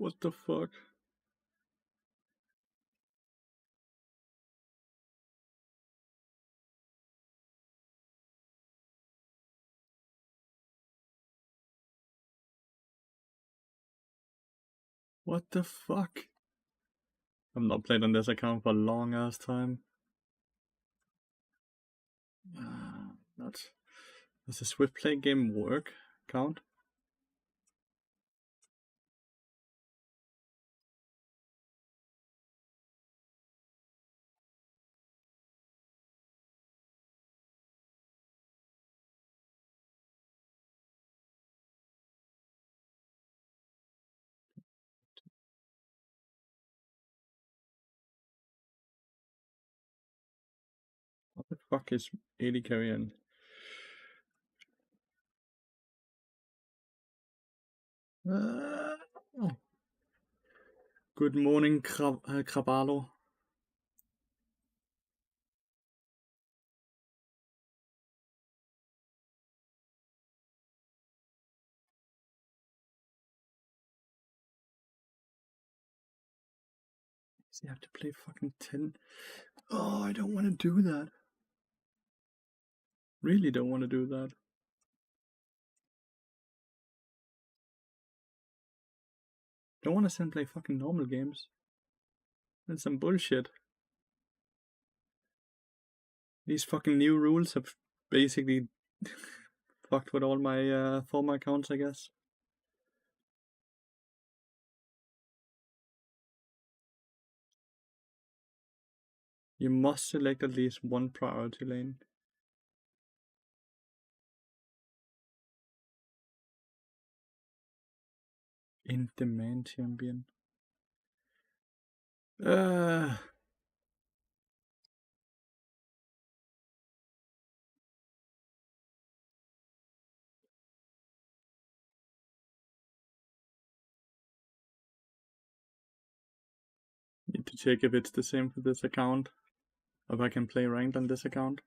What the fuck? What the fuck? I've not played on this account for a long ass time. Does the Swift Play game work? Count? What the fuck is 80 carrying? Good morning, Crabalo. Does he have to play fucking 10? Oh, I don't want to do that. Really don't want to do that. Don't want to send play fucking normal games. That's some bullshit. These fucking new rules have basically fucked with all my former accounts, I guess. You must select at least one priority lane. In demand champion. Need to check if it's the same for this account. If I can play ranked on this account.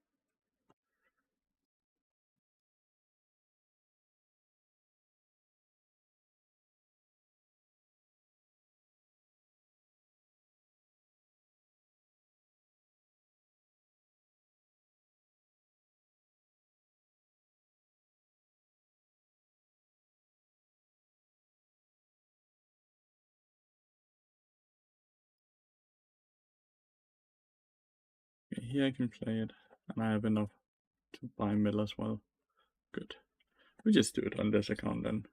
Here I can play it, and I have enough to buy mill as well. Good. We just do it on this account then.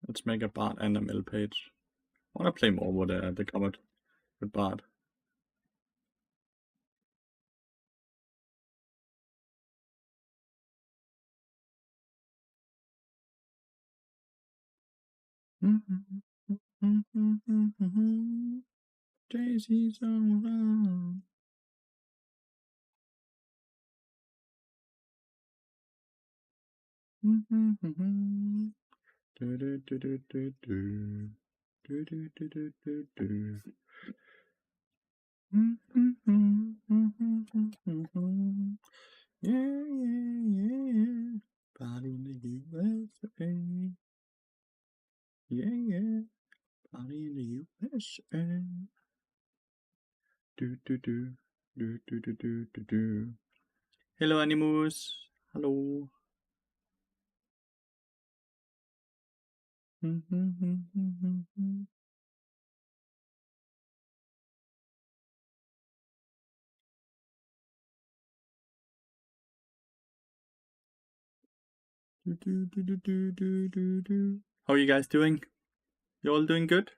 Let's make a Bard and a mill page. I want to play more with the comet with Bard. Daisy's all around. Yeah. Party in the USA. Yeah. Party in the USA. Do. Hello, Animus. Hello. How are you guys doing? You all doing good?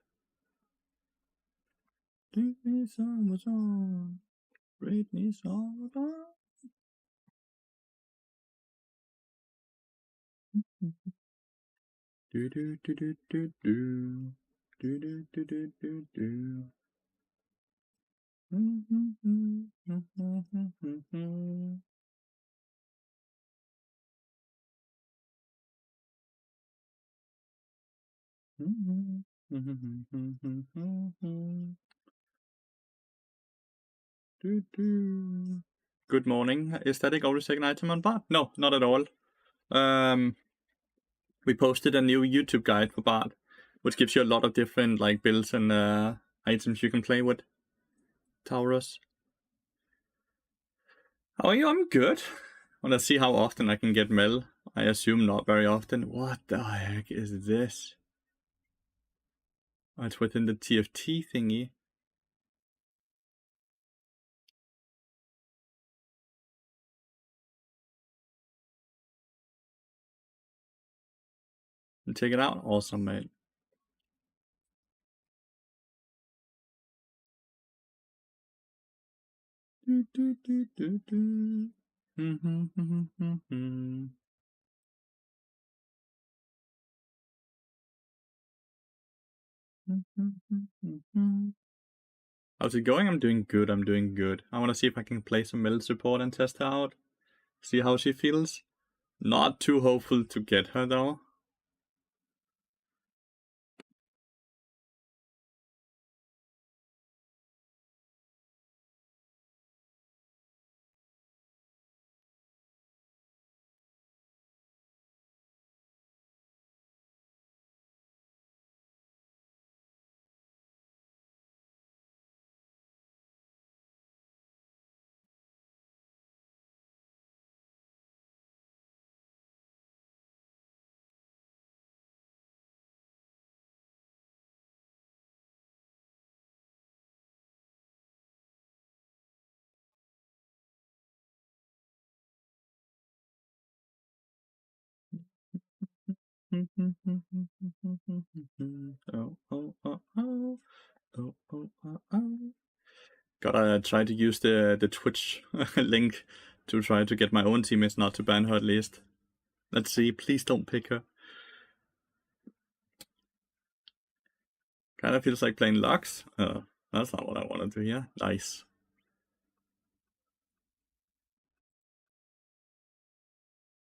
Britney song was on. Britney song was on. Good morning. Is that a goal second item on Bard? No, not at all. We posted a new YouTube guide for Bard, which gives you a lot of different like builds and items you can play with. Taurus. How are you? I'm good. Wanna see how often I can get Mel. I assume not very often. What the heck is this? Oh, it's within the TFT thingy. And take it out. Awesome, mate. How's it going? I'm doing good. I'm doing good. I want to see if I can play some Mel support and test her out. See how she feels. Not too hopeful to get her though. Gotta try to use the Twitch link to try to get my own teammates not to ban her at least. Let's see. Please don't pick her. Kinda feels like playing Lux. That's not what I want to do here. Nice.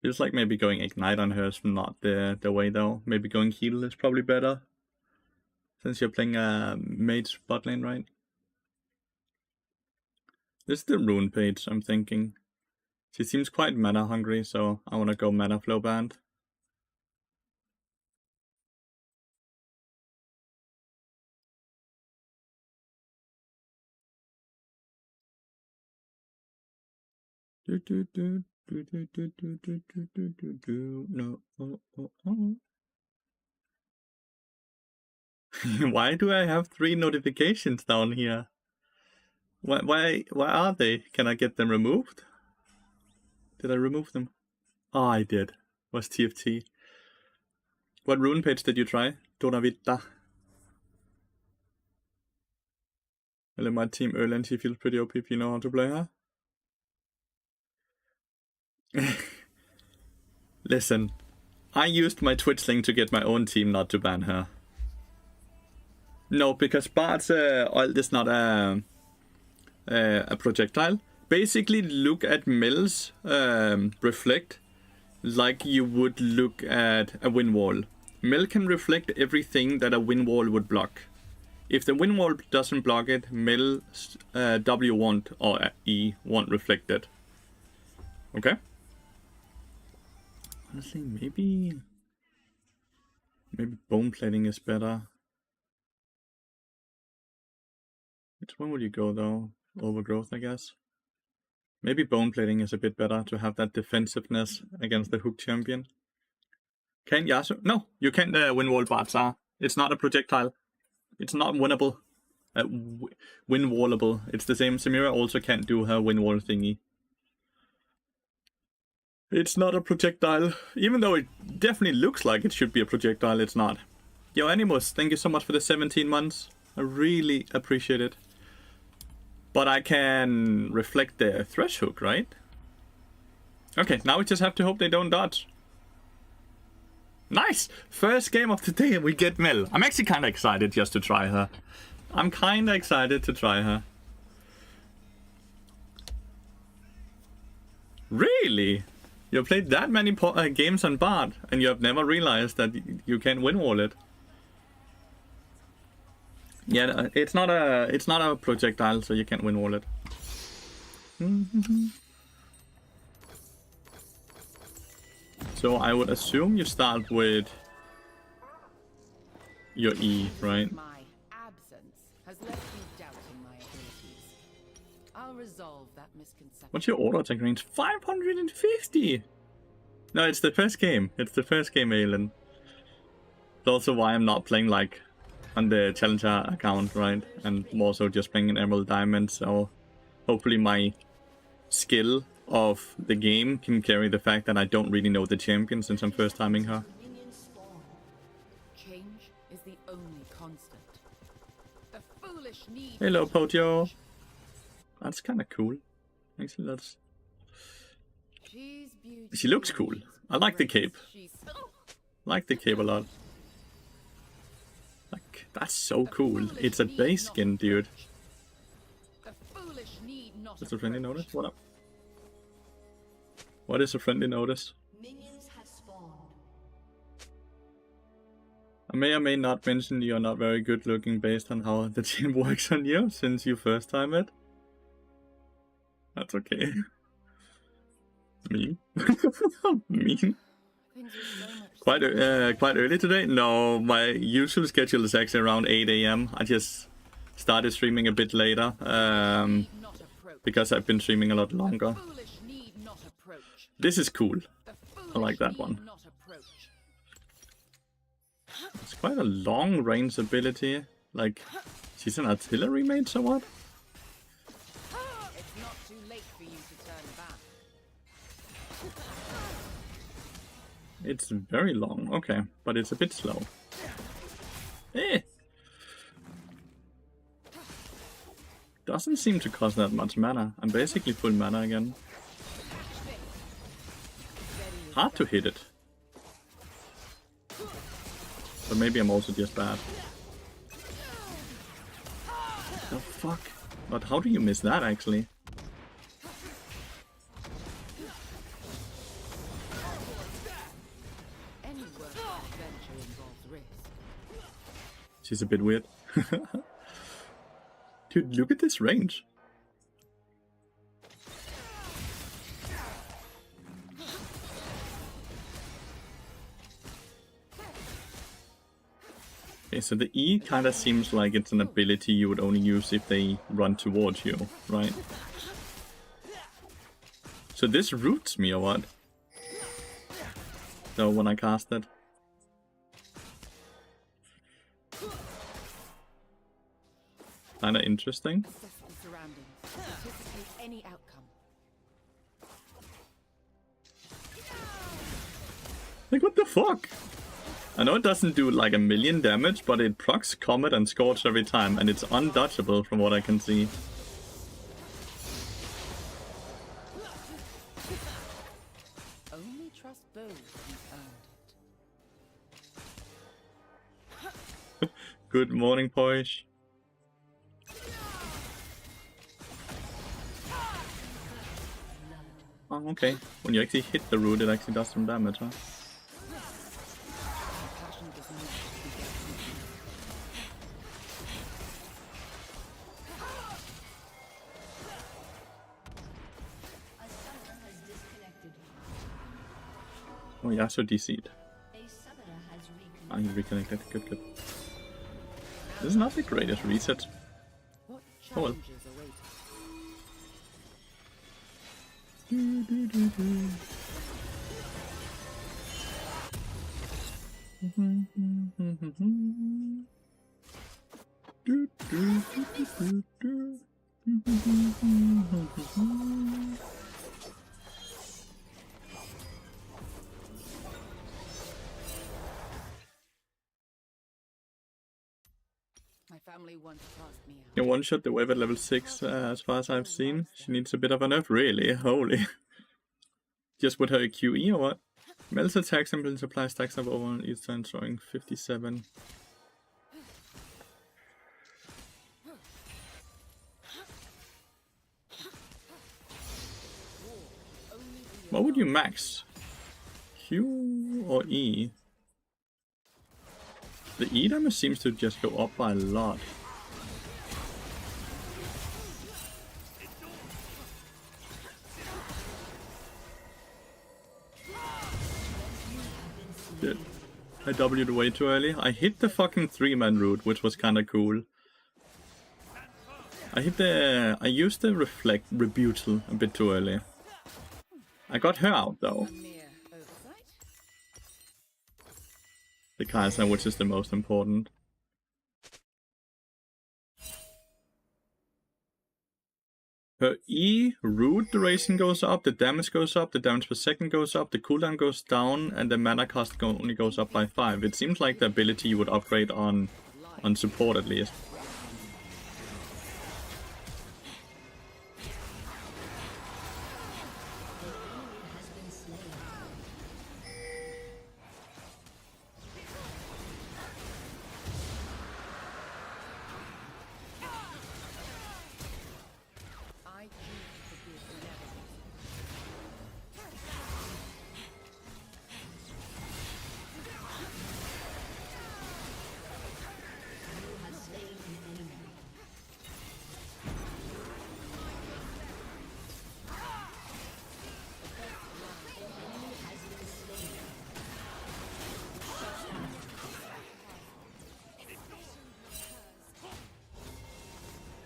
Feels like maybe going Ignite on her is not the way though. Maybe going Heal is probably better. Since you're playing a mage bot lane, right? This is the rune page, I'm thinking. She seems quite mana hungry, so I want to go mana flow band. No. Why do I have 3 notifications down here? Why are they? Can I get them removed? Did I remove them? Oh, I did. Was TFT. What rune page did you try? Donavita. I let my team early and she feels pretty OP if you know how to play her. Listen, I used my Twitch link to get my own team not to ban her. No, because Bard's ult is not a projectile. Basically, look at Mel's reflect like you would look at a wind wall. Mel can reflect everything that a wind wall would block. If the wind wall doesn't block it, Mel's W won't or E won't reflect it. Okay? Honestly, maybe bone plating is better. Which one would you go though? Overgrowth, I guess. Maybe bone plating is a bit better to have that defensiveness against the hook champion. Can Yasuo? No, you can't win wall bards are. It's not a projectile. It's not winnable. Win wallable. It's the same. Samira also can't do her win wall thingy. It's not a projectile. Even though it definitely looks like it should be a projectile, it's not. Yo, Animus, thank you so much for the 17 months. I really appreciate it. But I can reflect the thresh hook, right? Okay, now we just have to hope they don't dodge. Nice! First game of the day and we get Mel. I'm actually kind of excited just to try her. I'm kind of excited to try her. Really? You have played that many games on Bard and you have never realized that you can win wall it. Yeah, it's not a projectile, so you can't win wallet. So I would assume you start with your E, right? My absence has left you doubting my abilities. I'll resolve that misconception. What's your auto attack range? 550! No, it's the first game. It's the first game, Aelin. It's also why I'm not playing like on the Challenger account, right? And more so just playing in Emerald Diamond, so hopefully my skill of the game can carry the fact that I don't really know the champion since I'm first timing her. Change is the only constant. The foolish need. Hello, Pojo. That's kind of cool. Actually, that's... She looks cool. I like the cape. Like the cape a lot. Like, that's so cool. It's a base skin, dude. Is a friendly notice? What up? What is a friendly notice? Minions have spawned. I may or may not mention you're not very good looking based on how the team works on you since you first time it. That's okay. Me? Me? Quite early today? No, my usual schedule is actually around 8 AM. I just started streaming a bit later because I've been streaming a lot longer. This is cool. I like that one. It's quite a long range ability. Like, she's an artillery mage or what? It's not too late for you to turn back. It's very long, okay, but it's a bit slow. Eh! Doesn't seem to cost that much mana. I'm basically full mana again. Hard to hit it. But maybe I'm also just bad. The fuck? But how do you miss that actually? She's a bit weird. Dude, look at this range. Okay, so the E kind of seems like it's an ability you would only use if they run towards you, right? So this roots me or what? So when I cast it. Kinda interesting. Like, what the fuck? I know it doesn't do like a million damage, but it procs Comet and Scorch every time, and it's undodgeable from what I can see. Only trust those who earned it. Good morning, Poish. Oh, okay. When you actually hit the root, it actually does some damage, huh? Oh yeah, so DC'd. Ah, you reconnected. Good, good. This is not the greatest reset. Oh well. My family once cast me out. You one-shot the wave at level 6, as far as I've seen. She needs a bit of a nerf, really. Holy. Just with her QE or what? Mel's attack symbol supply stacks up over on each turn, throwing 57. What would you max? Q or E? The E damage seems to just go up by a lot. Shit. I W'd way too early. I hit the fucking 3-man route, which was kinda cool. I used the rebuttal a bit too early. I got her out though. The Kaiser, which is the most important. Her E root duration goes up, the damage goes up, the damage per second goes up, the cooldown goes down, and the mana cost only goes up by 5. It seems like the ability you would upgrade on support at least.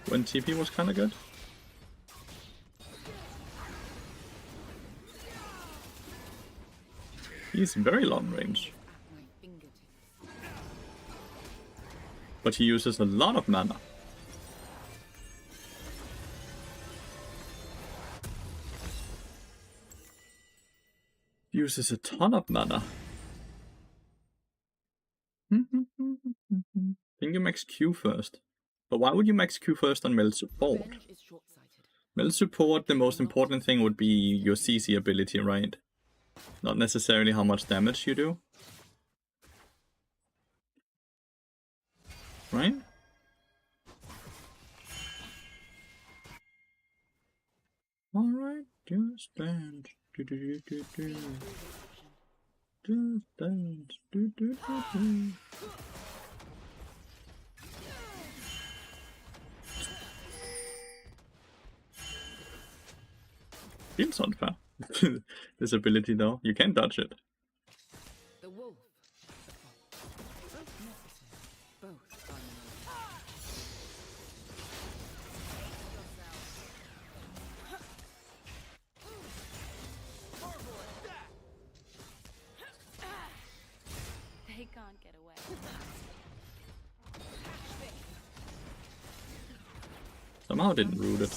When TP was kinda good. He's very long range. But he uses a lot of mana. Uses a ton of mana. Think you max Q first. But why would you max Q first on meld support? Meld support, the most important thing would be your CC ability, right? Not necessarily how much damage you do. Right? Alright, just dance. Just dance. Feels unfair. This ability though, you can dodge it. The wolf. Both They can't get away. Somehow didn't root it.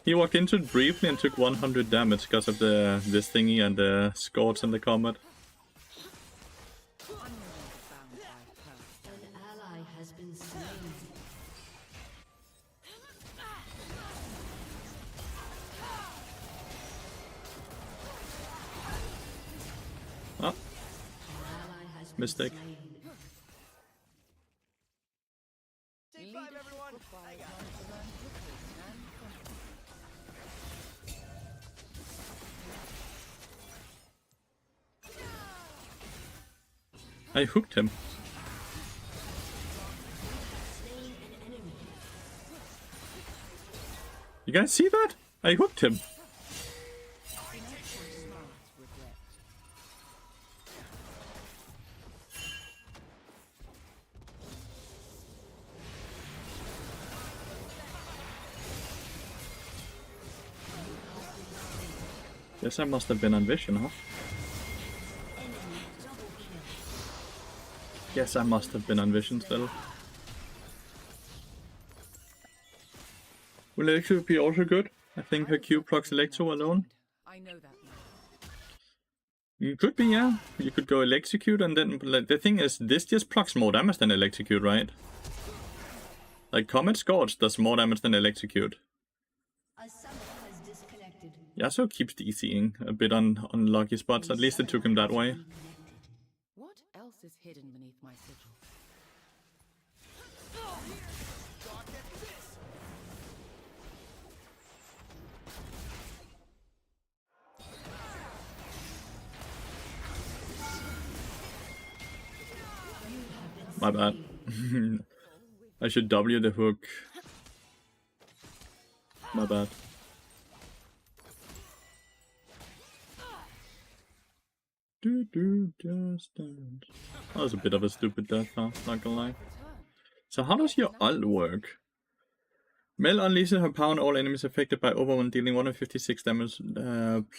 He walked into it briefly and took 100 damage because of this thingy and the scorch in the combat. An ally has been slain. Ah, mistake. Take 5, everyone. I got it. I hooked him. You guys see that? I hooked him. Guess I must have been on vision, huh? Guess I must have been on vision still. Will Electro be also good? I think her Q procs Electro alone. I know that now. You could be, yeah. You could go Electrocute and then... Like, the thing is, this just procs more damage than Electrocute, right? Like, Comet Scorch does more damage than Electrocute. A summoner has disconnected. Yasuo keeps DCing a bit on lucky spots. At least it took him that way. What else is hidden beneath my sigil? My bad. I should W the hook. My bad. Just dance. That was a bit of a stupid death, huh? Not gonna lie. So how does your ult work? Mel unleashes her power on all enemies affected by overwhelm, dealing 156 damage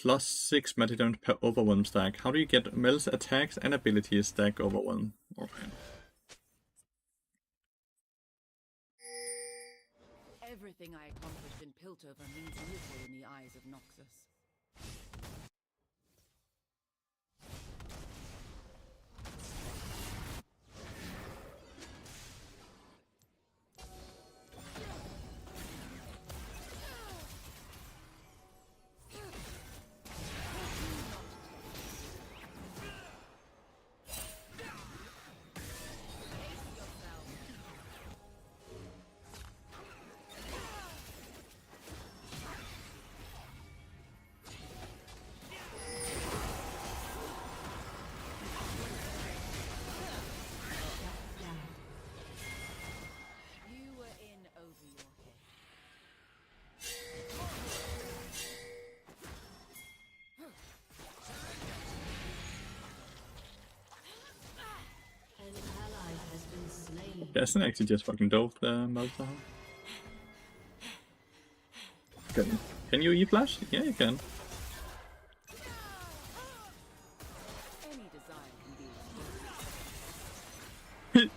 plus 6 magic damage per overwhelm stack. How do you get Mel's attacks and abilities stack overwhelm? Okay. Everything I accomplished in Piltover means little in the eyes of Noxus. Destin actually just fucking dove the Melter. Can you E-flash? Yeah, you can. Any desire can be.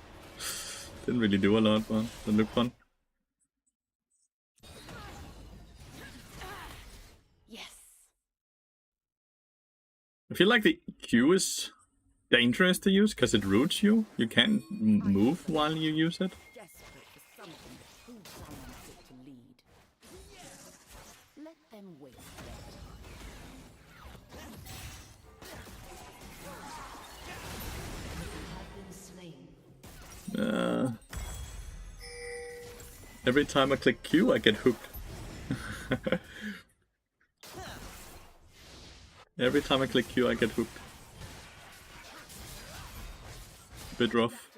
Didn't really do a lot, but it looked fun. Yes. I feel like the Q is dangerous to use because it roots you. You can't move while you use it. Desperate for something that true giants get to lead. Let them waste their time. Every time I click Q, I get hooked. Every time I click Q, I get hooked. Bit rough.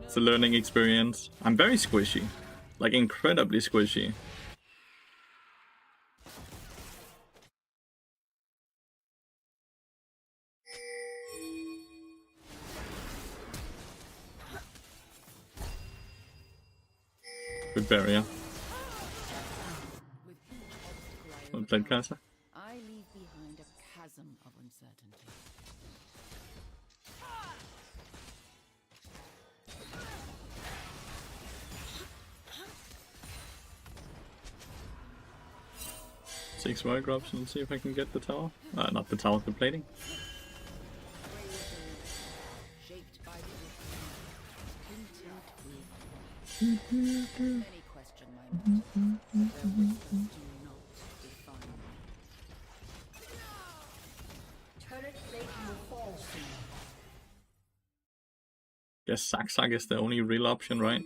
It's a learning experience. I'm very squishy. Like, incredibly squishy. Good barrier. Well played, Casa. I leave behind a chasm of uncertainty. Six wire drops and see if I can get the tower. Not the tower, the plating. Shaped by the many question my motive. Their whispers do not define me. Turret plate will fall soon. Guess Sack is the only real option, right?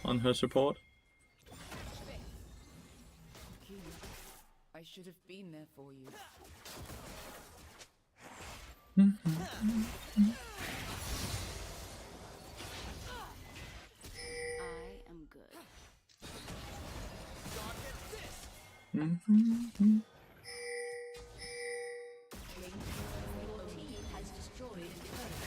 On her support. I should have been there for you. I am good. Your team has destroyed turret.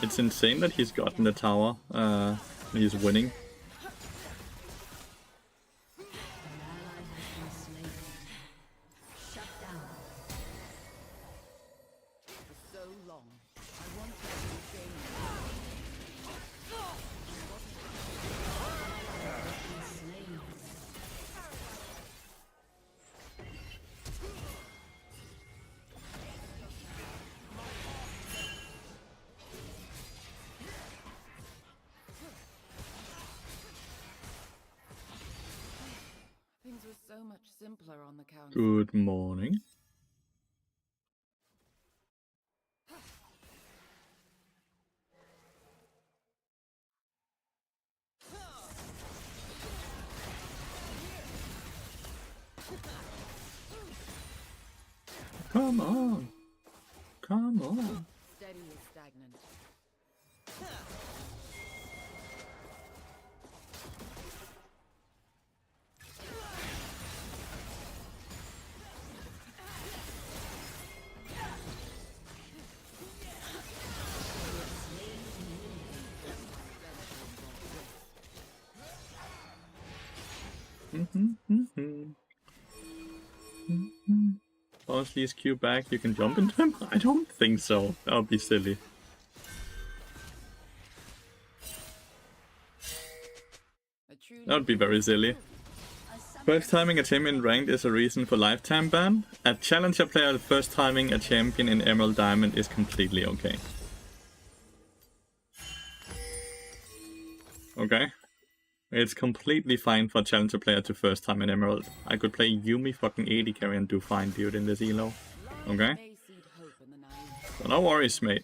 It's insane that he's gotten the tower. He's winning. Things were so much simpler on the council. Good morning. Come on. come on. Steady is stagnant. Honestly, is Q back? You can jump into him? I don't think so. That would be silly. That would be very silly. First timing a champion in ranked is a reason for lifetime ban. A challenger player first timing a champion in Emerald Diamond is completely okay. Okay? It's completely fine for a challenger player to first time in Emerald. I could play Yumi fucking 80 carry and do fine, dude, in this elo. Okay? So no worries, mate.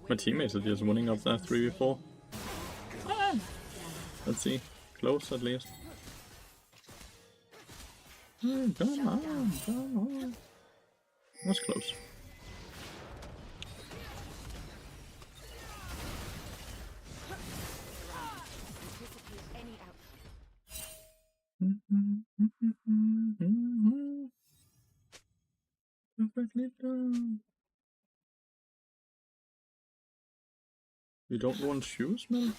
My teammates are just winning up that 3v4. Let's see. Close at least. Come on. That's close. Perfectly done. You don't want shoes, man?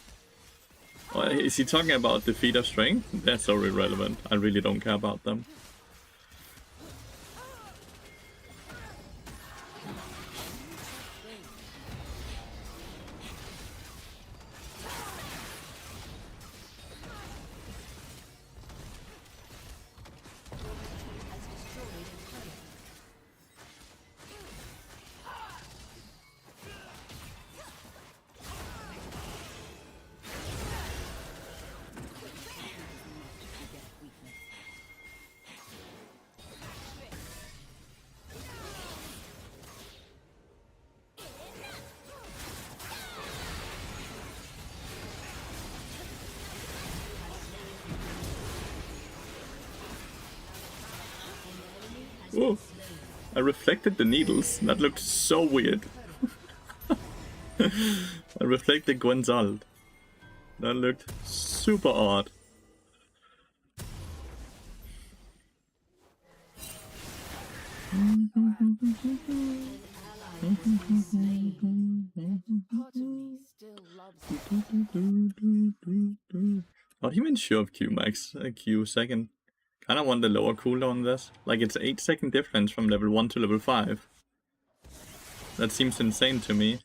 Oh, is he talking about defeat of strength? That's so irrelevant. I really don't care about them. Whoa. I reflected the needles. That looked so weird. I reflected Gwen's ult. That looked super odd. Not even sure of Q max, Q second. Kinda want the lower cooldown on this. Like, it's 8-second difference from level 1 to level 5. That seems insane to me.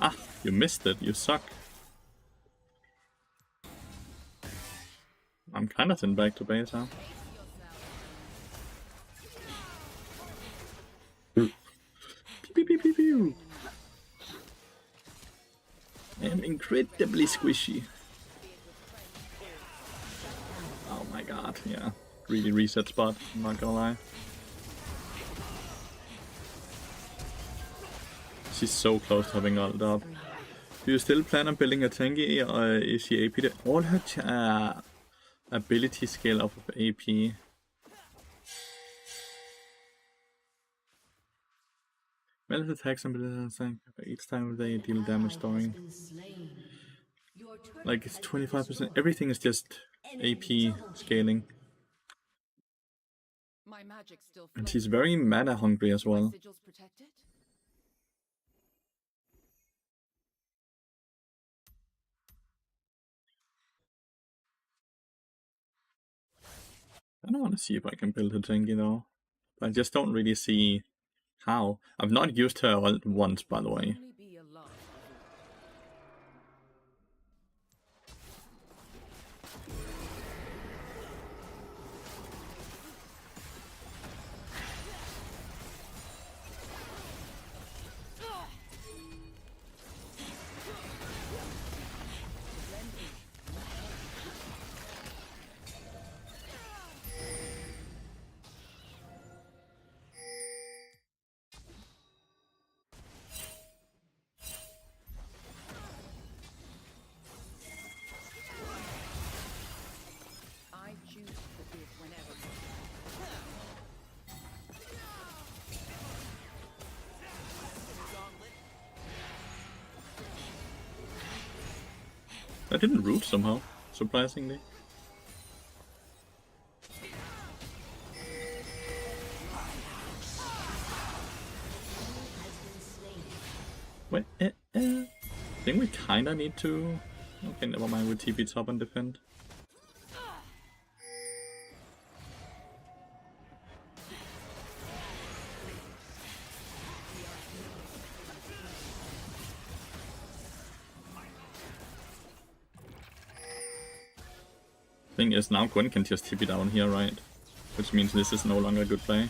Ah, you missed it, you suck. I'm kinda sent back to base, huh? Pew, pew, pew, pew. I am incredibly squishy. Oh my god, yeah. Really reset spot, I'm not gonna lie. She's so close to having ult up. Do you still plan on building a tanky, or is she AP? All her ability scale off of AP. Melee attacks and abilities each time they deal damage storing. Like, it's 25%. Everything is just AP scaling. And she's very mana hungry as well. I don't want to see if I can build a tanky though. I just don't really see how. I've not used her ult once, by the way. That didn't root somehow, surprisingly. Wait, I think we kinda need to... Okay, never mind, we TP top and defend. Thing is, now Gwen can just TP down here, right? Which means this is no longer a good play.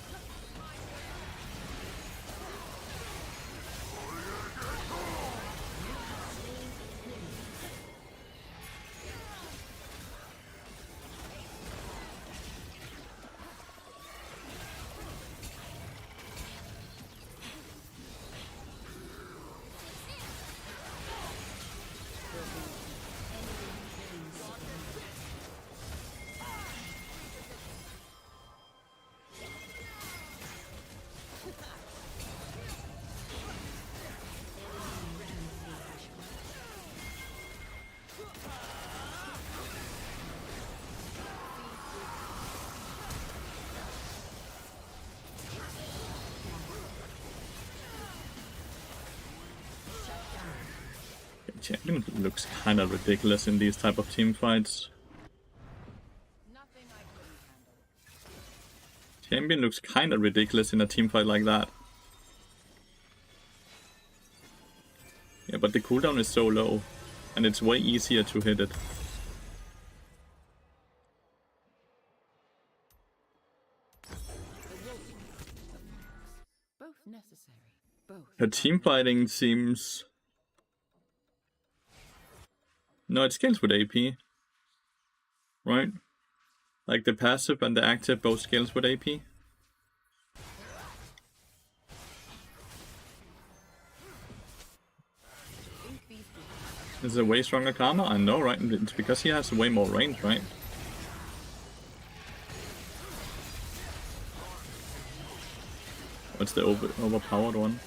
Champion looks kinda ridiculous in these type of team fights. Nothing I couldn't handle. Champion looks kinda ridiculous in a team fight like that. Yeah, but the cooldown is so low, and it's way easier to hit it. Both necessary. Both. Her team fighting seems... No, it scales with AP. Right? Like the passive and the active both scales with AP. Is it a way stronger Karma? I know, right? It's because he has way more range, right? What's the overpowered one?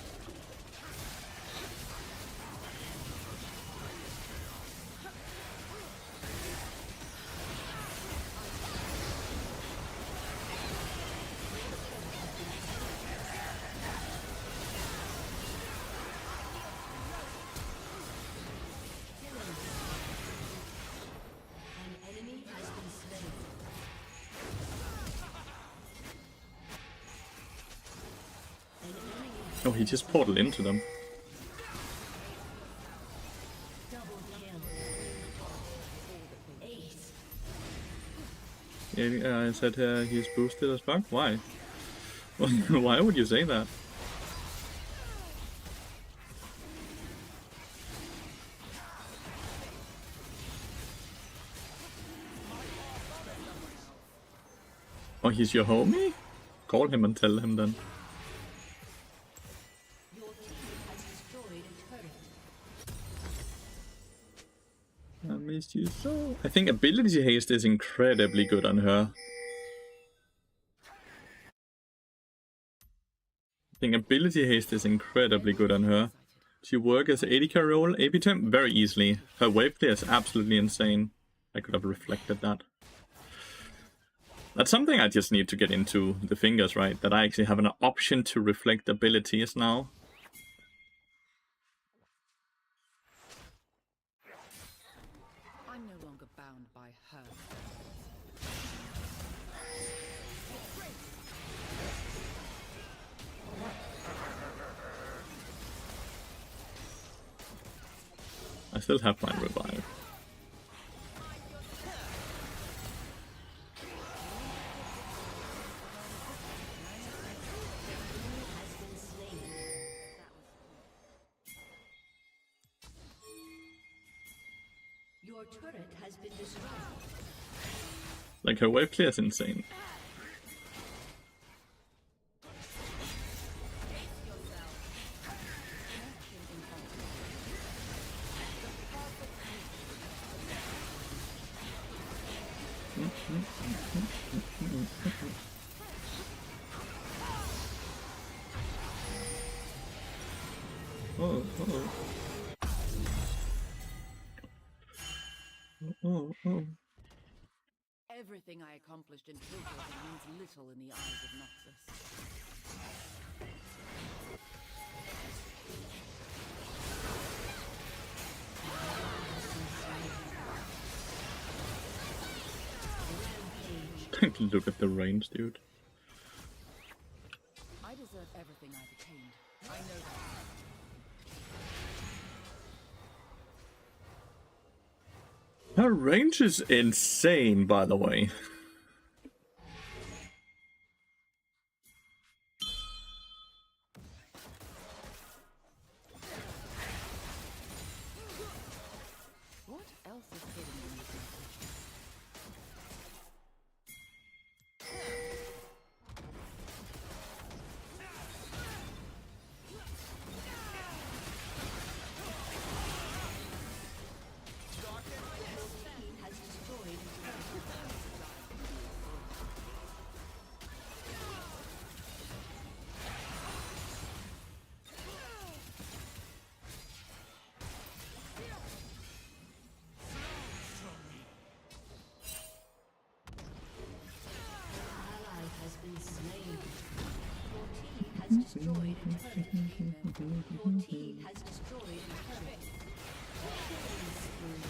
Oh, he just portaled into them. Yeah, I said he's boosted as fuck. Why? Why would you say that? Oh, he's your homie? Call him and tell him then. I missed you so. I think ability haste is incredibly good on her. I think ability haste is incredibly good on her. She work as 80k roll, AP temp very easily. Her wave clear is absolutely insane. I could have reflected that. That's something I just need to get into the fingers, right? That I actually have an option to reflect abilities now. I'm no longer bound by her. I still have my revive. Your turret has been destroyed. Like, her wave clear is insane. oh, oh. Everything I accomplished in Piltover means little in the eyes of Noxus. Look at the range, dude. I deserve everything I've attained. I know that. Her range is insane, by the way. What else is hidden in this message? Has destroyed ally has been slain. Your team has destroyed a turret. Your team has destroyed a turret. Killing spree.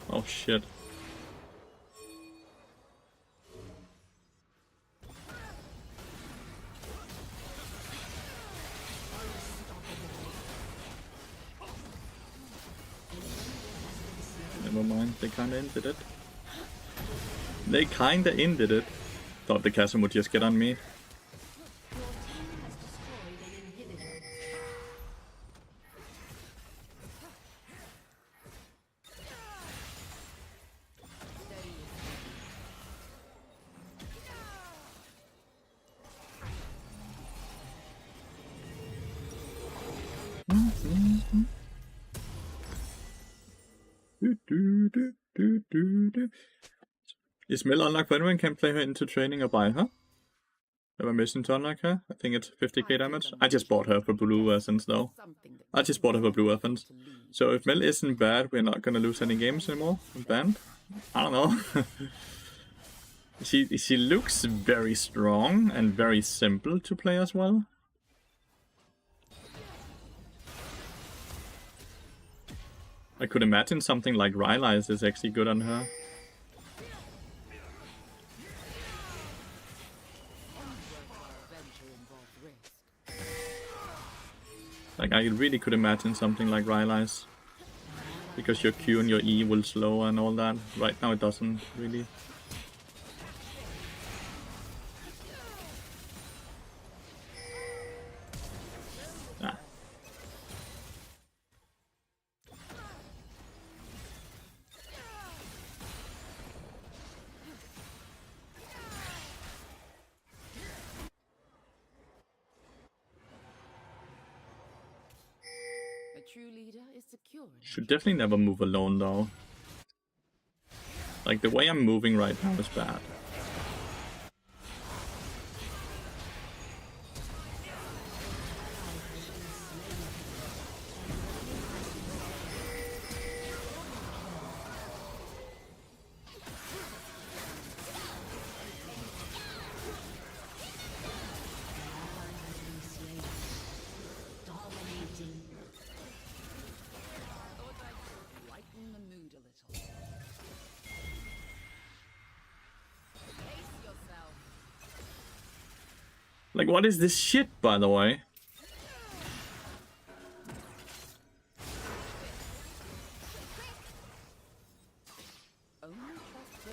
Oh shit. Never mind, they kinda ended it. They kinda ended it. Thought the chasm would just get on me. Your team has destroyed an inhibitor. Is Mel unlocked for anyone can play her into training or buy her? Am I missing to unlock her? I think it's 50k damage. I just bought her for blue essence though. Something that I just bought her for blue to weapons. lead. So if Mel isn't bad, we're not gonna lose any games anymore. Banned? I don't know. She looks very strong and very simple to play as well. I could imagine something like Rylai's is actually good on her. Adventure involved risk. Like I really could imagine something like Rylai's. Because your Q and your E will slow and all that. Right now it doesn't really. Ah. A true leader is secure. in Should definitely never move alone though. Like the way I'm moving right now is bad. Dominating. lighten the mood a little. Pace yourself. Like what is this shit, by the way? Only trust those.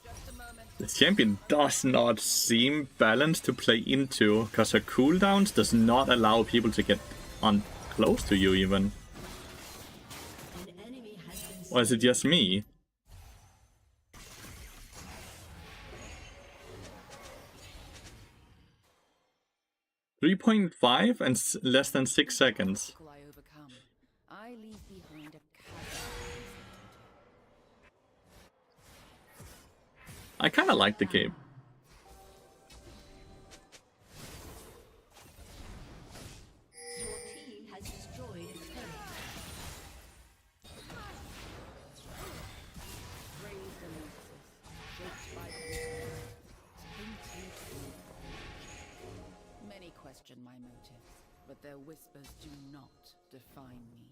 Just a moment. This champion does not seem balanced to play into, because her cooldowns does not allow people to get on close to you even. An enemy has been Or is it just me? 3.5 and less than 6 seconds. I overcome. I leave behind a chasm. I kind of like the cape. Your team has destroyed a turret. Brave the Lathyrus, shaped by the wind, tainted with many question my motives, but their whispers do not define me.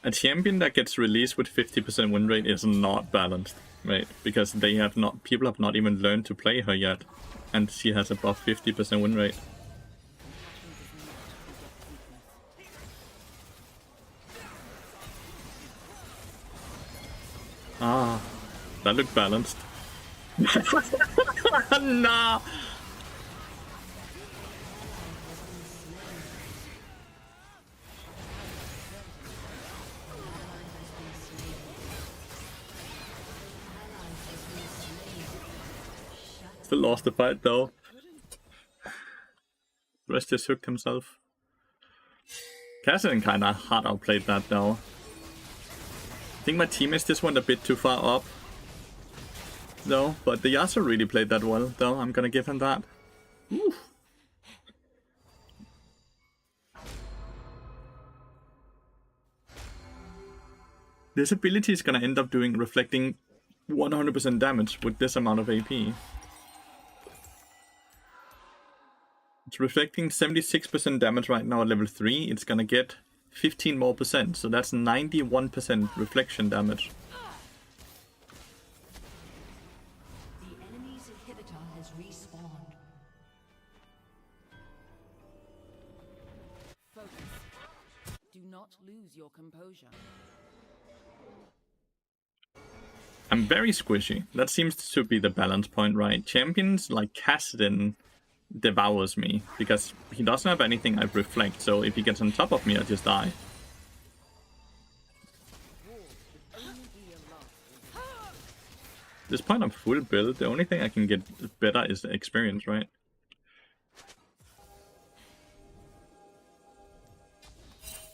A champion that gets released with 50% win rate is not balanced, right? Because people have not even learned to play her yet, and she has above 50% win rate. Ah, that looked balanced. Nah. Still lost the fight though. Rest just hooked himself. Cassidy kinda hard outplayed that though. I think my teammates just went a bit too far up. Though, but the Yasuo really played that well though, I'm gonna give him that. Oof. This ability is gonna end up reflecting 100% damage with this amount of AP. It's reflecting 76% damage right now at level 3. It's gonna get 15 more percent, so that's 91% reflection damage. The enemy's inhibitor has respawned. Focus. Do not lose your composure. I'm very squishy. That seems to be the balance point, right? Champions like Cassidy devours me because he doesn't have anything I reflect, so if he gets on top of me, I just die. At this point I'm full build. The only thing I can get better is the experience, right?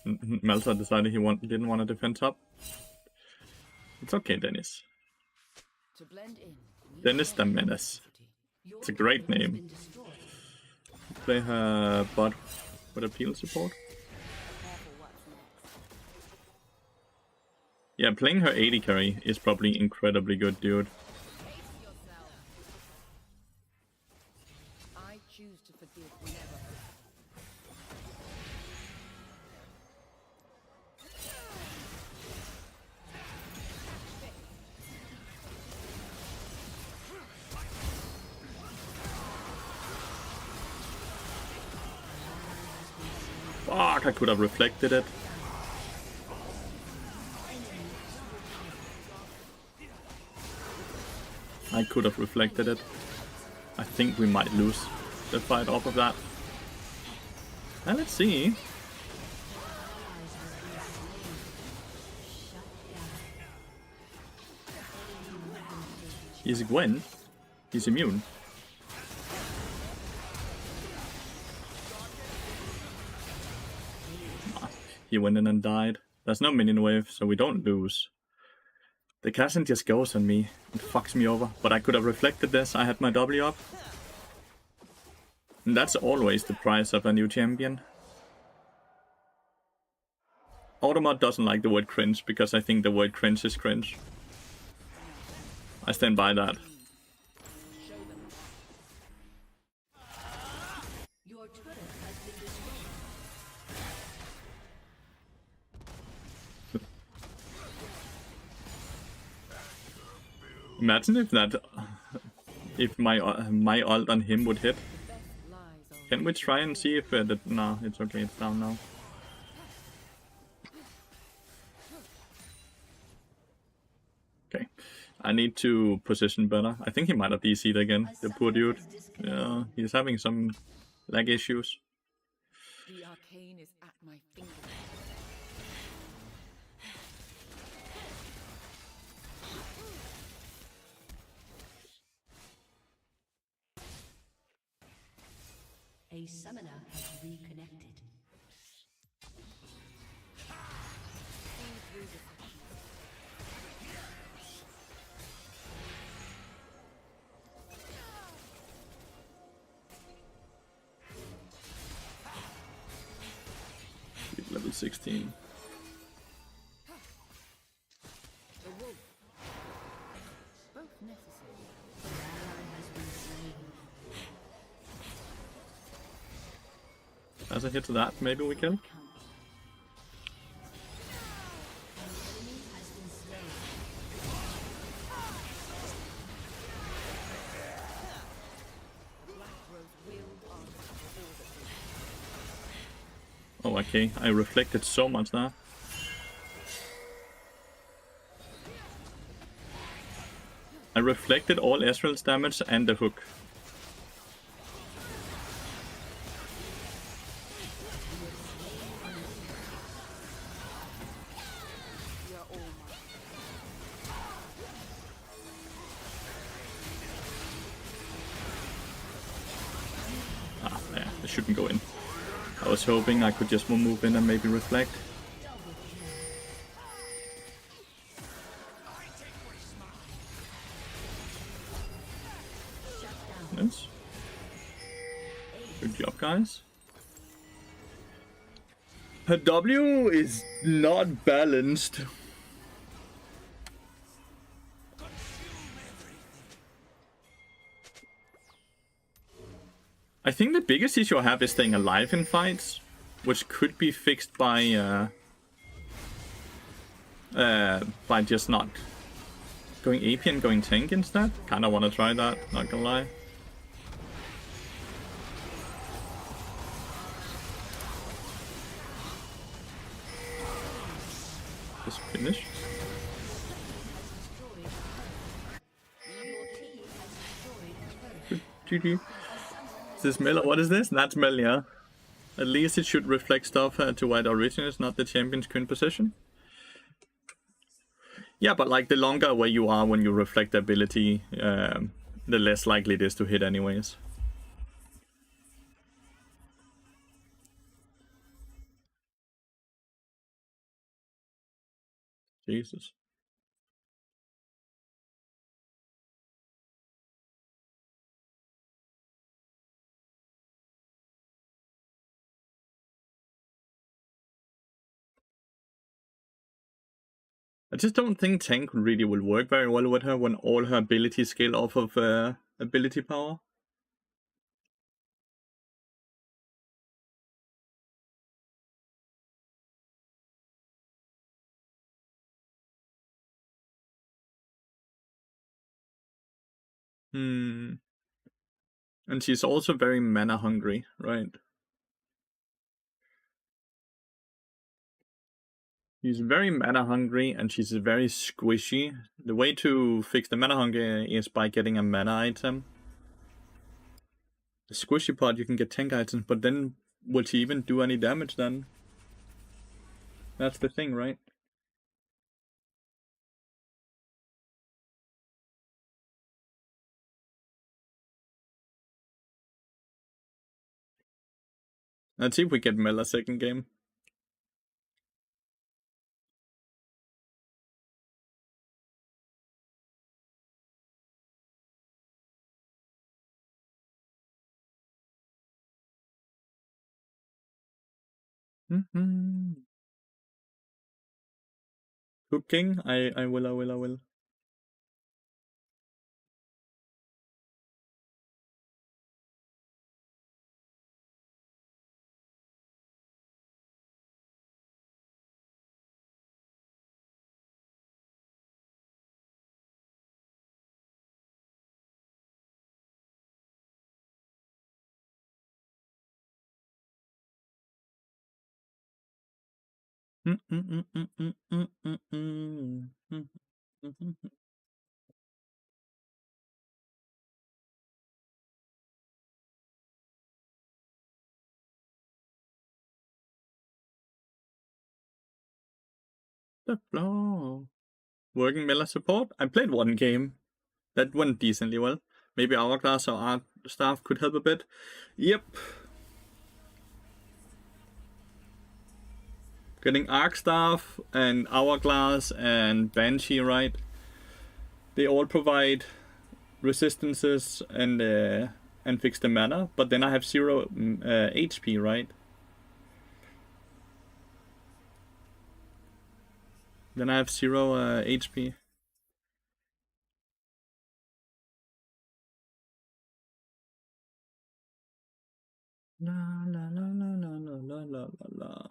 Melzer decided he didn't want to defend top. It's okay, Dennis. To blend in. Dennis the Menace. It's a great name. Play her bot with appeal support. Yeah, playing her 80 carry is probably incredibly good, dude. I choose to forgive whenever. Fuck, I could have reflected it. I could have reflected it. I think we might lose the fight off of that. And let's see. Is Gwen? He's immune. He went in and died. There's no minion wave, so we don't lose. The Cassidy just goes on me and fucks me over. But I could have reflected this. I had my W up. And that's always the price of a new champion. Automod doesn't like the word cringe because I think the word cringe is cringe. I stand by that. Your turret has been destroyed. Imagine if my ult on him would hit. Can we try and see if no, it's okay, it's down now. Okay, I need to position better. I think he might have DC'd again, the poor dude. Yeah, he's having some lag issues. The arcane is at my fingertips. A summoner has reconnected. Level 16. The wolf. Both necessary. An ally has been slain. As a hit to that, maybe we can. Oh, okay. I reflected so much now. I reflected all Ezreal's damage and the hook. We are all mine. Ah, yeah, it shouldn't go in. I was hoping I could just move in and maybe reflect. Yes. Good job, guys. Her W is not balanced. I think the biggest issue I have is staying alive in fights, which could be fixed by just not going AP and going tank instead. Kinda wanna try that, not gonna lie. Just finish. GG. Is this Mel? What is this? That's Mel, yeah. At least it should reflect stuff to where the origin is, not the champion's current position. Yeah, but like the longer away you are when you reflect the ability, the less likely it is to hit anyways. Jesus. I just don't think tank really will work very well with her when all her abilities scale off of ability power. And she's also very mana hungry, right? She's very mana hungry and she's very squishy. The way to fix the mana hunger is by getting a mana item. The squishy part you can get tank items, but then will she even do any damage then? That's the thing, right? Let's see if we get Mela second game. Cooking? I will. The floor. Working Mela support? I played one game. That went decently well. Maybe Hourglass or Art Staff could help a bit. Yep. Getting Arc Staff and Hourglass and Banshee, right? They all provide resistances and fix the mana, but then I have 0 HP, right? Then I have 0 HP. La la la la la la la la la.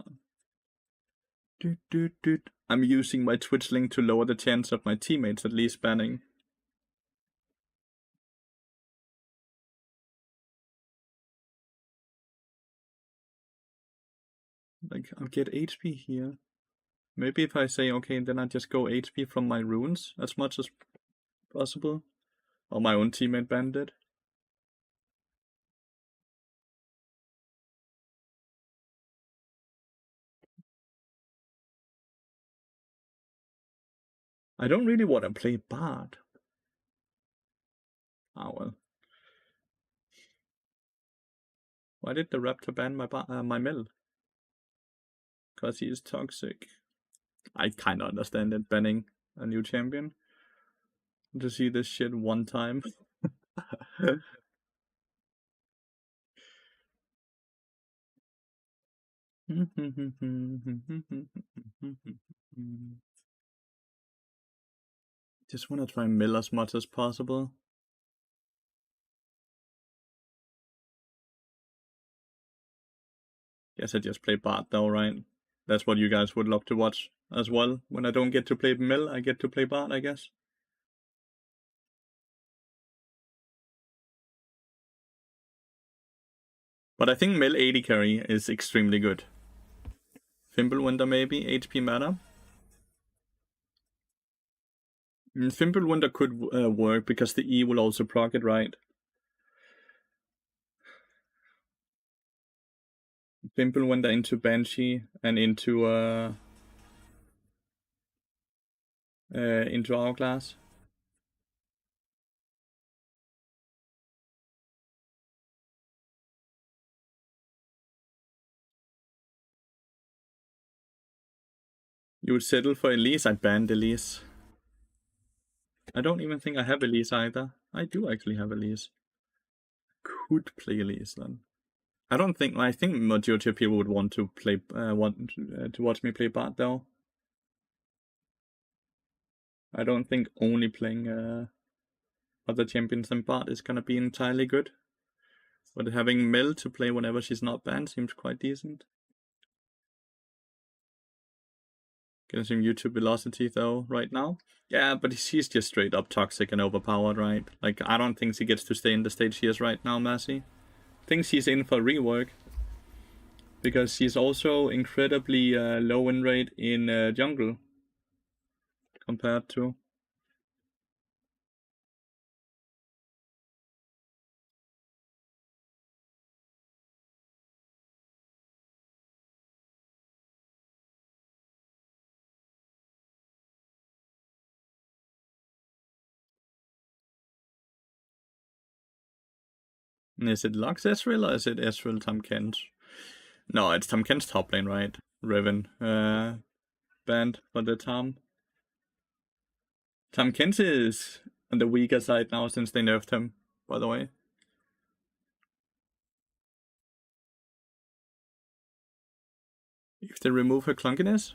I'm using my Twitch link to lower the chance of my teammates at least banning. Like, I'll get HP here. Maybe if I say, okay, then I just go HP from my runes as much as possible. Or my own teammate banned it. I don't really want to play Bard. Ah, well. Why did the Raptor ban my mill? Because he is toxic. I kinda understand it, banning a new champion. To see this shit one time. Just wanna try mill as much as possible. Guess I just play Bard though, right? That's what you guys would love to watch as well. When I don't get to play mill, I get to play Bard, I guess. But I think mill 80 carry is extremely good. Fimbulwinter maybe, HP matter. Fimbulwinter could work because the E will also proc it, right? Fimbulwinter into Banshee and into Hourglass. You would settle for Elise? I banned Elise. I don't even think I have Elise either. I do actually have Elise. Could play Elise then. I think majority of people would want to play to watch me play Bard though. I don't think only playing other champions than Bard is gonna be entirely good. But having Mel to play whenever she's not banned seems quite decent. Getting some YouTube velocity though right now. Yeah, but she's just straight up toxic and overpowered, right? Like, I don't think she gets to stay in the stage she is right now, Massey. I think she's in for rework. Because she's also incredibly low win rate in jungle. Compared to... Is it Lux Ezreal or is it Ezreal Tam Kench? No, it's Tam Kench's top lane, right? Riven banned for the Tam. Tam Kench is on the weaker side now since they nerfed him, by the way. If they remove her clunkiness?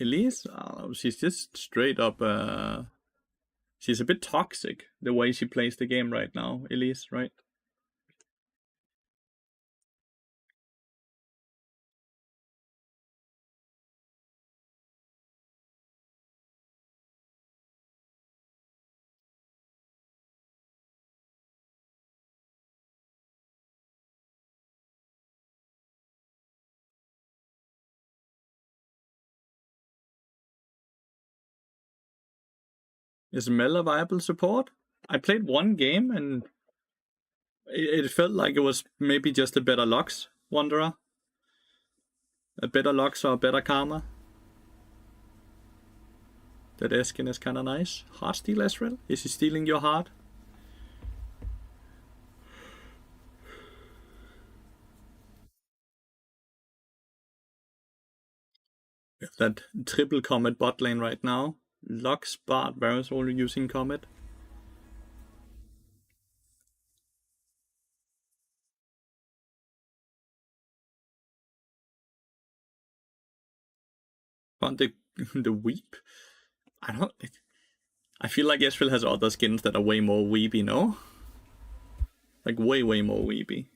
Elise? Oh, she's just straight up... she's a bit toxic, the way she plays the game right now, Elise, right? Is Mel a viable support? I played one game and it felt like it was maybe just a better Lux Wanderer. A better Lux or a better Karma. That Eskin is kinda nice. Heart steal Ezreal? Is he stealing your heart? that triple Comet bot lane right now. Lux, Bard, Varus all using Comet. But the weep? I feel like Ezreal has other skins that are way more weepy, no? Like way more weepy.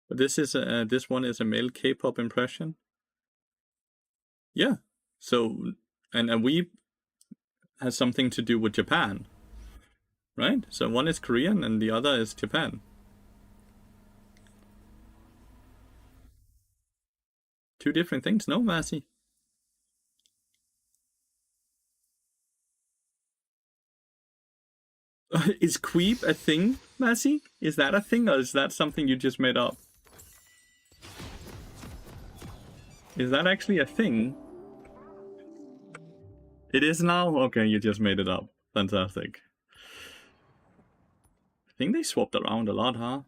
But this one is a male K-pop impression. Yeah. So and a weep has something to do with Japan, right? So one is Korean and the other is Japan. Two different things, no, Massey? Is queep a thing, Massey? Is that a thing, or is that something you just made up? Is that actually a thing? It is now? Okay, you just made it up. Fantastic. I think they swapped around a lot, huh?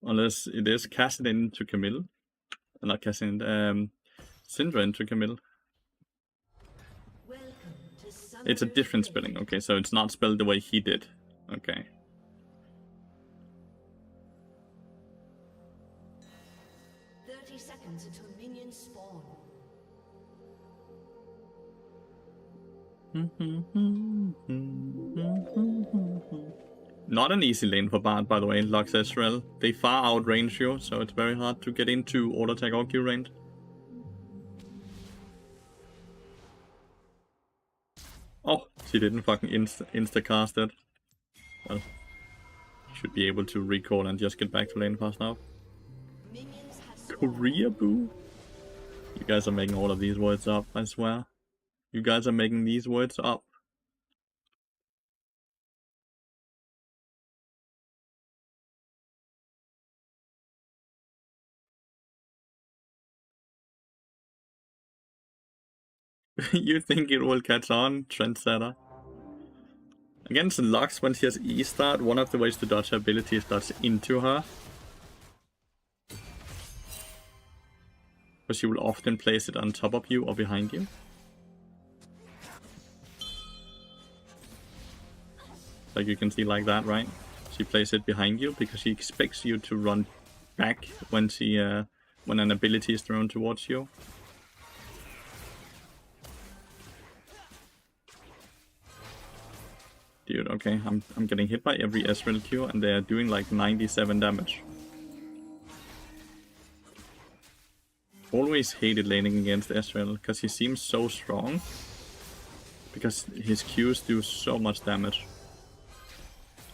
Unless it is Cassidy into Camille. Not Cassidy, Syndra into Camille. It's a different spelling. Okay, so it's not spelled the way he did. Okay. Seconds until minions spawn. Not an easy lane for Bard, by the way, Lux Ezreal. They far outrange you, so it's very hard to get into auto attack or Q range. Oh, she didn't fucking insta-cast it. Well, should be able to recall and just get back to lane fast now. Korea boo? You guys are making all of these words up, I swear. You guys are making these words up. You think it will catch on, trendsetter? Against Lux, when she has E-start, one of the ways to dodge her ability is dodge into her. But she will often place it on top of you or behind you. Like you can see like that, right? She places it behind you because she expects you to run back when when an ability is thrown towards you. Dude, okay, I'm getting hit by every Ezreal Q and they are doing like 97 damage. Always hated laning against Ezreal because he seems so strong. Because his Qs do so much damage.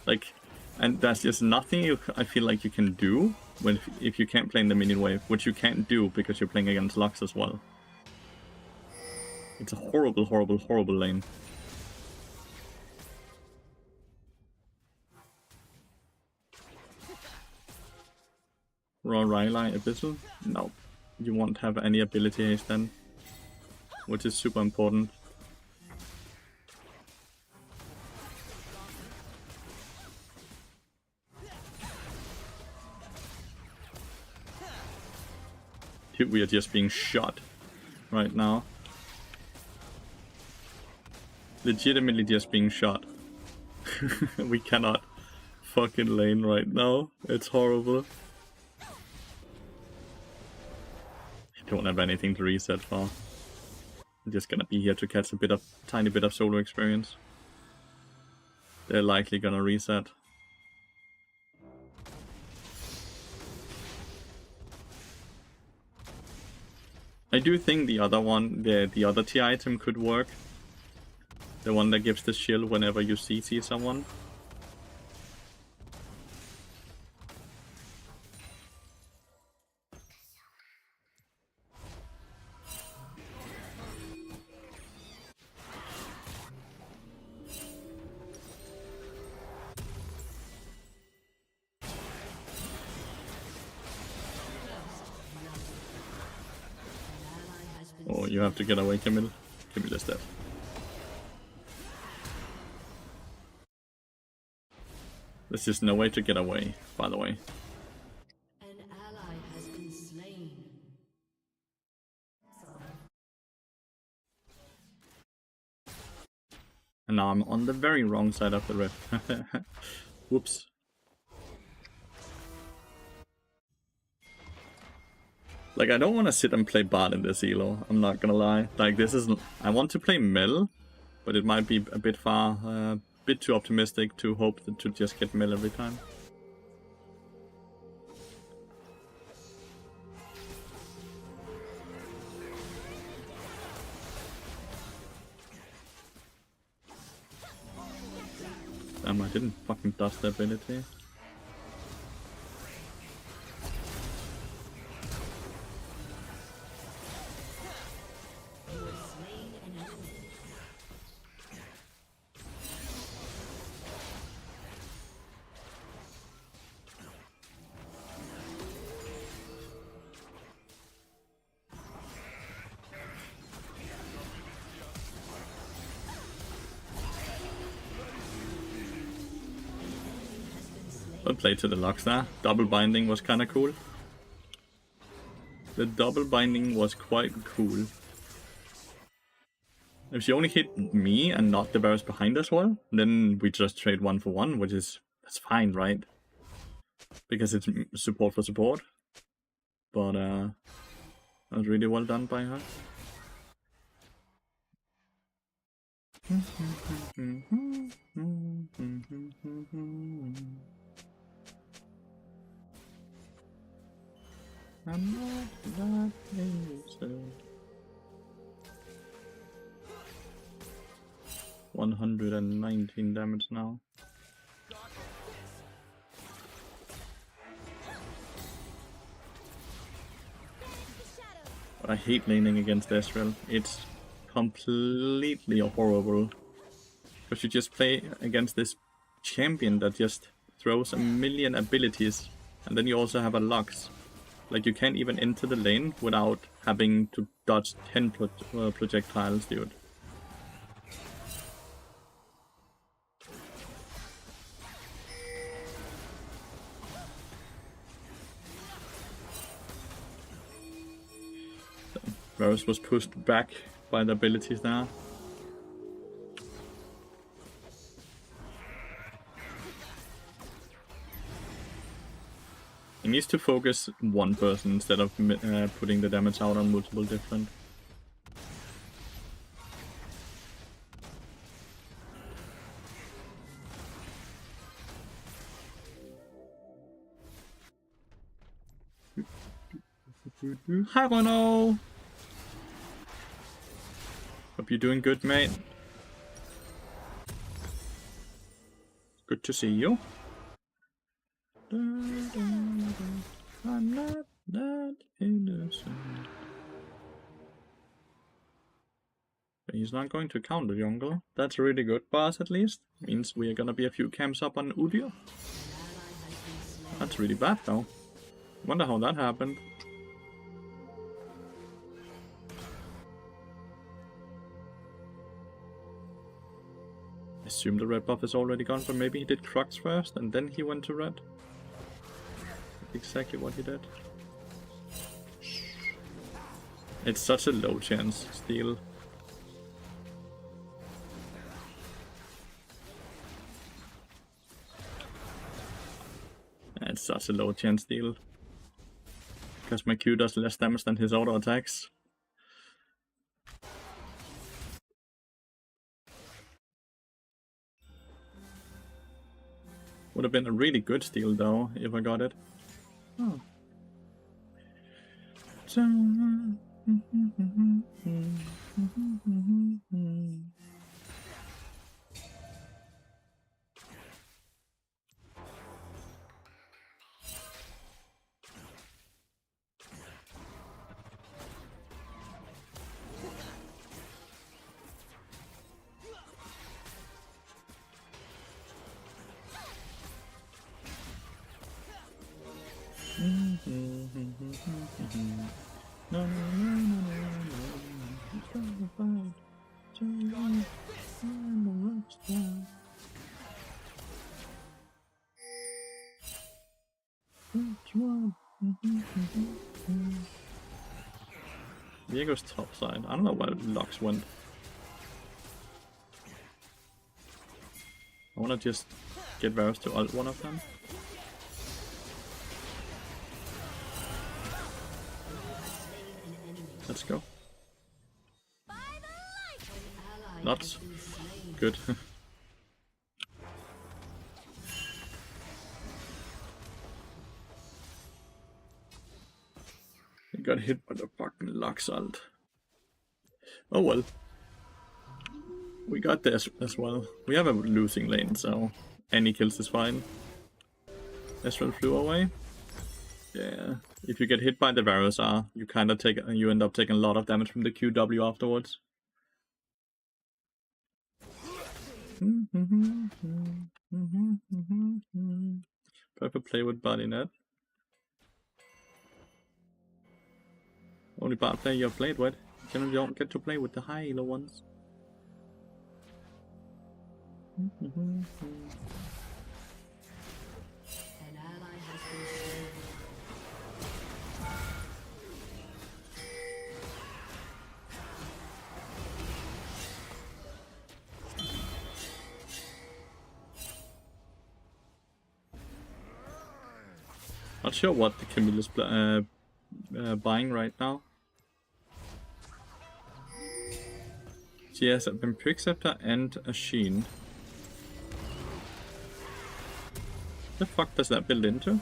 Like, and there's just nothing I feel like you can do if you can't play in the minion wave, which you can't do because you're playing against Lux as well. It's a horrible, horrible, horrible lane. Raw Rylai Abyssal? No. You won't have any ability haste then. Which is super important. Dude, we are just being shot right now. Legitimately just being shot. We cannot fucking lane right now. It's horrible. I don't have anything to reset for. I'm just gonna be here to catch a tiny bit of solo experience. They're likely gonna reset. I do think the other one, the other T item could work. The one that gives the shield whenever you CC someone. Oh, you have to get away, Camille. Camille is dead. There's just no way to get away, by the way. An ally has been slain. And now I'm on the very wrong side of the rift. Whoops. Like, I don't want to sit and play bot in this elo, I'm not gonna lie. Like, this isn't... I want to play Mel, but it might be a bit far, a bit too optimistic to hope to just get Mel every time. Damn, I didn't fucking dodge the ability. Well played to the Lux there. Double binding was kinda cool. The double binding was quite cool. If she only hit me and not the Varus behind as well, then we just trade 1 for 1, which is... that's fine, right? Because it's support for support. But that was really well done by her. I'm not that easy. 119 damage now. But I hate laning against Ezreal. It's completely horrible. Because you just play against this champion that just throws a million abilities. And then you also have a Lux. Like, you can't even enter the lane without having to dodge 10 projectiles, dude. Varus was pushed back by the abilities there. He needs to focus one person instead of putting the damage out on multiple different. Hi, Bono! Hope you're doing good, mate. Good to see you. I'm not that innocent. But he's not going to counter jungle. That's really good for us, at least. Means we are gonna be a few camps up on Udyr. That's really bad, though. Wonder how that happened. Assume the red buff is already gone, but maybe he did Crux first and then he went to red. Exactly what he did. It's such a low chance steal. It's such a low chance steal. Because my Q does less damage than his auto attacks. Would have been a really good steal though, if I got it. Oh. No, no, no, no, no, no. Viego's top side. I don't know where Lux went. I wanna just get Varus to ult one of them. Let's go. Not good. He got hit by the fucking Lux ult. Oh well. We got this as well. We have a losing lane, so any kills is fine. Ezreal flew away. Yeah. If you get hit by the Varus R, you you end up taking a lot of damage from the QW afterwards. Perfect play with body net. Only bad player you've played with. Generally don't get to play with the high elo ones. An ally has been slain. Not sure what the Camilla's buying right now. She has a Vampiric Scepter and a Sheen. The fuck does that build into?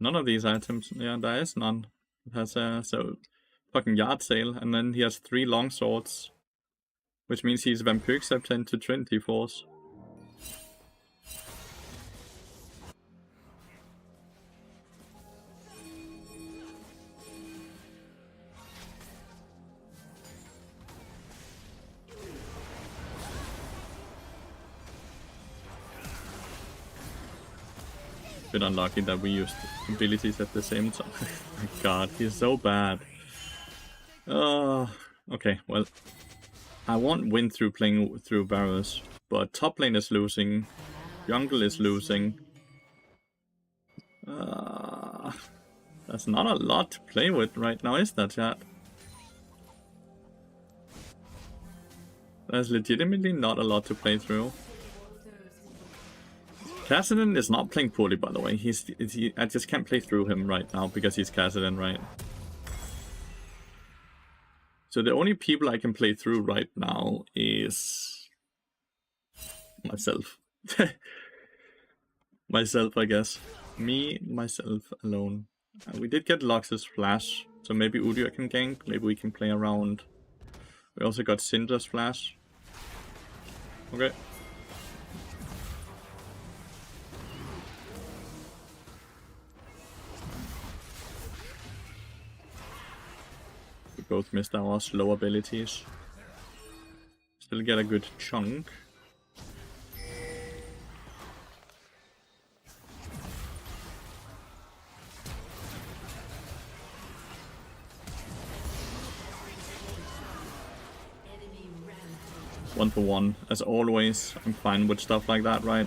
None of these items. Yeah, there is none. It has a fucking yard sale, and then he has 3 long swords, which means he's Vampiric Scepter into Trinity Force. Bit unlucky that we used abilities at the same time. My god, he's so bad. Okay, well, I won't win through playing through Varus, but top lane is losing, jungle is losing. That's not a lot to play with right now, is that, chat? There's legitimately not a lot to play through. Kassadin is not playing poorly, by the way. I just can't play through him right now because he's Kassadin, right? So the only people I can play through right now is myself. Myself, I guess. Me, myself, alone. We did get Lux's flash, so maybe Udyr can gank. Maybe we can play around. We also got Syndra's flash. Okay. We both missed our slow abilities. Still get a good chunk. One for one, as always. I'm fine with stuff like that, right?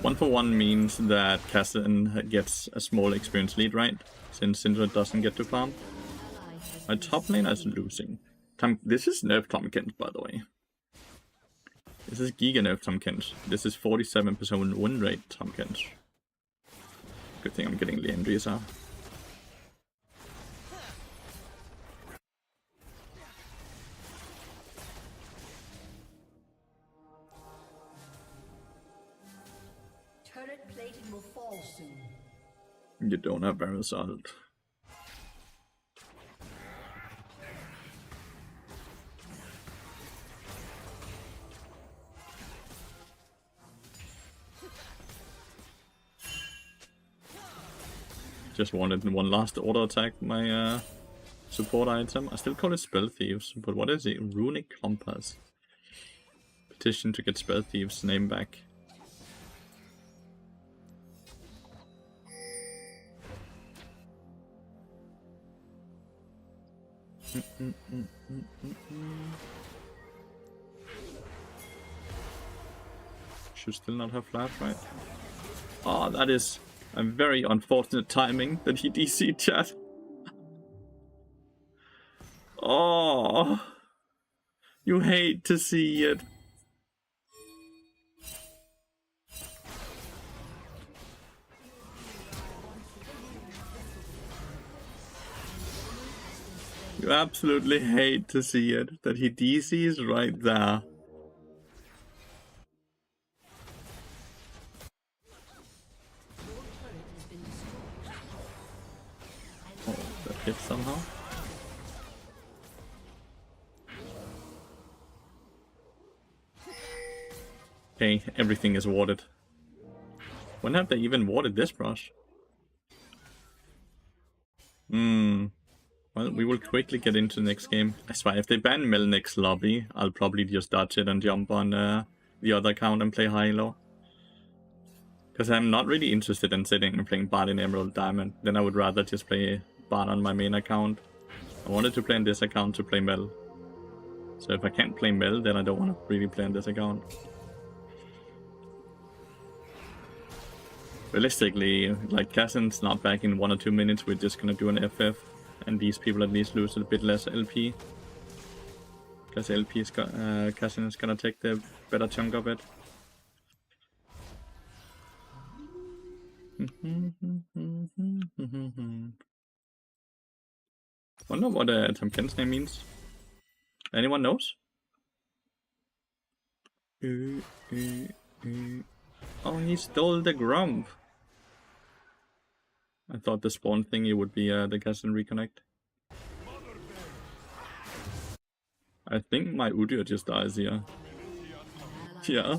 One for one means that Kassadin gets a small experience lead, right? Since Syndra doesn't get to farm. My top lane is losing. This is nerf Tomkins, by the way. This is Giga nerf Tomkins. This is 47% win rate Tomkins. Good thing I'm getting Leandri's out. Turret plating will fall soon. You don't have Varus ult. Just wanted one last auto attack, my support item. I still call it Spell Thieves, but what is it? Runic Compass. Petition to get Spell Thieves' name back. Should still not have flash, right? Oh, that is a very unfortunate timing that he DC'd chat. Oh, you hate to see it. You absolutely hate to see it, that he DCs right there. Oh, that hit somehow. Okay, everything is warded. When have they even warded this brush? Well, we will quickly get into the next game. I swear, if they ban Mel next lobby, I'll probably just dodge it and jump on the other account and play high-low. Because I'm not really interested in sitting and playing Bard in Emerald Diamond. Then I would rather just play Bard on my main account. I wanted to play on this account to play Mel. So if I can't play Mel, then I don't want to really play on this account. Realistically, like Cassin's not back in 1 or 2 minutes, we're just gonna do an FF. And these people at least lose a bit less LP. Because LP is Cassin is gonna take the better chunk of it. Wonder what Tom Kent's name means. Anyone knows? Oh, he stole the Grump. I thought the spawn thingy would be the Cassin reconnect. I think my Udyr just dies here. Yeah.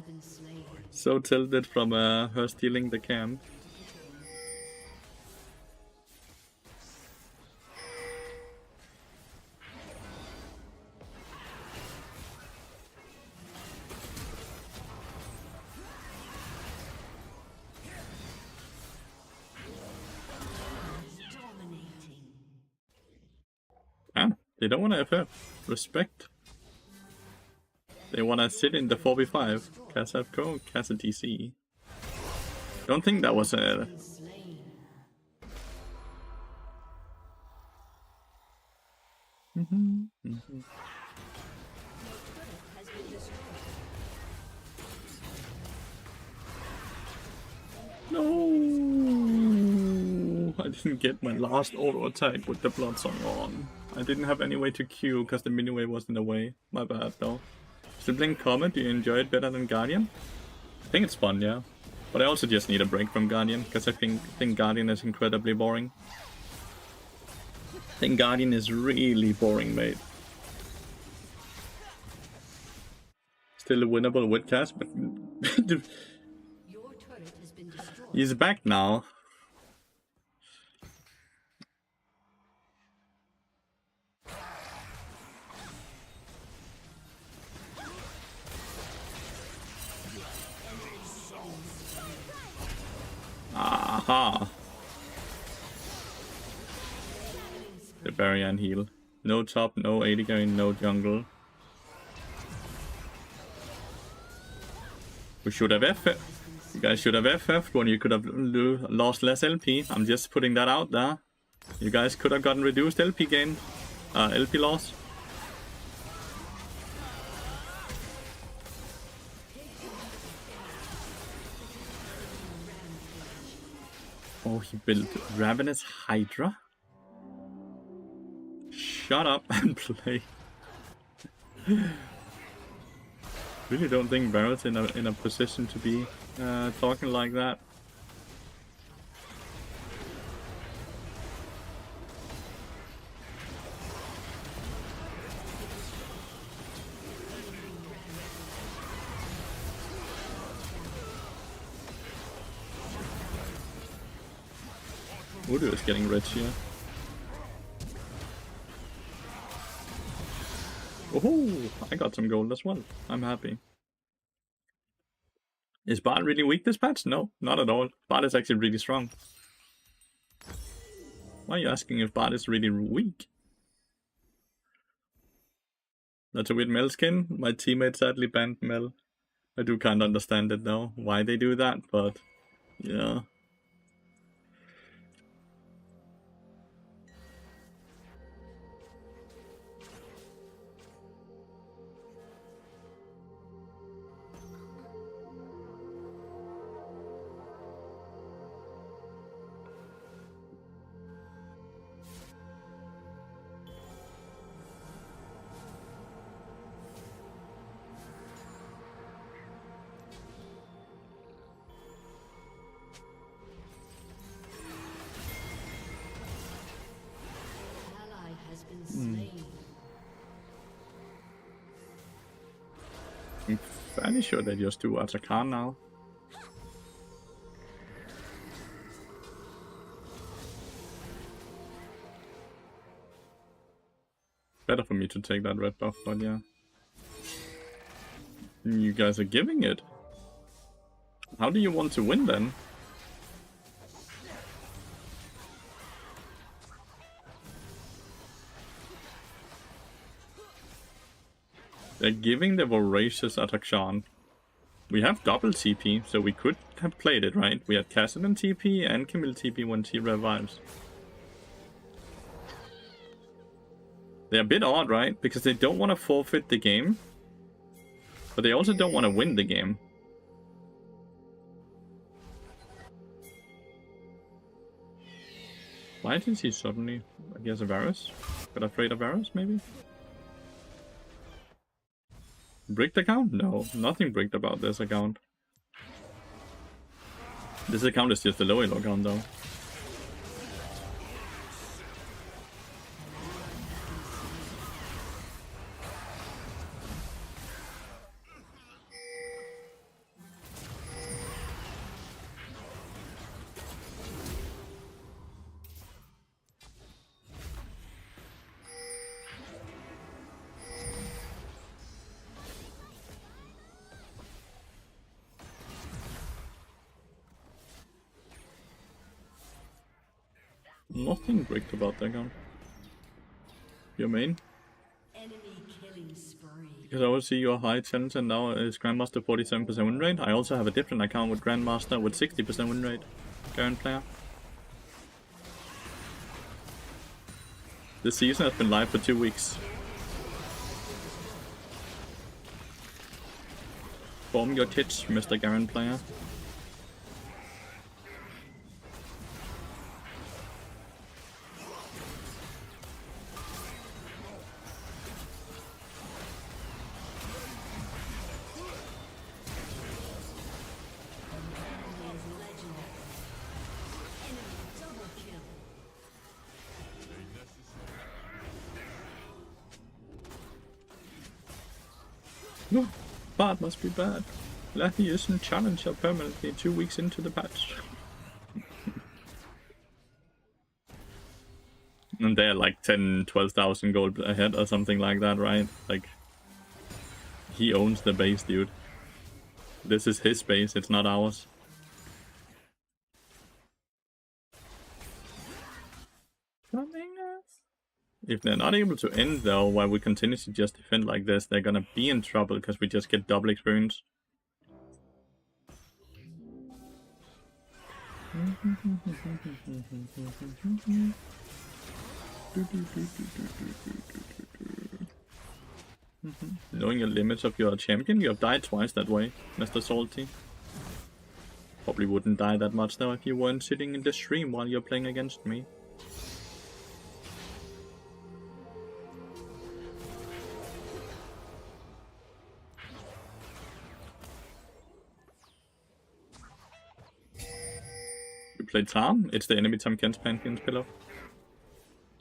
So tilted from her stealing the camp. Ah, they don't want to FF. Respect. They want to sit in the 4v5. Cass FCO, Cass DC. Don't think that was a... No, I didn't get my last auto attack with the blood song on. I didn't have any way to Q because the mini wave was in the way. My bad though. Sibling Comet, do you enjoy it better than Guardian? I think it's fun, yeah. But I also just need a break from Guardian because I think Guardian is incredibly boring. I think Guardian is really boring, mate. Still a winnable with Cass, but he's back now. Aha! The barrier and heal. No top, no AD carry, no jungle. We should have FF. You guys should have FF'd when you could have lost less LP. I'm just putting that out there. You guys could have gotten reduced LP gain. LP loss. Oh, he built Ravenous Hydra? Shut up and play. Really don't think Barrett's in a position to be talking like that. Udyr is getting rich here. Oh, I got some gold as well. I'm happy. Is Bard really weak this patch? No, not at all. Bard is actually really strong. Why are you asking if Bard is really weak? That's a weird Mel skin. My teammate sadly banned Mel. I do kind of understand it though, why they do that, but yeah. Ally has been slain. I'm fairly sure they just do Atakan now. Better for me to take that red buff, but yeah. You guys are giving it. How do you want to win then? They're giving the voracious Atakshan. We have double TP, so we could have played it, right? We had Cassidy TP and Camille TP when she revives. They're a bit odd, right? Because they don't want to forfeit the game, but they also don't want to win the game. Why did he suddenly, I guess, a Varus? Got afraid of Varus, maybe? Bricked account? No, nothing bricked about this account. This account is just a low elo account though. Nothing bricked about that account. Your main? Enemy killing spree. Because I always see your high 10s and now is Grandmaster 47% win rate. I also have a different account with Grandmaster with 60% win rate. Current player. This season has been live for 2 weeks. Form your tits, Mr. Garen player. No, bad must be bad. Lathyrus isn't challenger permanently 2 weeks into the patch. And they're like 10,000-12,000 gold ahead or something like that, right? Like, he owns the base, dude. This is his base, it's not ours. If they're not able to end though, while we continue to just defend like this, they're gonna be in trouble because we just get double experience. Knowing your limits of your champion, you have died twice that way, Mr. Salty. Probably wouldn't die that much though if you weren't sitting in the stream while you're playing against me. You play Tarm? It's the enemy Tam Ken's Pantheon's pillar.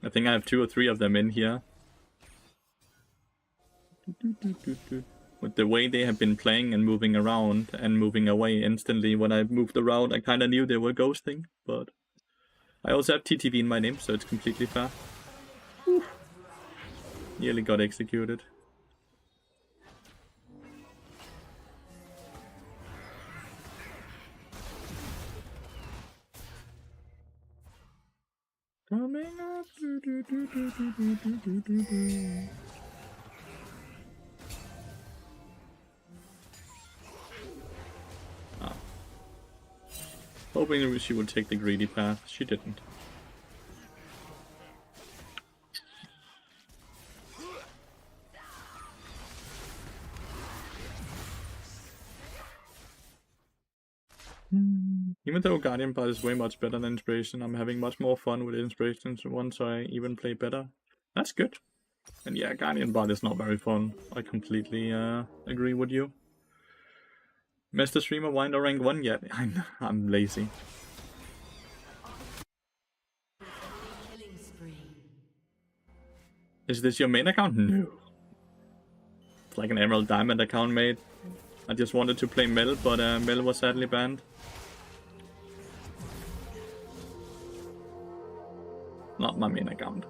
I think I have 2 or 3 of them in here. With the way they have been playing and moving around and moving away instantly when I moved around, I kinda knew they were ghosting, but I also have TTV in my name, so it's completely fair. Whew. Nearly got executed. Coming up. Hoping she would take the greedy path. She didn't. Even though Guardian Bot is way much better than Inspiration, I'm having much more fun with Inspiration once I even play better. That's good. And yeah, Guardian Bot is not very fun. I completely agree with you. Mr. Streamer, why not rank 1 yet? I'm lazy. Is this your main account? No. It's like an Emerald Diamond account made. I just wanted to play Mel, but Mel was sadly banned. Not my main account.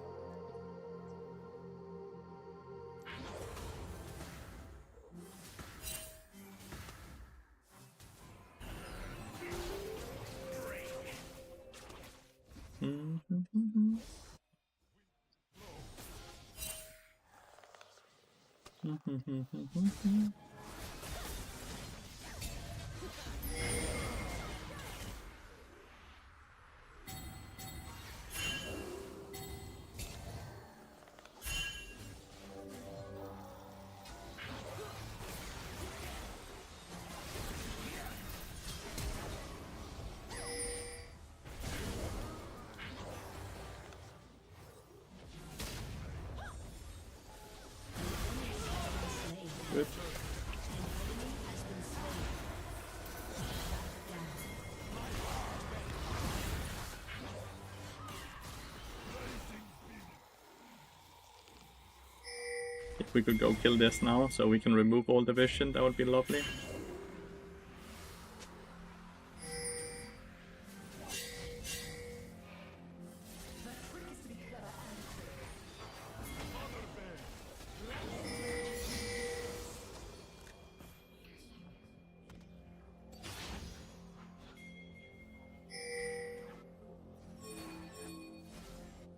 Good. If we could go kill this now, so we can remove all the vision, that would be lovely.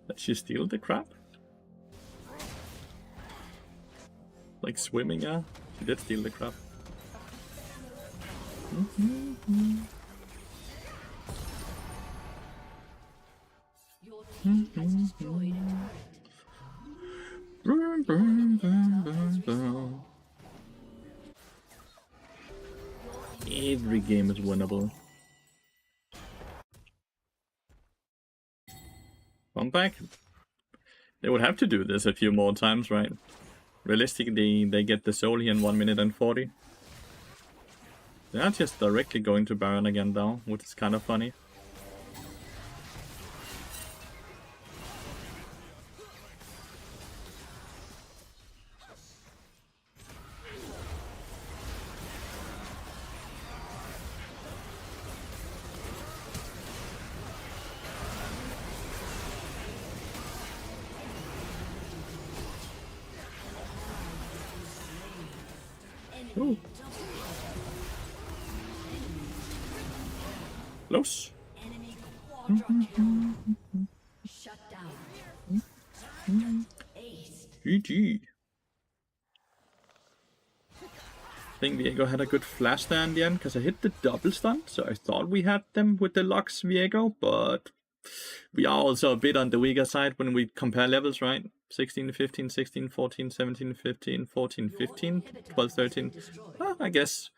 Did she steal the crap? Like swimming, yeah? She did steal the crap. Your team has destroyed a turret. Every game is winnable. Come back. They would have to do this a few more times, right? Realistically, they get the soul here in 1 minute and 40. They are just directly going to Baron again now, which is kind of funny. Ooh. Close. Enemy quadra kill. Shut down. Ace. GG. I think Viego had a good flash there in the end, because I hit the double stun, so I thought we had them with the Lux Viego, but we are also a bit on the weaker side when we compare levels, right? 16 to 15, 16, 14, 17, 15, 14, 15, 12, 13. Well, I guess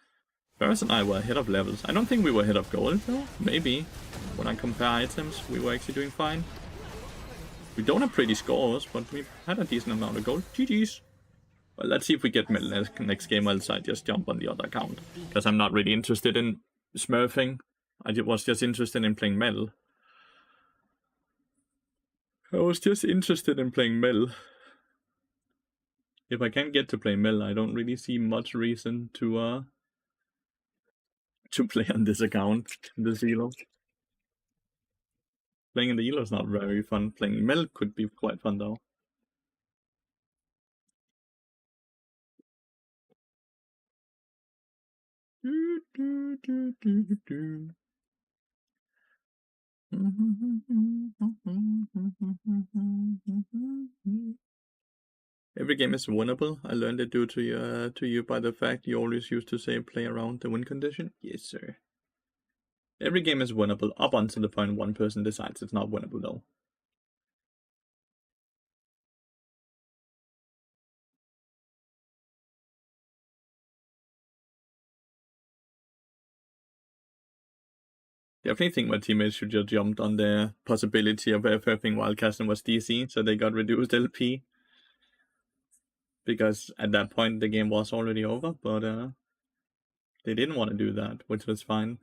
Ferris and I were ahead of levels. I don't think we were ahead of gold, though. Maybe. When I compare items, we were actually doing fine. We don't have pretty scores, but we've had a decent amount of gold. GG's. Well, let's see if we get Mel next game, else I just jump on the other account. Because I'm not really interested in smurfing. I was just interested in playing Mel. I was just interested in playing Mel. If I can't get to play Mel, I don't really see much reason to play on this account, the Elo. Playing in the Elo is not very fun. Playing Mel could be quite fun though. Every game is winnable. I learned it due to you by the fact you always used to say play around the win condition. Yes, sir. Every game is winnable up until the point one person decides it's not winnable though. Definitely think my teammates should just jumped on the possibility of everything while casting was DC, so they got reduced LP. Because at that point the game was already over, but they didn't want to do that, which was fine.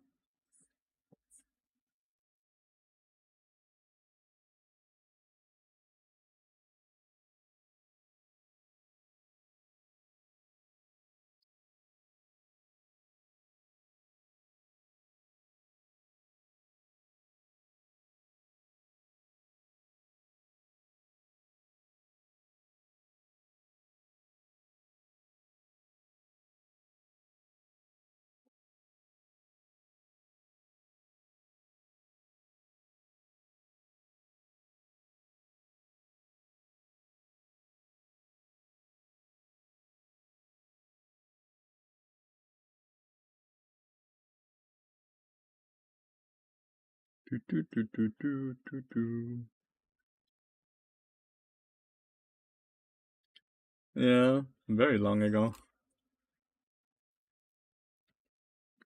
Yeah, very long ago.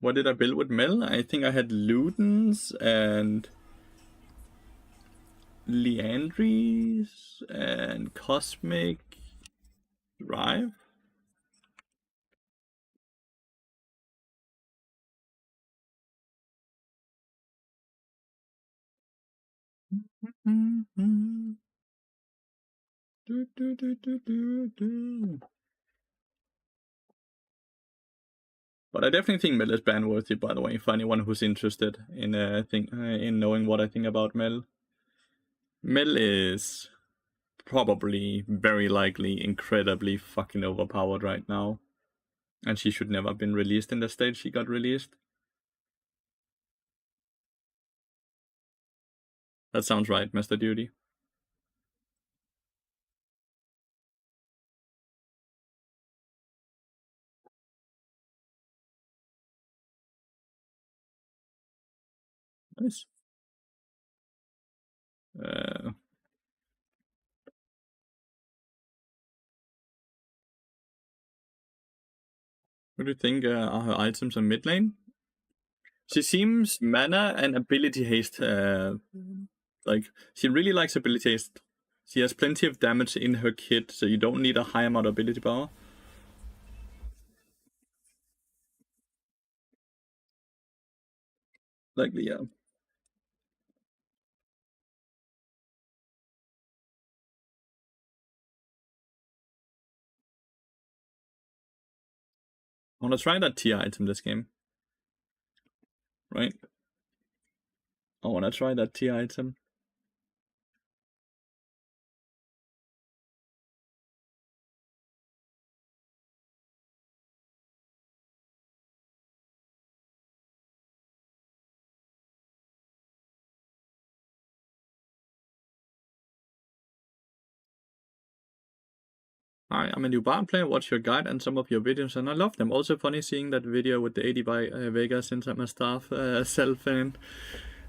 What did I build with Mel? I think I had Ludens and Leandries and Cosmic Drive. But I definitely think Mel is ban worthy, by the way, for anyone who's interested in in knowing what I think about Mel. Mel is probably, very likely, incredibly fucking overpowered right now. And she should never have been released in the state she got released. That sounds right, Mr. Duty. Nice. What do you think are her items on mid lane? She seems mana and ability haste. Like, she really likes ability haste. She has plenty of damage in her kit, so you don't need a high amount of ability power. Likely, yeah. I wanna try that tier item this game. Right? I wanna try that tier item. Hi, I'm a new Bard player, watch your guide and some of your videos and I love them. Also funny seeing that video with the 80 by Vega since I'm a staff self-fan.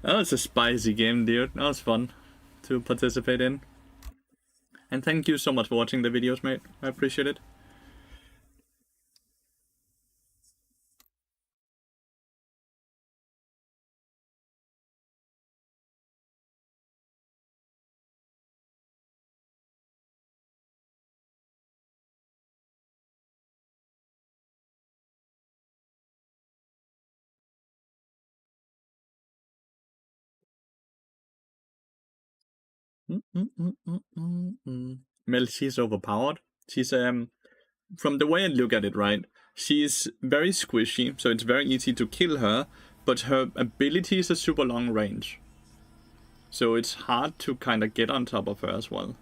That was a spicy game, dude. That was fun to participate in. And thank you so much for watching the videos, mate. I appreciate it. Mel, she's overpowered. She's from the way I look at it, right? She's very squishy, so it's very easy to kill her, but her abilities are super long range. So it's hard to kind of get on top of her as well.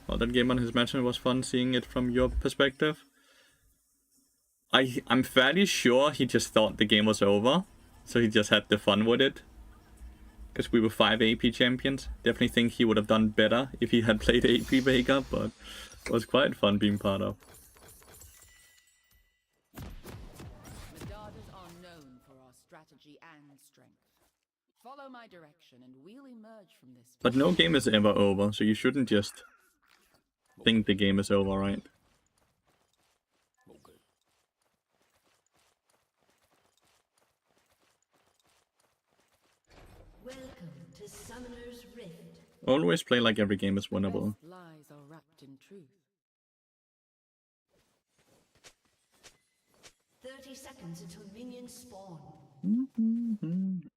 Well, that game on his mansion was fun seeing it from your perspective. I'm fairly sure he just thought the game was over, so he just had the fun with it. Because we were 5 AP champions. Definitely think he would have done better if he had played AP Vega, but it was quite fun being part of. Follow my direction and we'll emerge from this. But no game is ever over, so you shouldn't just think the game is over, right? Okay. Welcome to Summoner's Rift. Always play like every game is winnable. Best lies are wrapped in truth. 30 seconds until minions spawn.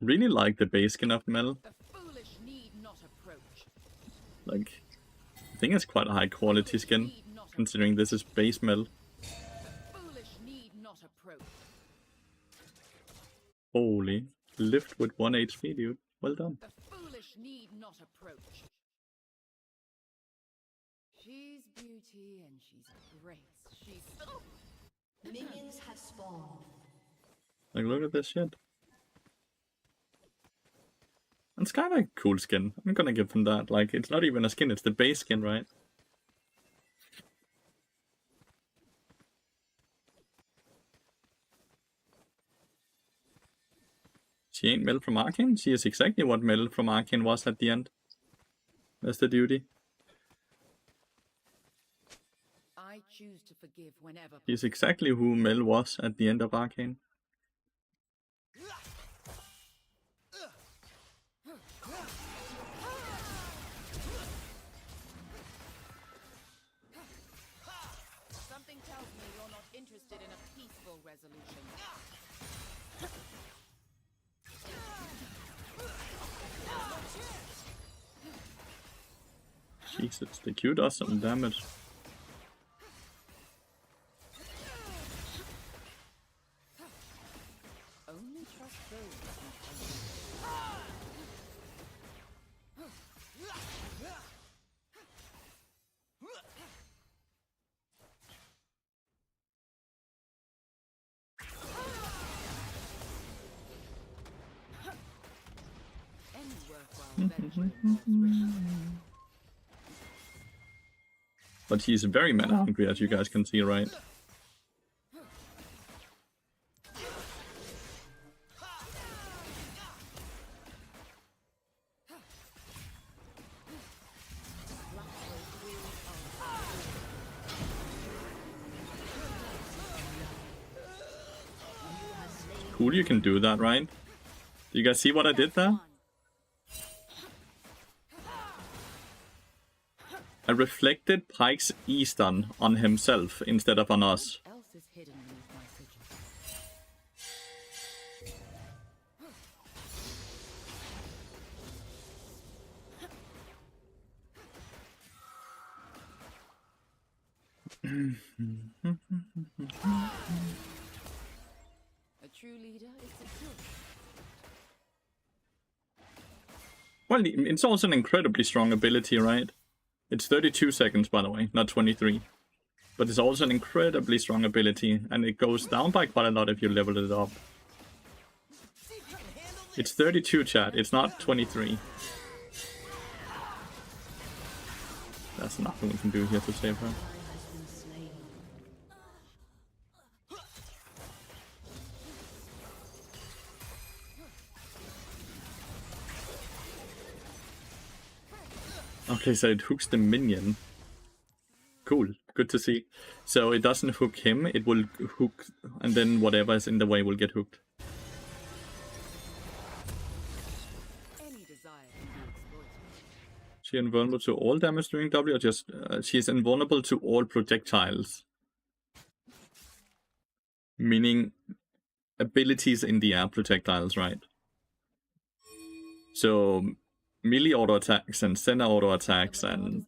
Really like the base skin of Mel. The foolish need not approach. Like, I think it's quite a high quality skin, considering this is base Mel. The foolish need not approach. Holy. Lift with 1 HP, dude. Well done. The foolish need not approach. She's beauty and she's grace. She's... Minions have spawned. Like, look at this shit. It's kind of a cool skin. I'm gonna give them that. Like, it's not even a skin, it's the base skin, right? She ain't Mel from Arcane. She is exactly what Mel from Arcane was at the end. That's the duty. I choose to forgive whenever. She's exactly who Mel was at the end of Arcane. Something tells me you're not interested in a peaceful resolution. Jesus, the Q does some damage. Only trust those who can. Any worthwhile venture involves risk. But he's very mana hungry, as you guys can see, right? Cool, you can do that, right? Do you guys see what I did there? I reflected Pike's E-stun on himself instead of on us. What else is hidden beneath my sigil? A true leader is secure. Well, it's also an incredibly strong ability, right? It's 32 seconds, by the way, not 23. But it's also an incredibly strong ability, and it goes down by quite a lot if you level it up. It's 32, chat, it's not 23. That's nothing we can do here to save her. Okay, so it hooks the minion. Cool, good to see. So it doesn't hook him, it will hook, and then whatever is in the way will get hooked. Any desire can be exploited. She invulnerable to all damage during W, or just she's invulnerable to all projectiles. Meaning abilities in the air projectiles, right? So melee auto attacks and center auto attacks and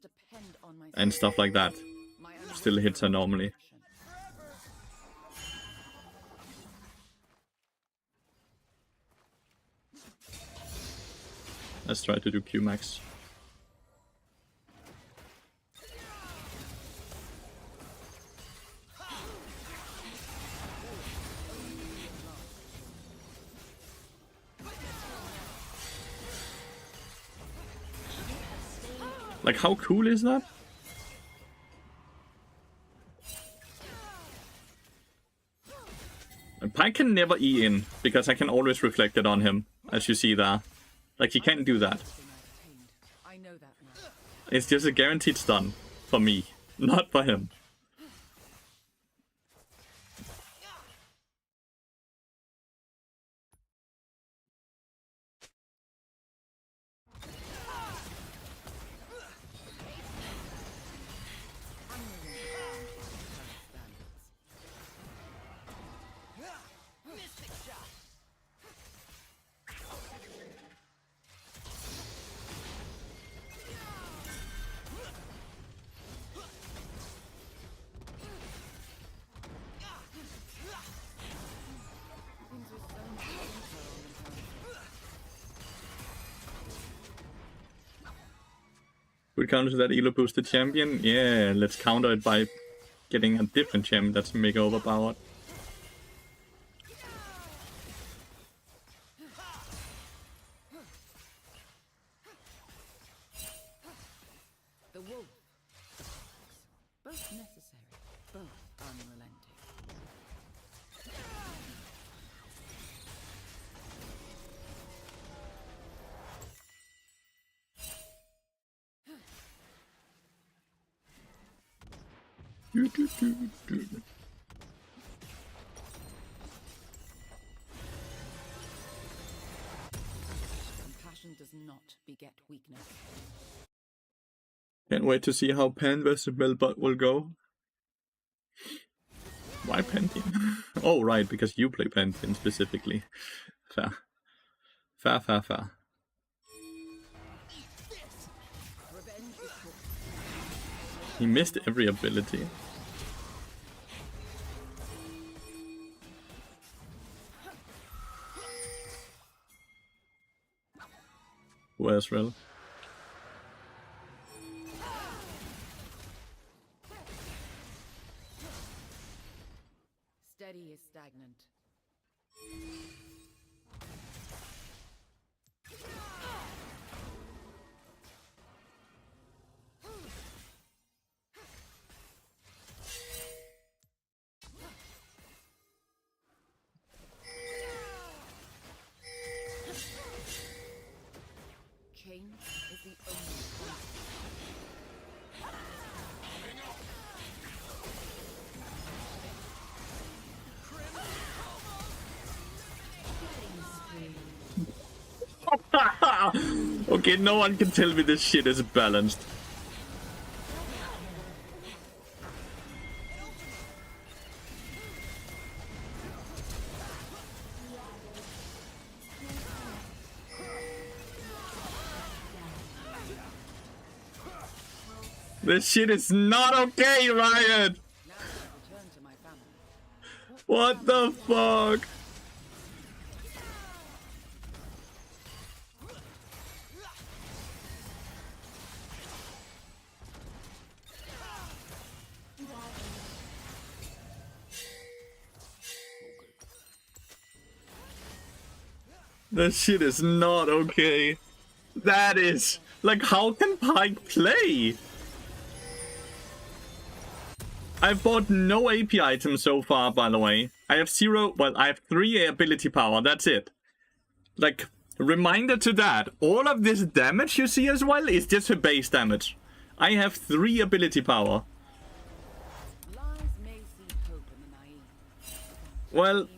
stuff like that still hits her normally. Let's try to do Q max. Like, how cool is that? Pike can never E in, because I can always reflect it on him, as you see there. Like, he can't do that. Everything I've attained. I know that now. It's just a guaranteed stun for me, not for him. I'm no longer bound by current standards. Mystic shot. Things were so much simpler on the council. Would counter to that elo boosted champion? Yeah, let's counter it by getting a different champion that's mega overpowered. The wolf. Both necessary, both unrelenting. Compassion does not beget weakness. Can't wait to see how Pan vs Melbot will go. Why Pantheon? Oh, right, because you play Pantheon specifically. Fair. Fair, fair, fair. Revenge is quick. He missed every ability. Where's Rel? Steady is stagnant. Change is the only constant. Okay, no one can tell me this shit is balanced. This shit is not okay, Riot! Now that I've returned to my family, What the fuck? This shit is not okay. That is... Like, how can Pike play? I've bought no AP items so far, by the way. I have 0... Well, I have 3 ability power, that's it. Like, reminder to that. All of this damage you see as well is just her base damage. I have 3 ability power. lies may see hope in the naive. Well... He rode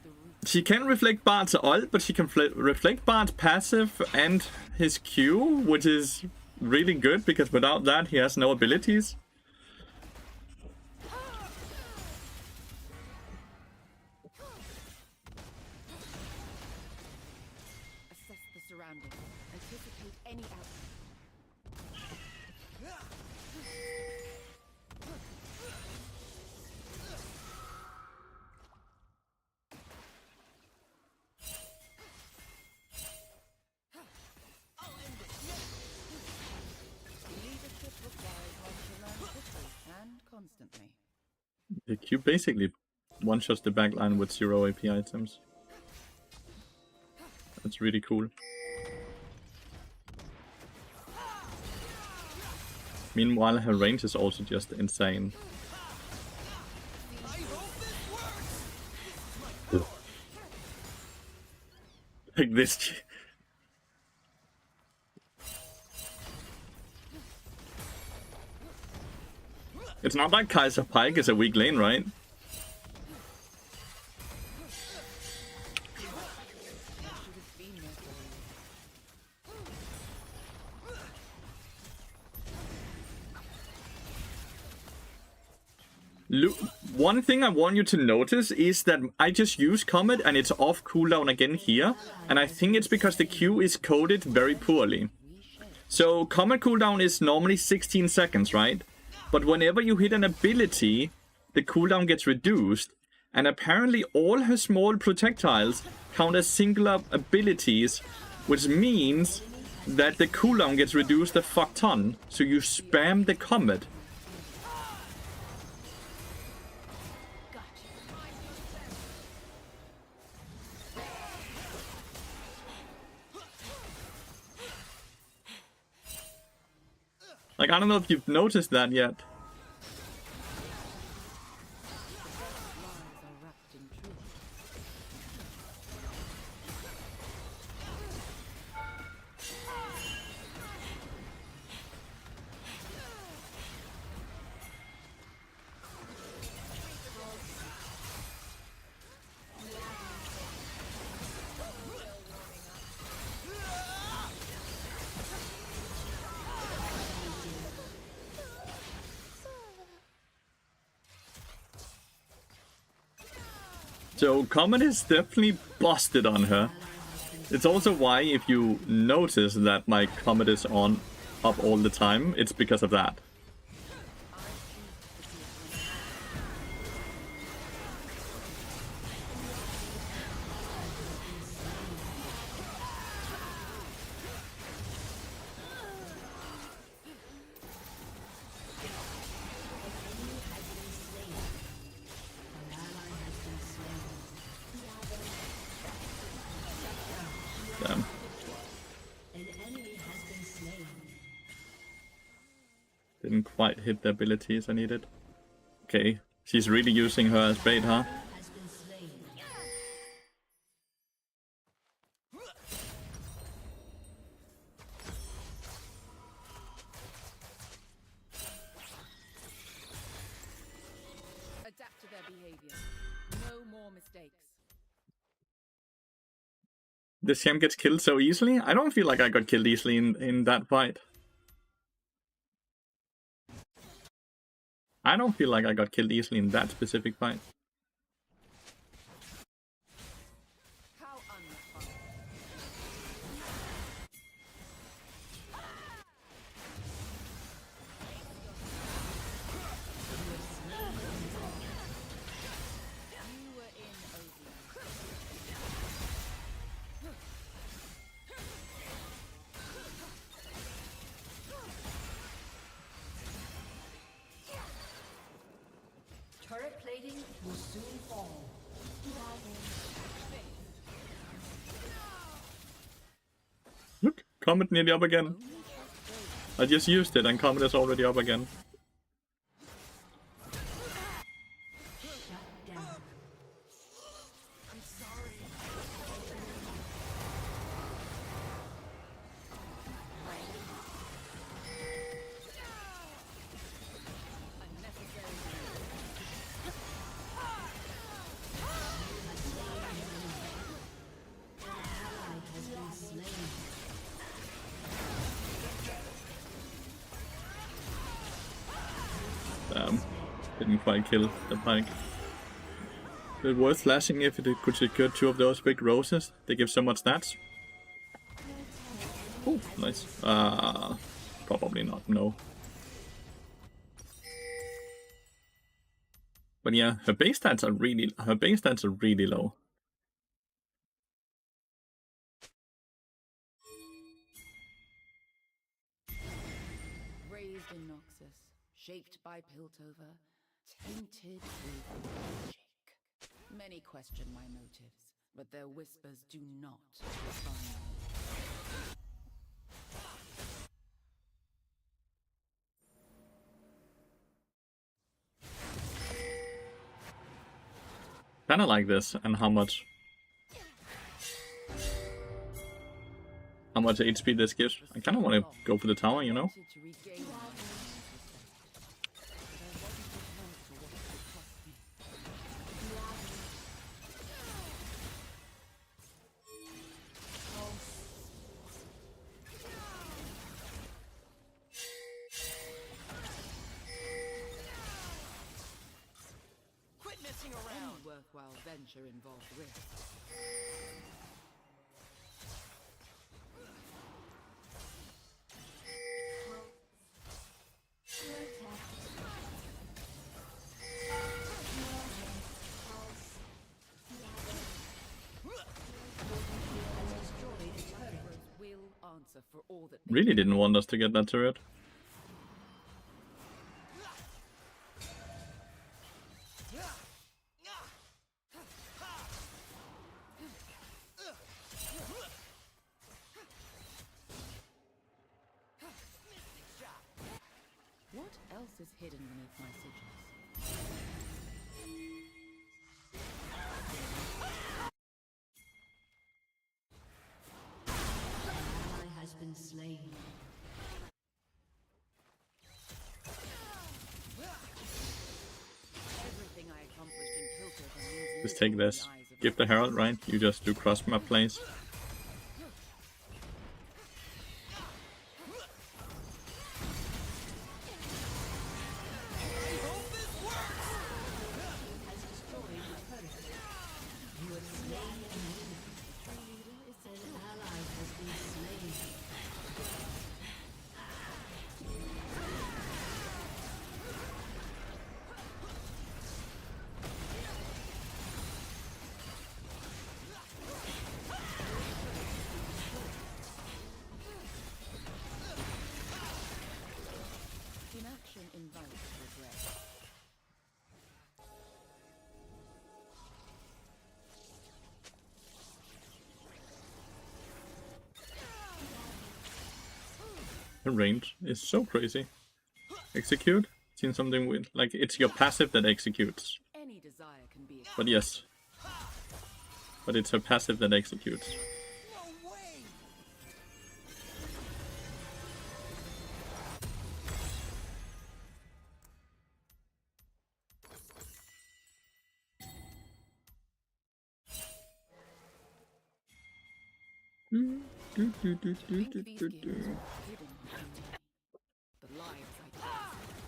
the root. She can reflect Bard's ult, but she can reflect Bard's passive and his Q, which is really good, because without that he has no abilities. Assess the surroundings. Anticipate any outcome. Leadership requires one to learn quickly and constantly. The Q basically one-shots the backline with 0 AP items. That's really cool. Meanwhile, her range is also just insane. I hope this works. Like this... It's not like Kaiser Pike is a weak lane, right? One thing I want you to notice is that I just use Comet and it's off cooldown again here. And I think it's because the Q is coded very poorly. So Comet cooldown is normally 16 seconds, right? But whenever you hit an ability, the cooldown gets reduced. And apparently all her small projectiles count as singular abilities, which means that the cooldown gets reduced a fuck ton. So you spam the Comet. Like, I don't know if you've noticed that yet. So Comet is definitely busted on her. It's also why, if you notice that my Comet is on up all the time, it's because of that. Damn. Didn't quite hit the abilities I needed. Okay, she's really using her as bait, huh? Adapt to their behavior. No more mistakes. This champ gets killed so easily? I don't feel like I got killed easily in that fight. I don't feel like I got killed easily in that specific fight. How unfun. You were in OD. Turret plating will soon fall. Look, Comet nearly up again. I just used it and Comet is already up again. Shut down. Damn. Didn't quite kill the Pike. It worth slashing if it could secure 2 of those big roses. They give so much stats. Oh, nice. Probably not, no. But yeah, her base stats are really low. Raised in Noxus, shaped by Piltover, tainted with magic. Many question my motives, but their whispers do not define me. Kinda like this, and how much HP this gives. I kinda wanna go for the tower, you know? Wanted to regain my respect, but I wasn't worthwhile venture involved risk. Will answer for all that they Really didn't want us to get that turret. What else is hidden beneath my sigils? Ally has been slain. Everything I accomplished in Piltover means Just take little in this. the eyes of Give the herald, right? You just do cross map plays. Has destroyed a turret. You have slain an enemy. An ally has been slain. inaction invites regret. The range is so crazy. Execute? Seen something with like it's your passive that executes. Any desire can be But yes. But it's her passive that executes. No way! think these gifts were hidden from me. The lives I saved.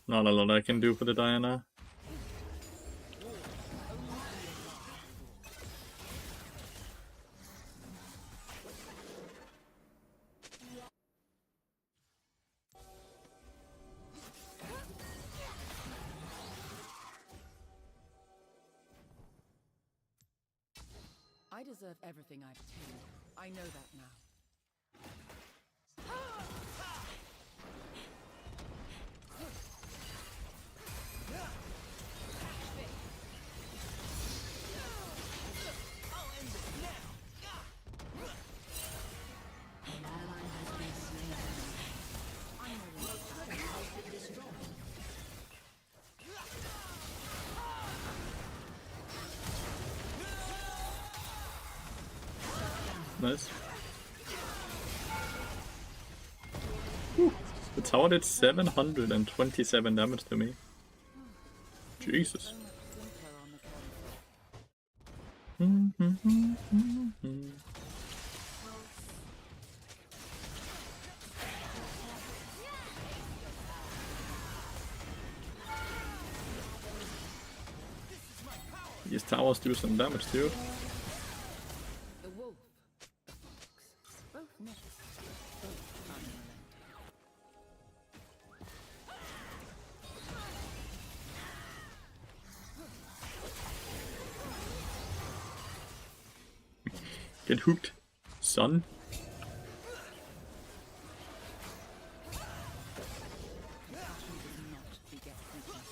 Not a lot I can do for the Diana. I deserve everything I've attained. I know that now. An ally has been slain. I know Your turret has been destroyed. Nice. Whew. The tower did 727 damage to me. Jesus. so much simpler on the console. These towers do some damage, dude. The wolf, the fox, both necessary, both unrelenting. Get hooked, son. Compassion does not beget weakness.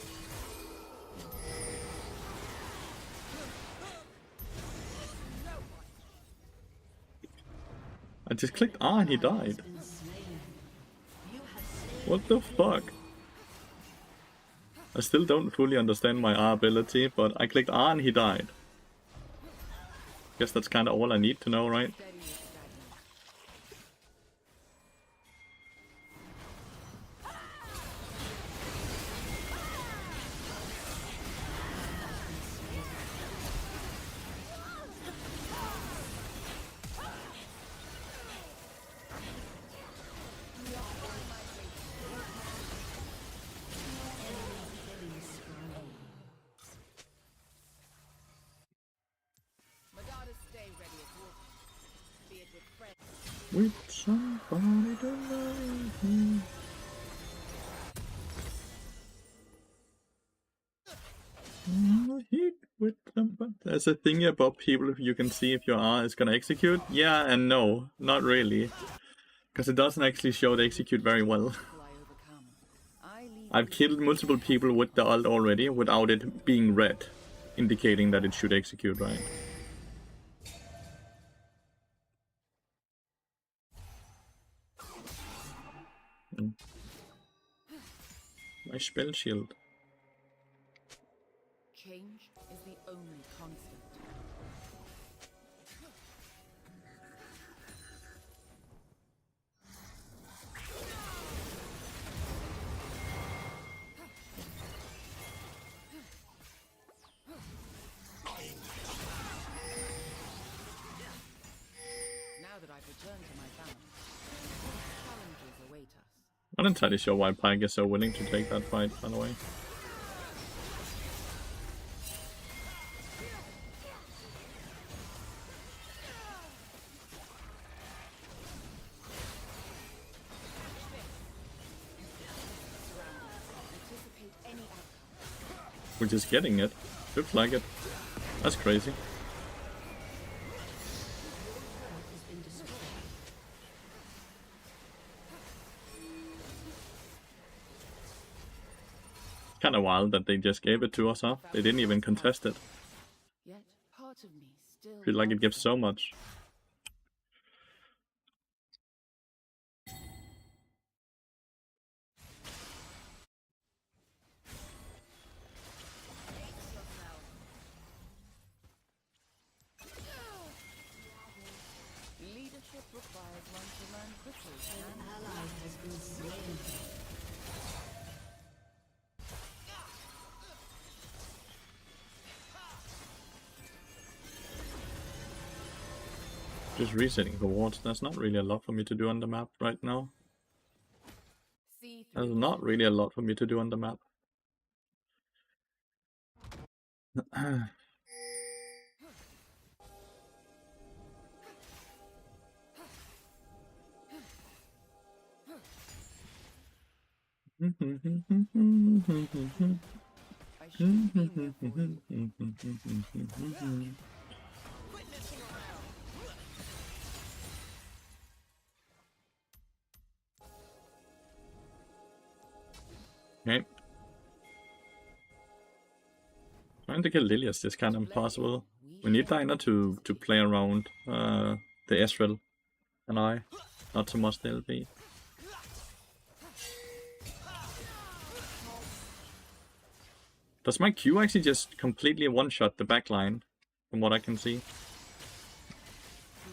I just clicked R and he died. Been slain. You have slain. What the fuck? I still don't fully understand my R ability, but I clicked R and he died. Guess that's kinda all I need to know, right? Steady is stagnant. With somebody to love me. Hit with somebody. There's a thing about people you can see if your R is gonna execute. Yeah and no, not really. Because it doesn't actually show the execute very well. Will I overcome? I leave I've killed multiple people with the ult already without it being red, indicating that it should execute right. My spell shield. Change is the only constant. Now that I've returned to my balance, challenges await us. Not entirely sure why Pyke is so willing to take that fight, by the way. Anticipate any outcome. We're just getting it. Looks like it. That's crazy. Has been destroyed. Kinda wild that they just gave it to us off. They didn't even contest it. Yet part of me still Feel like it loves gives them. so much. Leadership requires one to learn quickly and Ally has been slain. Just resetting the wards. There's not really a lot for me to do on the map right now. see There's through not really a lot for me to do on the map. I should have been there for you. Quit messing around. Okay. Trying to kill Lilia is just kind of impossible. We need Dinah to play around the Ezreal and I, not so much the LP. Does my Q actually just completely one-shot the backline, from what I can see?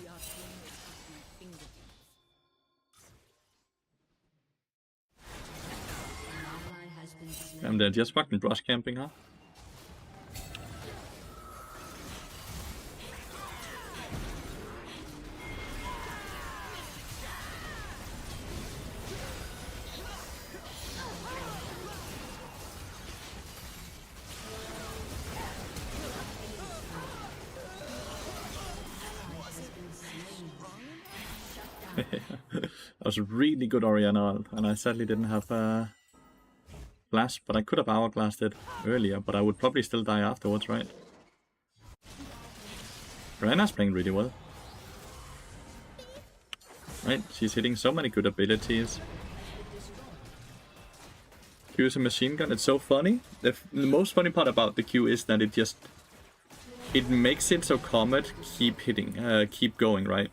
We are trained at my fingertips. An ally has been slain. And they're just fucking brush camping, huh? That was a really good Orianna, and I sadly didn't have Blast, but I could have Hourglassed it earlier, but I would probably still die afterwards, right? Orianna's playing really well. Right, she's hitting so many good abilities. Q is a machine gun, it's so funny. The most funny part about the Q is that it makes it so Comet keep hitting, keep going, right?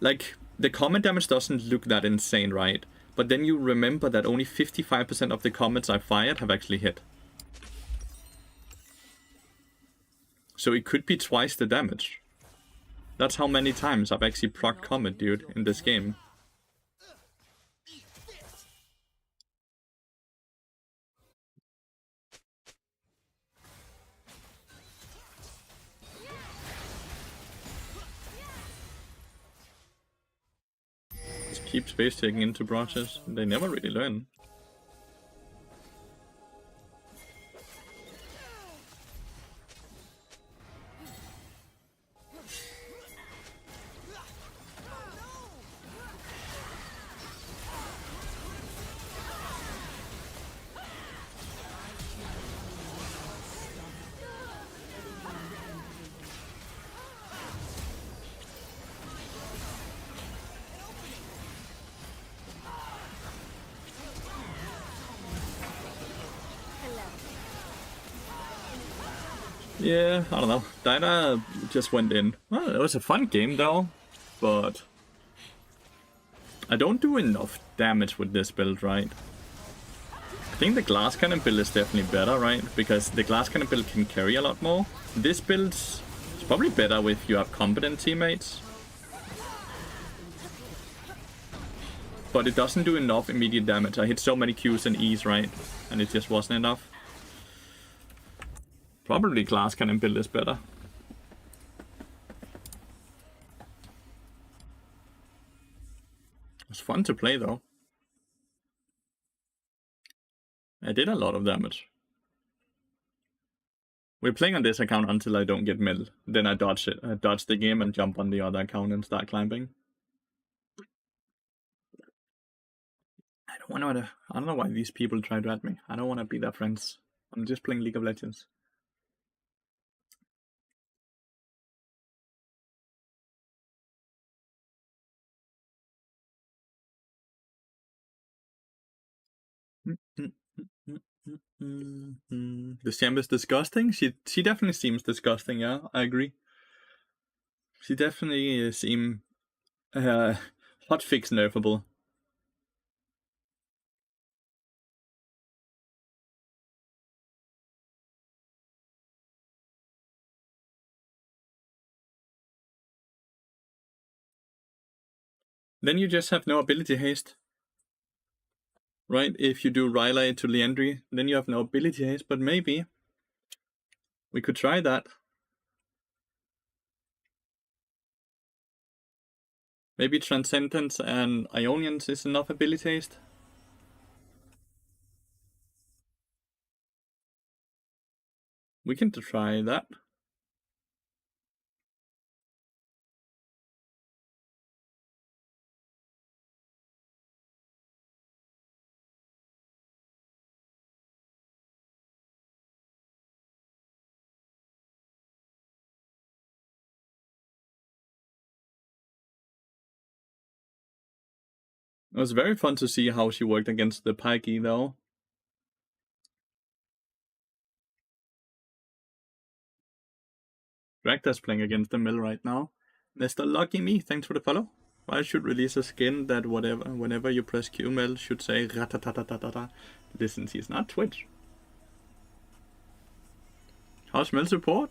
Like, the Comet damage doesn't look that insane, right? But then you remember that only 55% of the Comets I fired have actually hit. So it could be twice the damage. That's how many times I've actually proc Comet, dude, in this game. Just keep space taking into brushes. They never really learn. Yeah, I don't know. Dinah just went in. Well, it was a fun game though, but I don't do enough damage with this build, right? I think the glass cannon build is definitely better, right? Because the glass cannon build can carry a lot more. This build's probably better if you have competent teammates. But it doesn't do enough immediate damage. I hit so many Qs and Es, right? And it just wasn't enough. Probably glass cannon build is better. It was fun to play though. I did a lot of damage. We're playing on this account until I don't get mill. Then I dodge it. I dodge the game and jump on the other account and start climbing. I don't know why these people try to add me. I don't want to be their friends. I'm just playing League of Legends. The Siam is disgusting. She definitely seems disgusting. Yeah, I agree. She definitely seems hotfix nerfable. Then you just have no ability haste. Right? If you do Rylai to Liandry, then you have no ability haste, but maybe we could try that. Maybe Transcendence and Ionians is enough ability haste. We can try that. It was very fun to see how she worked against the Pikey though. Ragdar's playing against the mill right now. Mr. Lucky Me, thanks for the follow. I should release a skin that whenever you press Q, Mel should say ratatatatata. Listen, he's not Twitch. How's Mel support?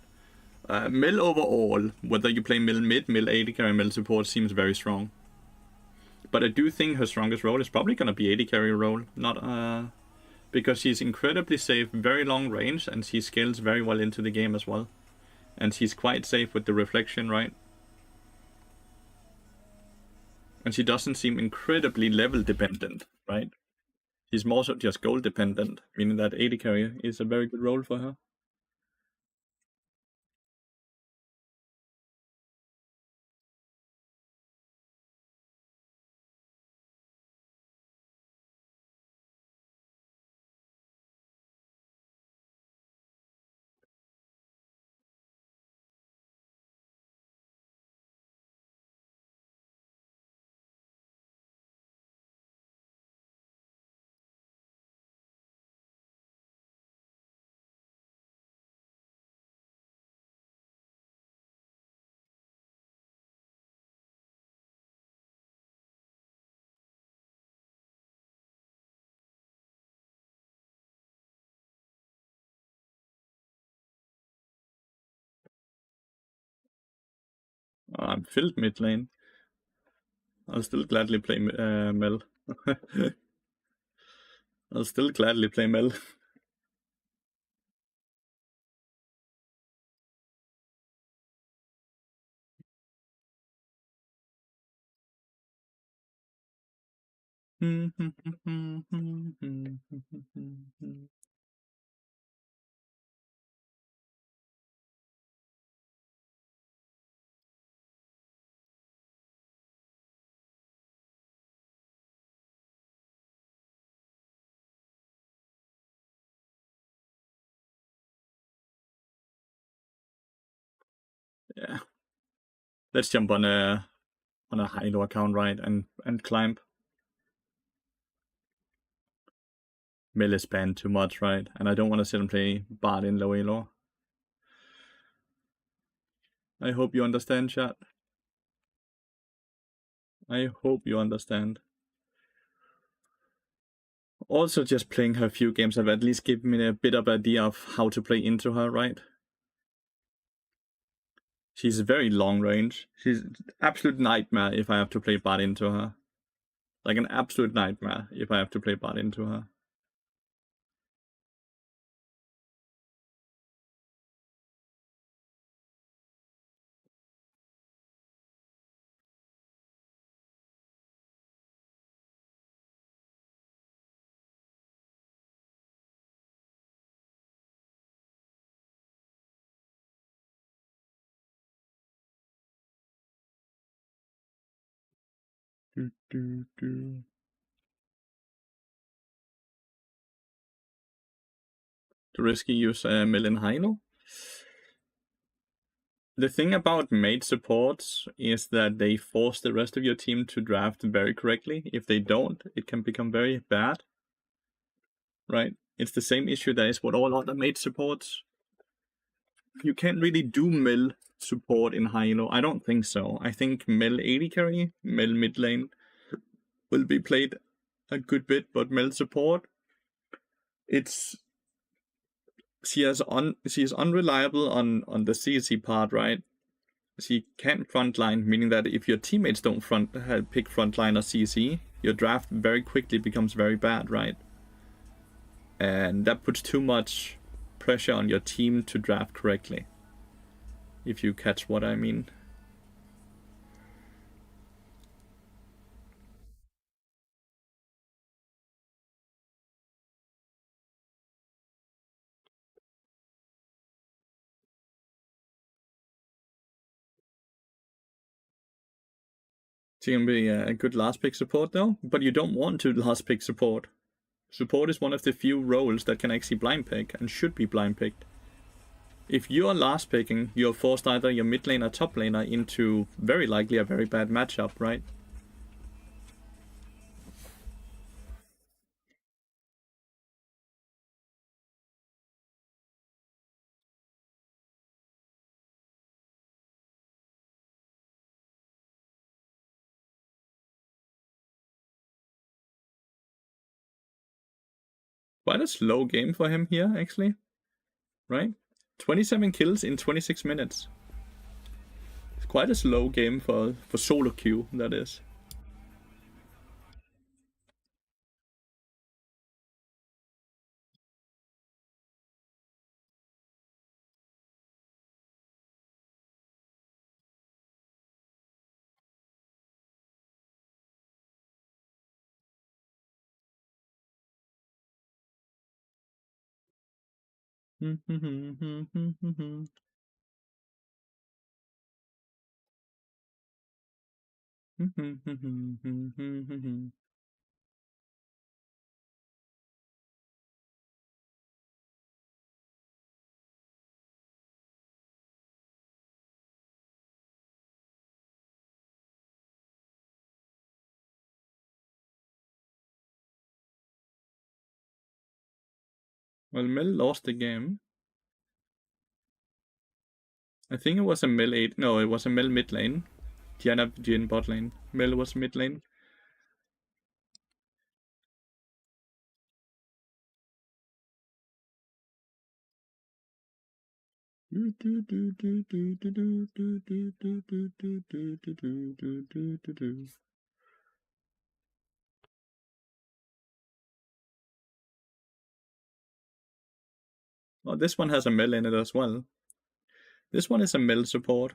Mel overall, whether you play Mel mid, Mel AD carry, Mel support seems very strong. But I do think her strongest role is probably gonna be AD carry role, not because she's incredibly safe, very long range, and she scales very well into the game as well. And she's quite safe with the reflection, right? And she doesn't seem incredibly level dependent, right? She's more so just gold dependent, meaning that AD carry is a very good role for her. I'm filled mid lane. I'll still gladly play Mel. I'll still gladly play Mel. Yeah. Let's jump on a high low account, right, and climb. Mel is banned too much, right? And I don't want to sit and play bard in low elo. I hope you understand, chat. I hope you understand. Also, just playing her a few games have at least given me a bit of idea of how to play into her, right? She's very long range. She's an absolute nightmare if I have to play bot into her. Like an absolute nightmare if I have to play bot into her. Too risky use Melin Heino. The thing about mage supports is that they force the rest of your team to draft very correctly. If they don't, it can become very bad. Right? It's the same issue that is with all other mage supports. You can't really do mill support in Hino. I don't think so. I think mill AD carry, mill mid lane will be played a good bit, but mill support, she is unreliable on the CC part, right? She can't frontline, meaning that if your teammates don't pick frontline or CC, your draft very quickly becomes very bad, right? And that puts too much pressure on your team to draft correctly. If you catch what I mean. She can be a good last pick support though, but you don't want to last pick support. Support is one of the few roles that can actually blind pick and should be blind picked. If you're last picking, you're forced either your mid lane or top laner into very likely a very bad matchup, right? Quite a slow game for him here, actually. Right? 27 kills in 26 minutes. It's quite a slow game for solo queue, that is. Well, Mel lost the game. I think it was a Mel 8. No, it was a Mel mid lane. Diana Jin bot lane. Mel was mid lane. Oh, this one has a Mel in it as well. This one is a Mel support.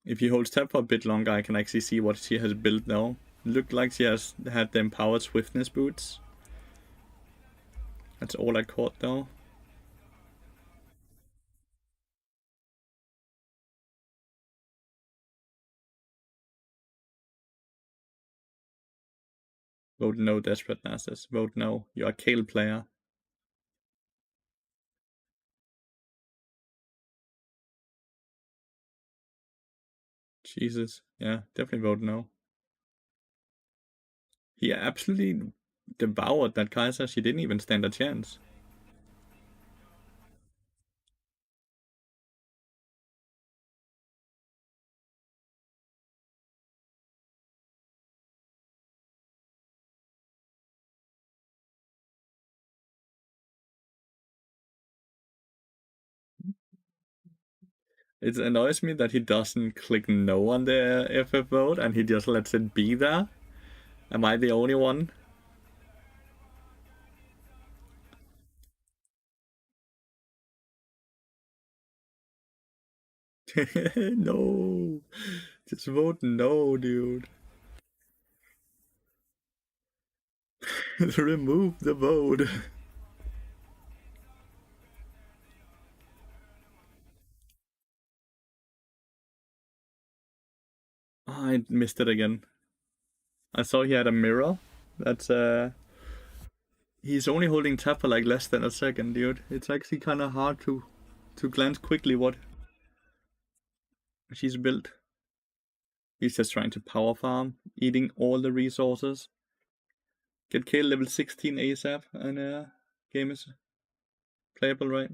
If he holds tab for a bit longer, I can actually see what she has built now. Looked like she has had the empowered swiftness boots. That's all I caught though. Vote no, Desperate Nassus. Vote no. You're a Kale player. Jesus. Yeah, definitely vote no. He absolutely devoured that Kai'Sa. She didn't even stand a chance. It annoys me that he doesn't click no on the FF vote and he just lets it be there. Am I the only one? No. Just vote no, dude. Remove the vote. Oh, I missed it again. I saw he had a mirror. That's he's only holding tab for like less than a second, dude. It's actually kind of hard to glance quickly what she's built. He's just trying to power farm, eating all the resources. Get Kale level 16 ASAP, and game is playable, right?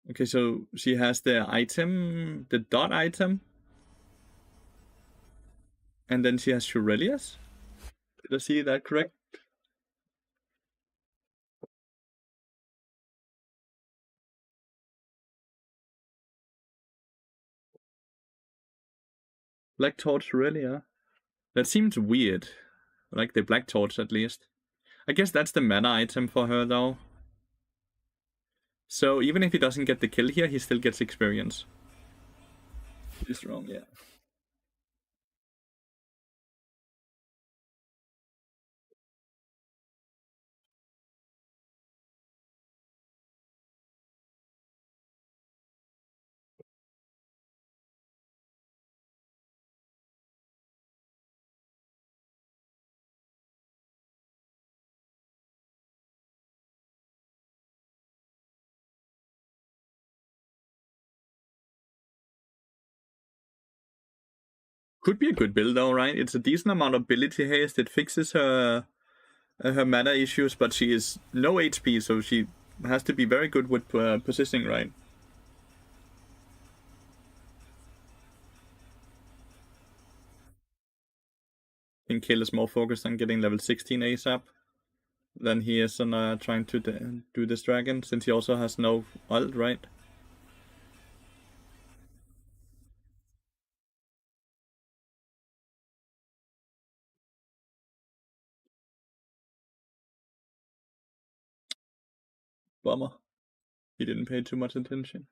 Okay, so she has the item, the dot item, and then she has Shurelius? Did I see that correct? Black Torch Shurelius? That seems weird. Like the Black Torch, at least. I guess that's the mana item for her, though. So even if he doesn't get the kill here, he still gets experience. He's wrong, yeah. Could be a good build though, right? It's a decent amount of ability haste. It fixes her mana issues, but she is no HP, so she has to be very good with positioning, right? I think Kill is more focused on getting level 16 ASAP than he is on trying to do this dragon, since he also has no ult, right? Bummer. He didn't pay too much attention.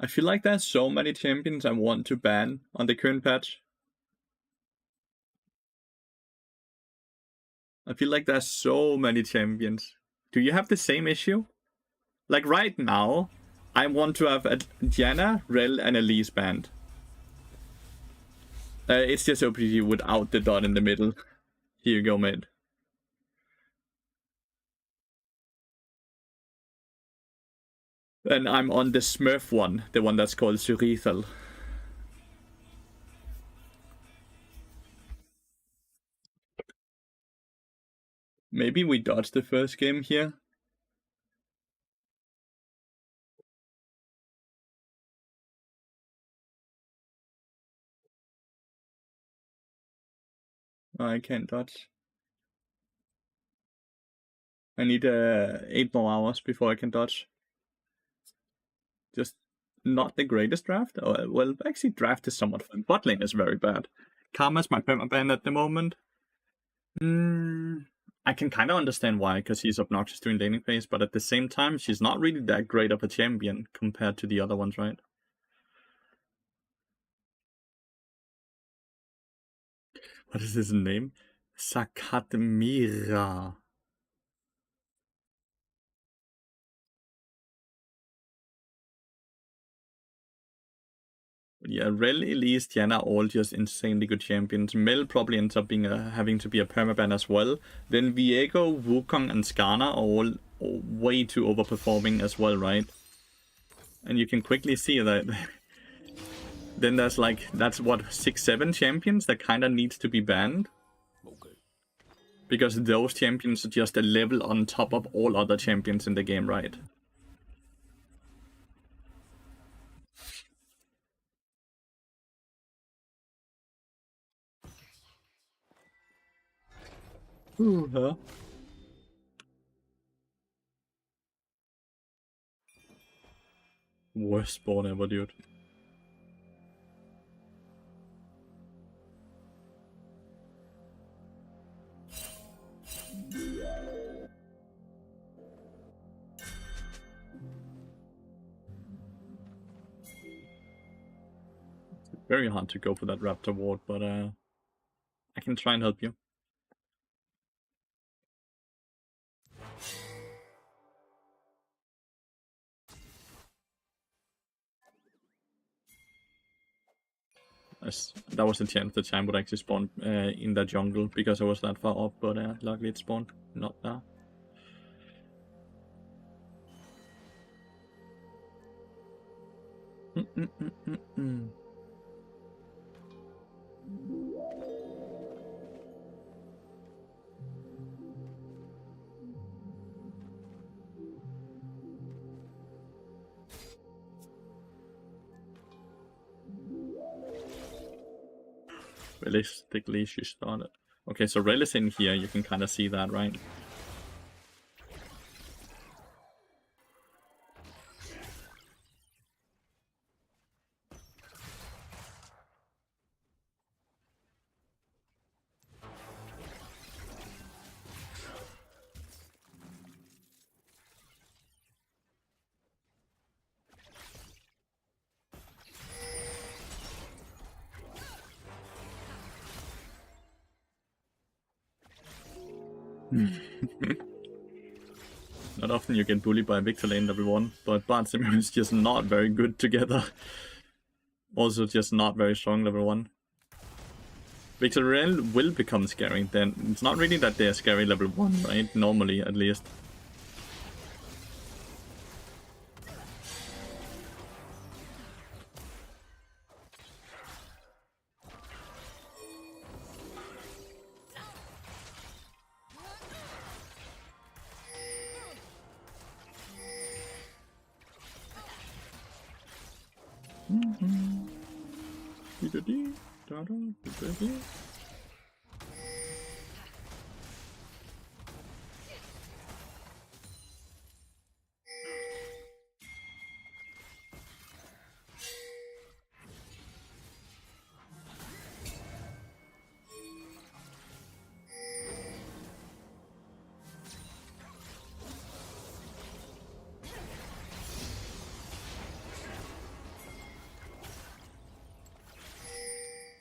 I feel like there's so many champions I want to ban on the current patch. I feel like there's so many champions. Do you have the same issue? Like right now, I want to have a Diana, Rel, and Elise banned. It's just OPG without the dot in the middle. Here you go, mate. And I'm on the Smurf one, the one that's called Surethel. Maybe we dodged the first game here. I can't dodge. I need 8 more hours before I can dodge. Just not the greatest draft. Oh, well, actually, draft is somewhat fun. Bot lane is very bad. Karma's my permaban at the moment. I can kind of understand why, because he's obnoxious during laning phase, but at the same time, she's not really that great of a champion compared to the other ones, right? What is his name? Sakatmira. Yeah, Rel, Elise, Diana, all just insanely good champions. Mel probably ends up being having to be a permaban as well. Then Viego, Wukong, and Skarner are all way too overperforming as well, right? And you can quickly see that then there's like, that's what, 6-7 champions that kind of needs to be banned. Because those champions are just a level on top of all other champions in the game, right? Huh? Worst spawn ever, dude. Very hard to go for that raptor ward, but I can try and help you. That was the chance the time would actually spawn in that jungle because I was that far up, but luckily it spawned not there. Realistically, she started. Okay, so Rel is in here. You can kind of see that, right? Not often you get bullied by Victor lane level 1, but Bart Simmer is just not very good together. Also just not very strong level 1. Victor Rel will become scary, then it's not really that they're scary level 1, right? Normally, at least.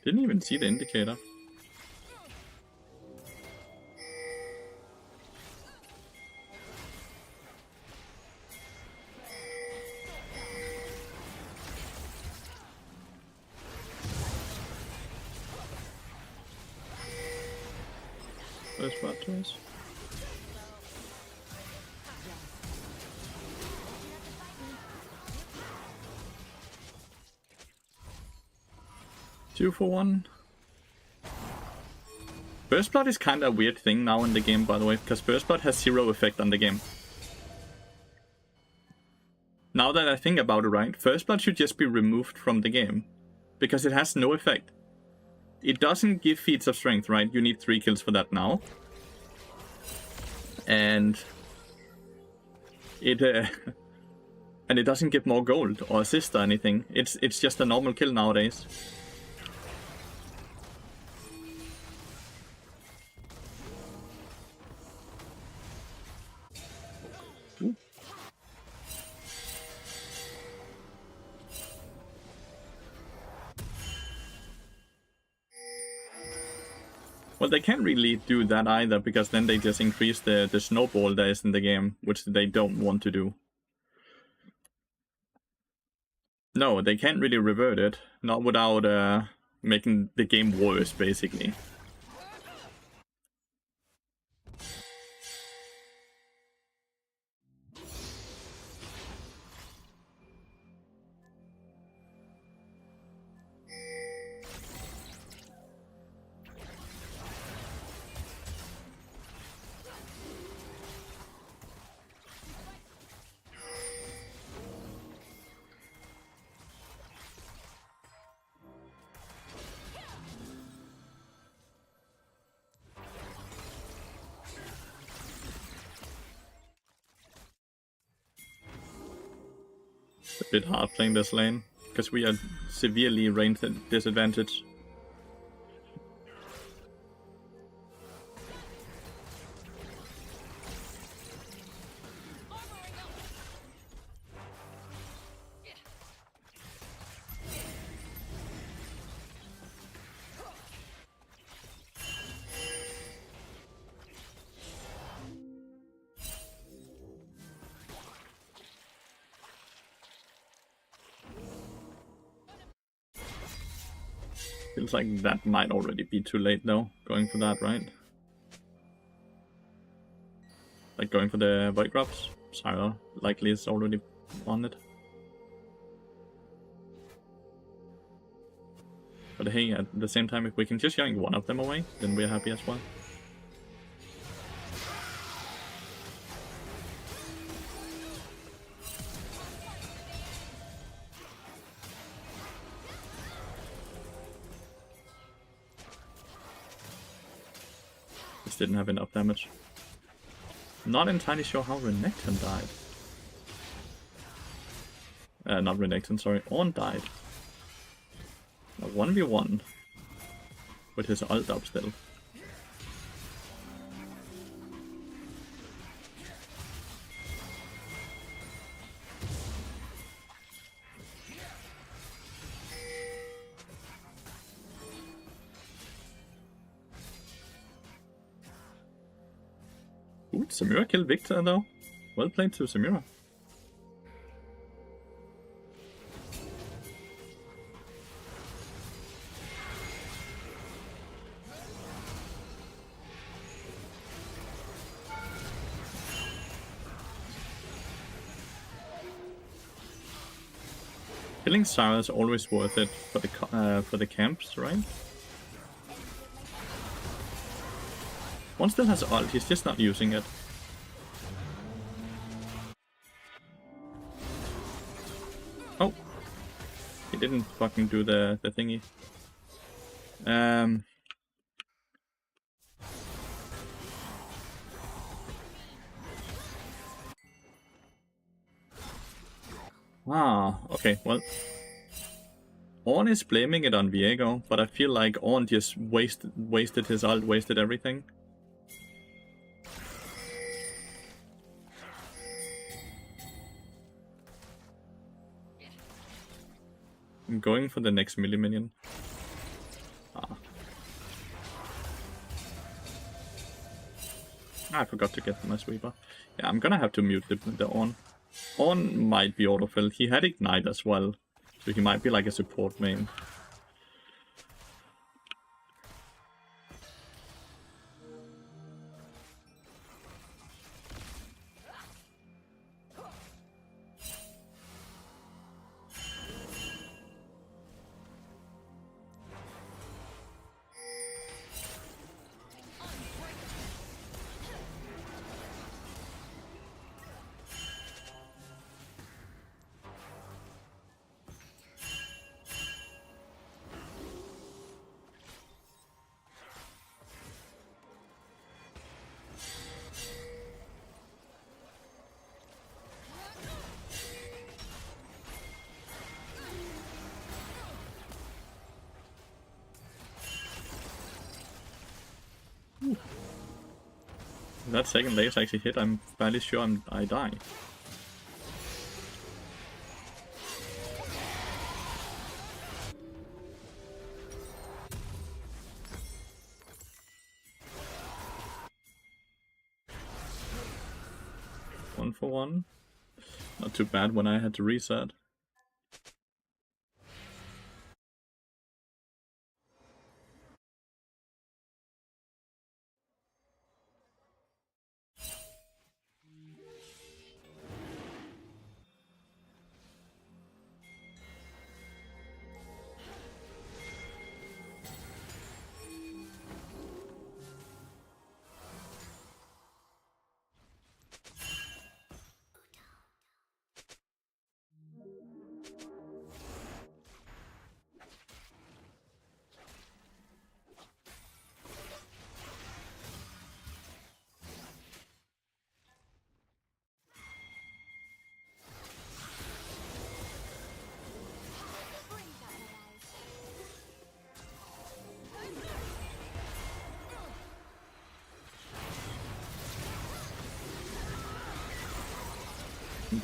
Didn't even see the indicator. There's Lathyrus. Two for one. Burst Blood is kind of a weird thing now in the game, by the way, because Burst Blood has 0 effect on the game. Now that I think about it, right, First Blood should just be removed from the game, because it has no effect. It doesn't give feats of strength, right? You need 3 kills for that now. And it and it doesn't give more gold or assist or anything. It's just a normal kill nowadays. Ooh. Well, they can't really do that either, because then they just increase the snowball that is in the game, which they don't want to do. No, they can't really revert it, not without making the game worse, basically. a bit hard playing this lane, because we are severely range disadvantaged. Feels like that might already be too late though, going for that, right? Like going for the Void Grubs? Syra likely is already on it. But hey, at the same time, if we can just yank one of them away, then we're happy as well. Just didn't have enough damage. Not entirely sure how Renekton died. Not Renekton, sorry. Ornn died. A 1v1. With his ult up still. Ooh, Samira killed Victor though. Well played to Samira. Killing Syra is always worth it for the camps, right? One still has ult, he's just not using it. Oh! He didn't fucking do the thingy. Okay, well. Ornn is blaming it on Viego, but I feel like Ornn just wasted his ult, wasted everything. I'm going for the next melee minion. I forgot to get my sweeper. Yeah, I'm gonna have to mute the Ornn. Ornn might be autofill. He had Ignite as well, so he might be like a support main. That second laser actually hit, I'm fairly sure I die. One for one. Not too bad when I had to reset.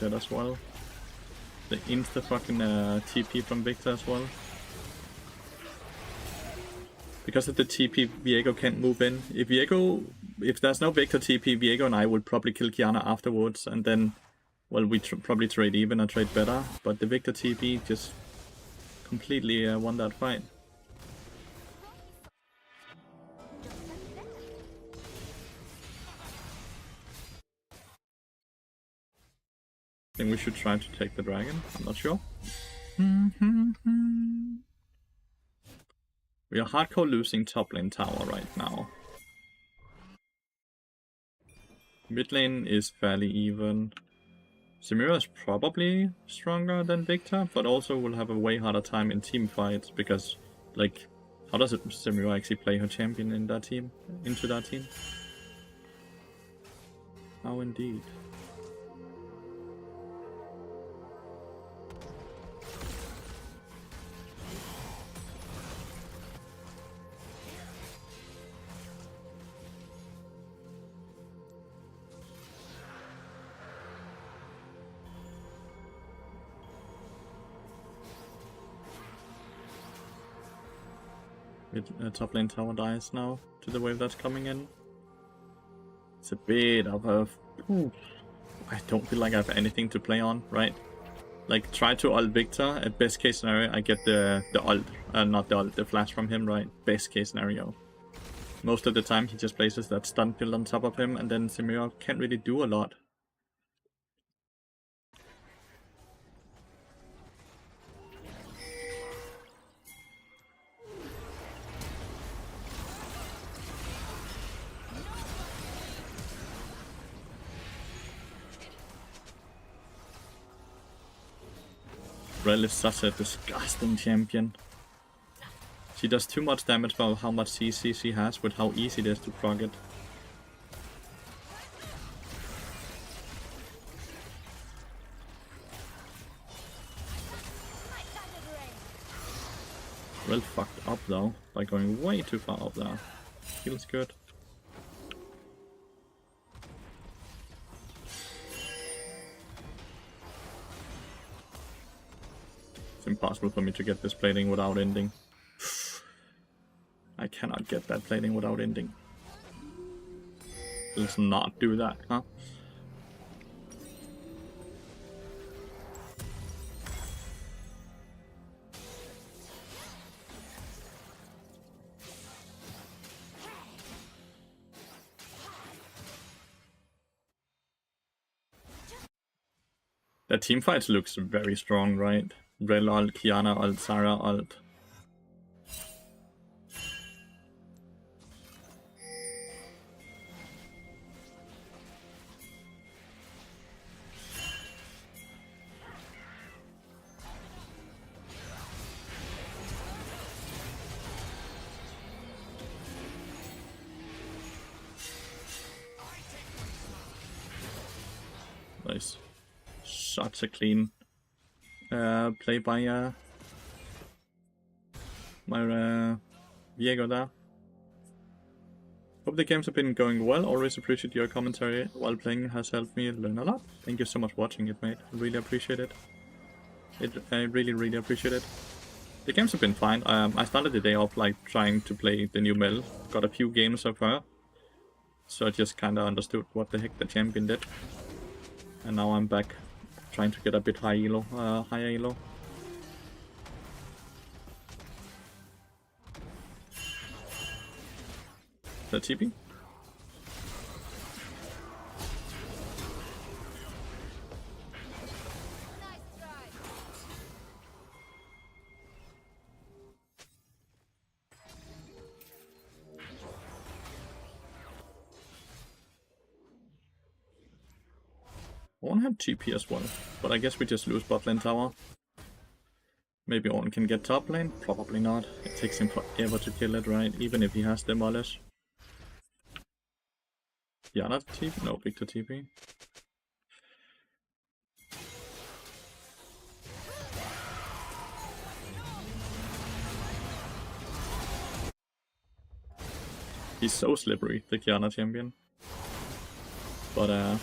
dead as well. The insta-fucking TP from Victor as well. Because of the TP, Viego can't move in. If there's no Victor TP, Viego and I would probably kill Kiana afterwards, and then, well, we probably trade even or trade better. But the Victor TP just completely won that fight. I think we should try to take the dragon. I'm not sure. We are hardcore losing top lane tower right now. Mid lane is fairly even. Samira is probably stronger than Victor, but also will have a way harder time in team fights because, like, how does Samira actually play her champion in that team? Into that team? How indeed. Top lane tower dies now to the wave that's coming in. It's a bit of a... I don't feel like I have anything to play on, right? Like, try to ult Victor. At best case scenario, I get the ult. Not the ult, the flash from him, right? Best case scenario. Most of the time, he just places that stun field on top of him, and then Samira can't really do a lot. Rel is such a disgusting champion. She does too much damage for how much CC she has with how easy it is to proc it. Rel fucked up though, by going way too far up there. Feels good. It's impossible for me to get this plating without ending. I cannot get that plating without ending. Let's not do that, huh? The team fights looks very strong, right? Rel ult, Kiana ult, Sarah ult. Nice. Such a clean play by my Viego there. Hope the games have been going well. Always appreciate your commentary while playing, has helped me learn a lot. Thank you so much for watching it, mate. I really appreciate it. I really appreciate it. The games have been fine. I started the day off like trying to play the new Mel. Got a few games of her. So I just kinda understood what the heck the champion did. And now I'm back trying to get a bit higher elo. The TP? Ornn had TP as well, but I guess we just lose bot lane tower. Maybe Ornn can get top lane? Probably not. It takes him forever to kill it, right? Even if he has Demolish. Yeah, not TP? No, Victor TP. He's so slippery, the Kiana champion. But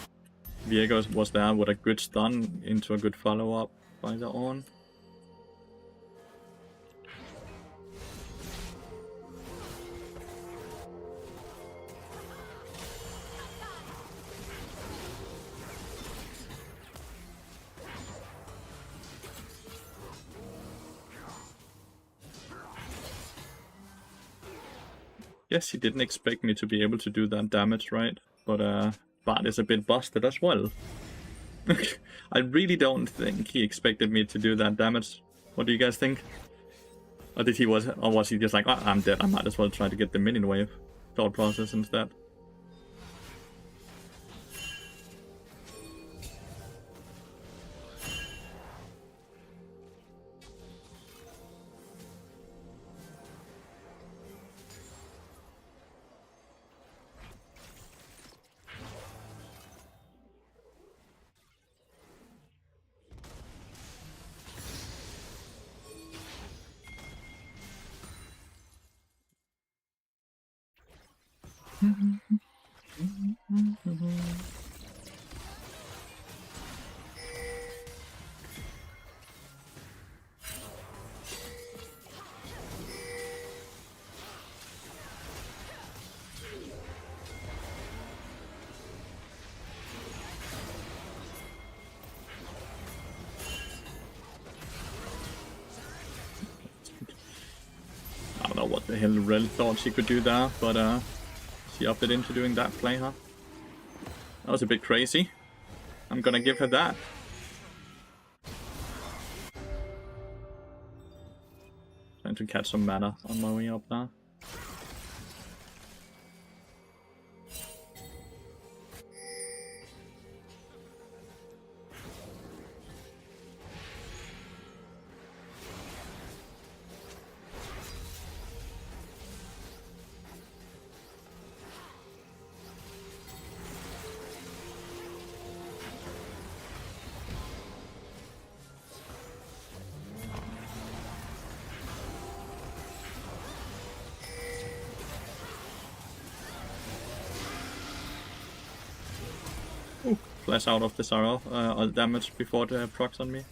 Viego was there with a good stun into a good follow-up by the on. Yes, he didn't expect me to be able to do that damage, right? But Bart is a bit busted as well. I really don't think he expected me to do that damage. What do you guys think? Or was he just like, oh, I'm dead, I might as well try to get the minion wave thought process instead? I don't know what the hell Rel thought she could do there, but she opted into doing that play, huh? That was a bit crazy. I'm gonna give her that. Trying to catch some mana on my way up now. Ooh, flash out of the Sorrow, all damage before the procs on me.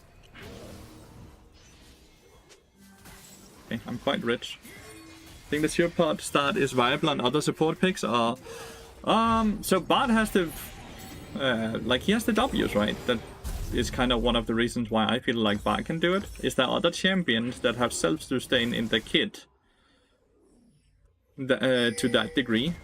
Okay, I'm quite rich. I think the Sure Pod start is viable on other support picks, or... so Bart has the... like, he has the W's, right? That is kind of one of the reasons why I feel like Bart can do it. Is there other champions that have self-sustain in the kit to that degree?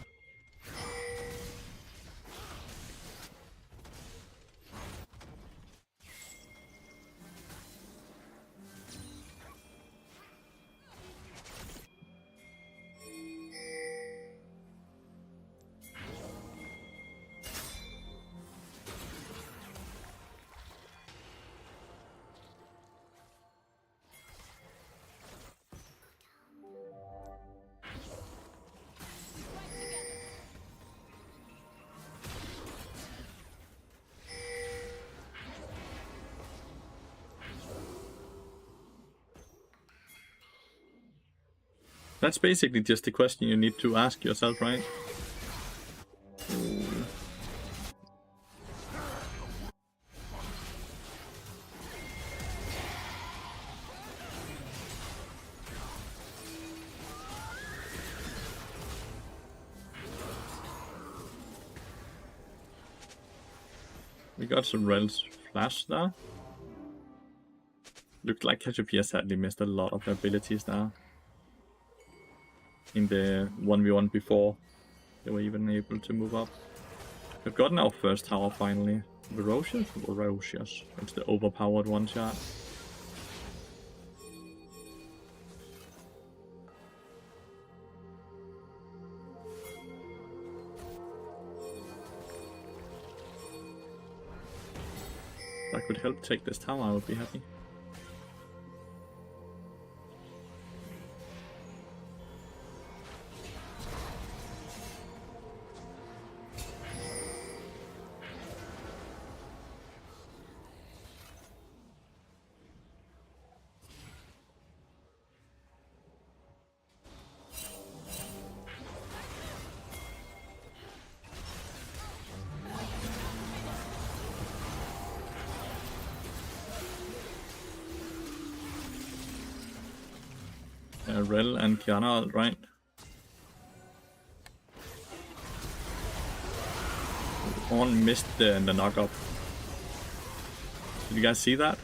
That's basically just the question you need to ask yourself, right? We got some Rel's flash there. Looked like Cassiopeia sadly missed a lot of abilities there. In the 1v1 before they were even able to move up. We've gotten our first tower finally. Ferocious? Ferocious. It's the overpowered one shot. If I could help take this tower, I would be happy. Rel and Kiana, right? On missed the knock-up. Did you guys see that?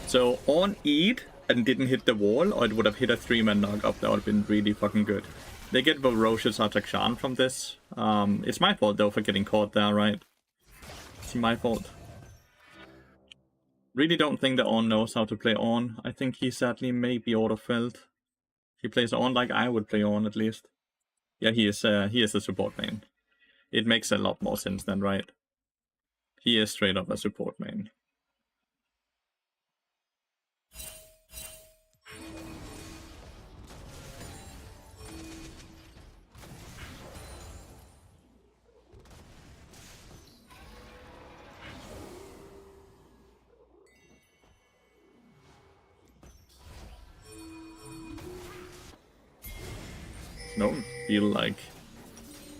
So on eat and didn't hit the wall, or it would have hit a 3-man knock-up. That would have been really fucking good. They get Ferocious Attack from this. It's my fault though for getting caught there, right? It's my fault. Really don't think that On knows how to play On. I think he sadly may be auto-filled. He plays On like I would play On at least. Yeah, he is a support main. It makes a lot more sense then, right? He is straight up a support main. Don't feel like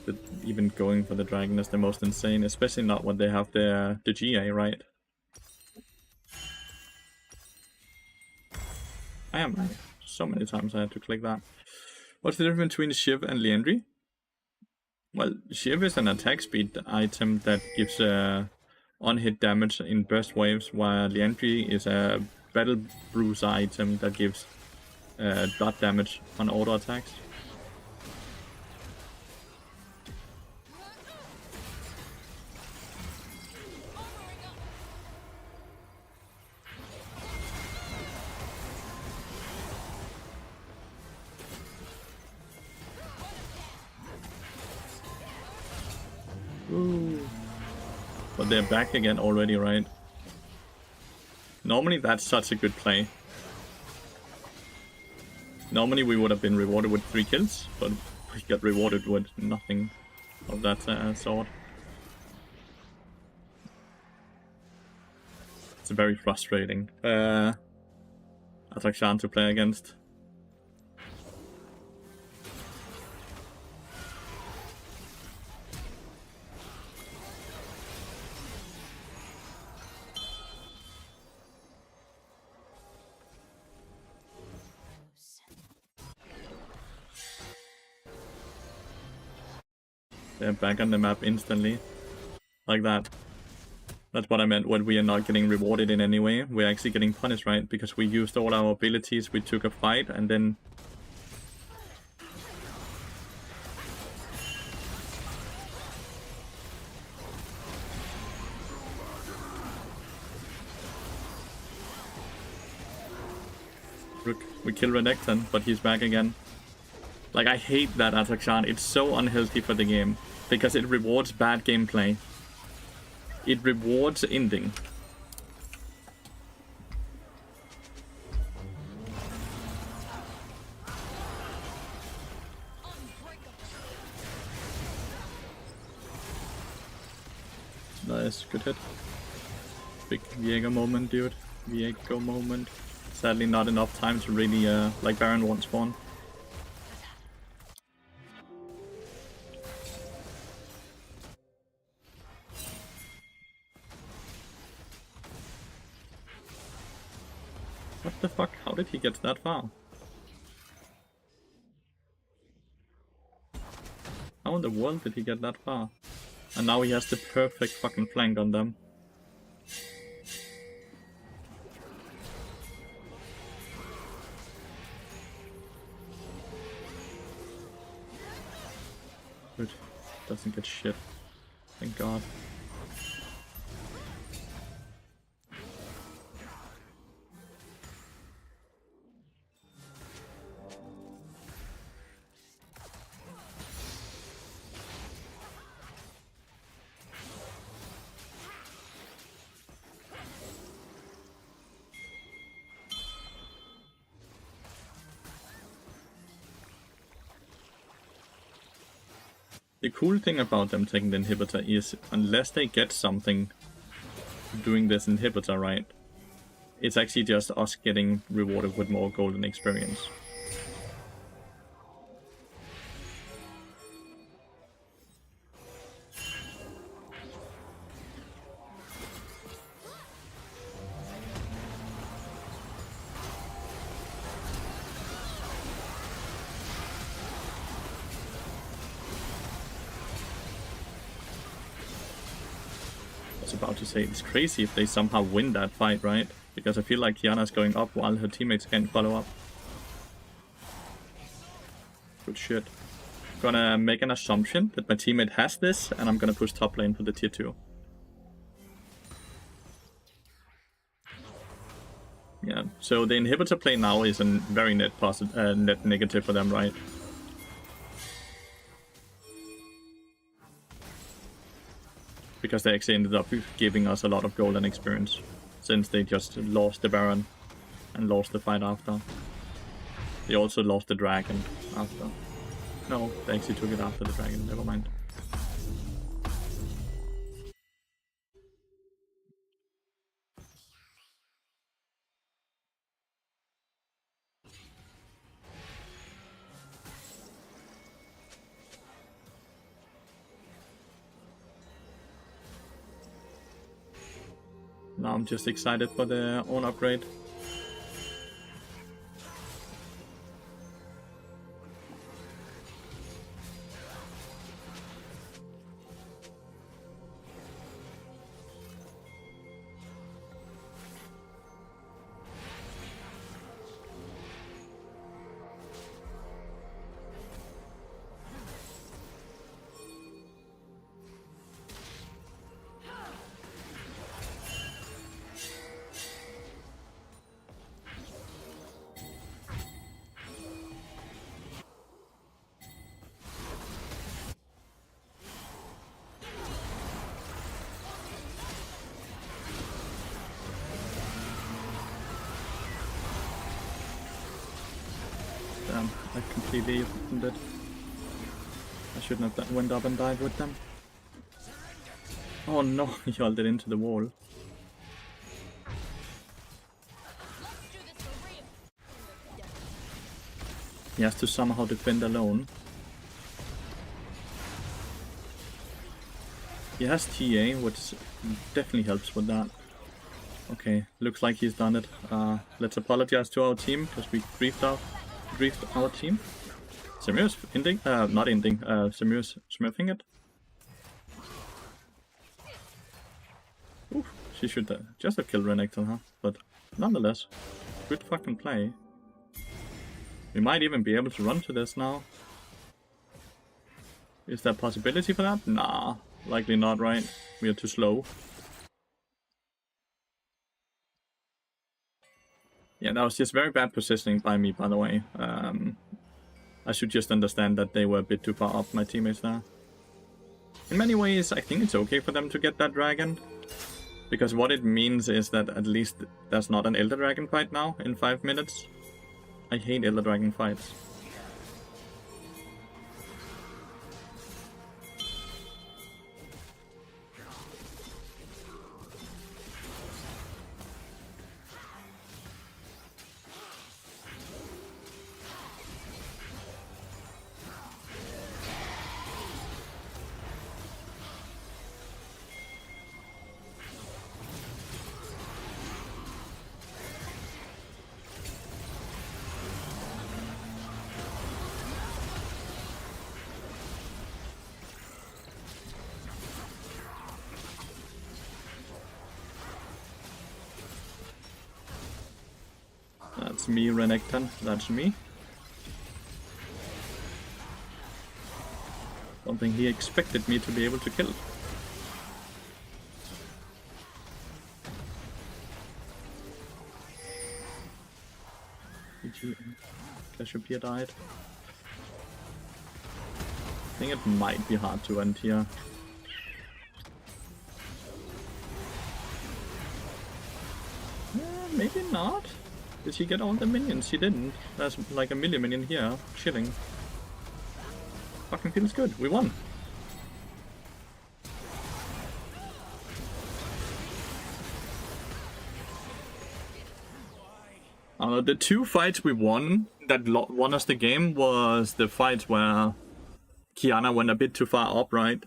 that even going for the dragon is the most insane, especially not when they have the GA, right? I am so many times I had to click that. What's the difference between Shiv and Liandry? Well, Shiv is an attack speed item that gives on-hit damage in burst waves, while Liandry is a battle bruiser item that gives dot damage on auto attacks. Ooh. But they're back again already, right? Normally that's such a good play. Normally we would have been rewarded with 3 kills, but we got rewarded with nothing of that sort. It's very frustrating Atakshan to play against. They're back on the map instantly. Like that. That's what I meant when we are not getting rewarded in any way. We're actually getting punished, right? Because we used all our abilities, we took a fight, and then... Look, we kill Renekton, but he's back again. Like, I hate that Atakshan. It's so unhealthy for the game. Because it rewards bad gameplay. It rewards ending. Nice, good hit. Big Viego moment, dude. Viego moment. Sadly not enough time to really, like Baron won't spawn. What the fuck? How did he get that far? How in the world did he get that far? And now he has the perfect fucking flank on them. Good. Doesn't get shit. Thank God. The cool thing about them taking the inhibitor is, unless they get something doing this inhibitor, right, it's actually just us getting rewarded with more golden experience. was about to say, it's crazy if they somehow win that fight, right? Because I feel like Kiana's going up while her teammates can't follow up. Good shit. Gonna make an assumption that my teammate has this, and I'm gonna push top lane for the tier 2. Yeah, so the inhibitor play now is a very net negative for them, right? Because they actually ended up giving us a lot of golden experience, since they just lost the Baron and lost the fight after. They also lost the dragon after. No, they actually took it after the dragon, never mind. Now I'm just excited for the own upgrade. Damn, I completely opened it. I shouldn't have went up and died with them. Oh no, he held it into the wall. He has to somehow defend alone. He has TA, which definitely helps with that. Okay, looks like he's done it. Let's apologize to our team, because we griefed our team. Samir's ending, not ending, Samir's smurfing it. Oof, she should just have killed Renekton, huh? But nonetheless, good fucking play. We might even be able to run to this now. Is there a possibility for that? Nah, likely not, right? We are too slow. Yeah, that was just very bad positioning by me, by the way. I should just understand that they were a bit too far up, my teammates there. In many ways, I think it's okay for them to get that dragon. Because what it means is that at least there's not an Elder Dragon fight now in 5 minutes. I hate Elder Dragon fights. That's me, Renekton. That's me. Something he expected me to be able to kill. Cassiopeia died. I think it might be hard to end here. Maybe not. Did he get all the minions? He didn't. There's like a million minion here, chilling. Fucking feels good. We won. The 2 fights we won that won us the game was the fights where Kiana went a bit too far up, right?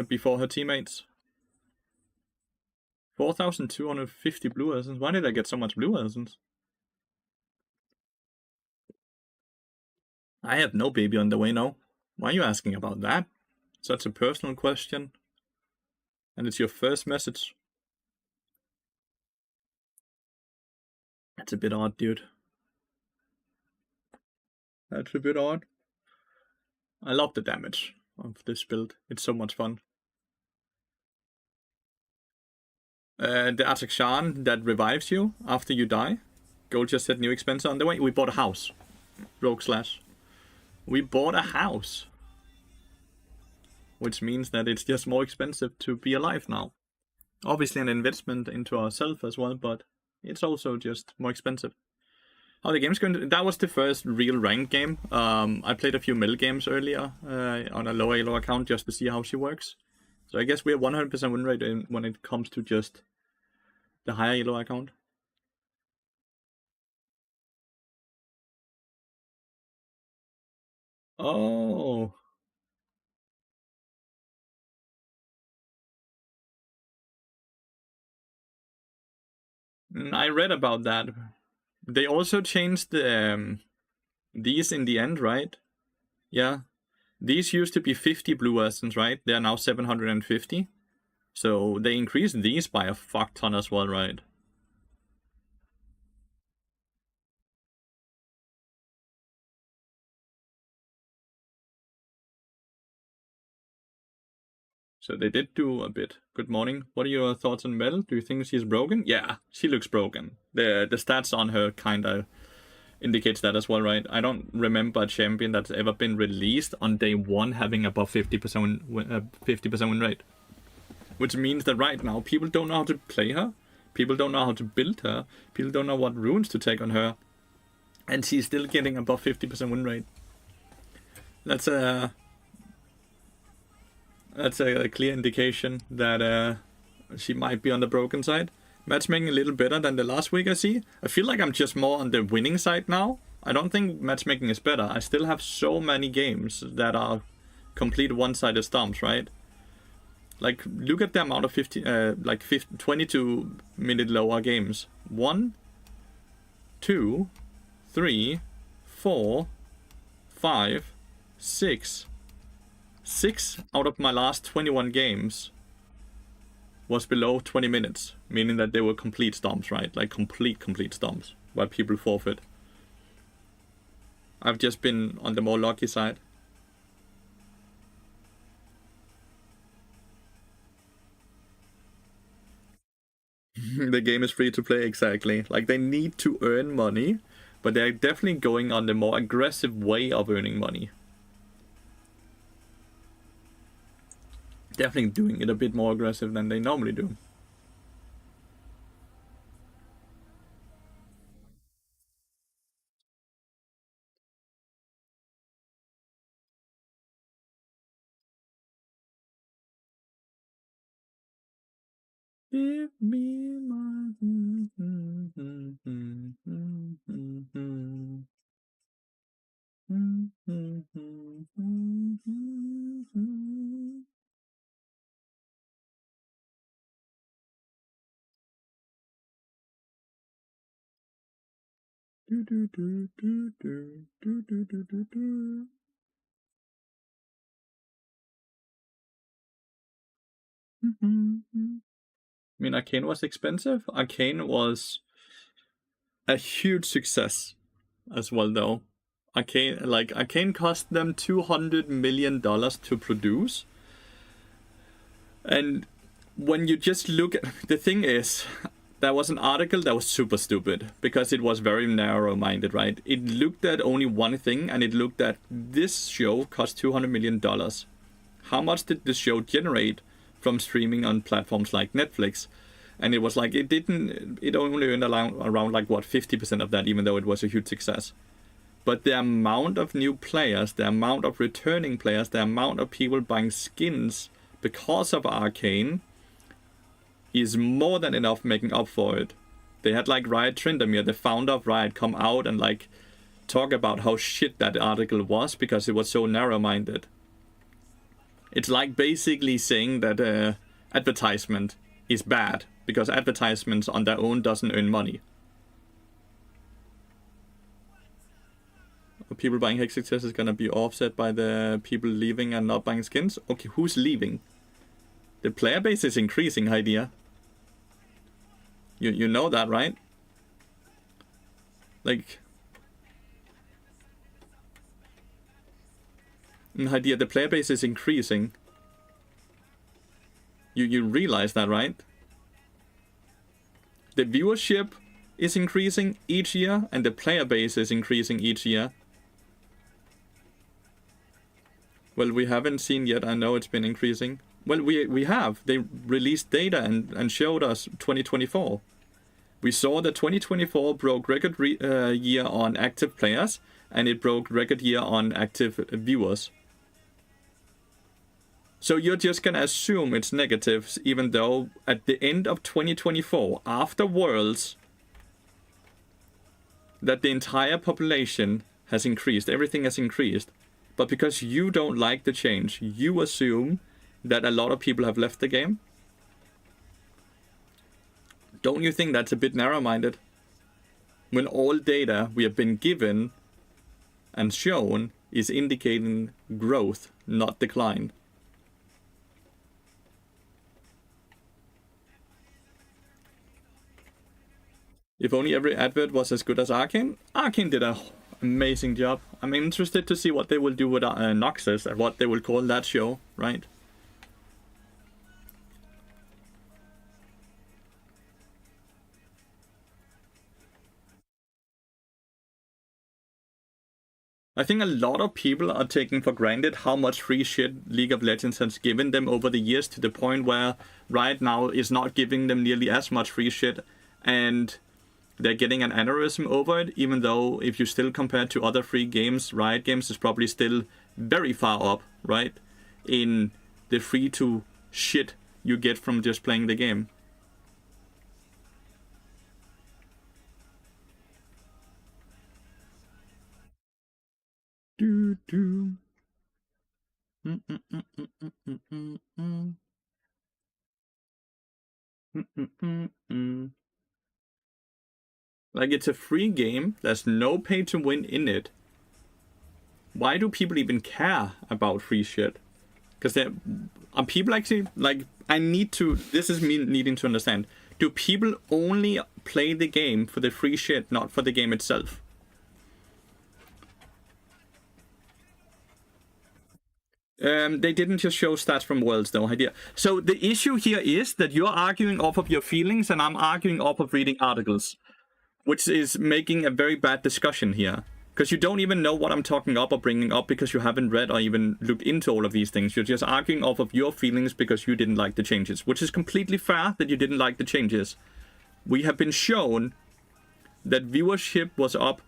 Before her teammates. 4,250 blue essence. Why did I get so much blue essence? I have no baby on the way now. Why are you asking about that? Such a personal question. And it's your first message. That's a bit odd, dude. That's a bit odd. I love the damage of this build. It's so much fun. The Atakshan that revives you after you die. Gold just said new expense on the way. We bought a house. Rogue Slash. We bought a house. Which means that it's just more expensive to be alive now. Obviously an investment into ourselves as well, but it's also just more expensive. How the game's going that was the first real ranked game. I played a few middle games earlier on a lower elo account just to see how she works. So I guess we're 100% win rate when it comes to just the higher elo account. Oh. I read about that. They also changed these in the end, right? Yeah. These used to be 50 blue essence, right? They're now 750. So they increased these by a fuck ton as well, right? So they did do a bit. Good morning. What are your thoughts on Mel? Do you think she's broken? Yeah, she looks broken. The stats on her kinda indicates that as well, right? I don't remember a champion that's ever been released on day one having above 50% win rate. Which means that right now people don't know how to play her. People don't know how to build her. People don't know what runes to take on her. And she's still getting above 50% win rate. That's a clear indication that she might be on the broken side. Matchmaking a little better than the last week I see. I feel like I'm just more on the winning side now. I don't think matchmaking is better. I still have so many games that are complete one-sided stomps, right? Like, look at the amount of 22-minute lower games. 1, 2, 3, 4, 5, 6. 6 out of my last 21 games was below 20 minutes, meaning that they were complete stomps, right? Like complete stomps, where people forfeit. I've just been on the more lucky side. The game is free to play, exactly. Like, they need to earn money, but they're definitely going on the more aggressive way of earning money. Definitely doing it a bit more aggressive than they normally do. Give me my... I mean, Arcane was expensive. Arcane was a huge success as well, though. Arcane cost them $200 million to produce. And when you just look at... The thing is, there was an article that was super stupid because it was very narrow-minded, right? It looked at only one thing, and it looked at this show cost $200 million. How much did this show generate from streaming on platforms like Netflix? And it was like, it only earned around like, what, 50% of that, even though it was a huge success. But the amount of new players, the amount of returning players, the amount of people buying skins because of Arcane is more than enough making up for it. They had like Riot Tryndamere, the founder of Riot, come out and like talk about how shit that article was because it was so narrow-minded. It's like basically saying that advertisement is bad because advertisements on their own doesn't earn money. People buying Hex success is gonna be offset by the people leaving and not buying skins. Okay, who's leaving? The player base is increasing, idea. You know that, right? Like, idea, the player base is increasing. You realize that, right? The viewership is increasing each year, and the player base is increasing each year. Well, we haven't seen yet. I know it's been increasing. Well, we have. They released data and showed us 2024. We saw that 2024 broke record year on active players, and it broke record year on active viewers. So you're just gonna assume it's negatives, even though at the end of 2024, after Worlds, that the entire population has increased, everything has increased. But because you don't like the change, you assume that a lot of people have left the game? Don't you think that's a bit narrow-minded? When all data we have been given and shown is indicating growth, not decline. If only every advert was as good as Arcane. Arcane did an amazing job. I'm interested to see what they will do with Noxus and what they will call that show, right? I think a lot of people are taking for granted how much free shit League of Legends has given them over the years, to the point where right now it's not giving them nearly as much free shit, and they're getting an aneurysm over it, even though if you still compare to other free games, Riot Games is probably still very far up, right? In the free to shit you get from just playing the game. Do do. Like, it's a free game. There's no pay to win in it. Why do people even care about free shit? Because are people actually, like, this is me needing to understand. Do people only play the game for the free shit, not for the game itself? They didn't just show stats from Worlds, though, idea. So the issue here is that you're arguing off of your feelings, and I'm arguing off of reading articles, which is making a very bad discussion here. Because you don't even know what I'm talking up or bringing up, because you haven't read or even looked into all of these things. You're just arguing off of your feelings because you didn't like the changes, which is completely fair that you didn't like the changes. We have been shown that viewership was up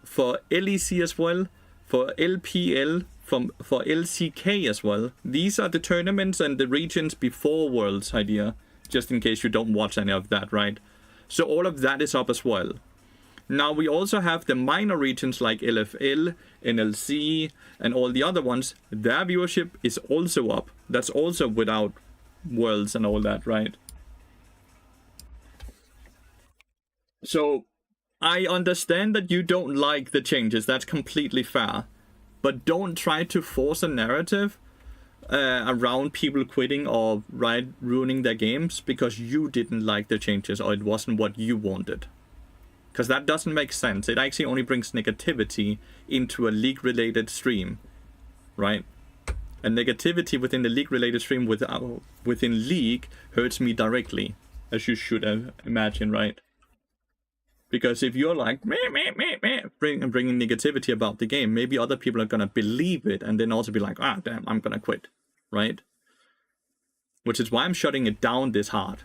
for LEC as well, for LPL, for LCK as well. These are the tournaments and the regions before Worlds, idea, just in case you don't watch any of that, right? So all of that is up as well. Now we also have the minor regions like LFL, NLC, and all the other ones. Their viewership is also up. That's also without Worlds and all that, right? So I understand that you don't like the changes. That's completely fair. But don't try to force a narrative around people quitting or ruining their games because you didn't like the changes or it wasn't what you wanted. Because that doesn't make sense. It actually only brings negativity into a League-related stream, right? And negativity within the League-related stream within League hurts me directly, as you should imagine, right? Because if you're like, bringing negativity about the game, maybe other people are going to believe it and then also be like, ah, damn, I'm going to quit, right? Which is why I'm shutting it down this hard.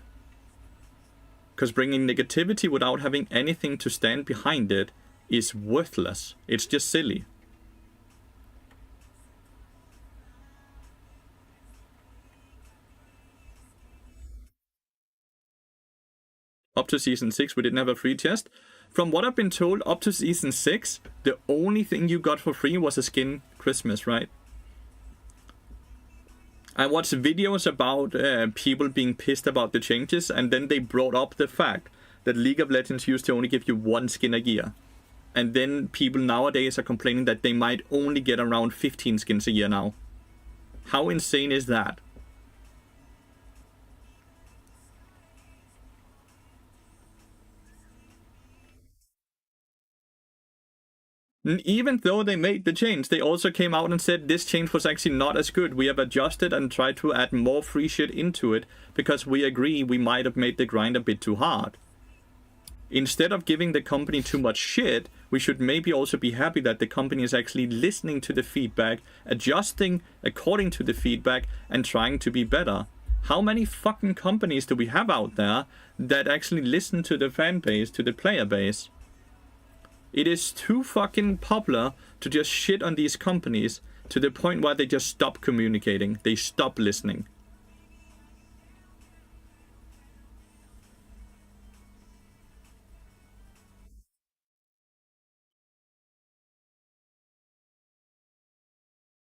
Because bringing negativity without having anything to stand behind it is worthless. It's just silly. Up to Season 6, we didn't have a free chest. From what I've been told, up to Season 6, the only thing you got for free was a skin Christmas, right? I watched videos about people being pissed about the changes, and then they brought up the fact that League of Legends used to only give you one skin a year. And then people nowadays are complaining that they might only get around 15 skins a year now. How insane is that? Even though they made the change, they also came out and said this change was actually not as good. We have adjusted and tried to add more free shit into it because we agree we might have made the grind a bit too hard. Instead of giving the company too much shit, we should maybe also be happy that the company is actually listening to the feedback, adjusting according to the feedback, and trying to be better. How many fucking companies do we have out there that actually listen to the fan base, to the player base? It is too fucking popular to just shit on these companies to the point where they just stop communicating. They stop listening.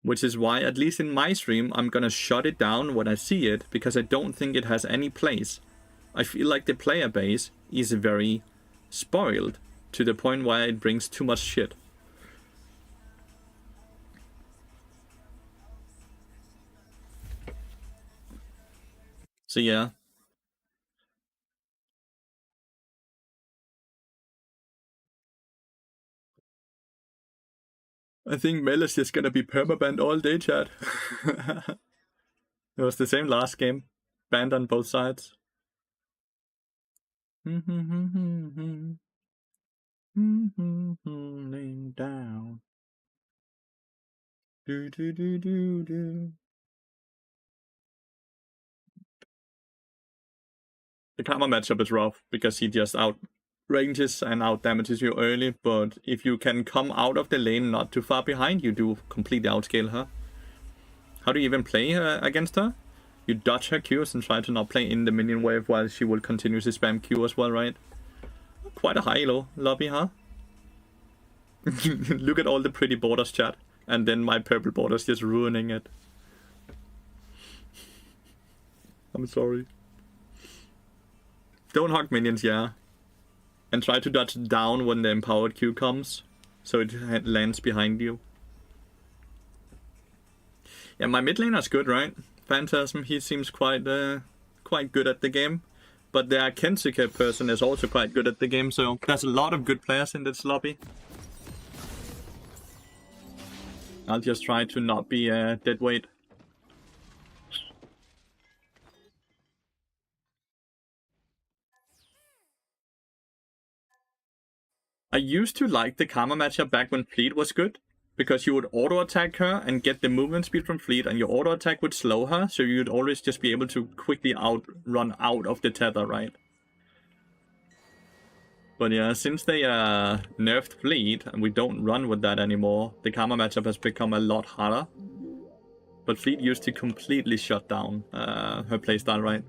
Which is why, at least in my stream, I'm gonna shut it down when I see it, because I don't think it has any place. I feel like the player base is very spoiled to the point where it brings too much shit. So yeah. I think Mel is just gonna be permabanned all day, chat. It was the same last game. Banned on both sides. Laying down. Do do do do do. The Karma matchup is rough because he just out ranges and out damages you early, but if you can come out of the lane not too far behind, you do completely outscale her. How do you even play against her? You dodge her Qs and try to not play in the minion wave while she will continuously spam Q as well, right? Quite a high low lobby, huh? Look at all the pretty borders, chat. And then my purple borders just ruining it. I'm sorry. Don't hug minions, yeah. And try to dodge down when the empowered Q comes, so it lands behind you. Yeah, my mid laner's good, right? Phantasm, he seems quite good at the game. But the Kensuke person is also quite good at the game, so there's a lot of good players in this lobby. I'll just try to not be a dead weight. I used to like the Karma matchup back when Fleet was good, because you would auto-attack her and get the movement speed from Fleet, and your auto-attack would slow her, so you'd always just be able to quickly run out of the tether, right? But yeah, since they nerfed Fleet, and we don't run with that anymore, the Karma matchup has become a lot harder. But Fleet used to completely shut down her playstyle, right?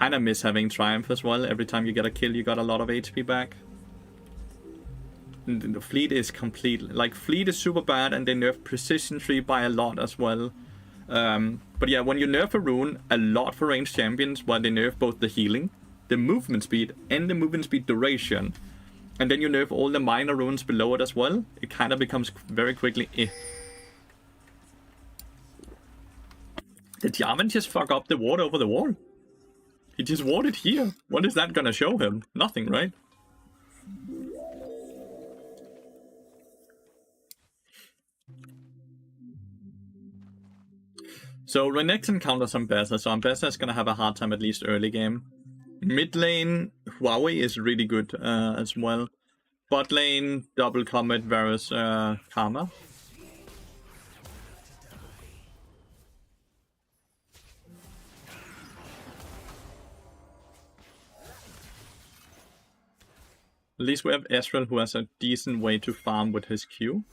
And I miss having Triumph as well. Every time you get a kill, you got a lot of HP back. And the Fleet is completely... Like, Fleet is super bad, and they nerf Precision Tree by a lot as well. But yeah, when you nerf a rune a lot for ranged champions, while they nerf both the healing, the movement speed, and the movement speed duration, and then you nerf all the minor runes below it as well, it kind of becomes very quickly eh. Did Jarvan just fuck up the ward over the wall? He just warded here. What is that gonna show him? Nothing, right? So Renekton encounters Ambessa, so Ambessa is gonna have a hard time at least early game. Mid lane, Huawei is really good as well. Bot lane, double Comet, Varus, Karma. At least we have Ezreal, who has a decent way to farm with his Q.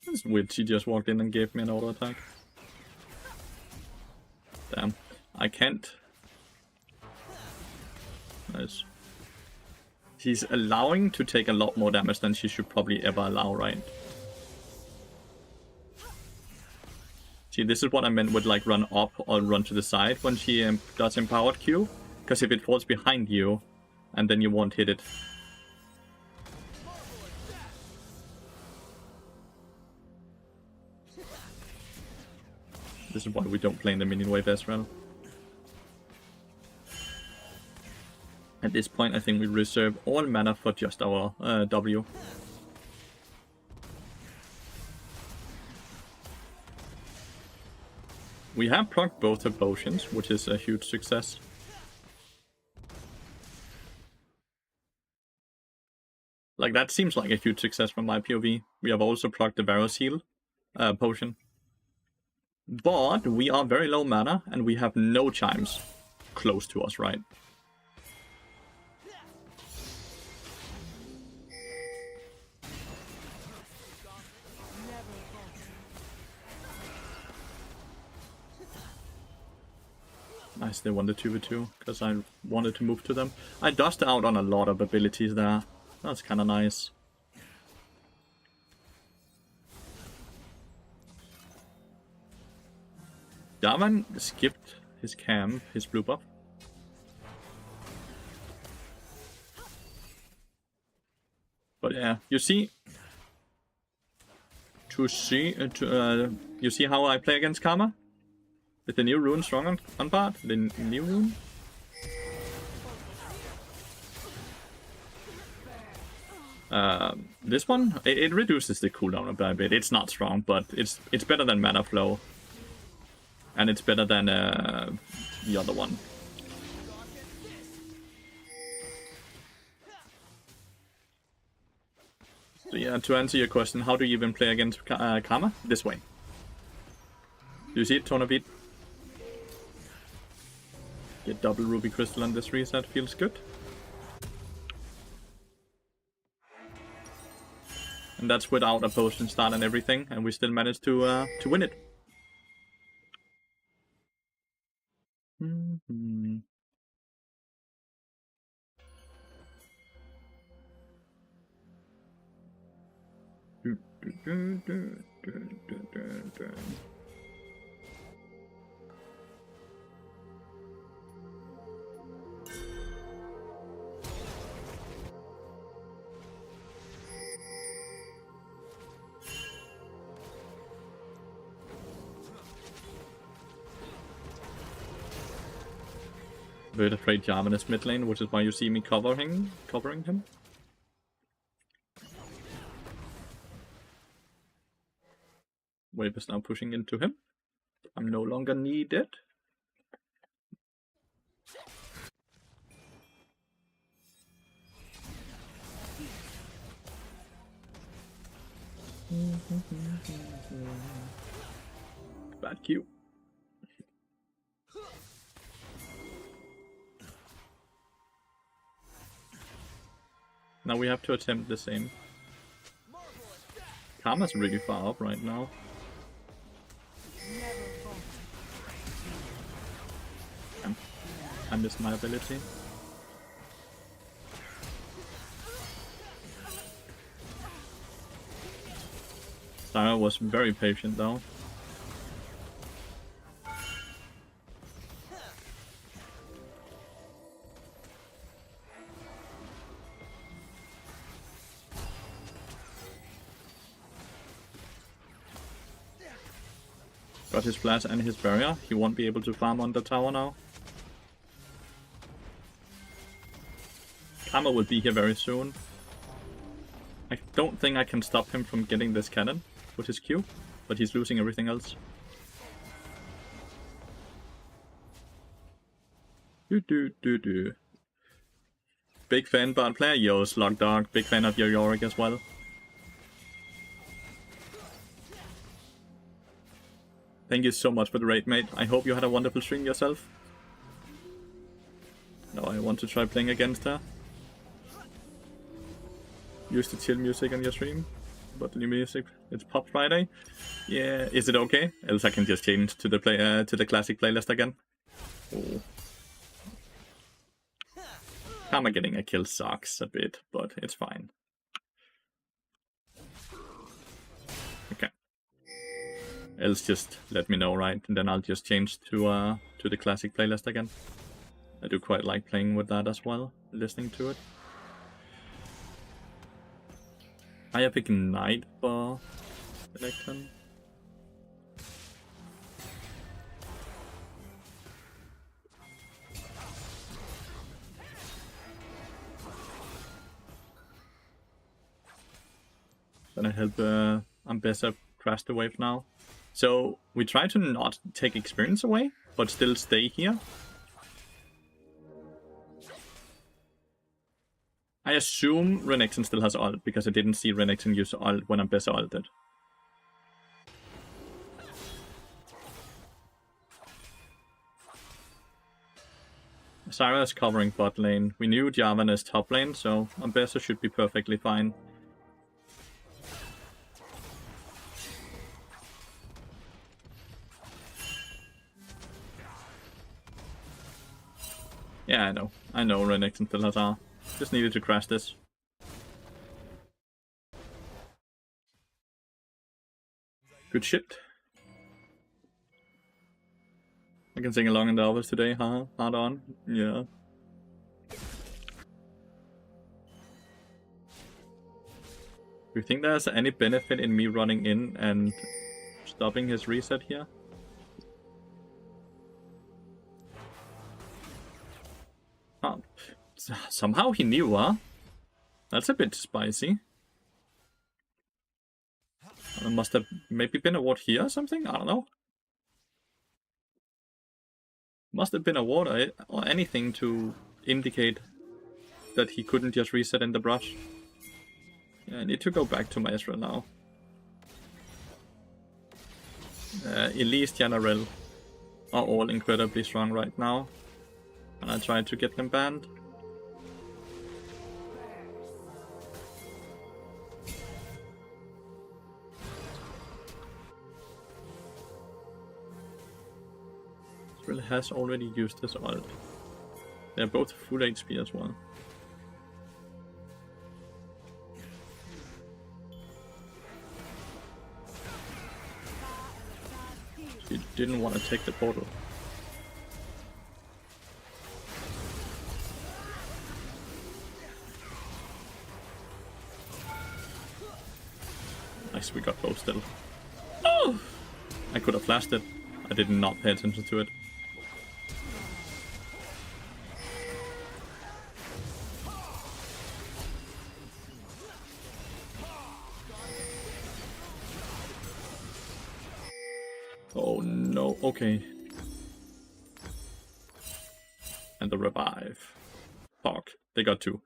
It's weird, she just walked in and gave me an auto attack. Damn, I can't. Nice. She's allowing to take a lot more damage than she should probably ever allow, right? See, this is what I meant with like run up or run to the side when she does empowered Q. Because if it falls behind you, and then you won't hit it. This is why we don't play in the minion wave as well. At this point, I think we reserve all mana for just our W. We have procced both her potions, which is a huge success. Like, that seems like a huge success from my POV. We have also procced the Varus heal potion. But we are very low mana, and we have no chimes close to us, right? Nice, they won the 2v2, because I wanted to move to them. I dodged out on a lot of abilities there. That's kind of nice. Jarvan skipped his cam, his blue buff. But yeah, you see... you see how I play against Karma? With the new rune strong on part? The new rune? This one, it reduces the cooldown a bit. It's not strong, but it's better than mana flow. And it's better than the other one. So yeah, to answer your question, how do you even play against Karma? This way. Do you see it, Tone of Beat? Get double Ruby Crystal on this reset, feels good. And that's without a potion start and everything, and we still managed to win it. Mm-hmm. Very afraid Jarvan is mid lane, which is why you see me covering him. Wave is now pushing into him. I'm no longer needed. Bad Q. Now we have to attempt the same. Karma's really far up right now. I missed my ability. Sarah was very patient though. Got his flash and his barrier. He won't be able to farm on the tower now. Karma will be here very soon. I don't think I can stop him from getting this cannon with his Q, but he's losing everything else. Big fan bot player, yo, Slug Dog. Big fan of your Yorick as well. Thank you so much for the raid, mate. I hope you had a wonderful stream yourself. Now I want to try playing against her. Use the chill music on your stream, but the new music, it's Pop Friday. Yeah, is it okay? Else I can just change to the to the classic playlist again. Oh. Karma getting a kill sucks a bit, but it's fine. Okay. Else just let me know, right? And then I'll just change to the classic playlist again. I do quite like playing with that as well, listening to it. I have Ignite for Electron. Gonna help Ambessa crash the wave now. So we try to not take experience away, but still stay here. I assume Renekton still has ult, because I didn't see Renekton use ult when Ambessa ulted. Zyra is covering bot lane. We knew Jarvan is top lane, so Ambessa should be perfectly fine. Yeah, I know. I know Renekton still has R. Just needed to crash this. Good shit. I can sing along in the hours today, huh? Hard on? Yeah. Do you think there's any benefit in me running in and stopping his reset here? Oh, somehow he knew, huh? That's a bit spicy. There must have maybe been a ward here or something? I don't know. Must have been a ward or anything to indicate that he couldn't just reset in the brush. Yeah, I need to go back to my Ezreal now. Elise, Janarel are all incredibly strong right now. And I tried to get them banned. Ezreal has already used his ult. They're both full HP as well. He didn't want to take the portal. Nice, we got both still. Oh! I could have flashed it. I did not pay attention to it. Oh no, okay. And the revive. Fuck, they got two.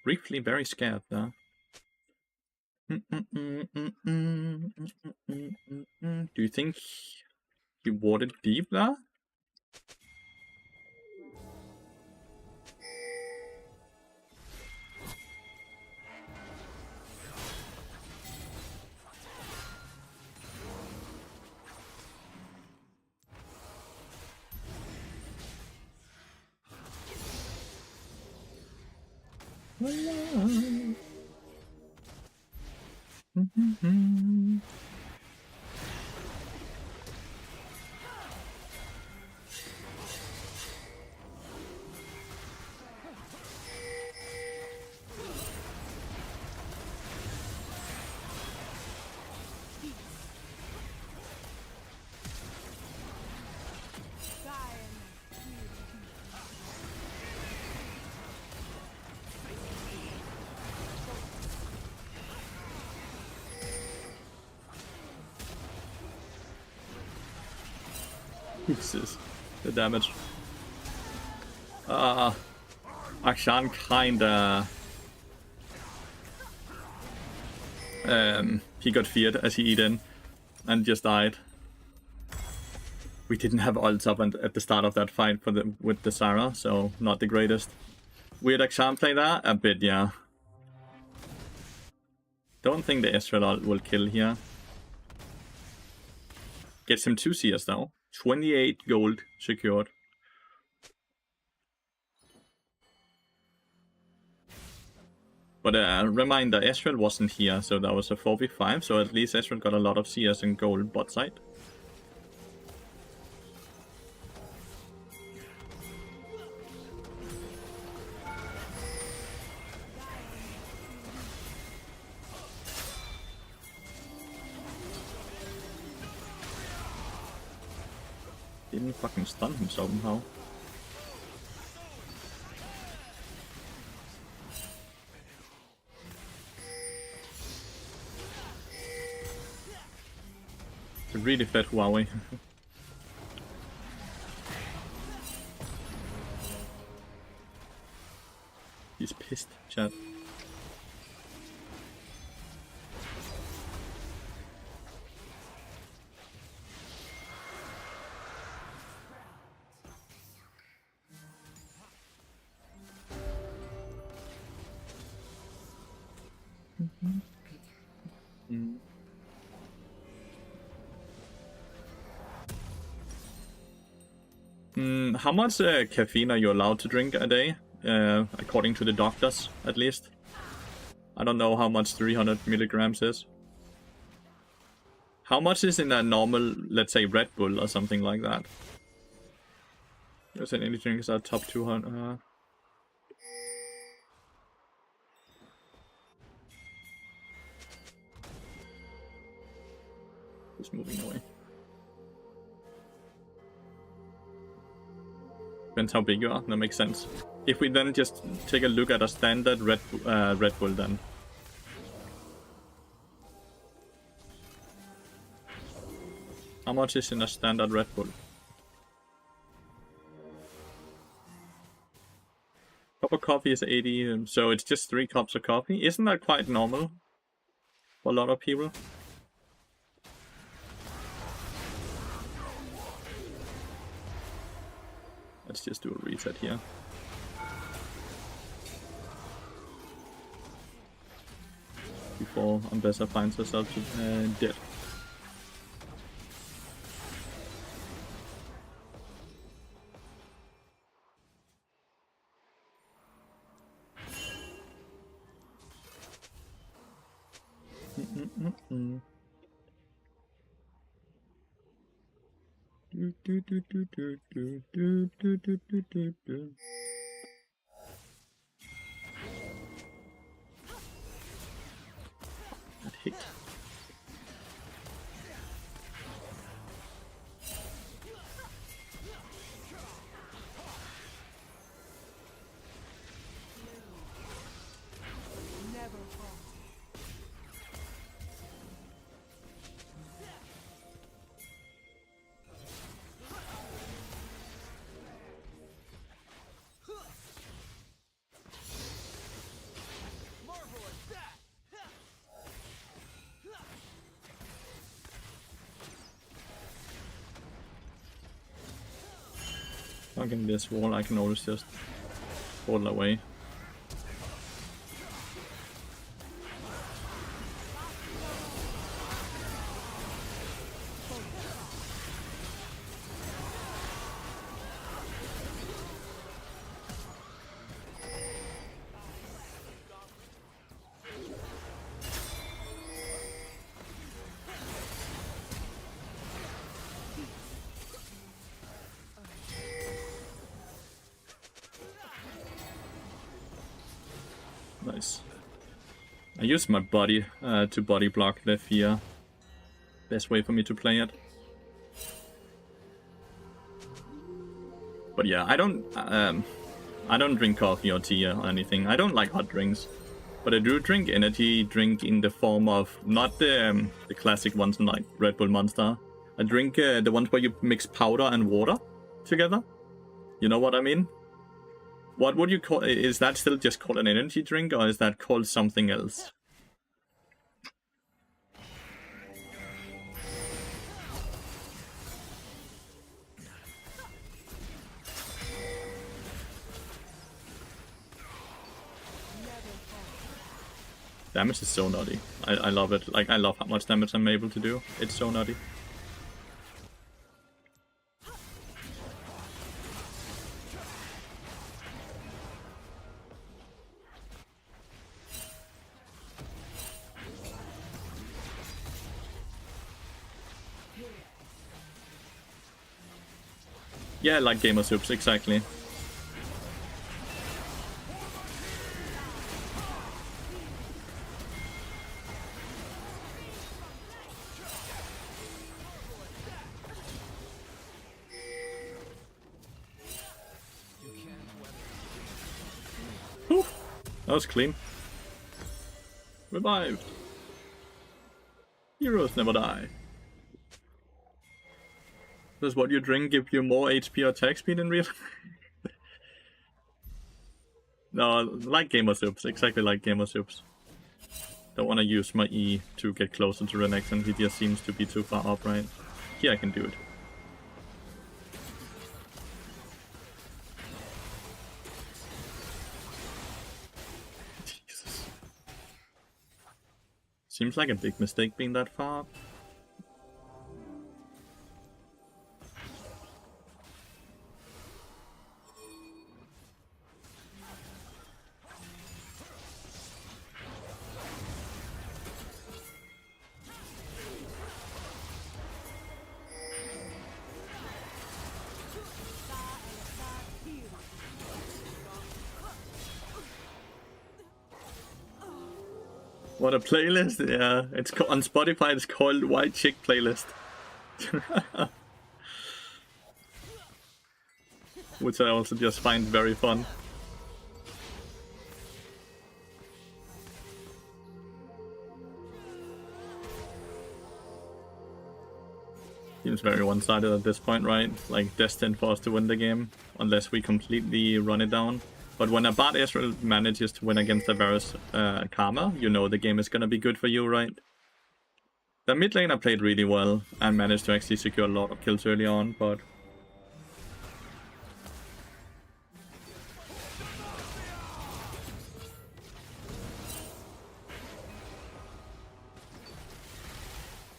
Briefly very scared there. Do you think he warded deep there? Jesus, the damage. Akshan kinda... he got feared as he eat in and just died. We didn't have ults up at the start of that fight with the Zyra, so not the greatest. Weird Akshan play there? A bit, yeah. Don't think the Ezreal ult will kill here. Gets him 2 CS though. 28 gold secured. But reminder, Ezreal wasn't here, so that was a 4v5, so at least Ezreal got a lot of CS and gold bot side. Didn't fucking stun him somehow. It really fed Huawei. He's pissed, chat. How much caffeine are you allowed to drink a day? According to the doctors, at least. I don't know how much 300 milligrams is. How much is in a normal, let's say, Red Bull or something like that? There's any drinks are top 200. Just moving away. Depends how big you are. That makes sense. If we then just take a look at a standard Red Bull, then. How much is in a standard Red Bull? Cup of coffee is 80, so it's just 3 cups of coffee. Isn't that quite normal for a lot of people? Let's just do a reset here. Before Ambessa finds herself dead. That hit. Fucking this wall, I can always just fall away. Nice. I use my body to body block the fear. Best way for me to play it. But yeah, I don't drink coffee or tea or anything. I don't like hot drinks, but I do drink energy drink in the form of not the classic ones like Red Bull Monster. I drink the ones where you mix powder and water together. You know what I mean? What would you call? Is that still just called an energy drink, or is that called something else? Damage is so nutty. I love it. Like, I love how much damage I'm able to do. It's so nutty. Yeah, like gamer soups, exactly. Whew. That was clean. Revived. Heroes never die. Does what you drink give you more HP or attack speed in real? No, like Gamer Soups, exactly like Gamer Soups. Don't want to use my E to get closer to Renekton, and he just seems to be too far up, right? Here I can do it. Jesus. Seems like a big mistake being that far up. What a playlist! Yeah, it's on Spotify. It's called White Chick Playlist, which I also just find very fun. Seems very one-sided at this point, right? Like destined for us to win the game, unless we completely run it down. But when a bot Ezreal manages to win against a Varus Karma, you know the game is gonna be good for you, right? The mid laner played really well and managed to actually secure a lot of kills early on, but...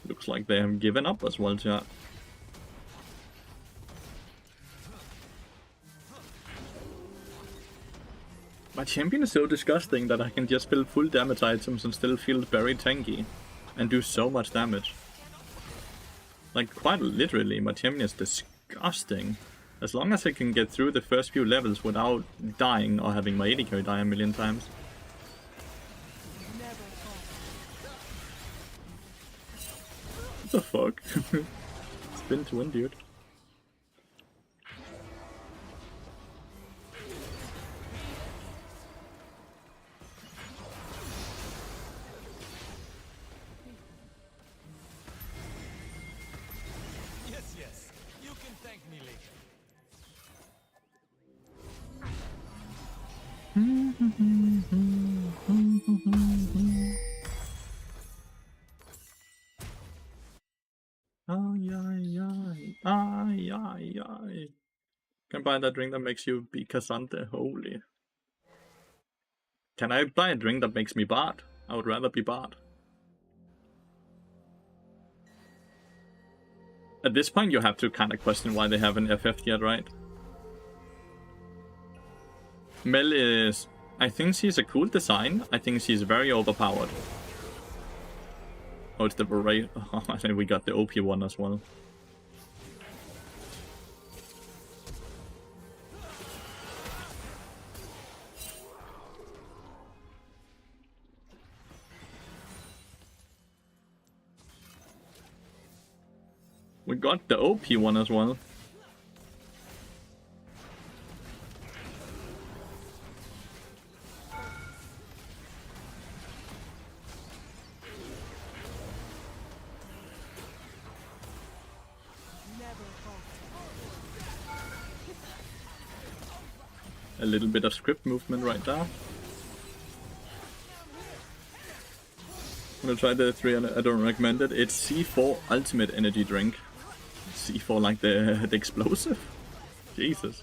looks like they have given up as well, chat. My champion is so disgusting that I can just build full damage items and still feel very tanky and do so much damage. Like, quite literally, my champion is disgusting. As long as I can get through the first few levels without dying or having my AD carry die a million times. What the fuck? Spin to win, dude. Ay. Can buy that drink that makes you be Cassandra. Holy. Can I buy a drink that makes me bad? I would rather be bad. At this point, you have to kind of question why they haven't FF'd yet, right? Mel is... I think she's a cool design. I think she's very overpowered. Oh, it's the beret. Oh, I think we got the OP one as well. We got the OP one as well. A little bit of script movement right now. I'm gonna try the 3, I don't recommend it. It's C4 Ultimate Energy Drink. C4 like the explosive? Jesus.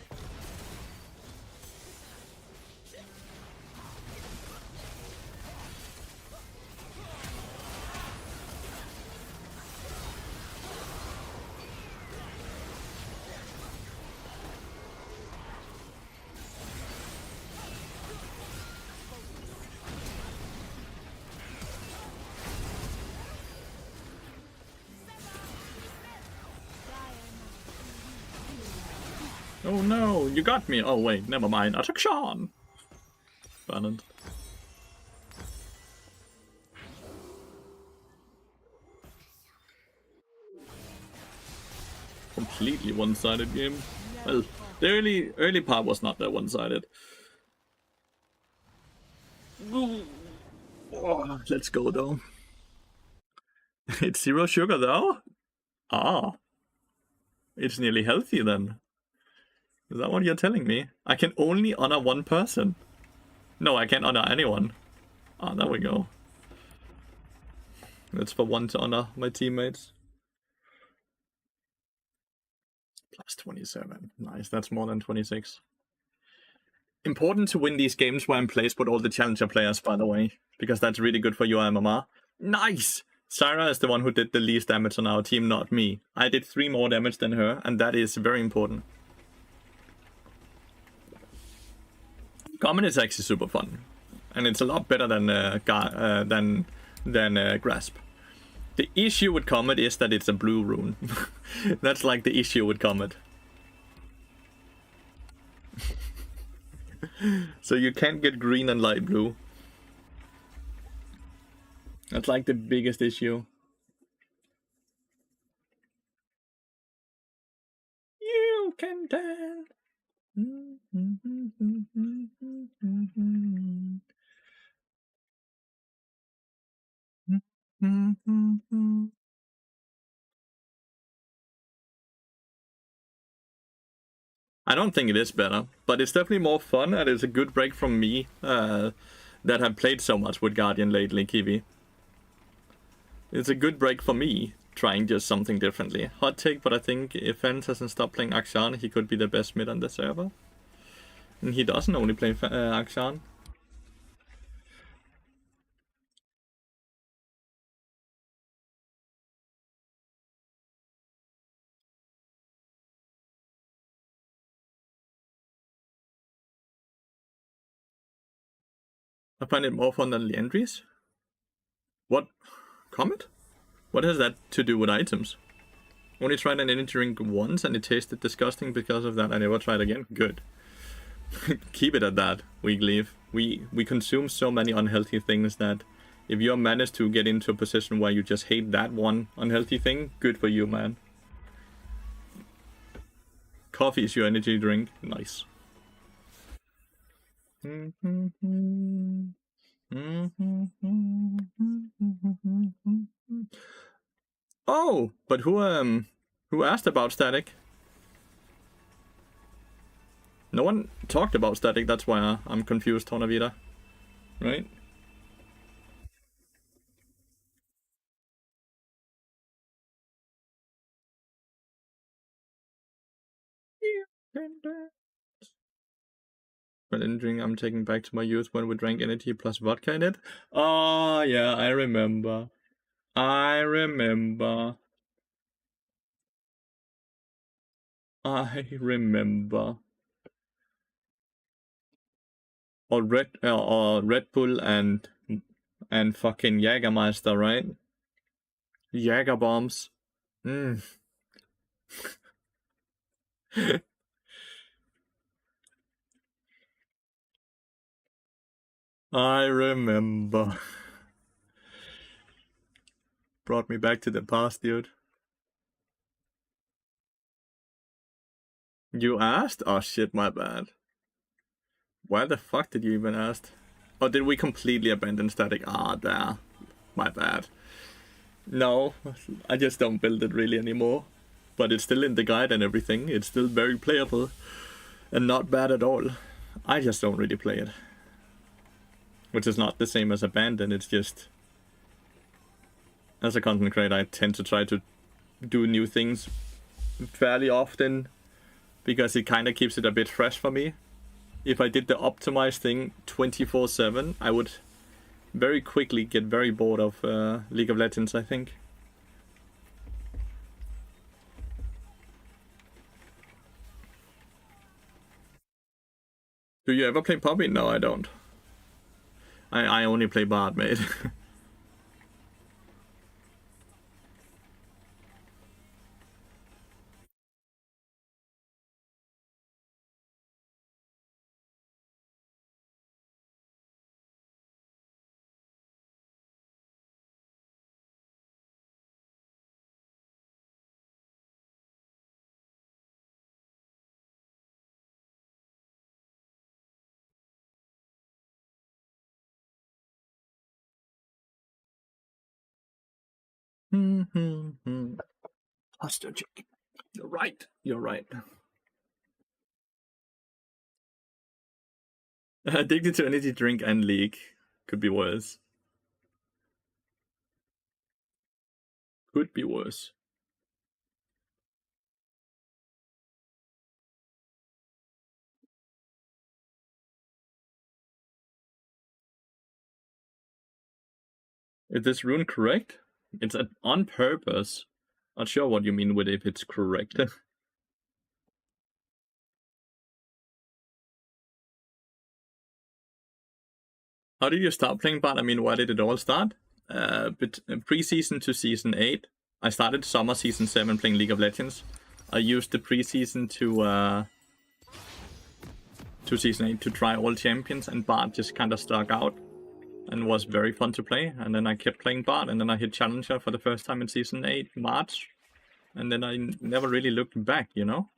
Oh no, you got me! Oh wait, never mind. I took Sean! Banned. Completely one-sided game. Well, the early part was not that one-sided. Oh, let's go though. It's zero sugar though? Ah. It's nearly healthy then. Is that what you're telling me? I can only honor one person. No, I can't honor anyone. Ah, there we go. That's for one to honor my teammates. Plus 27. Nice, that's more than 26. Important to win these games where I'm placed with all the challenger players, by the way, because that's really good for your MMR. Nice! Syra is the one who did the least damage on our team, not me. I did 3 more damage than her, and that is very important. Common is actually super fun, and it's a lot better than Grasp. The issue with Comet is that it's a blue rune. That's like the issue with Comet. So you can't get green and light blue. That's like the biggest issue. You can tell. I don't think it is better, but it's definitely more fun, and it's a good break from me that have played so much with Guardian lately, Kiwi. It's a good break for me, trying just something differently. Hot take, but I think if Fence hasn't stopped playing Akshan, he could be the best mid on the server. And he doesn't only play Akshan. I find it more fun than Leandry's. What? Comet? What has that to do with items? Only tried an energy drink once and it tasted disgusting because of that. I never tried again. Good. Keep it at that, Weak Leaf. We consume so many unhealthy things that if you're managed to get into a position where you just hate that one unhealthy thing, good for you, man. Coffee is your energy drink. Nice. Oh, but who asked about static? No one talked about static, that's why I'm confused, Tornavida. Right? But in drink I'm taking back to my youth when we drank energy plus vodka in it. Oh yeah, I remember. I remember. Or Red Bull and fucking Jägermeister, right? Jäger bombs. I remember. Brought me back to the past, dude. You asked? Oh shit, my bad. Why the fuck did you even ask? Or did we completely abandon static? Ah, there. My bad. No, I just don't build it really anymore. But it's still in the guide and everything. It's still very playable. And not bad at all. I just don't really play it. Which is not the same as abandon, it's just... As a content creator, I tend to try to do new things fairly often. Because it kind of keeps it a bit fresh for me. If I did the optimized thing 24/7, I would very quickly get very bored of League of Legends, I think. Do you ever play Poppy? No, I don't. I only play Bard, mate. Hostage. You're right. You're right. Addicted to energy drink and league. Could be worse. Could be worse. Is this rune correct? It's on purpose. Not sure what you mean with if it's correct. How did you start playing bot? I mean, where did it all start? But pre-season to season 8. I started summer season 7 playing League of Legends. I used the pre-season to season 8 to try all champions, and bot just kind of stuck out and was very fun to play. And then I kept playing bot, and then I hit Challenger for the first time in season 8, March. And then I never really looked back, you know?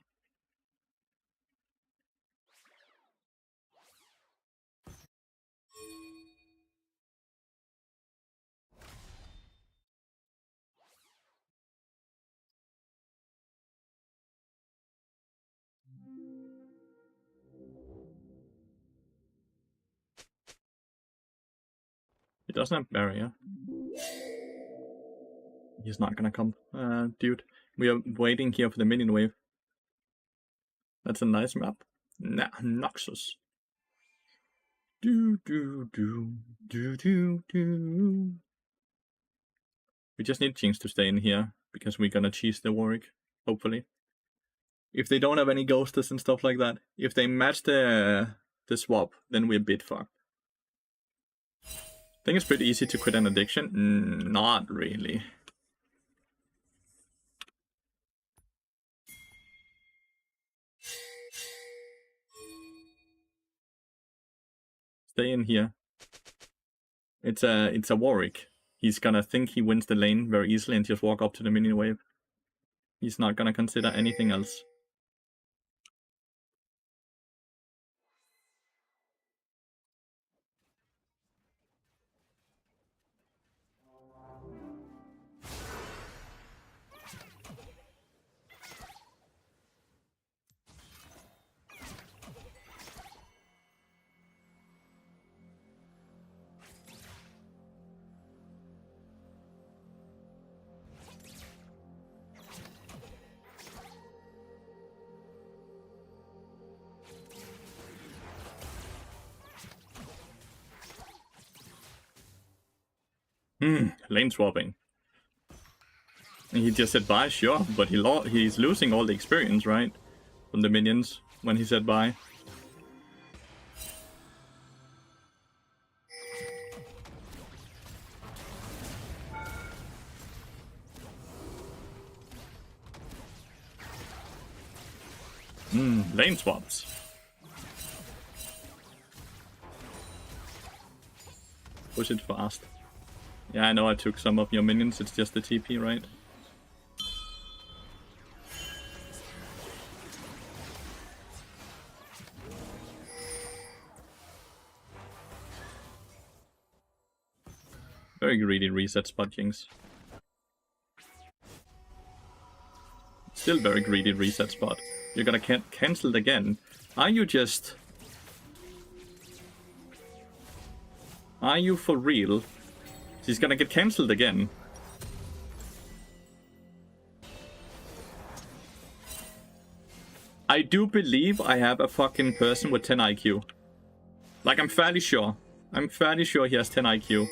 He doesn't have barrier. He's not gonna come, dude. We are waiting here for the minion wave. That's a nice map. Nah, Noxus. Do. We just need Jinx to stay in here because we're gonna cheese the Warwick, hopefully. If they don't have any ghosters and stuff like that, if they match the swap, then we're a bit fucked. I think it's pretty easy to quit an addiction. Not really. Stay in here. It's a Warwick. He's gonna think he wins the lane very easily and just walk up to the minion wave. He's not gonna consider anything else. Lane swapping. He just said bye, sure, but he's losing all the experience, right? From the minions when he said bye. Lane swaps. Push it fast. Yeah, I know I took some of your minions, it's just the TP, right? Very greedy reset spot, Jinx. Still very greedy reset spot. You're gonna cancel it again. Are you just... Are you for real? She's gonna get cancelled again. I do believe I have a fucking person with 10 IQ. Like, I'm fairly sure. I'm fairly sure he has 10 IQ.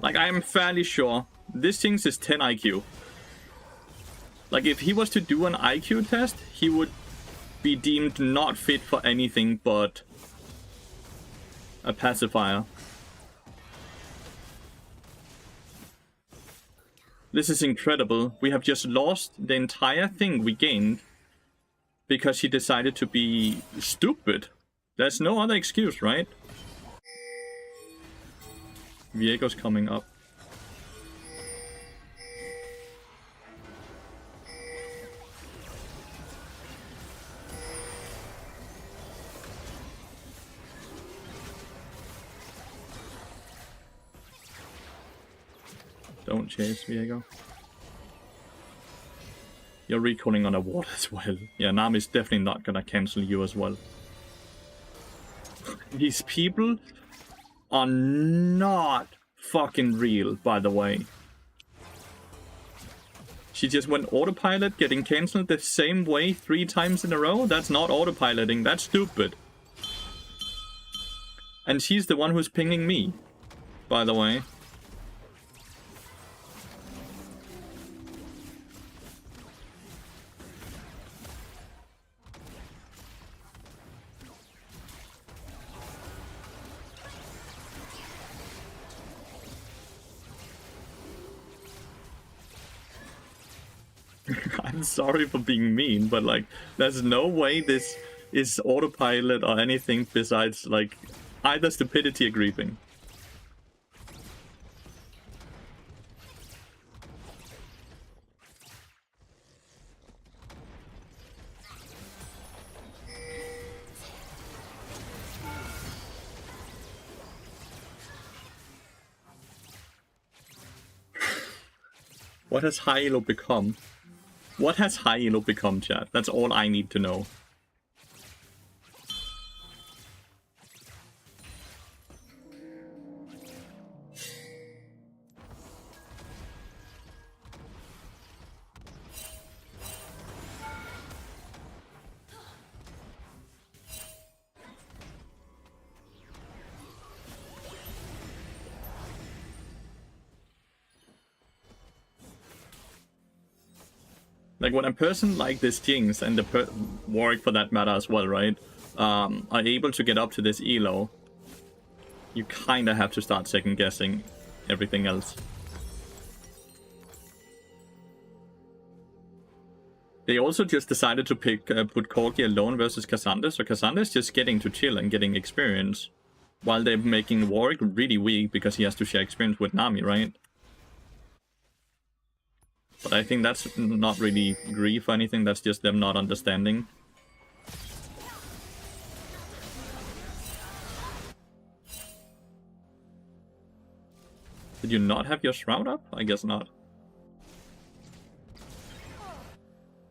Like, I am fairly sure this thing is 10 IQ. Like, if he was to do an IQ test, he would be deemed not fit for anything but a pacifier. This is incredible. We have just lost the entire thing we gained because he decided to be stupid. There's no other excuse, right? Viego's coming up. Don't chase, Viego. You're recalling on a ward as well. Yeah, Nami's definitely not gonna cancel you as well. These people are not fucking real, by the way. She just went autopilot, getting cancelled the same way 3 times in a row? That's not autopiloting, that's stupid. And she's the one who's pinging me, by the way. I'm sorry for being mean, but like, there's no way this is autopilot or anything besides like either stupidity or griefing. What has high elo become? What has high elo become, chat? That's all I need to know. Like, when a person like this Jinx, and the Warwick for that matter as well, right, are able to get up to this elo, you kinda have to start second guessing everything else. They also just decided to pick put Corgi alone versus Cassandra, so Cassandra's just getting to chill and getting experience, while they're making Warwick really weak because he has to share experience with Nami, right? But I think that's not really grief or anything, that's just them not understanding. Did you not have your Shroud up? I guess not.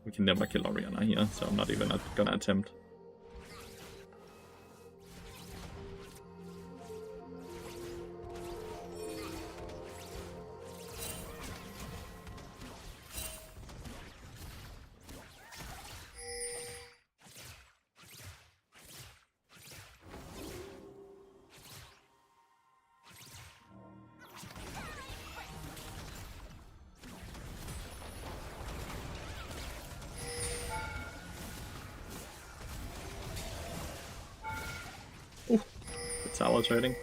We can never kill Orianna here, so I'm not even gonna attempt. Tower trading.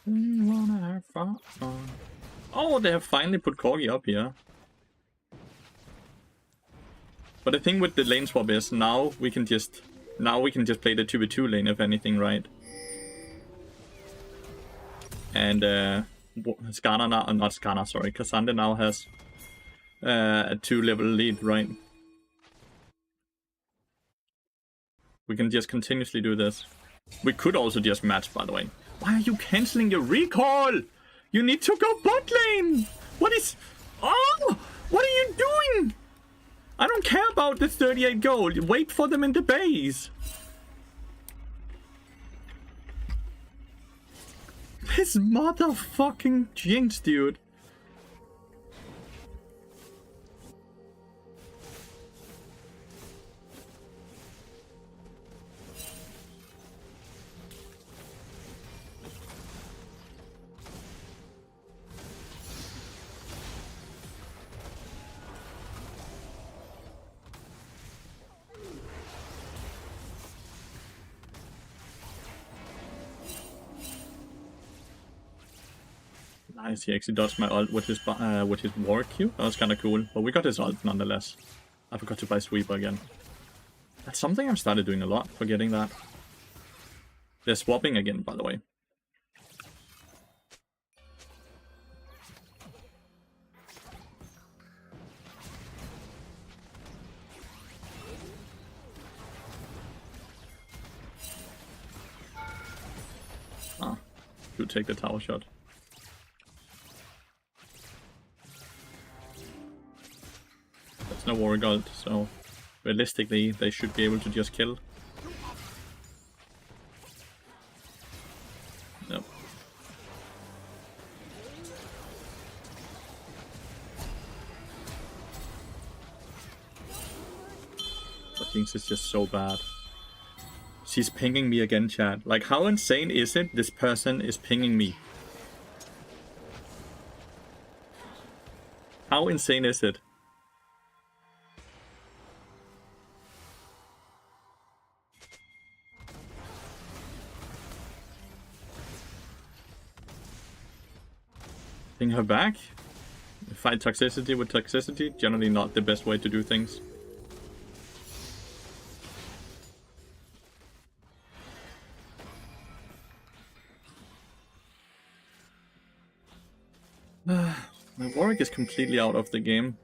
Wanna have fun. Oh, they have finally put Corgi up here. But the thing with the lane swap is now we can just play the 2v2 lane if anything, right? And Skarner now, not Skarner, sorry, Cassandra now has a 2-level lead, right? We can just continuously do this. We could also just match, by the way. Why are you cancelling your recall? You need to go bot lane! What is... Oh! What are you doing? I don't care about the 38 gold. Wait for them in the base. This motherfucking Jinx, dude. Nice, he actually dodged my ult with his Warwick Q. That was kind of cool, but we got his ult nonetheless. I forgot to buy Sweeper again. That's something I've started doing a lot, forgetting that. They're swapping again, by the way. to take the tower shot. There's no Warrior Gold, so realistically they should be able to just kill. Nope. But Jinx is just so bad. She's pinging me again, chat. Like, how insane is it this person is pinging me? How insane is it? Ping her back? Fight toxicity with toxicity? Generally not the best way to do things. My Warwick is completely out of the game.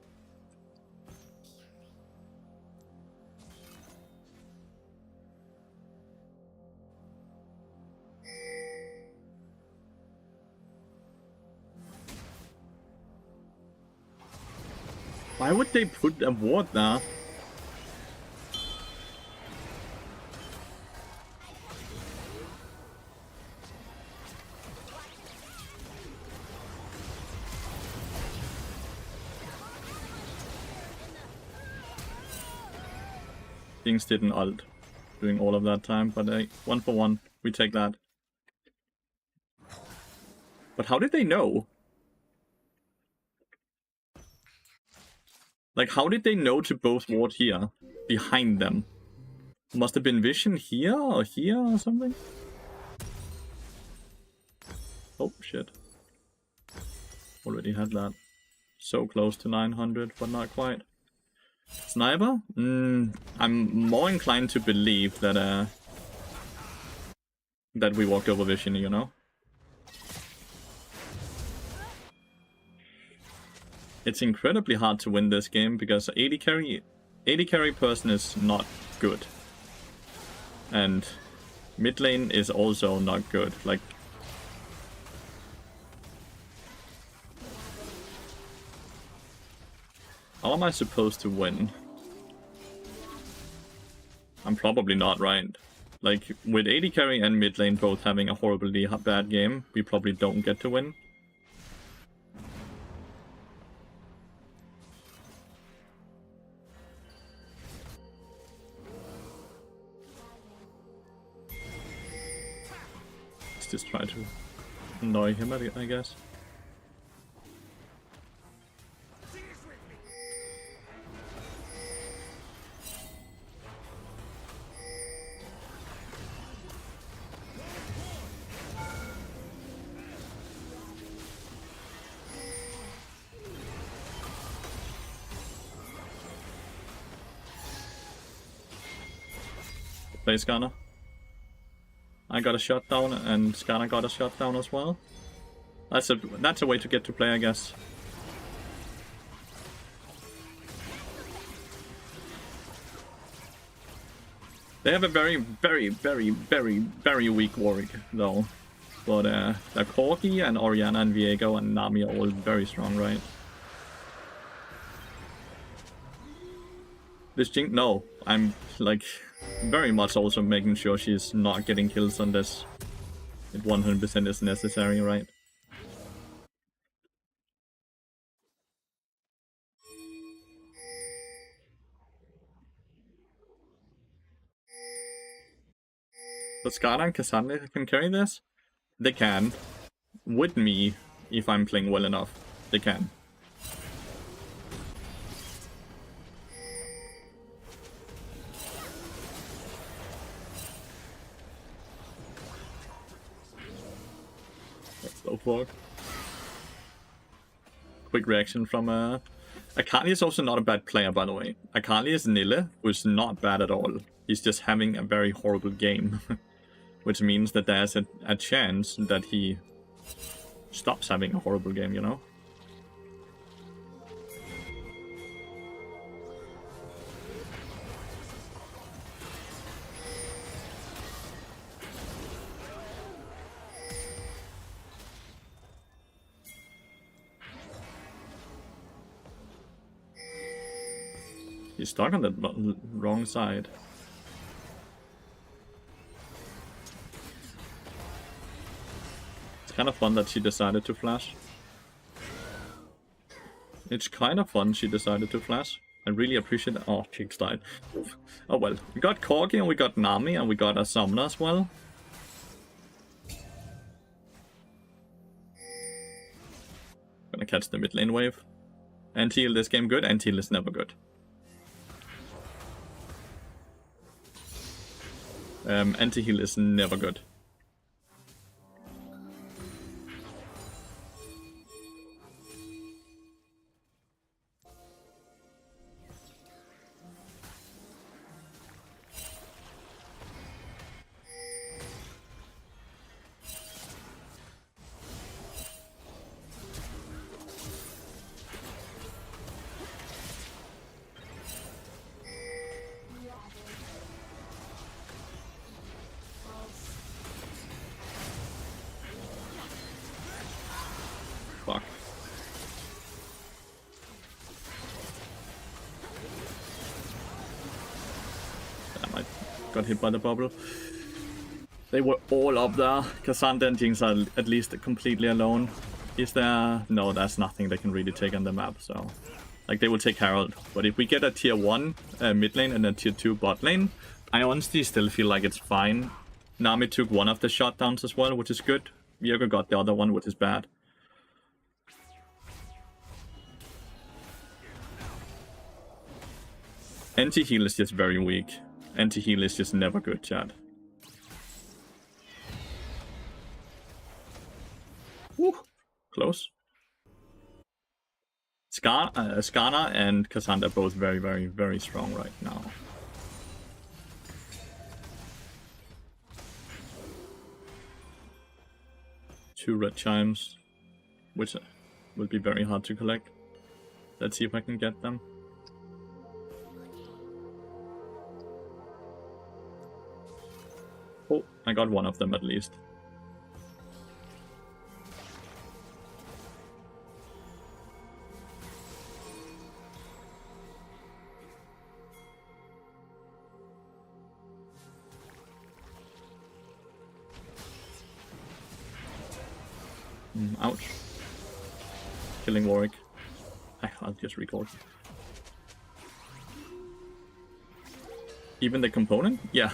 Why would they put a ward there? Jinx didn't ult doing all of that time, but 1 for 1, we take that. But how did they know? Like, how did they know to both ward here, behind them? Must have been vision here or something? Oh, shit. Already had that. So close to 900, but not quite. Sniper? I'm more inclined to believe that that we walked over vision, you know? It's incredibly hard to win this game because 80 carry person is not good. And mid lane is also not good. Like, how am I supposed to win? I'm probably not right. Like, with 80 carry and mid lane both having a horribly bad game, we probably don't get to win. Let's just try to annoy him, I guess. Play Skarner. I got a shutdown and Skarner got a shutdown as well. That's a way to get to play, I guess. They have a very, very, very, very, very weak Warwick though. But the Corgi and Orianna and Viego and Nami are all very strong, right? This Jinx, no, I'm like very much also making sure she's not getting kills on this. It 100% is necessary, right? But Skarner and Cassandra can carry this? They can. With me, if I'm playing well enough, they can. So fuck. Quick reaction from Akali is also not a bad player, by the way. Akali is Nille, who's not bad at all. He's just having a very horrible game. Which means that there's a chance that he stops having a horrible game, you know? He's stuck on the wrong side. It's kind of fun that she decided to flash. It's kind of fun she decided to flash. I really appreciate it. Oh, Jinx died. Oh well. We got Corgi and we got Nami and we got a summoner as well. Gonna catch the mid lane wave. Anti-heal this game good, anti-heal is never good. Anti-heal is never good. Fuck. Damn, I got hit by the bubble. They were all up there. Cassandra and Jinx are at least completely alone. Is there... No, there's nothing they can really take on the map, so... Like, they will take Herald. But if we get a tier 1 mid lane and a tier 2 bot lane, I honestly still feel like it's fine. Nami took one of the shutdowns as well, which is good. Viego got the other one, which is bad. Anti-heal is just very weak. Anti-heal is just never good, chat. Woo! Close. Skarner and Cassandra are both very, very, very strong right now. Two red chimes, which will be very hard to collect. Let's see if I can get them. Oh, I got one of them at least. Ouch. Killing Warwick. I'll just record. Even the component? Yeah.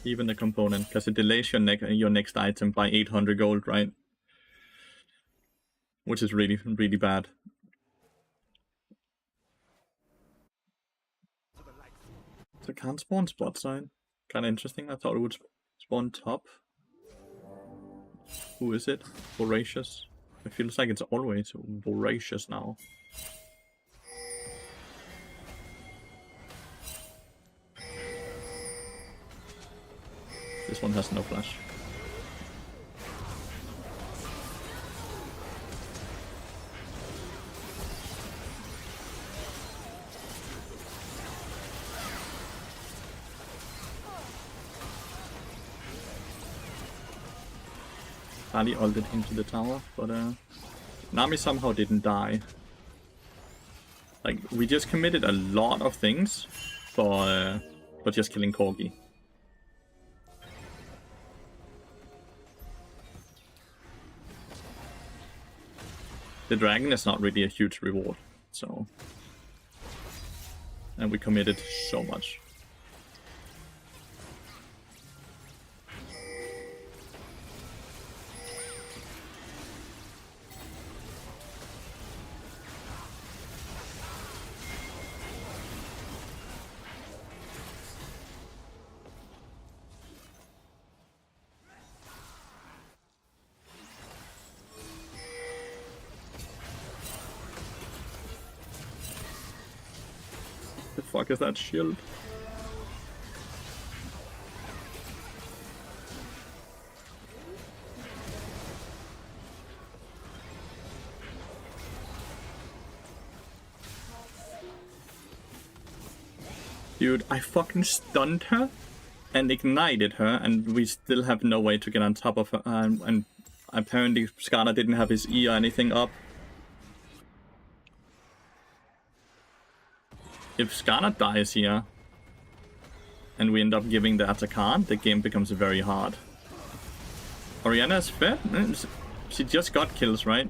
Even the component, because it delays your next item by 800 gold, right? Which is really, really bad. So it can't spawn spot side. Kind of interesting. I thought it would spawn top. Who is it? Voracious. It feels like it's always Voracious now. This one has no flash. Ali ulted into the tower, but Nami somehow didn't die. Like, we just committed a lot of things for just killing Corgi. The dragon is not really a huge reward, so... And we committed so much. The fuck is that shield? Dude, I fucking stunned her and ignited her, and we still have no way to get on top of her. And apparently Skarner didn't have his E or anything up. if Skarner dies here, and we end up giving that a card, the game becomes very hard. Orianna is fed? She just got kills, right?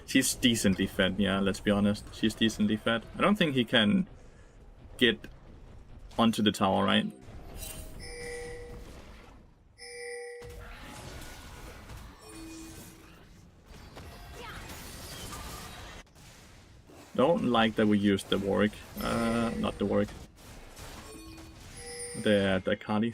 She's decently fed, yeah, let's be honest. She's decently fed. I don't think he can get onto the tower, right? Don't like that we used the Warwick. Not the Warwick. The Kali.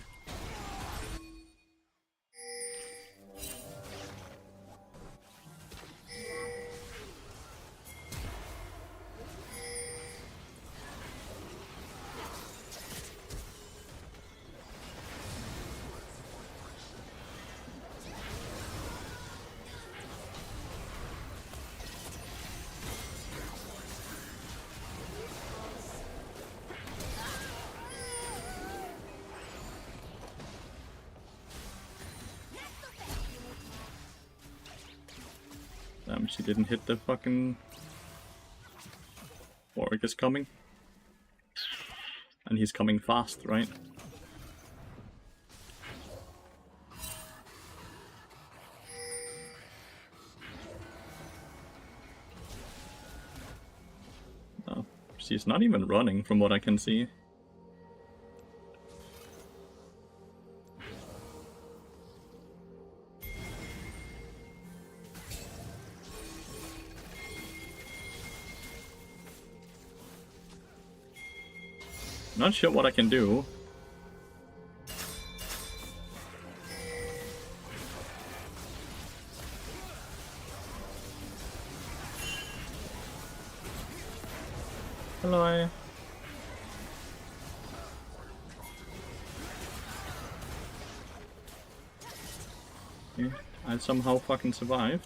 She didn't hit the fucking... Warwick is coming. And he's coming fast, right? Oh, she's not even running from what I can see. Not sure what I can do. Hello. Okay, I somehow fucking survived.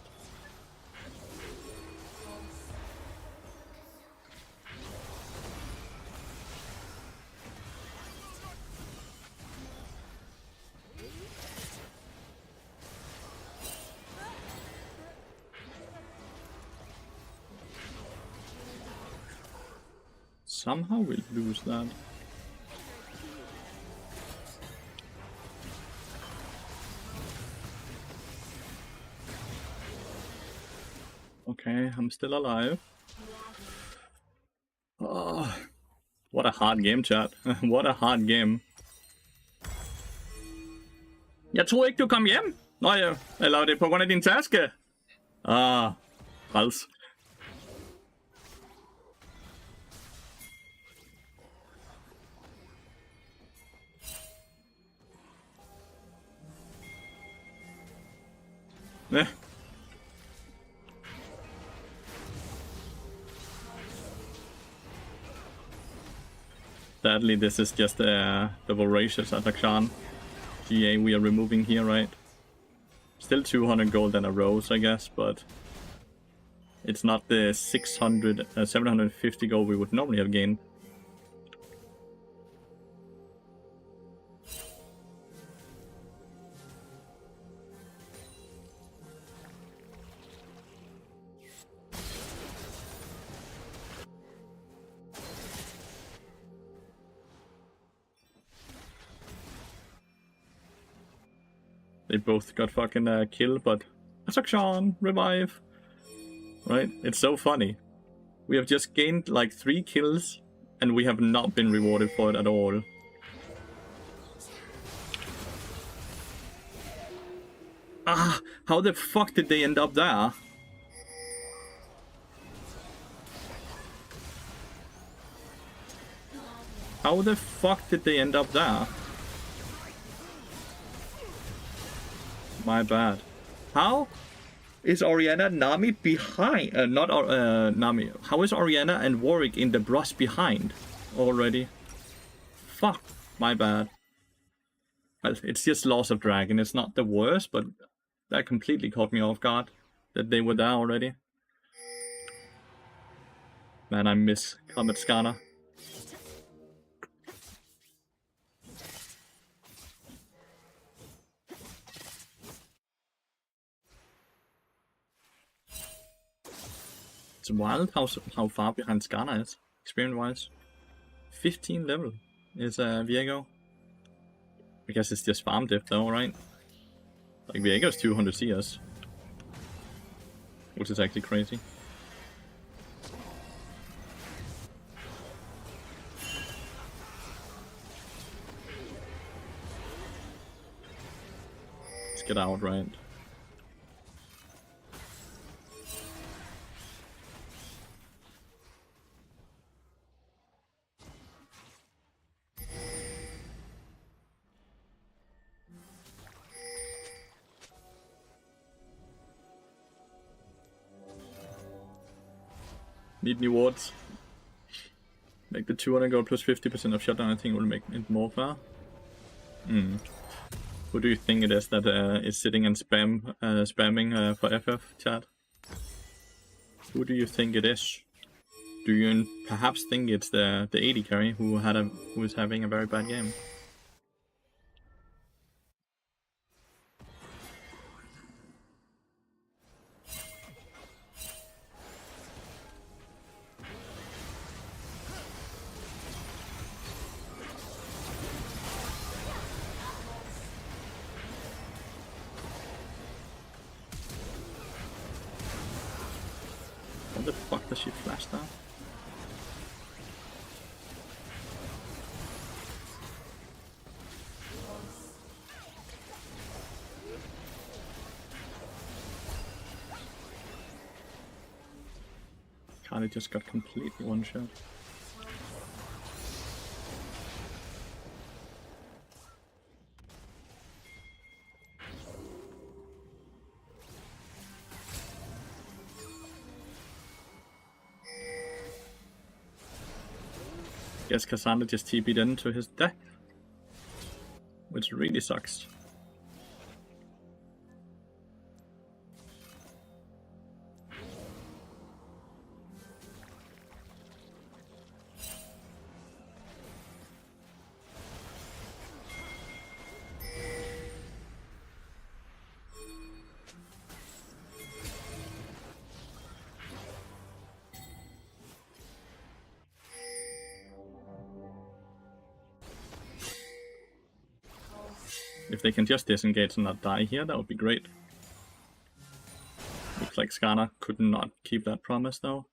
Somehow we'll lose that. Okay, I'm still alive. Oh, what a hard game, chat. What a hard game. Jeg troede ikke, du kom hjem. Nå ja, eller var det på grund af din taske? Ah, træls. Yeah. Sadly, this is just the voracious Atakshan GA we are removing here, right? Still 200 gold and a rose, I guess, but it's not the 750 gold we would normally have gained. They both got fucking killed, but Atakshan, revive. Right? It's so funny. We have just gained like 3 kills, and we have not been rewarded for it at all. Ah, how the fuck did they end up there? How the fuck did they end up there? My bad. How is Orianna Nami behind? Not Nami. How is Orianna and Warwick in the brush behind already? Fuck. My bad. Well, it's just Loss of Dragon. It's not the worst, but that completely caught me off guard that they were there already. Man, I miss Comet Skarner. It's wild how far behind Skarner is. experience-wise. 15 level is Viego. I guess it's just farm diff though, right? Like Viego's 200 CS. Which is actually crazy. Let's get out, right? Need new wards. Make the 200 go plus 50% of shutdown. I think it will make it more fair. Who do you think it is that is sitting and spamming for FF chat? Who do you think it is? Do you perhaps think it's the AD carry who is having a very bad game? What the fuck does she flash that? Kali just got completely one-shot. Guess Cassandra just TP'd into his death, which really sucks. If they can just disengage and not die here, that would be great. Looks like Skarner could not keep that promise though.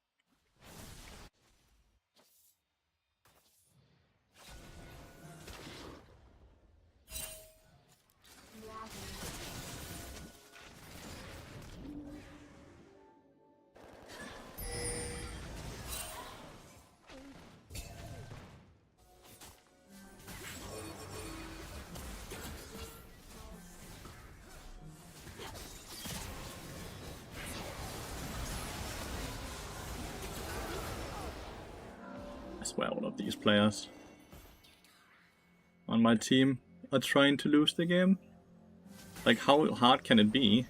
I swear all of these players on my team are trying to lose the game. Like, how hard can it be?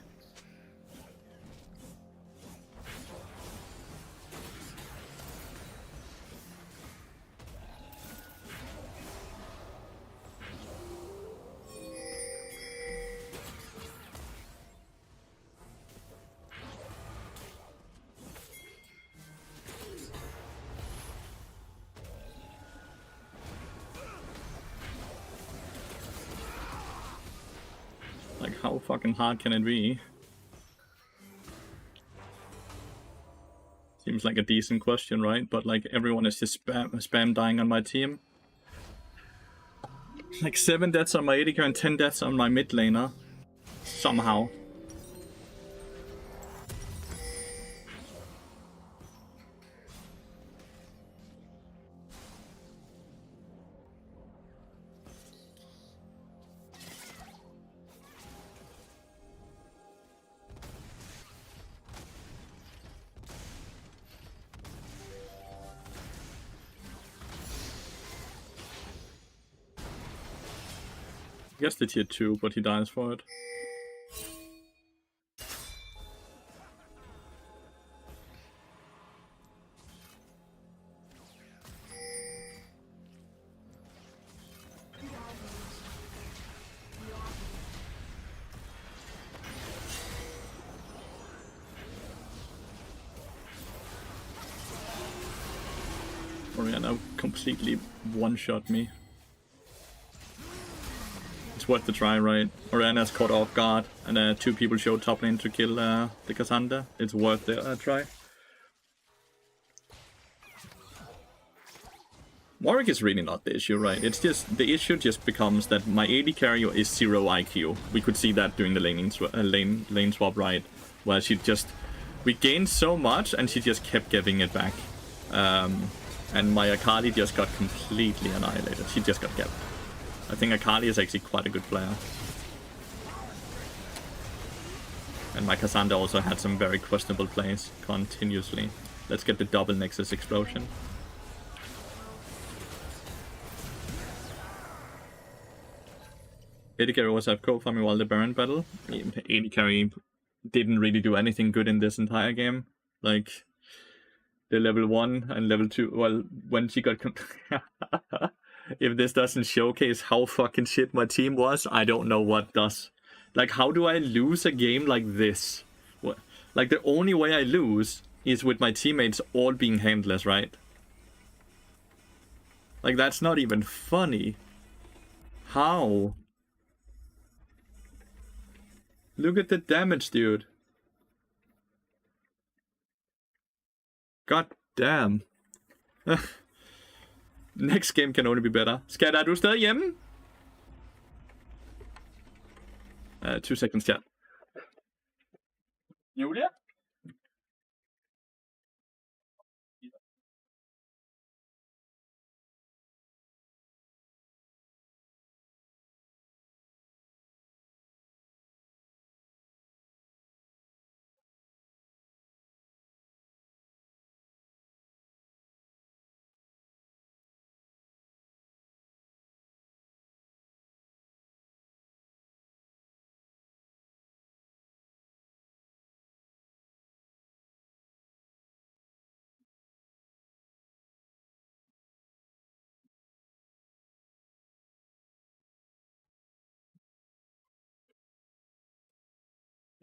Like, how fucking hard can it be? Seems like a decent question, right? But like, everyone is just spam dying on my team. Like 7 deaths on my AD carry and 10 deaths on my mid laner. Somehow. I guess the tier 2, but he dies for it. Orianna completely one-shot me. It's worth the try, right? Orianna's caught off guard, and 2 people showed top lane to kill the Cassandra. It's worth the try. Warwick is really not the issue, right? It's just, the issue just becomes that my AD carry is 0 IQ. We could see that during the lane swap, right? Where she just, we gained so much and she just kept giving it back. And my Akali just got completely annihilated. She just got kept. I think Akali is actually quite a good player. And my Cassandra also had some very questionable plays continuously. Let's get the double Nexus explosion. AD carry was AFK farming while the Baron battle. AD carry didn't really do anything good in this entire game. Like, the level 1 and level 2, well, when she got... If this doesn't showcase how fucking shit my team was, I don't know what does. Like, how do I lose a game like this? What? Like, the only way I lose is with my teammates all being handless, right? Like, that's not even funny. How? Look at the damage, dude. God damn. Next game can only be better. Skat, er du stadig hjemme? 2 seconds, chat. Julia?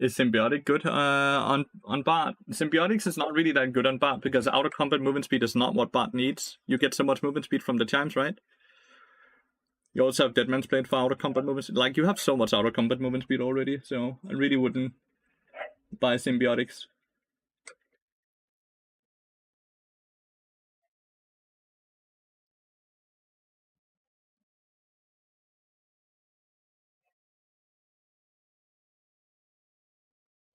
Is Symbiotic good on Bard? Symbiotics is not really that good on Bard because out of combat movement speed is not what Bard needs. You get so much movement speed from the chimes, right? You also have Deadman's Blade for out of combat movement speed. Like, you have so much out of combat movement speed already, so I really wouldn't buy Symbiotics.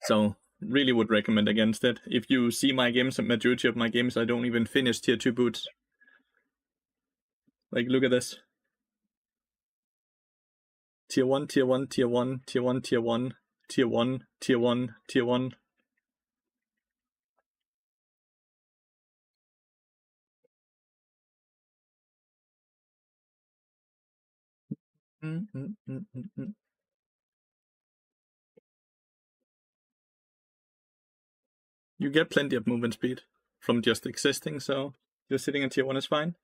So, really would recommend against it. If you see my games, the majority of my games, I don't even finish tier 2 boots. Like, look at this. Tier 1, tier 1, tier 1, tier 1, tier 1, tier 1, tier 1, tier 1. You get plenty of movement speed from just existing, so just sitting in tier 1 is fine.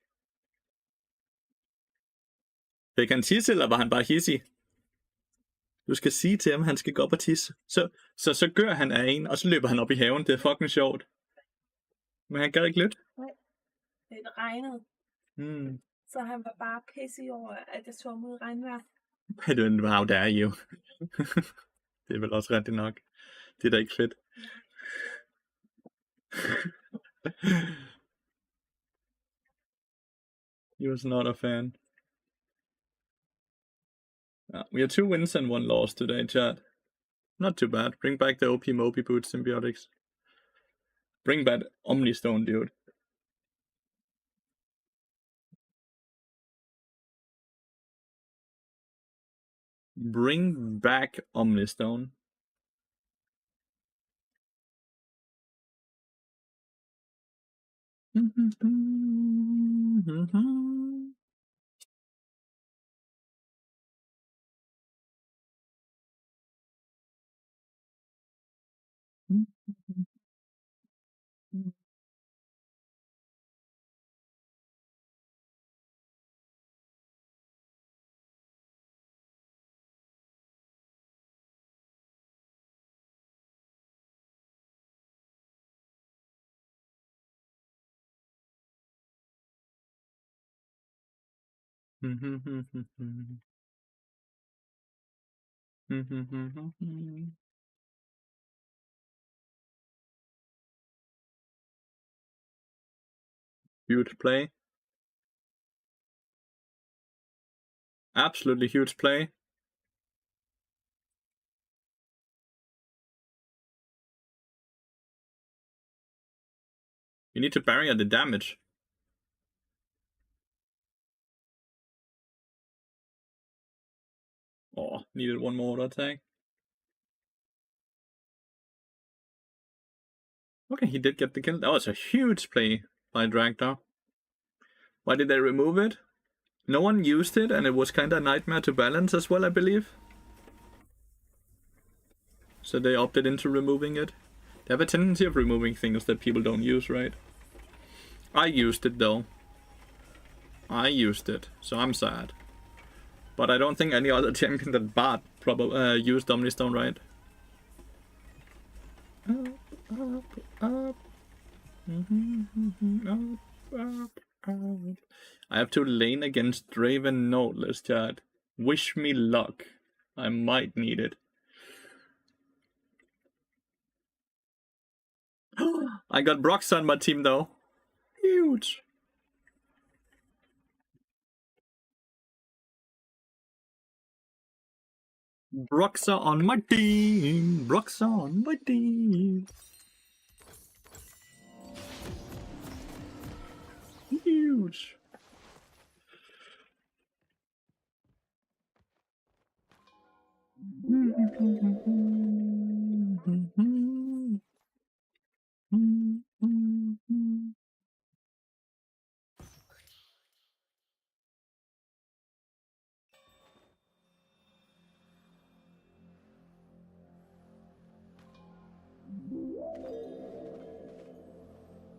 Fik han tisse, eller var han bare hissig? Du skal sige til ham, han skal gå op og tisse. Så gør han af en, og så løber han op i haven. Det er fucking sjovt. Men han gad ikke lidt. Nej, det regnede. Så han var bare pissig over, at det så mod regnvejr. How dare you? Det er vel også rigtigt nok. Det er da ikke fedt. He was not a fan. We have 2 wins and 1 loss today, chat. Not too bad. Bring back the OP Moby Boot Symbiotics. Bring back Omnistone, dude. Bring back Omnistone. Huge play. Absolutely huge play. You need to barrier the damage. Oh, needed one more auto attack. Okay, he did get the kill. That was a huge play by Dragtar. Why did they remove it? No one used it, and it was kinda a nightmare to balance as well, I believe. So they opted into removing it. They have a tendency of removing things that people don't use, right? I used it though. I used it, so I'm sad. But I don't think any other champion that Bart probably used Omnistone, right? I have to lane against Draven Nodeless, chat. Wish me luck. I might need it. I got Brox on my team though. Huge. Broxa on my team. Broxa on my team. Huge.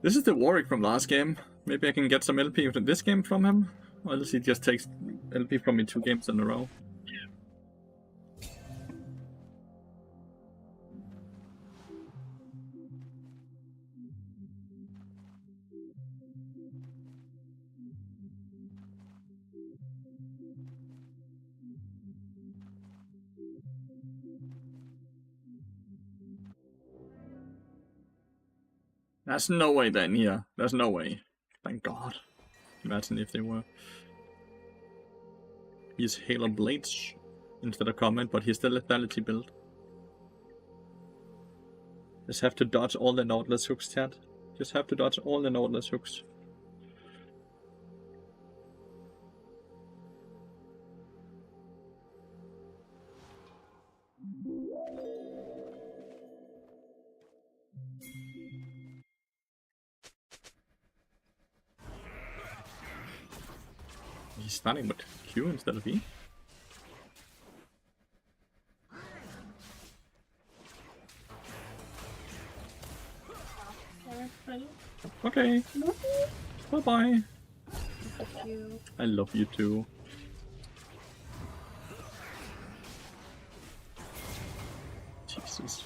This is the Warwick from last game. Maybe I can get some LP from this game from him. Or else he just takes LP from me 2 games in a row. There's no way they're in here. There's no way. Thank God. Imagine if they were. He's Halo Blades instead of Comment, but he's the lethality build. Just have to dodge all the Nautilus hooks, chat. Just have to dodge all the Nautilus hooks. He's starting with Q instead of E. Okay. Bye bye. I love you too. Jesus.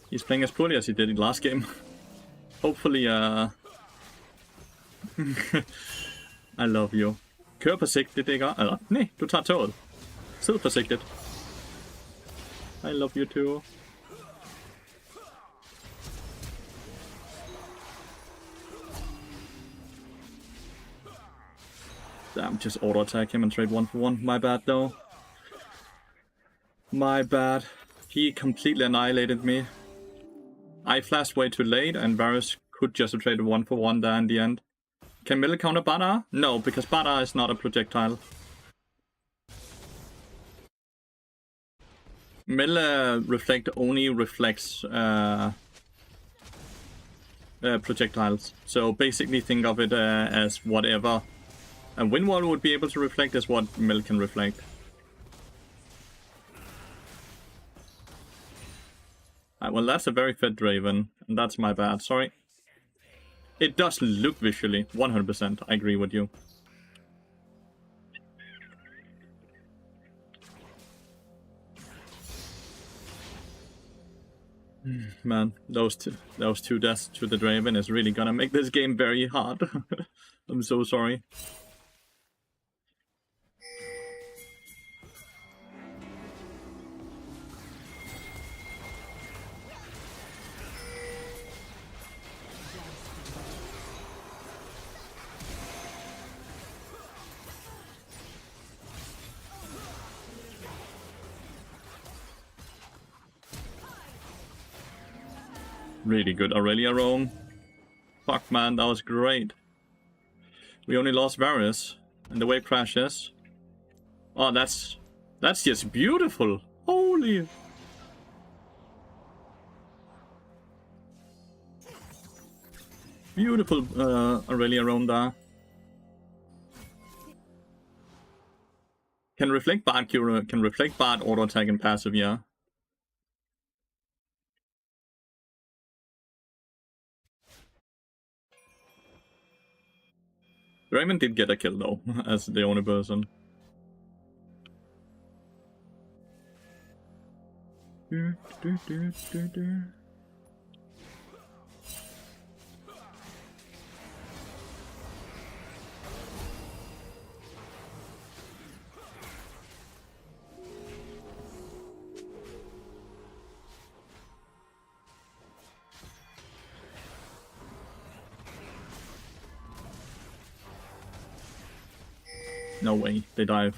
He's playing as poorly as he did in last game. Hopefully, I love you. Kør forsigtigt, ikke? Eller, nej, du tager toget. Sid forsigtigt. I love you too. Damn, just auto-attack him and trade 1-for-1. My bad, though. My bad. He completely annihilated me. I flashed way too late, and Varus could just have traded 1-for-1 there in the end. Can Miller counter Bada? No, because Bada is not a projectile. Miller Reflect only reflects projectiles. So basically think of it as whatever a Windwall would be able to reflect is what Mill can reflect. Well, that's a very fed Draven, and that's my bad, sorry. It does look visually, 100%, I agree with you. Man, those two deaths to the Draven is really gonna make this game very hard. I'm so sorry. Really good Aurelia roam. Fuck man, that was great. We only lost Varus, and the wave crashes. Oh, that's just beautiful. Holy. Beautiful Aurelia roam there. Can reflect Bard Cure, can reflect Bard auto attack and passive, yeah. Raymond did get a kill though, as the only person. No way, they dive.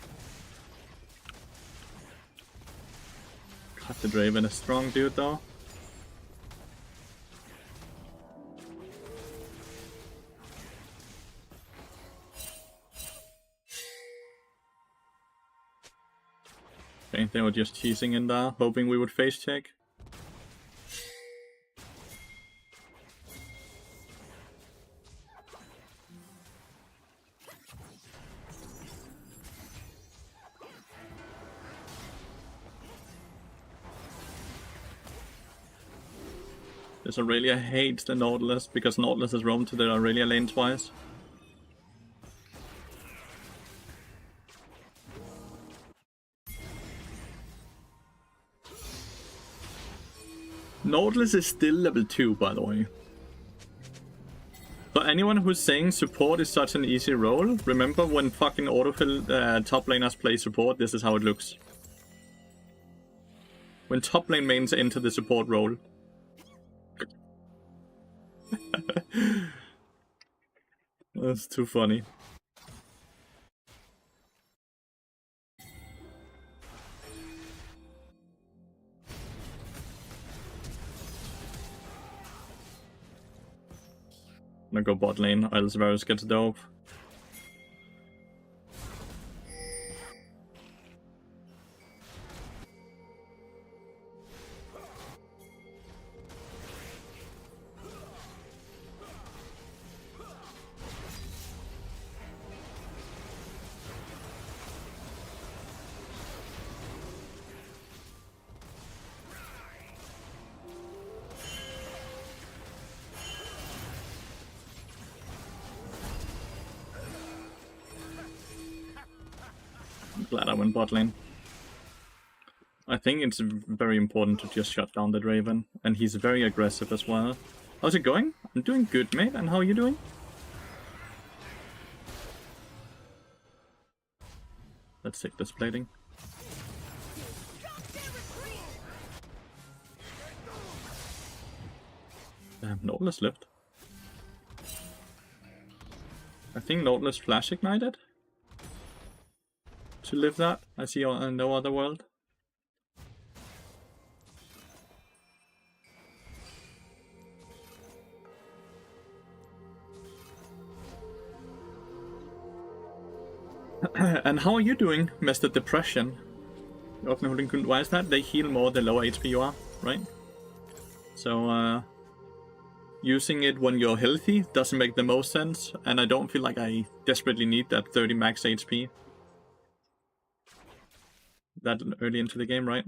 Cut the Draven, a strong dude though. Okay, they were just teasing in there, hoping we would face check. This Aurelia hates the Nautilus because Nautilus has roamed to the Aurelia lane twice. Nautilus is still level 2, by the way. So anyone who's saying support is such an easy role, remember when fucking autofill top laners play support, this is how it looks. When top lane mains enter the support role. That's too funny. I'm gonna go bot lane, or else Varus gets dope. Glad I went bot lane. I think it's very important to just shut down the Draven, and he's very aggressive as well. How's it going? I'm doing good, mate, and how are you doing? Let's take this plating. Damn, Nautilus left. I think Nautilus flash ignited to live that. I see no other world. And how are you doing, Mr. Depression? Why is that? They heal more the lower HP you are, right? So, using it when you're healthy doesn't make the most sense, and I don't feel like I desperately need that 30 max HP. That early into the game, right?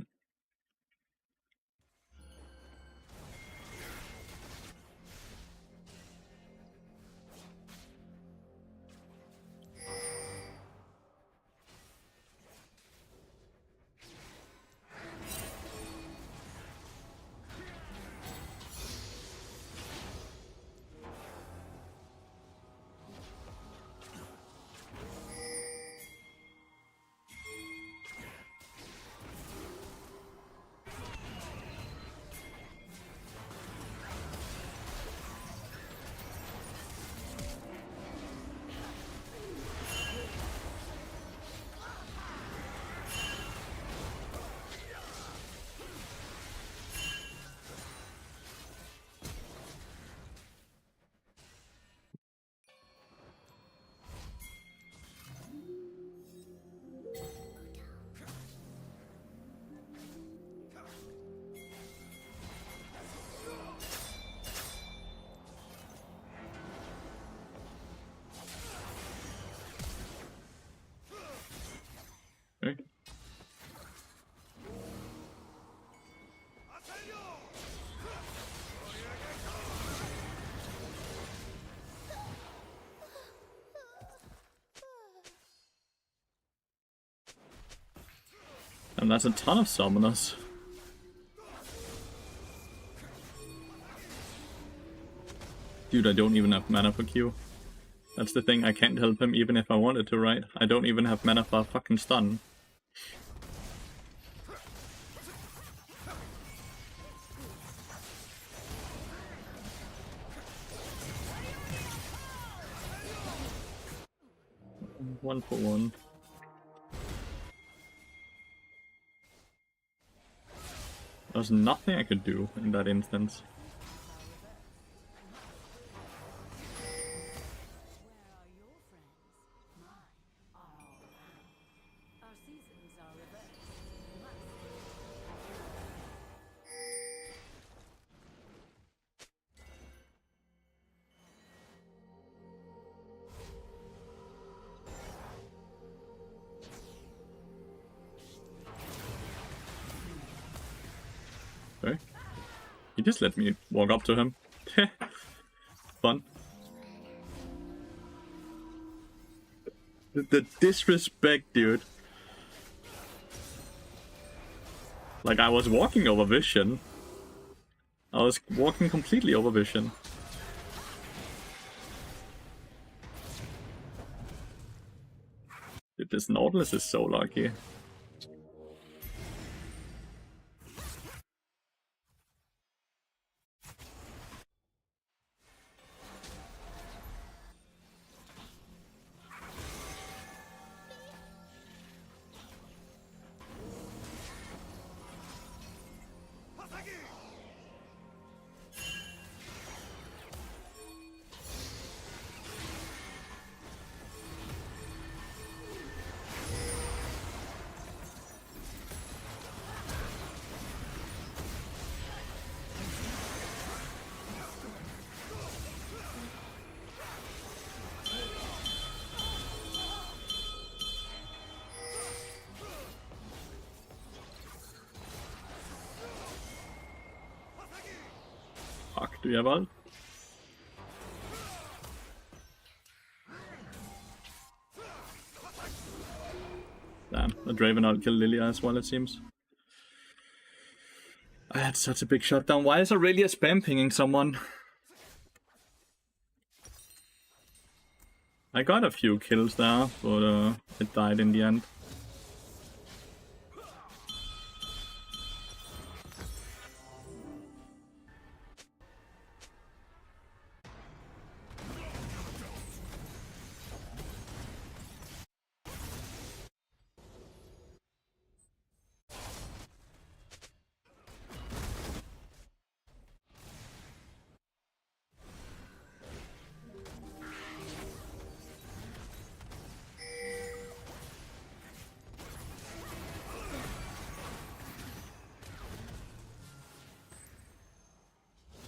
And that's a ton of summoners. Dude, I don't even have mana for Q. That's the thing, I can't help him even if I wanted to, right? I don't even have mana for a fucking stun. One for one. There's nothing I could do in that instance. Okay. He just let me walk up to him. Fun. The disrespect, dude. Like, I was walking over vision. I was walking completely over vision. Dude, this Nautilus is so lucky. Fuck, do you have ult? Damn, the Draven ult killed Lilia as well, it seems. I had such a big shutdown. Why is Aurelia spam pinging someone? I got a few kills there, but it died in the end.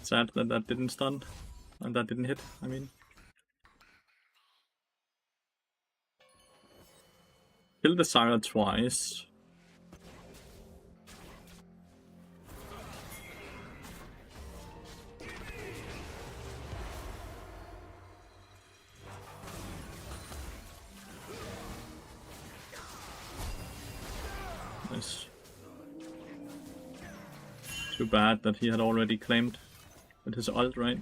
Sad that that didn't stun. And that didn't hit, I mean. Killed the Sarah twice. Nice. Too bad that he had already claimed with his ult, right?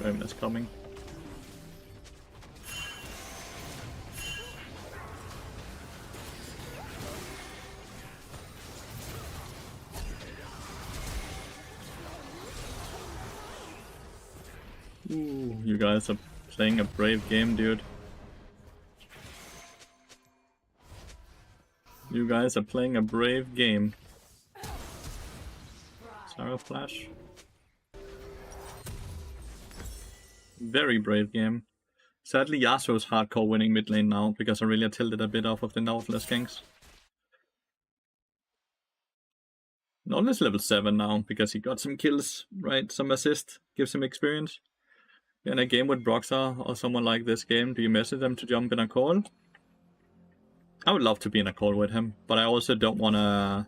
That's coming. Ooh, you guys are playing a brave game, dude. You guys are playing a brave game. Sarah Flash. Very brave game. Sadly, Yasuo's hardcore winning mid lane now, because Aurelia tilted a bit off of the Nautilus ganks. Nautilus level 7 now, because he got some kills, right? Some assist, gives him experience. In a game with Broxar or someone like this game, do you message them to jump in a call? I would love to be in a call with him, but I also don't want to...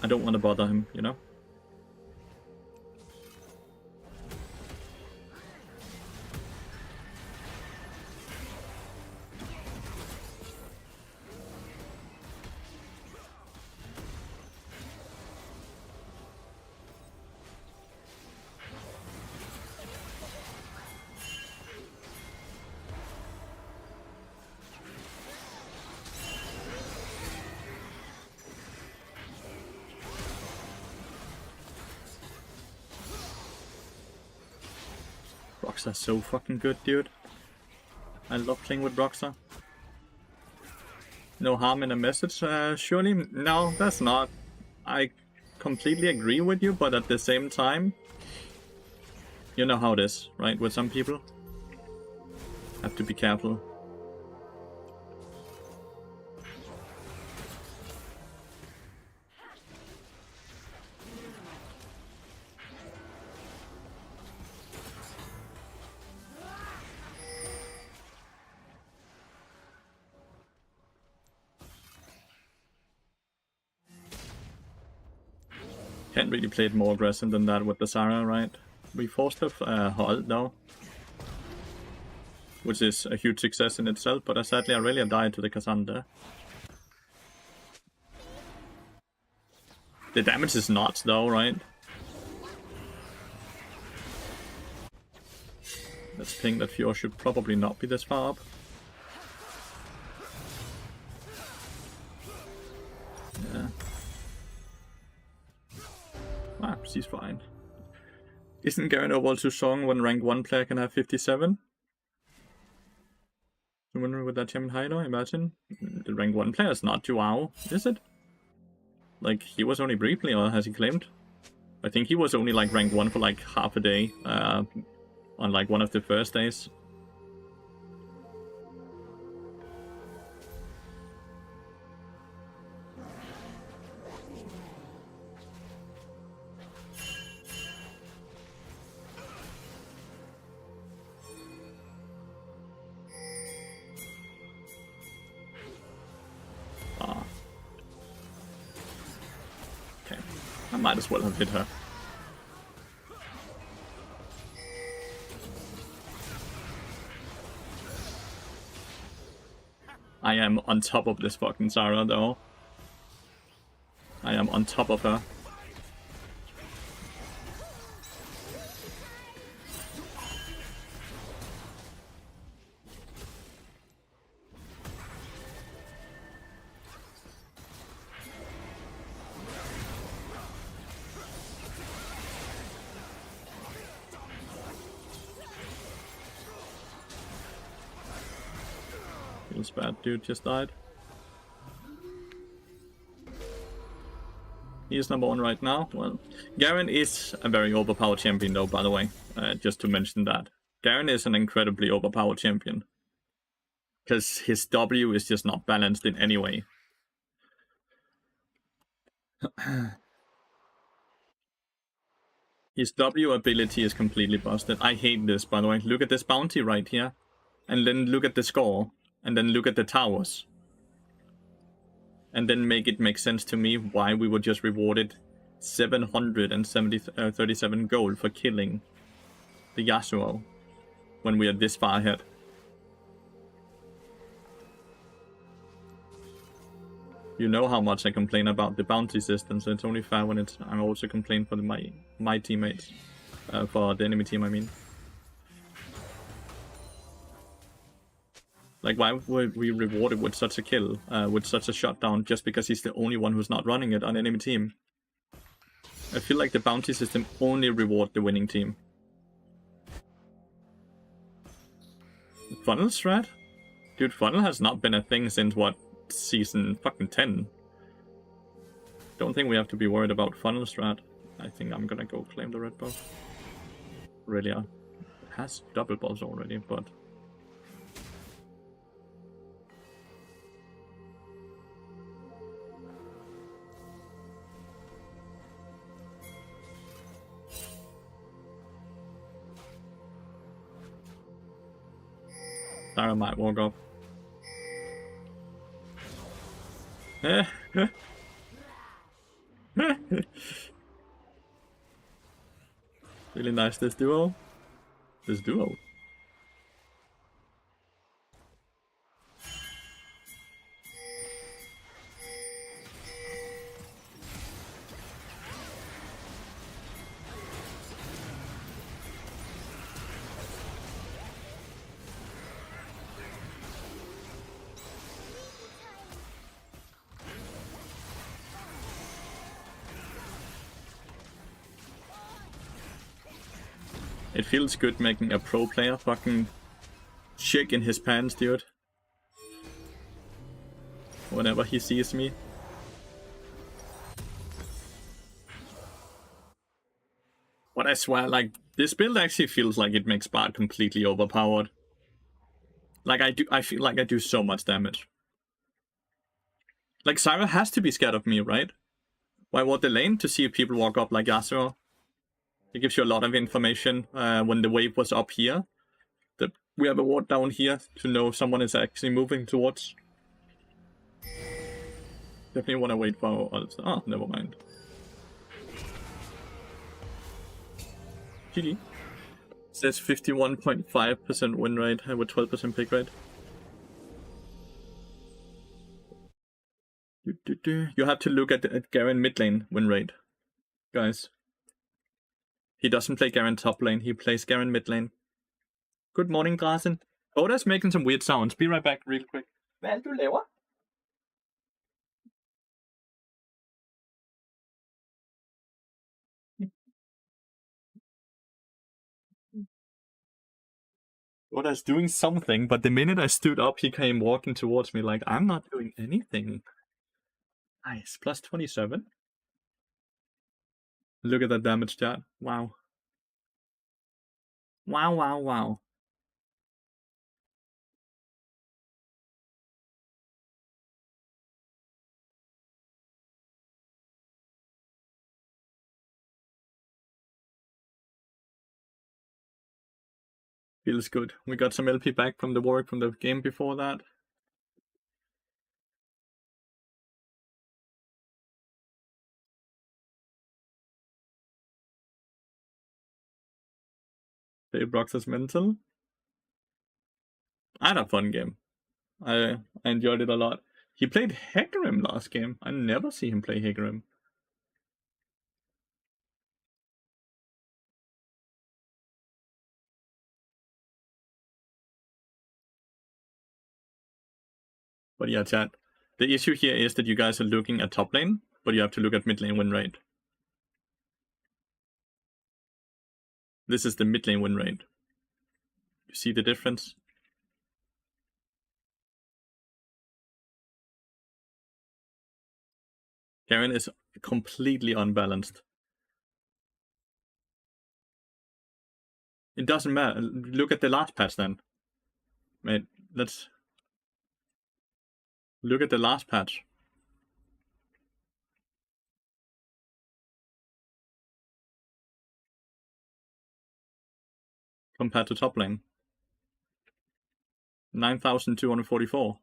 I don't want to bother him, you know? Broxar's so fucking good, dude. I love playing with Broxar. No harm in a message, surely? No, that's not. I completely agree with you, but at the same time, you know how it is, right? With some people. Have to be careful. Can't really play it more aggressive than that with the Sarah, right? We forced a hold though, which is a huge success in itself, but sadly Aurelia died to the Cassandra. The damage is nuts though, right? Let's think that Fjord should probably not be this far up. Yeah. Ah, she's fine. Isn't Garen overall too strong when rank 1 player can have 57? Someone with that champion higher, imagine? The rank 1 player is not Joao, is it? Like, he was only briefly, or has he claimed? I think he was only like rank 1 for like half a day, on like one of the first days. I might as well have hit her. I am on top of this fucking Sarah though. I am on top of her. Feels bad, dude just died. He is number 1 right now. Well, Garen is a very overpowered champion though, by the way. Just to mention that. Garen is an incredibly overpowered champion. Because his W is just not balanced in any way. His W ability is completely busted. I hate this, by the way. Look at this bounty right here. And then look at the score. And then look at the towers. And then make it make sense to me why we were just rewarded 737 gold for killing the Yasuo when we are this far ahead. You know how much I complain about the bounty system, so it's only fair when it's I also complain for my teammates, for the enemy team I mean. Like, why were we rewarded with such a kill, with such a shutdown, just because he's the only one who's not running it on enemy team? I feel like the bounty system only reward the winning team. Funnel strat? Dude, funnel has not been a thing since, what, season fucking 10? Don't think we have to be worried about funnel strat. I think I'm gonna go claim the red buff. Really are. has double buffs already, but... Sarah might walk up. Really nice, this duo. It feels good making a pro player fucking shake in his pants, dude. Whenever he sees me. But I swear, like, this build actually feels like it makes Bard completely overpowered. Like, I feel like I do so much damage. Like, Syra has to be scared of me, right? Why ward the lane? To see if people walk up like Yasuo. It gives you a lot of information when the wave was up here. That we have a ward down here to know if someone is actually moving towards. Definitely want to wait for us. Oh, never mind. GG. Says 51.5% win rate with 12% pick rate. You have to look at Garen mid lane win rate, guys. He doesn't play Garen top lane, he plays Garen mid lane. Good morning, Grasen. Oda's making some weird sounds. Be right back real quick. Hvad er det, du laver? Oda's doing something, but the minute I stood up, he came walking towards me like, I'm not doing anything. Nice, plus 27. Look at that damage, chat. Wow. Wow, wow, wow. Feels good. We got some LP back from the work from the game before that. Dave Brox's mental. I had a fun game. I enjoyed it a lot. He played Hecarim last game. I never see him play Hecarim. But yeah, chat. The issue here is that you guys are looking at top lane, but you have to look at mid lane win rate. This is the mid lane win rate. You see the difference? Garen is completely unbalanced. It doesn't matter. Look at the last patch then. Wait, let's look at the last patch. Compared to top lane. 9,244.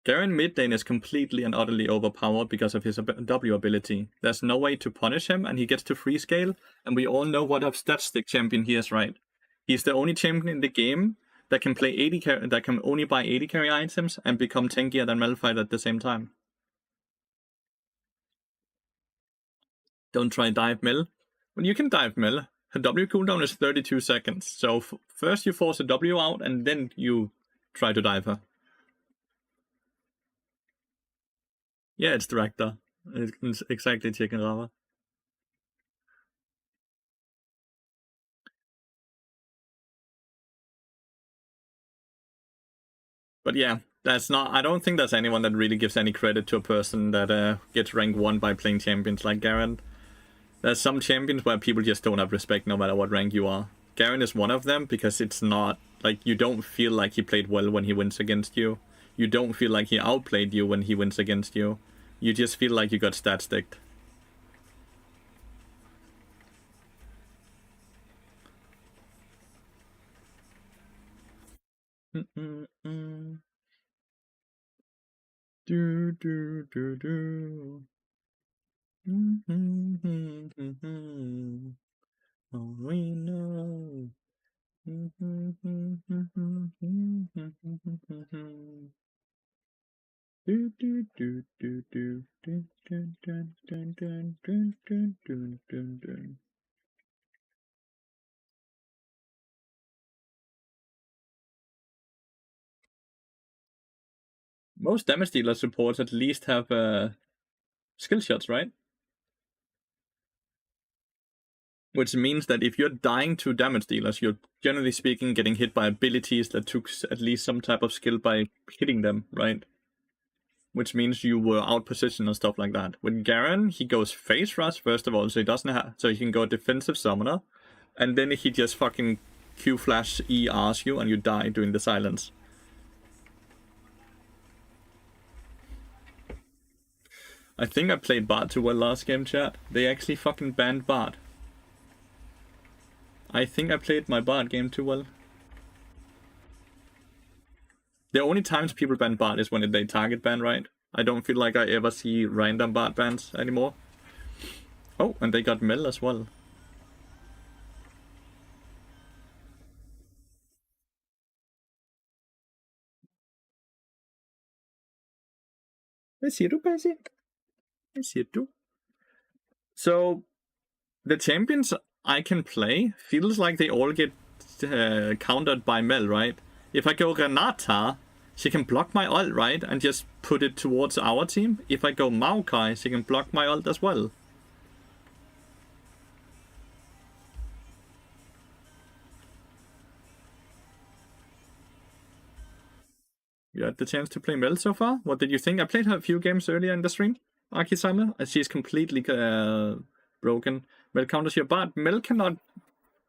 Garen mid lane is completely and utterly overpowered because of his W ability. There's no way to punish him, and he gets to free scale, and we all know what a stat stick champion he is, right? He's the only champion in the game that can play 80 that can only buy 80 carry items and become tankier than Malphite at the same time. Don't try dive mill. Well, you can dive mill. Her W cooldown is 32 seconds. So first you force a W out and then you try to dive her. Yeah, it's Director. It's exactly Chicken Rava. But yeah, that's not. I don't think there's anyone that really gives any credit to a person that gets rank 1 by playing champions like Garen. There's some champions where people just don't have respect no matter what rank you are. Garen is one of them because it's not like you don't feel like he played well when he wins against you. You don't feel like he outplayed you when he wins against you. You just feel like you got stat sticked. Do do do do. Oh, we know. Do do do do do do do do do do do do do do. Most damage dealer supports at least have skill shots, right? Which means that if you're dying to damage dealers, you're generally speaking getting hit by abilities that took at least some type of skill by hitting them, right? Which means you were out positioned and stuff like that. With Garen, he goes face rush first of all, so he doesn't have, so he can go defensive summoner, and then he just fucking Q flash ERs you and you die during the silence. I think I played Bard too well last game, chat. They actually fucking banned Bard. I think I played my Bard game too well. The only times people ban Bard is when they target ban, right? I don't feel like I ever see random Bard bans anymore. Oh, and they got Mel as well. Hvad siger du, Basie? Hvad siger du? So, the champions I can play feels like they all get countered by Mel, right? If I go Renata, she can block my ult, right? And just put it towards our team. If I go Maokai, she can block my ult as well. You had the chance to play Mel so far? What did you think? I played her a few games earlier in the stream, Akisama, and she's completely broken. Mel counters your Bard. Mel cannot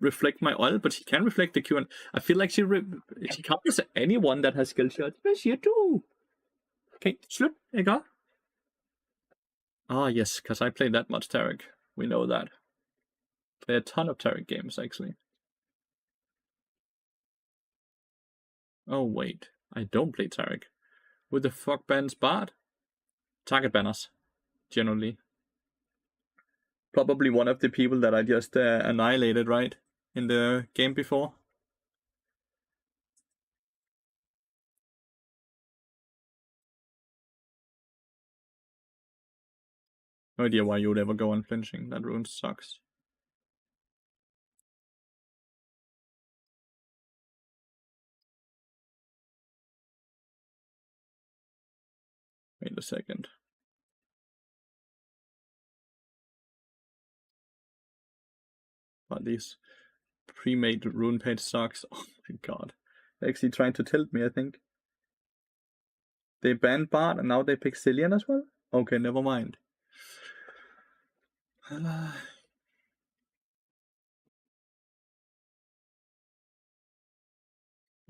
reflect my ult, but she can reflect the Q. And I feel like she counters anyone that has skill shots. Hvad siger du? Okay, slut, ikke? Ah, yes, because I played that much Taric. We know that. Play a ton of Taric games, actually. Oh, wait. I don't play Taric. Who the fuck bans Bard? Target banners, generally. Probably one of the people that I just annihilated, right? In the game before. No idea why you would ever go unflinching. That rune sucks. Wait a second. But these pre-made rune page sucks. Oh my god. They're actually trying to tilt me, I think. They banned Bard and now they pick Cillian as well? Okay, never mind. I'm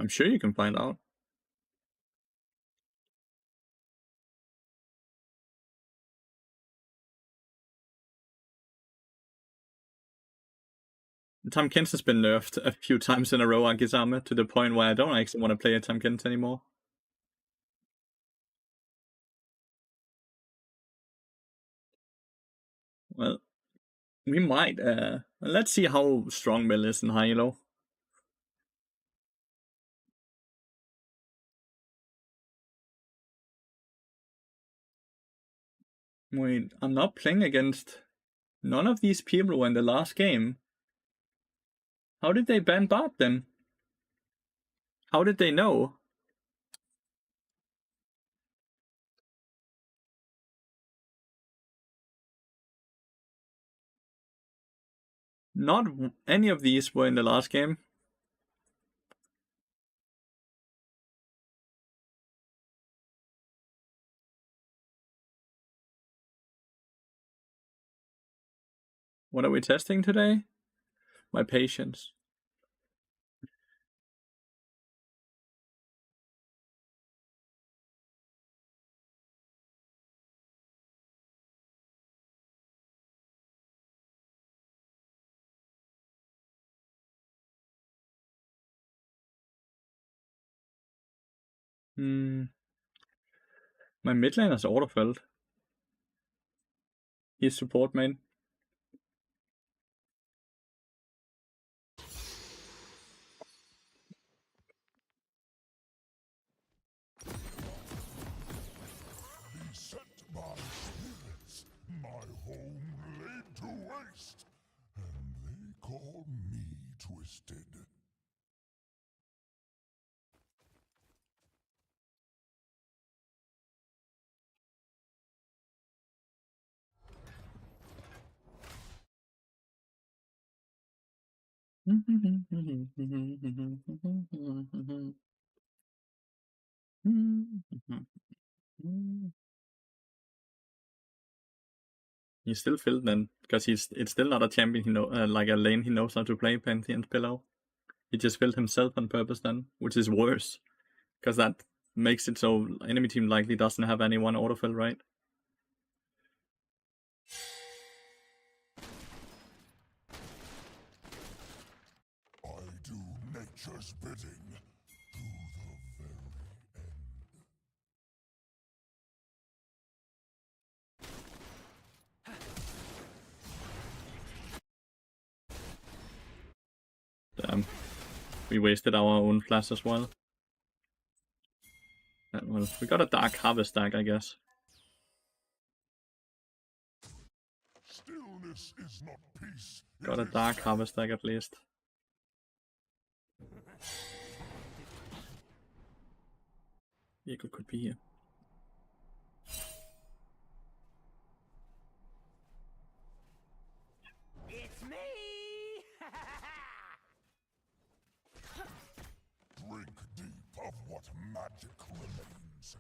sure you can find out. Tam Kent has been nerfed a few times in a row, Akizame, to the point where I don't actually want to play a Tam Kent anymore. Well, we might. Let's see how strong Mel is in high elo. Wait, I'm not playing against none of these people were in the last game. How did they ban Bard then? How did they know? Not any of these were in the last game. What are we testing today? My patience. My mid laner's autofilled. He's support main. Set my spirits, my home laid to waste, and they call me twisted. He's still filled then, because it's still not a champion like a lane he knows how to play Pantheon's Pillow. He just filled himself on purpose then, which is worse, because that makes it so enemy team likely doesn't have anyone autofill, right? I do nature's bidding to the very end. Damn. We wasted our own flash as well. Well, we got a Dark Harvest stack, I guess. Stillness is not peace. Got a Dark Harvest stack at least. Vehicle could be here. It's me! Drink deep of what magic remains.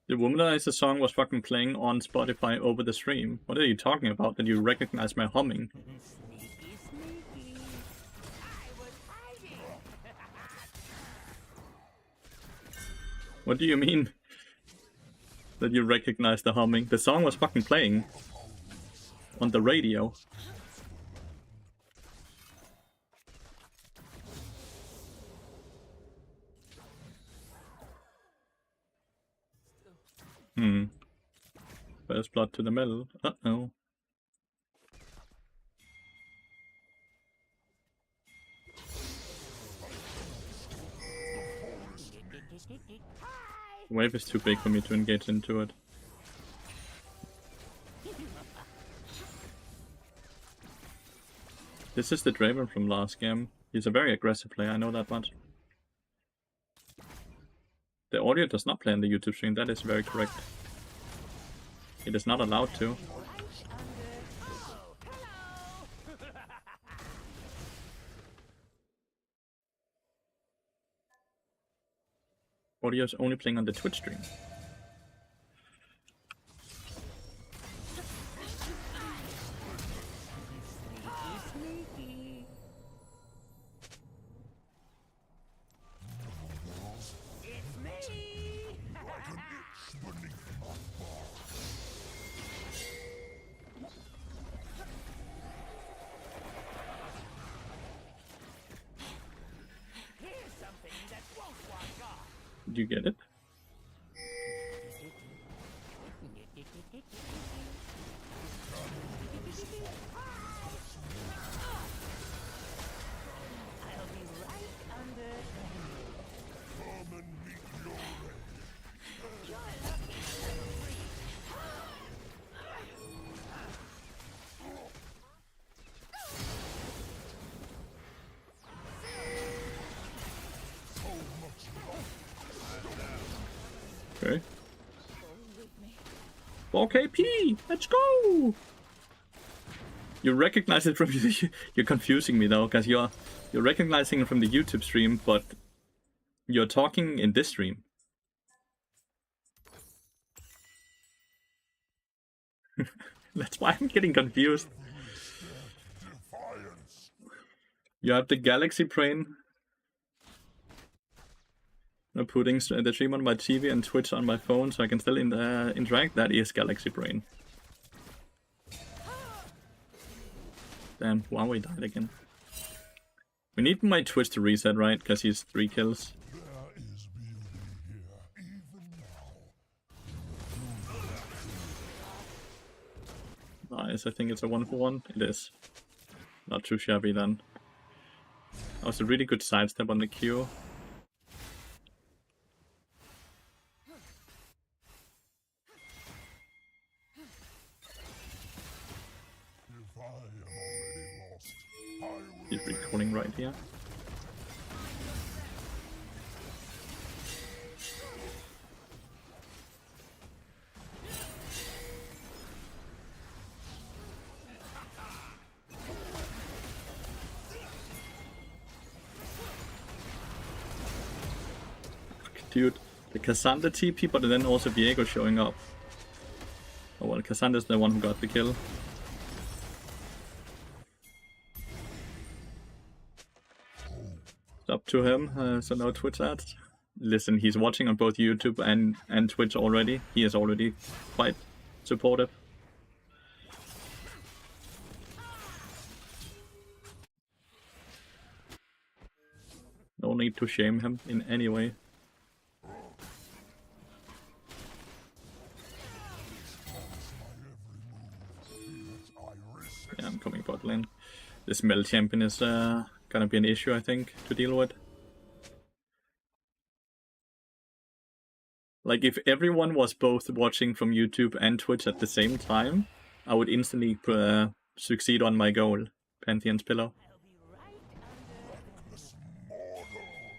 The Womanizer song was fucking playing on Spotify over the stream. What are you talking about? That you recognize my humming? Sneaky, sneaky. I was hiding. What do you mean? That you recognize the humming? The song was fucking playing on the radio. First blood to the middle. Uh-oh. The wave is too big for me to engage into it. This is the Draven from last game. He's a very aggressive player, I know that much. The audio does not play on the YouTube stream, that is very correct. It is not allowed to. Audio is only playing on the Twitch stream. Did you get it? Okay. 4KP! Let's go! You recognize it from the... You're confusing me though, because you're recognizing it from the YouTube stream, but you're talking in this stream. That's why I'm getting confused. Defiance. You have the Galaxy Brain. I'm putting the stream on my TV and Twitch on my phone so I can still interact. That is Galaxy Brain. Damn, Huawei died again. We need my Twitch to reset, right? Because he's 3 kills. There is beauty here, even now. Nice, I think it's a 1-for-1. It is. Not too shabby then. That was a really good sidestep on the Q. If I am already lost, I will. He's recalling right here. Dude, the Cassandra TP, but then also Viego showing up. Oh well, Cassandra's the one who got the kill. It's up to him, so no Twitch ads. Listen, he's watching on both YouTube and Twitch already. He is already quite supportive. No need to shame him in any way. Yeah, I'm coming bot lane. This Mel champion is gonna be an issue, I think, to deal with. Like, if everyone was both watching from YouTube and Twitch at the same time, I would instantly succeed on my goal, Pantheon's Pillow. Reckless mortals.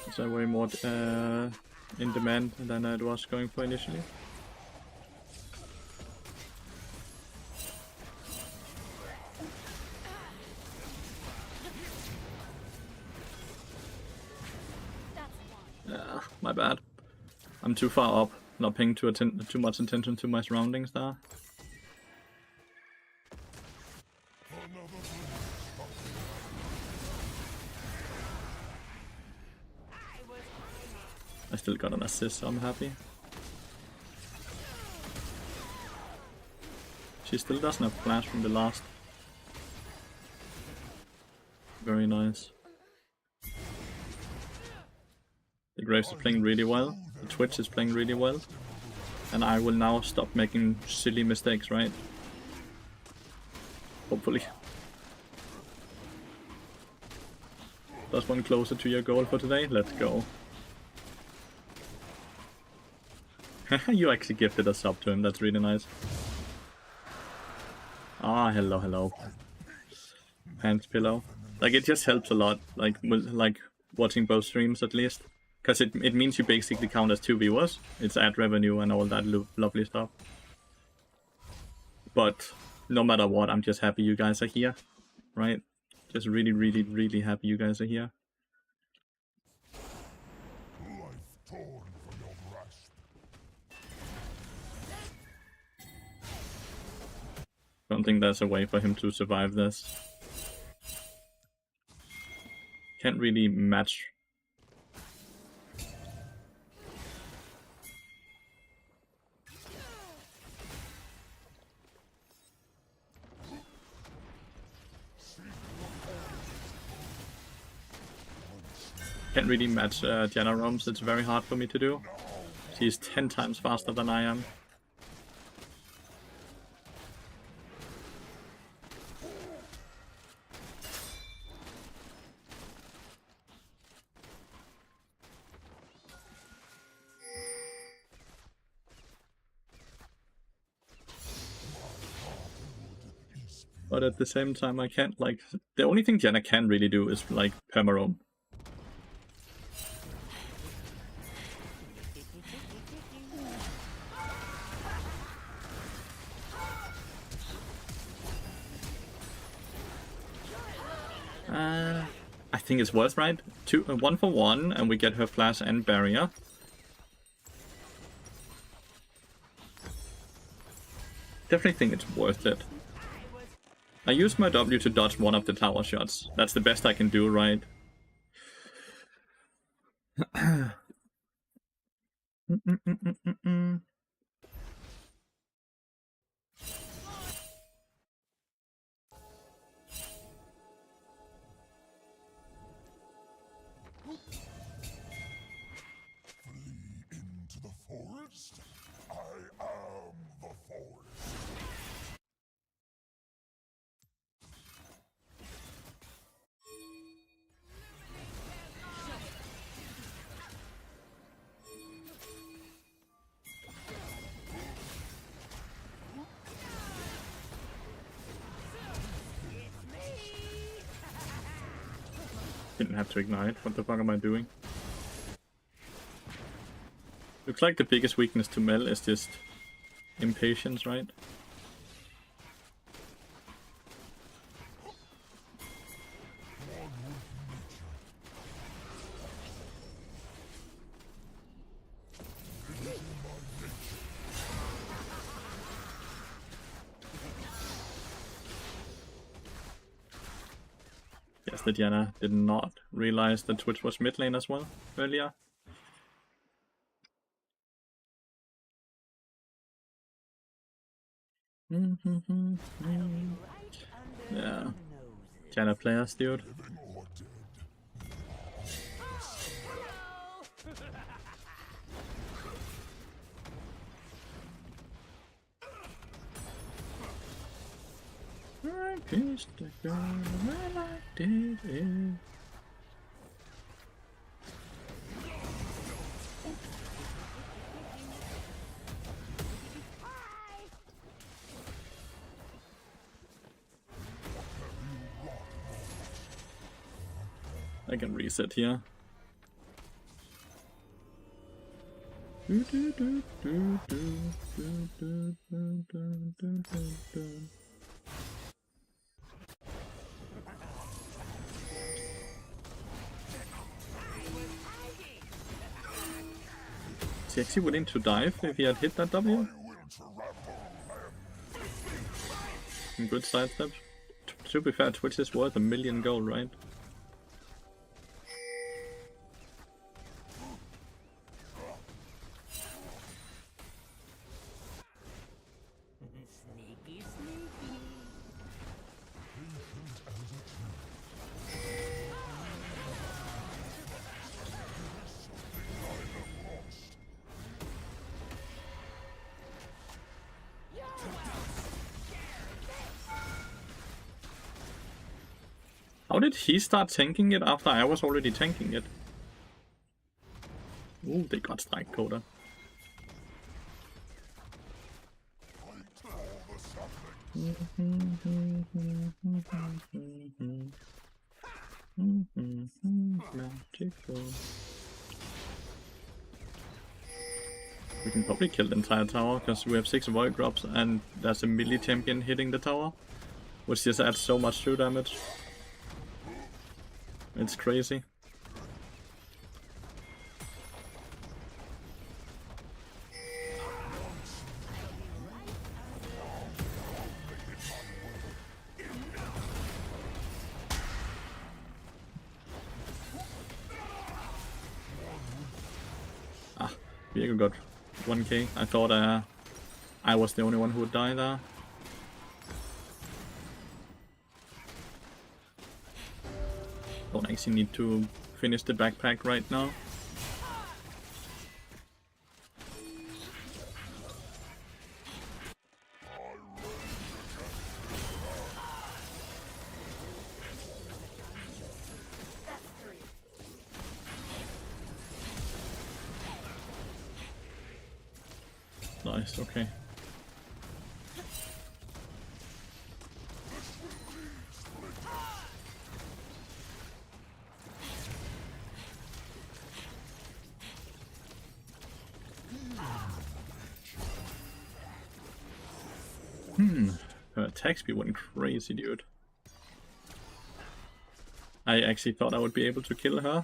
It's way more in demand than it was going for initially. Yeah, my bad. I'm too far up, not paying too much attention to my surroundings there. I still got an assist, so I'm happy. She still doesn't have flash from the last. Very nice. The Graves is playing really well, the Twitch is playing really well, and I will now stop making silly mistakes, right? Hopefully. Plus one closer to your goal for today, let's go. You actually gifted a sub to him, that's really nice. Ah, hello, hello. Pants Pillow. Like, it just helps a lot, like watching both streams at least. Because it means you basically count as 2 viewers. It's ad revenue and all that lovely stuff. But no matter what, I'm just happy you guys are here, right? Just really, really, really happy you guys are here. Life torn from your grasp. Don't think there's a way for him to survive this. Can't really match. Can't really match Janna roams, it's very hard for me to do. She's 10 times faster than I am. But at the same time I can't, like, the only thing Janna can really do is like perma roam. I think it's worth, right? 1 for 1, and we get her flash and barrier. Definitely think it's worth it. I used my W to dodge one of the tower shots. That's the best I can do, right? Into the forest? I am the forest. Didn't have to ignite. What the fuck am I doing? Looks like the biggest weakness to Mel is just impatience, right? Yes, the Diana did not realize that Twitch was mid lane as well earlier. Yeah. Diana players, dude. I kissed a girl when I did it. I can reset here. Is he actually willing to dive if he had hit that W? Some good sidesteps. To be fair, Twitch is worth $1 million gold, right? How did he start tanking it after I was already tanking it? Ooh, they got strike coder. We can probably kill the entire tower because we have 6 void drops and there's a melee champion hitting the tower, which just adds so much true damage. It's crazy. Ah, Viego got 1k. I thought I was the only one who would die there. Don't actually need to finish the backpack right now. Nice, okay. Her attack speed went crazy, dude. I actually thought I would be able to kill her.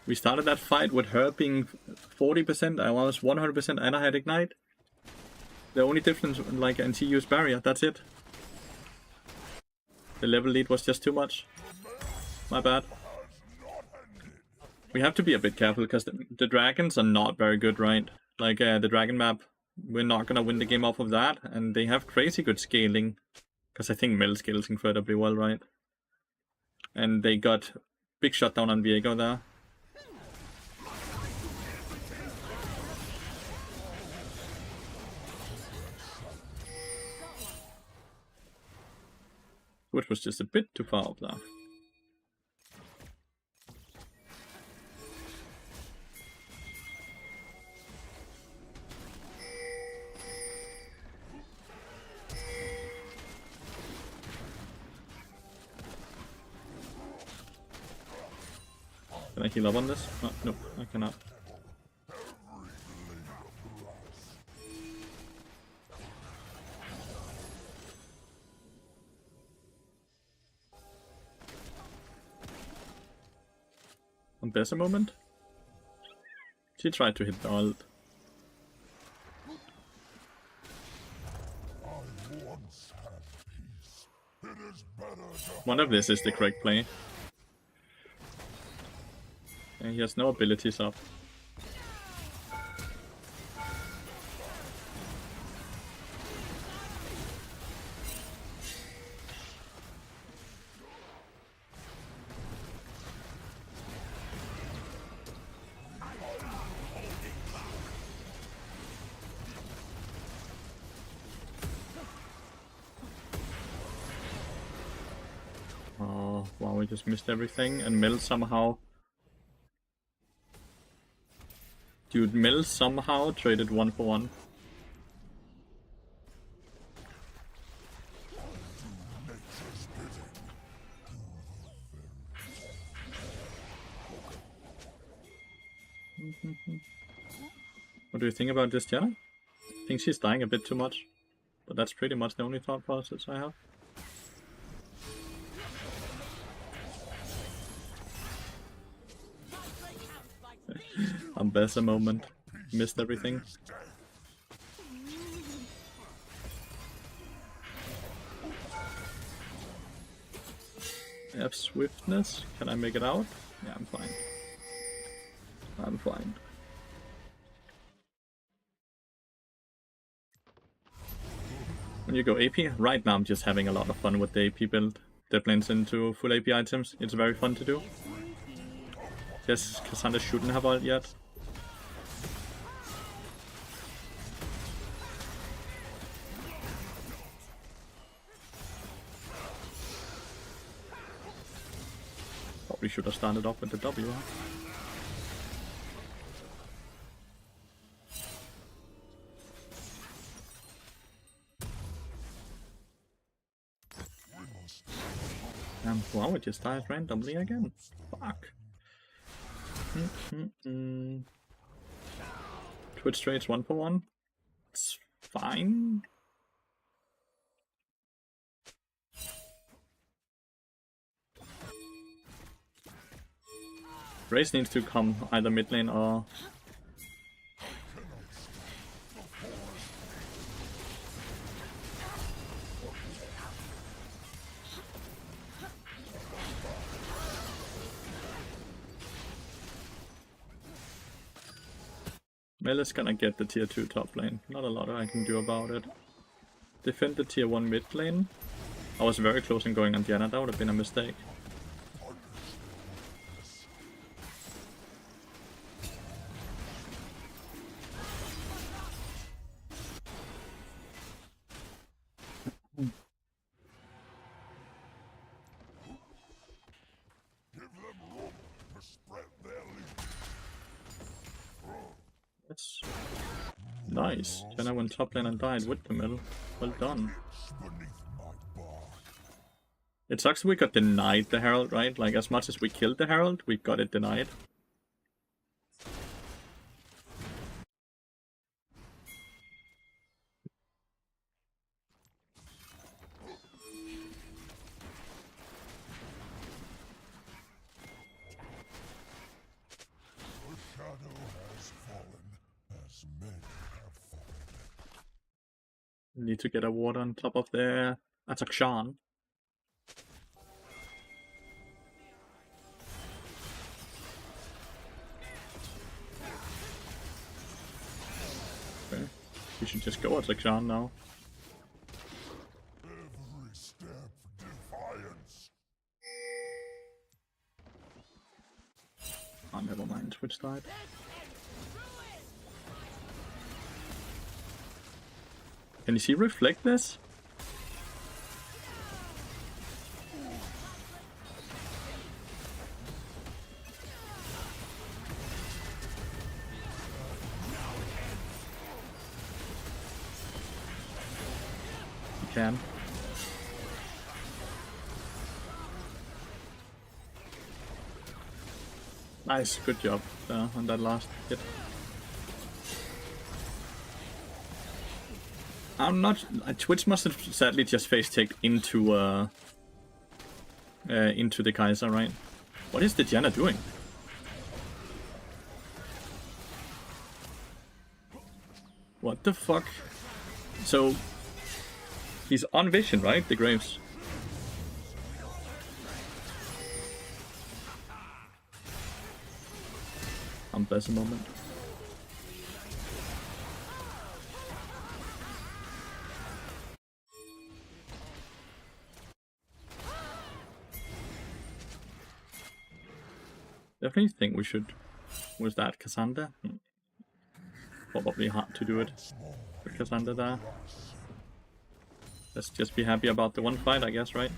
We started that fight with her being 40%, I was 100%, and I had Ignite. The only difference, like, and she used Barrier, that's it. The level lead was just too much. My bad. We have to be a bit careful, because the dragons are not very good, right? Like, the dragon map, we're not gonna win the game off of that, and they have crazy good scaling. Because I think Mel scales incredibly well, right? And they got big shutdown on Viego there. Which was just a bit too far up there. Can I heal up on this? Oh, no, I cannot. On Bessa moment? She tried to hit the ult. One of this is the correct play. And he has no abilities up. Oh, wow, we just missed everything. And Mel somehow... Dude, Mel somehow traded 1 for 1. What do you think about this, Jenna? I think she's dying a bit too much. But that's pretty much the only thought process I have. Ambessa moment. Missed everything. I have swiftness. Can I make it out? Yeah, I'm fine. I'm fine. When you go AP, right now I'm just having a lot of fun with the AP build that blends into full AP items. It's very fun to do. Yes, Cassandra shouldn't have ult yet. Probably should have started off with the W, huh? Wow, it just died randomly again. Fuck. Twitch trades 1 for 1. It's fine. Raze needs to come either mid lane or... Mel is gonna get the tier 2 top lane. Not a lot I can do about it. Defend the tier 1 mid lane. I was very close in going on Diana, that would have been a mistake. That's nice. Jenna went top lane and died with the middle. Well done. It sucks we got denied the Herald, right? Like, as much as we killed the Herald, we got it denied. has fallen, as many have fallen. Need to get a ward on top of their attack Sean. Okay. We should just go attack Sean now. Every step defiance. Oh, never mind. Which side? Can you see reflect this? You can. Nice, good job on that last hit. I'm not. Twitch must have sadly just face take into the Kaiser, right? What is the Diana doing? What the fuck? So he's on vision, right? The Graves. Bless a moment. Definitely think we should. Was that Cassandra? Probably hard to do it with Cassandra there. Let's just be happy about the one fight, I guess, right?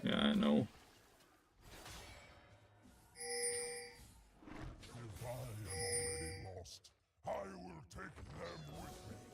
Yeah, I know. If I am already lost, I will take them with me.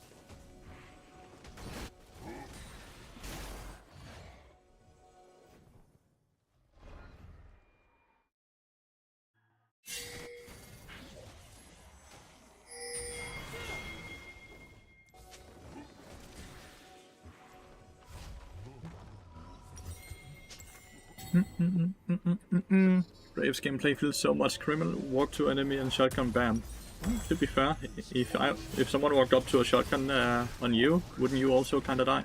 Braves gameplay feels so much criminal. Walk to enemy and shotgun bam. Well, to be fair, if someone walked up to a shotgun on you, wouldn't you also kinda die?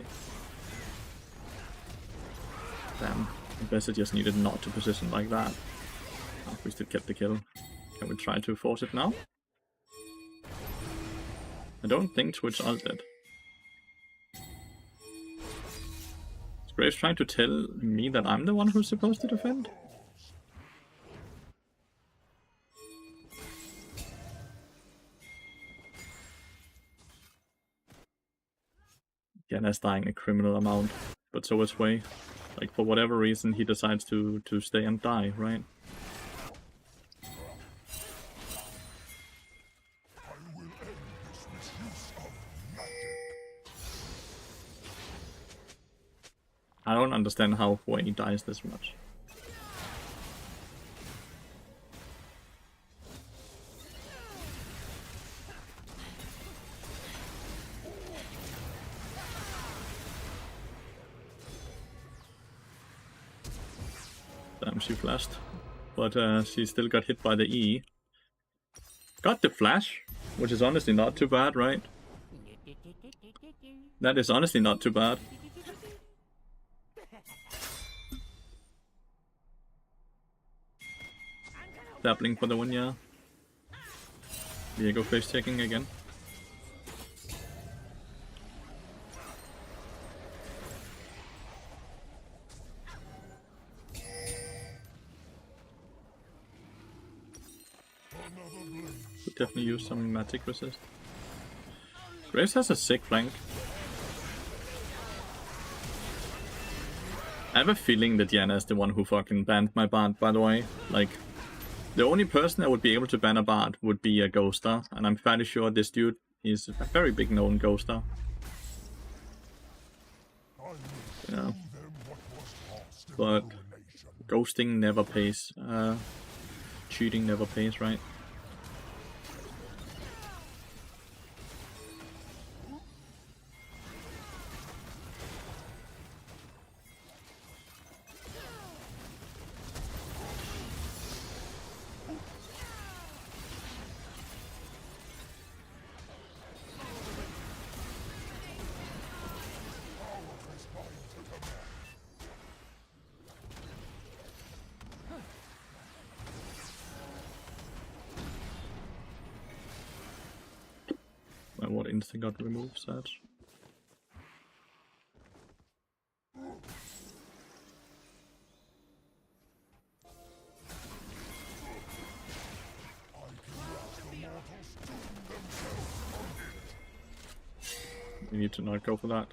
Damn, I guess I just needed not to position like that. Oh, we still kept the kill. Can we try to force it now? I don't think Twitch ulted. Is Graves trying to tell me that I'm the one who's supposed to defend? Diana's dying a criminal amount, but so is Wei. Like, for whatever reason, he decides to stay and die, right? I will end this misuse of magic. I don't understand how Wei dies this much. Damn, she flashed. But she still got hit by the E. Got the flash, which is honestly not too bad, right? That is honestly not too bad. Dabbling for the win, yeah. Diego face checking again. Could definitely use some magic resist. Graves has a sick flank. I have a feeling that Diana is the one who fucking banned my bard, by the way. Like, the only person that would be able to ban a bard would be a ghoster, and I'm fairly sure this dude is a very big known ghoster. Yeah. But ghosting never pays. Cheating never pays, right? And what instant got removed, that? We need to not go for that.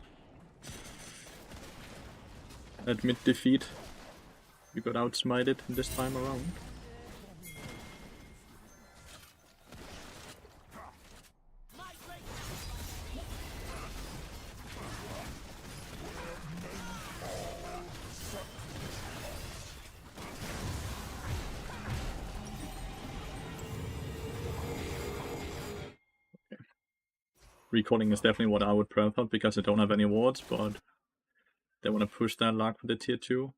Admit defeat. You got outsmited this time around. Recalling is definitely what I would prefer because I don't have any wards, but they want to push that lock for the tier 2.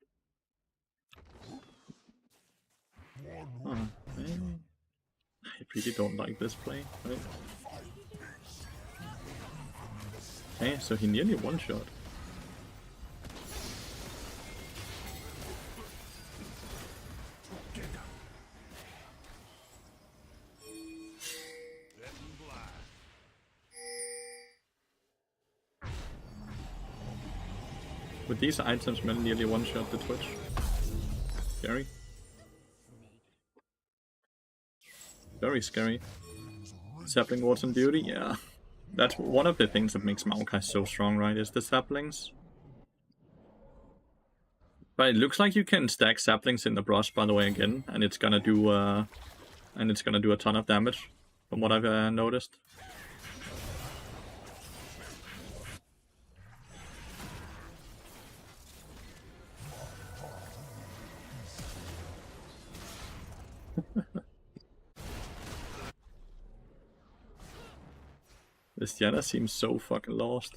Oh, I really don't like this play, right? Okay, so he nearly one-shot. With these items, Mel nearly one-shot the Twitch. Scary. Very scary. Sapling wards and beauty, yeah. That's one of the things that makes Maokai so strong, right? Is the saplings. But it looks like you can stack saplings in the brush, by the way, again, and it's gonna do a ton of damage, from what I've noticed. This Diana seems so fucking lost.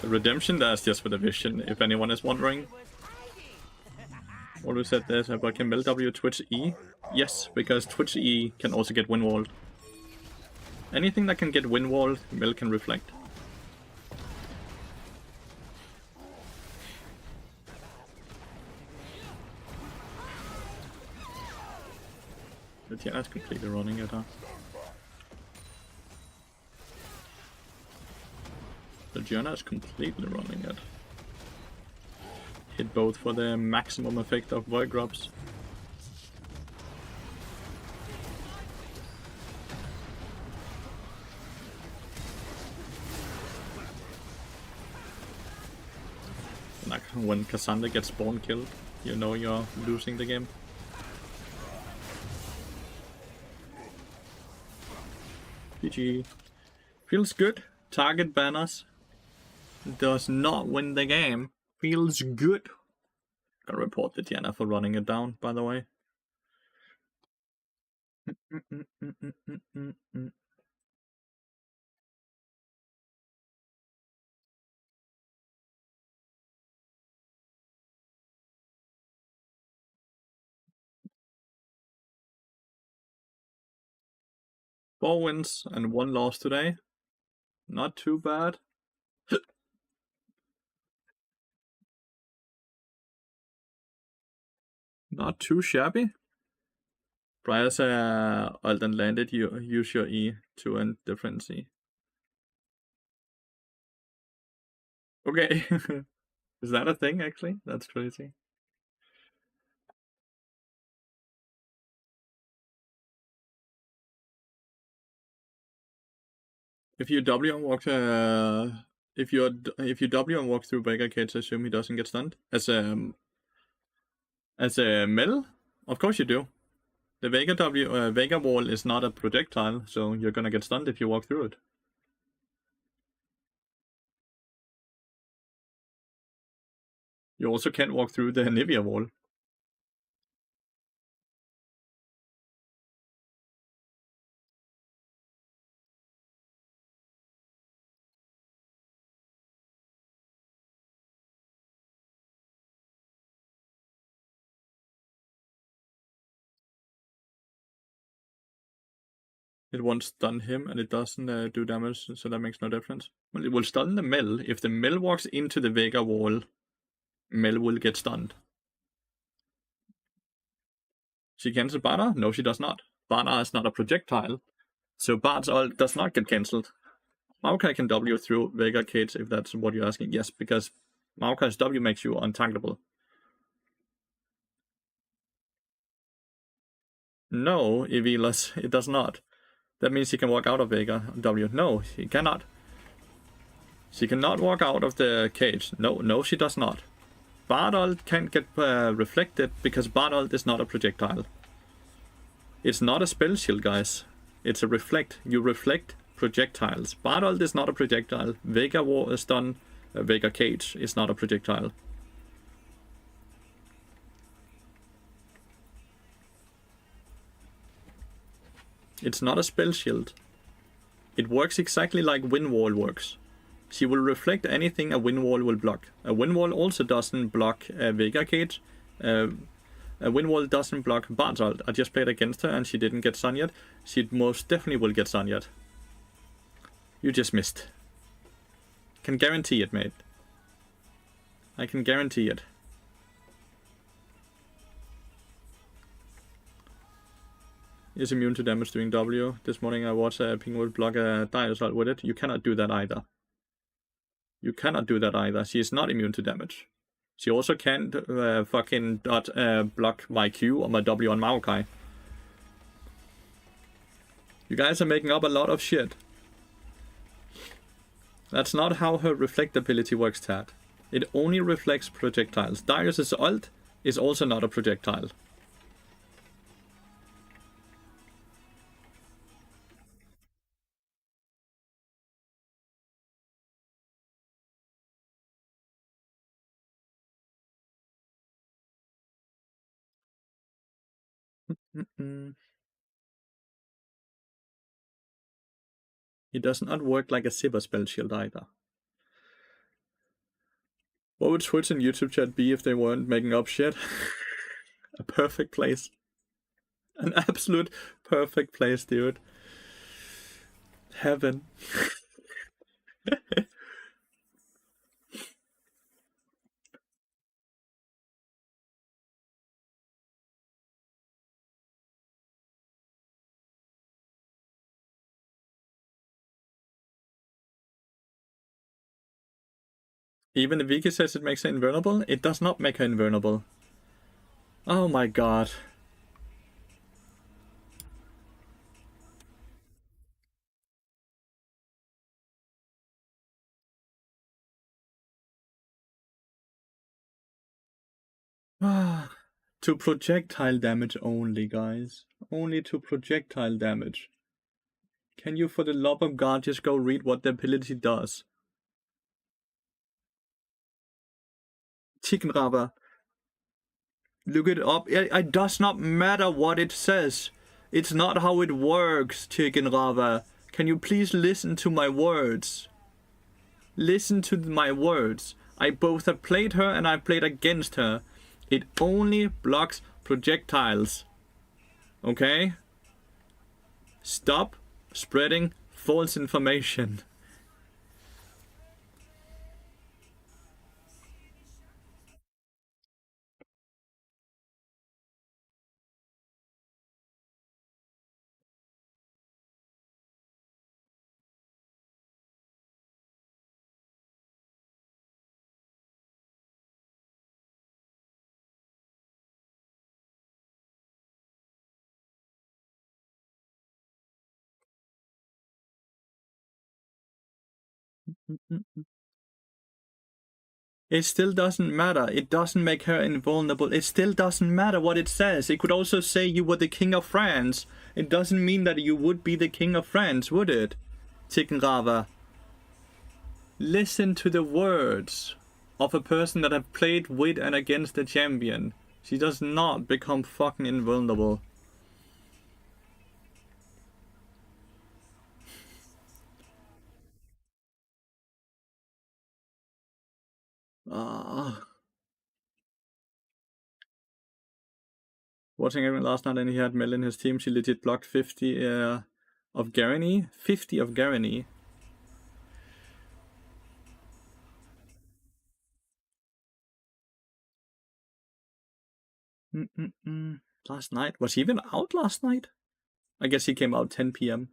The redemption there is just for the vision, if anyone is wondering. What we said this, but can Mel W Twitch E? Yes, because Twitch E can also get win walled. Anything that can get win walled, Mel can reflect. Yeah, that's completely running it, huh? The Gianna is completely running it. Hit both for the maximum effect of Void Drops. Like when Cassandra gets spawn killed, you know you're losing the game. GG. Feels good. Target banners. Does not win the game. Feels good. Gotta report the Diana for running it down, by the way. Four wins and one loss today. Not too bad. Not too shabby. Briar's ult and landed, you use your E to end the frenzy. Okay. Is that a thing, actually? That's crazy. If you W and walk, if you W and walk through Vega Cage, I assume he doesn't get stunned. As a Mel, of course you do. The Vega wall is not a projectile, so you're gonna get stunned if you walk through it. You also can't walk through the Nivea wall. It won't stun him, and it doesn't do damage, so that makes no difference. Well, it will stun the Mel. If the Mel walks into the Vega wall, Mel will get stunned. She cancels Bada? No, she does not. Bada is not a projectile, so Bard's ult does not get cancelled. Maokai can W through Vega Cage if that's what you're asking. Yes, because Maokai's W makes you untargetable. No, Evilas, it does not. That means he can walk out of Vega W. No, he cannot. She cannot walk out of the cage. No, she does not. Bard ult can't get reflected because Bard ult is not a projectile. It's not a spell shield, guys. It's a reflect. You reflect projectiles. Bard ult is not a projectile. Vega War is done. Vega Cage is not a projectile. It's not a spell shield. It works exactly like Wind Wall works. She will reflect anything a Wind Wall will block. A Wind Wall also doesn't block a Vega Cage. A Wind Wall doesn't block Bard's ult. I just played against her and she didn't get sun yet. She most definitely will get sun yet. You just missed. Can guarantee it, mate. I can guarantee it. Is immune to damage during W. This morning I watched a Penguin block a Lathyrus ult with it. You cannot do that either. You cannot do that either. She is not immune to damage. She also can't fucking block my Q or my W on Maokai. You guys are making up a lot of shit. That's not how her reflect ability works, Tad. It only reflects projectiles. Darius' ult is also not a projectile. It does not work like a Sibber spell shield either. What would Twitch and YouTube chat be if they weren't making up shit? A perfect place. An absolute perfect place, dude. Heaven. Even if Viki says it makes her invulnerable, it does not make her invulnerable. Oh my god. To projectile damage only, guys. Only to projectile damage. Can you, for the love of God, just go read what the ability does? Chicken rubber. Look it up. It does not matter what it says. It's not how it works, Chicken rubber. Can you please listen to my words? Listen to my words. I both have played her and I've played against her. It only blocks projectiles. Okay? Stop spreading false information. It still doesn't matter. It doesn't make her invulnerable. It still doesn't matter what it says. It could also say you were the king of France. It doesn't mean that you would be the king of France, would it? Chicken Rava. Listen to the words. of a person that have played with and against the champion. She does not become fucking invulnerable. Watching him last night and he had Mel in his team, she legit blocked 50 of Garany. 50 of Garany. Last night? Was he even out last night? I guess he came out 10 p.m.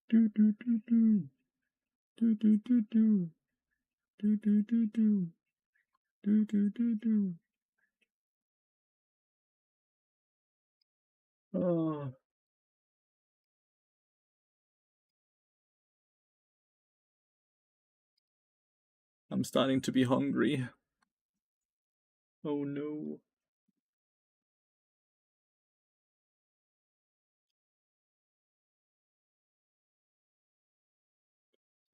Do do do do. Do do do do. Do do do do. Do do do do. Oh. I'm starting to be hungry. Oh no.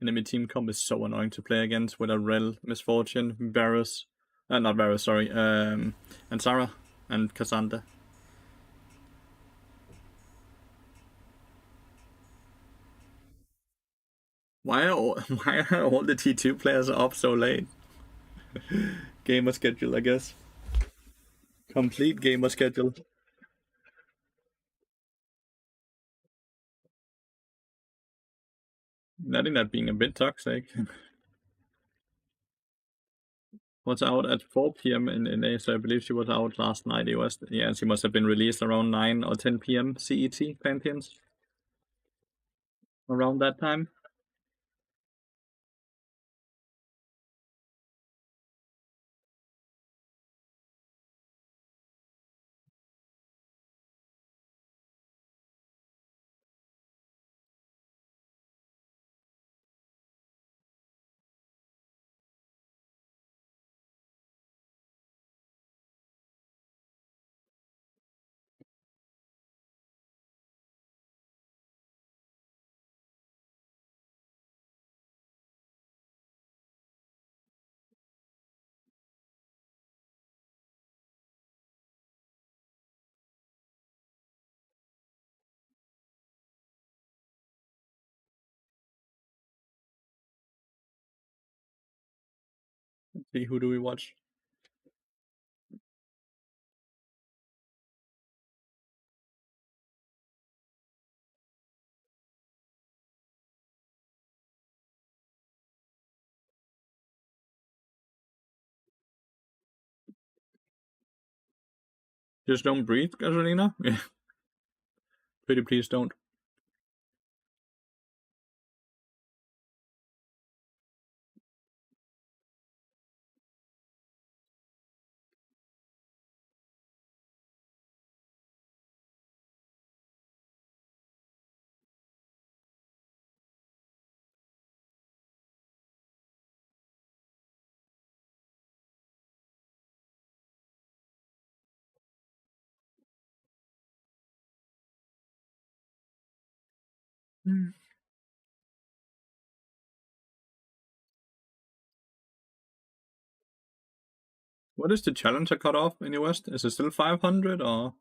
Enemy team comp is so annoying to play against with a Rel, Misfortune, Varus, not Varus, sorry, and Sarah and Cassandra. Why are all the T2 players up so late? Gamer schedule, I guess. Complete gamer schedule. Not in that being a bit toxic. Was out at 4 p.m. in NA, so I believe she was out last night. It was, yeah, she must have been released around 9 or 10 p.m. CET, Pantheons. Around that time. Let's see, who do we watch? Just don't breathe, Gasolina? Yeah. Pretty please don't. What is the challenger cutoff in the West? Is it still 500 or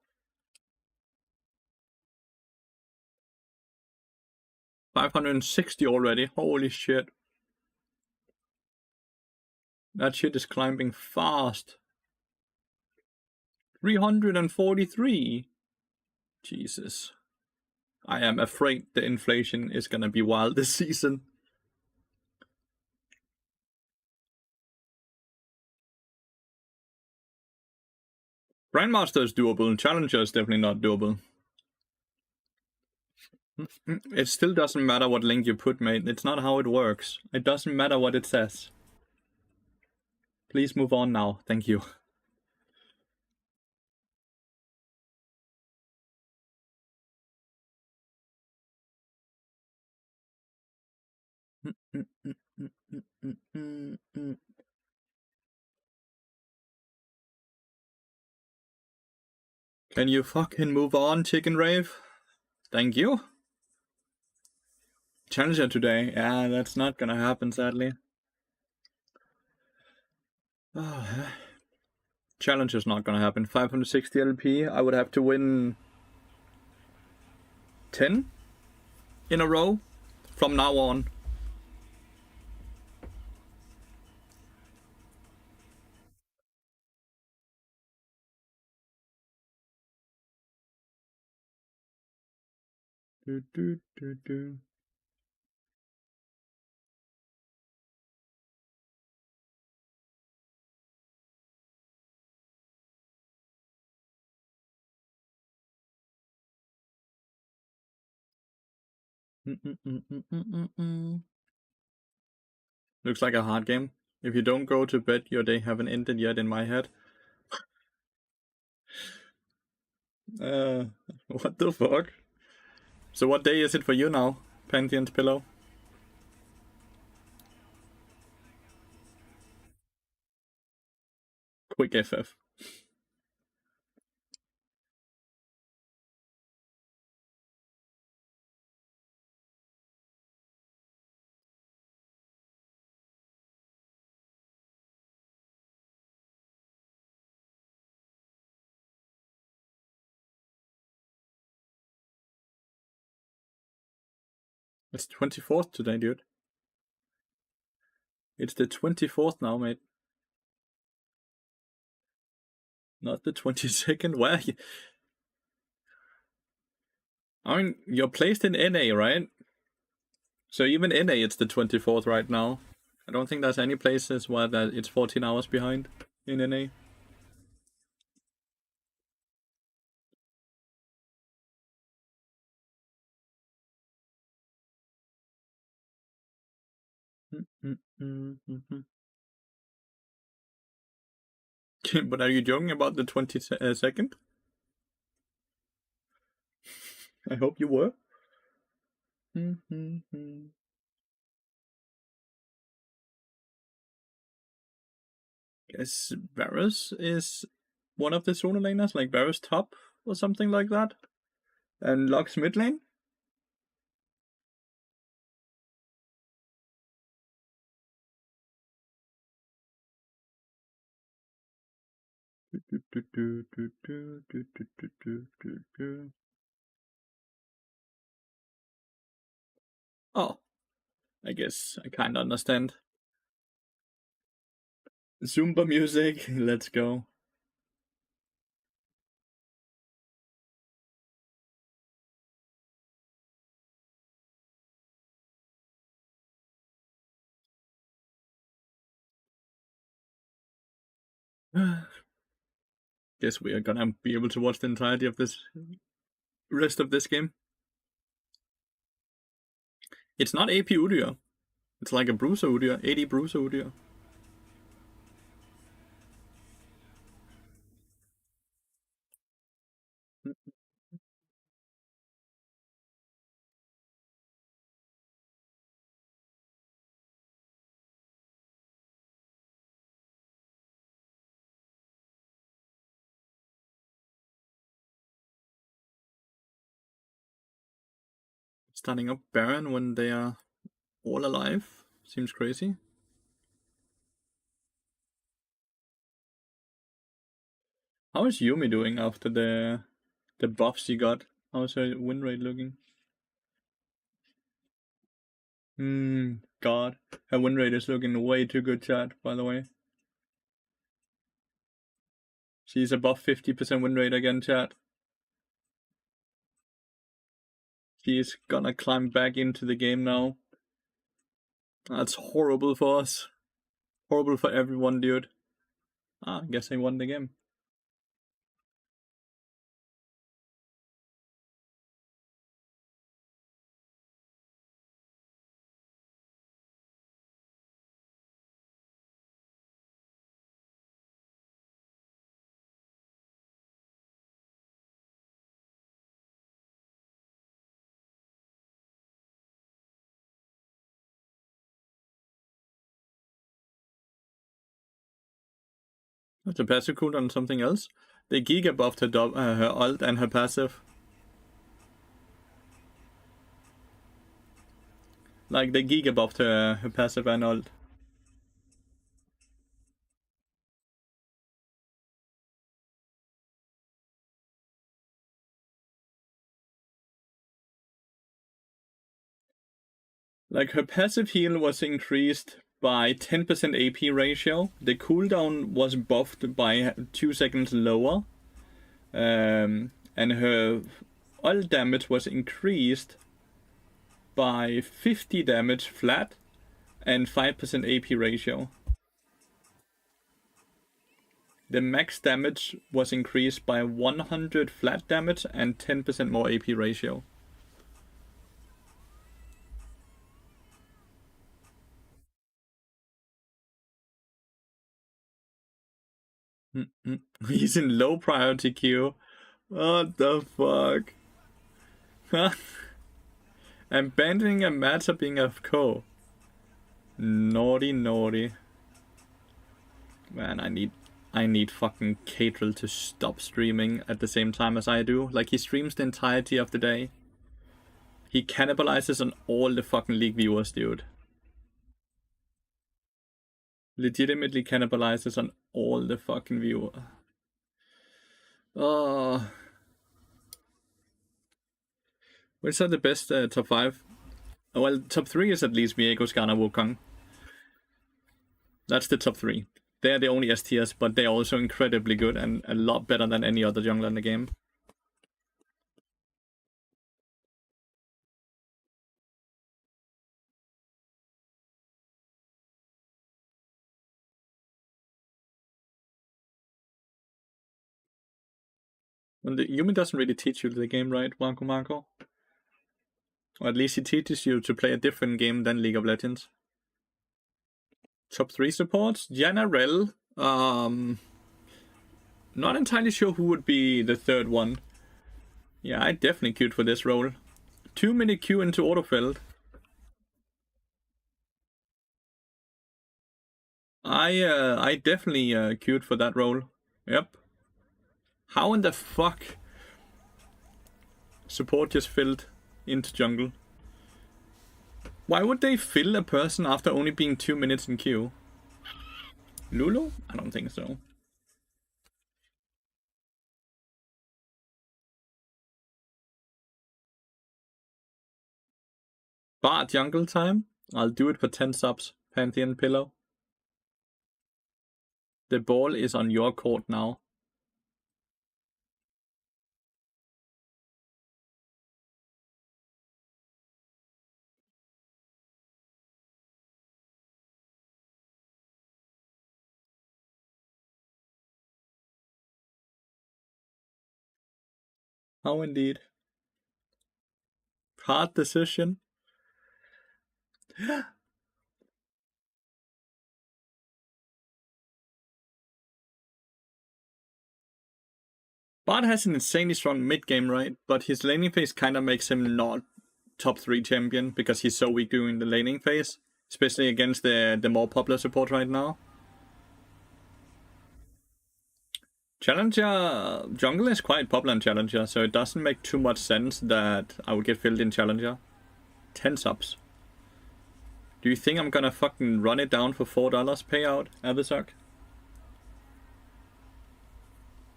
560 already? Holy shit. That shit is climbing fast. 343. Jesus. I am afraid the inflation is gonna be wild this season. Grandmaster is doable, and Challenger is definitely not doable. It still doesn't matter what link you put, mate. It's not how it works. It doesn't matter what it says. Please move on now. Thank you. Can you fucking move on, Chicken Rave? Thank you. Challenger today. Yeah, that's not gonna happen, sadly. Challenge is not gonna happen. 560 LP. I would have to win 10 in a row from now on. Do, do, do, do. Looks like a hard game. If you don't go to bed, your day haven't ended yet in my head. What the fuck? So what day is it for you now, Pantheon's Pillow? Quick FF. It's 24th today, dude. It's the 24th now, mate. Not the 22nd. Where? I mean, you're placed in NA, right? So even NA, it's the 24th right now. I don't think there's any places where that it's 14 hours behind in NA. But are you joking about the 22nd? I hope you were. Guess Varus is one of the solo laners, like Varus top or something like that. And Lux mid lane? Oh, I guess I kind of understand. Zumba music, let's go. Guess we are gonna be able to watch the entirety of this rest of this game. It's not AP Udyr. It's like a Bruiser Udyr, 80 Bruiser Udyr. Starting up Baron when they are all alive seems crazy. How is Yumi doing after the buffs she got? How's her win rate looking? God. Her win rate is looking way too good, chat, by the way. She's above 50% win rate again, chat. She's gonna climb back into the game now. That's horrible for us. Horrible for everyone, dude. I guess I won the game. That's a passive cooldown on something else. They giga buffed her ult and her passive. Like, they giga buffed her passive and ult. Like, her passive heal was increased by 10% AP ratio. The cooldown was buffed by 2 seconds lower. And her ult damage was increased by 50 damage flat and 5% AP ratio. The max damage was increased by 100 flat damage and 10% more AP ratio. He's in low priority queue. What the fuck? Abandoning a matter being a co. Naughty, naughty. Man, I need fucking Catril to stop streaming at the same time as I do. Like, he streams the entirety of the day. He cannibalizes on all the fucking League viewers, dude. Legitimately cannibalizes on all the fucking viewers. Oh. Which are the best top 5? Well, top 3 is at least Viego, Skarner, Wukong. That's the top 3. They're the only S tiers, but they're also incredibly good and a lot better than any other jungler in the game. Well, the Yumi doesn't really teach you the game, right, Marco? Or at least he teaches you to play a different game than League of Legends. Top 3 supports? Janarel. Not entirely sure who would be the third one. Yeah, I definitely queued for this role. 2-minute queue into Autofeld. I definitely queued for that role. Yep. How in the fuck support just filled into jungle? Why would they fill a person after only being 2 minutes in queue? Lulu? I don't think so. Bart jungle time? I'll do it for 10 subs. Pantheon Pillow. The ball is on your court now. How indeed. Hard decision. Bart has an insanely strong mid-game, right? But his laning phase kind of makes him not top 3 champion because he's so weak during the laning phase. Especially against the more popular support right now. Challenger jungle is quite popular in Challenger, so it doesn't make too much sense that I would get filled in Challenger. 10 subs. Do you think I'm gonna fucking run it down for $4 payout, Avisok?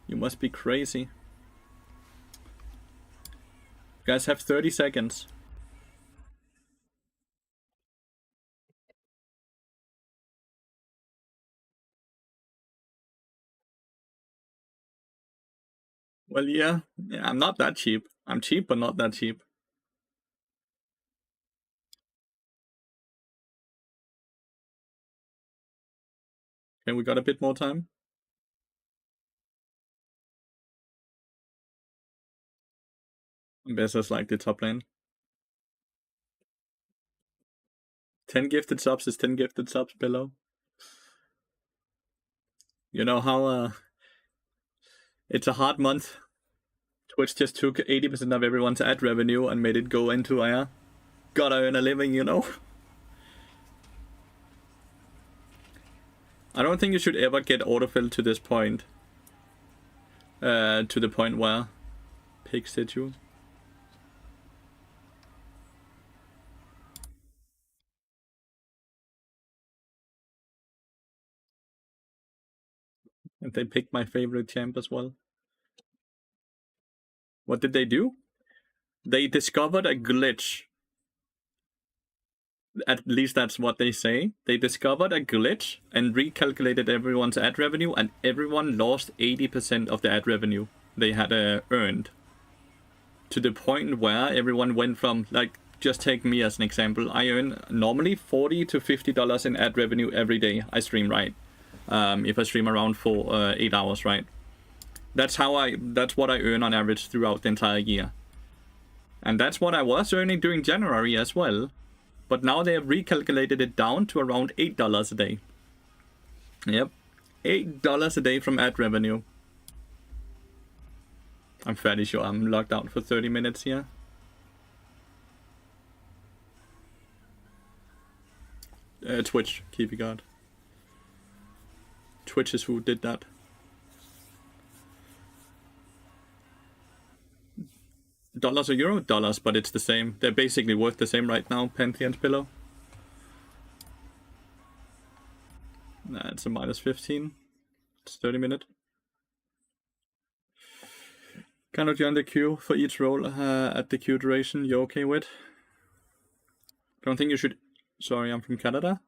You must be crazy. You guys have 30 seconds. Well, yeah, I'm not that cheap. I'm cheap, but not that cheap. Okay, we got a bit more time. Besser's like the top lane. 10 gifted subs is 10 gifted subs below. You know how it's a hard month. Twitch just took 80% of everyone's ad revenue and made it go into gotta earn a living, you know? I don't think you should ever get autofill to this point. To the point where pigs hit you. And they picked my favorite champ as well. What did they do? They discovered a glitch At least that's what they say. They discovered a glitch and recalculated everyone's ad revenue, and everyone lost 80% of the ad revenue they had earned. To the point where everyone went from, like, just take me as an example. I earn normally $40 to $50 in ad revenue every day I stream, right? If I stream around for 8 hours, right? That's what I earn on average throughout the entire year. And that's what I was earning during January as well. But now they have recalculated it down to around $8 a day. Yep. $8 a day from ad revenue. I'm fairly sure I'm locked out for 30 minutes here. Twitch, keep it guard. Twitch is who did that. Dollars or euro? Dollars, but it's the same. They're basically worth the same right now, Pantheon's pillow. Nah, it's a minus 15. It's 30 minute. Cannot join the queue for each role at the queue duration you're okay with? Don't think you should... Sorry, I'm from Canada?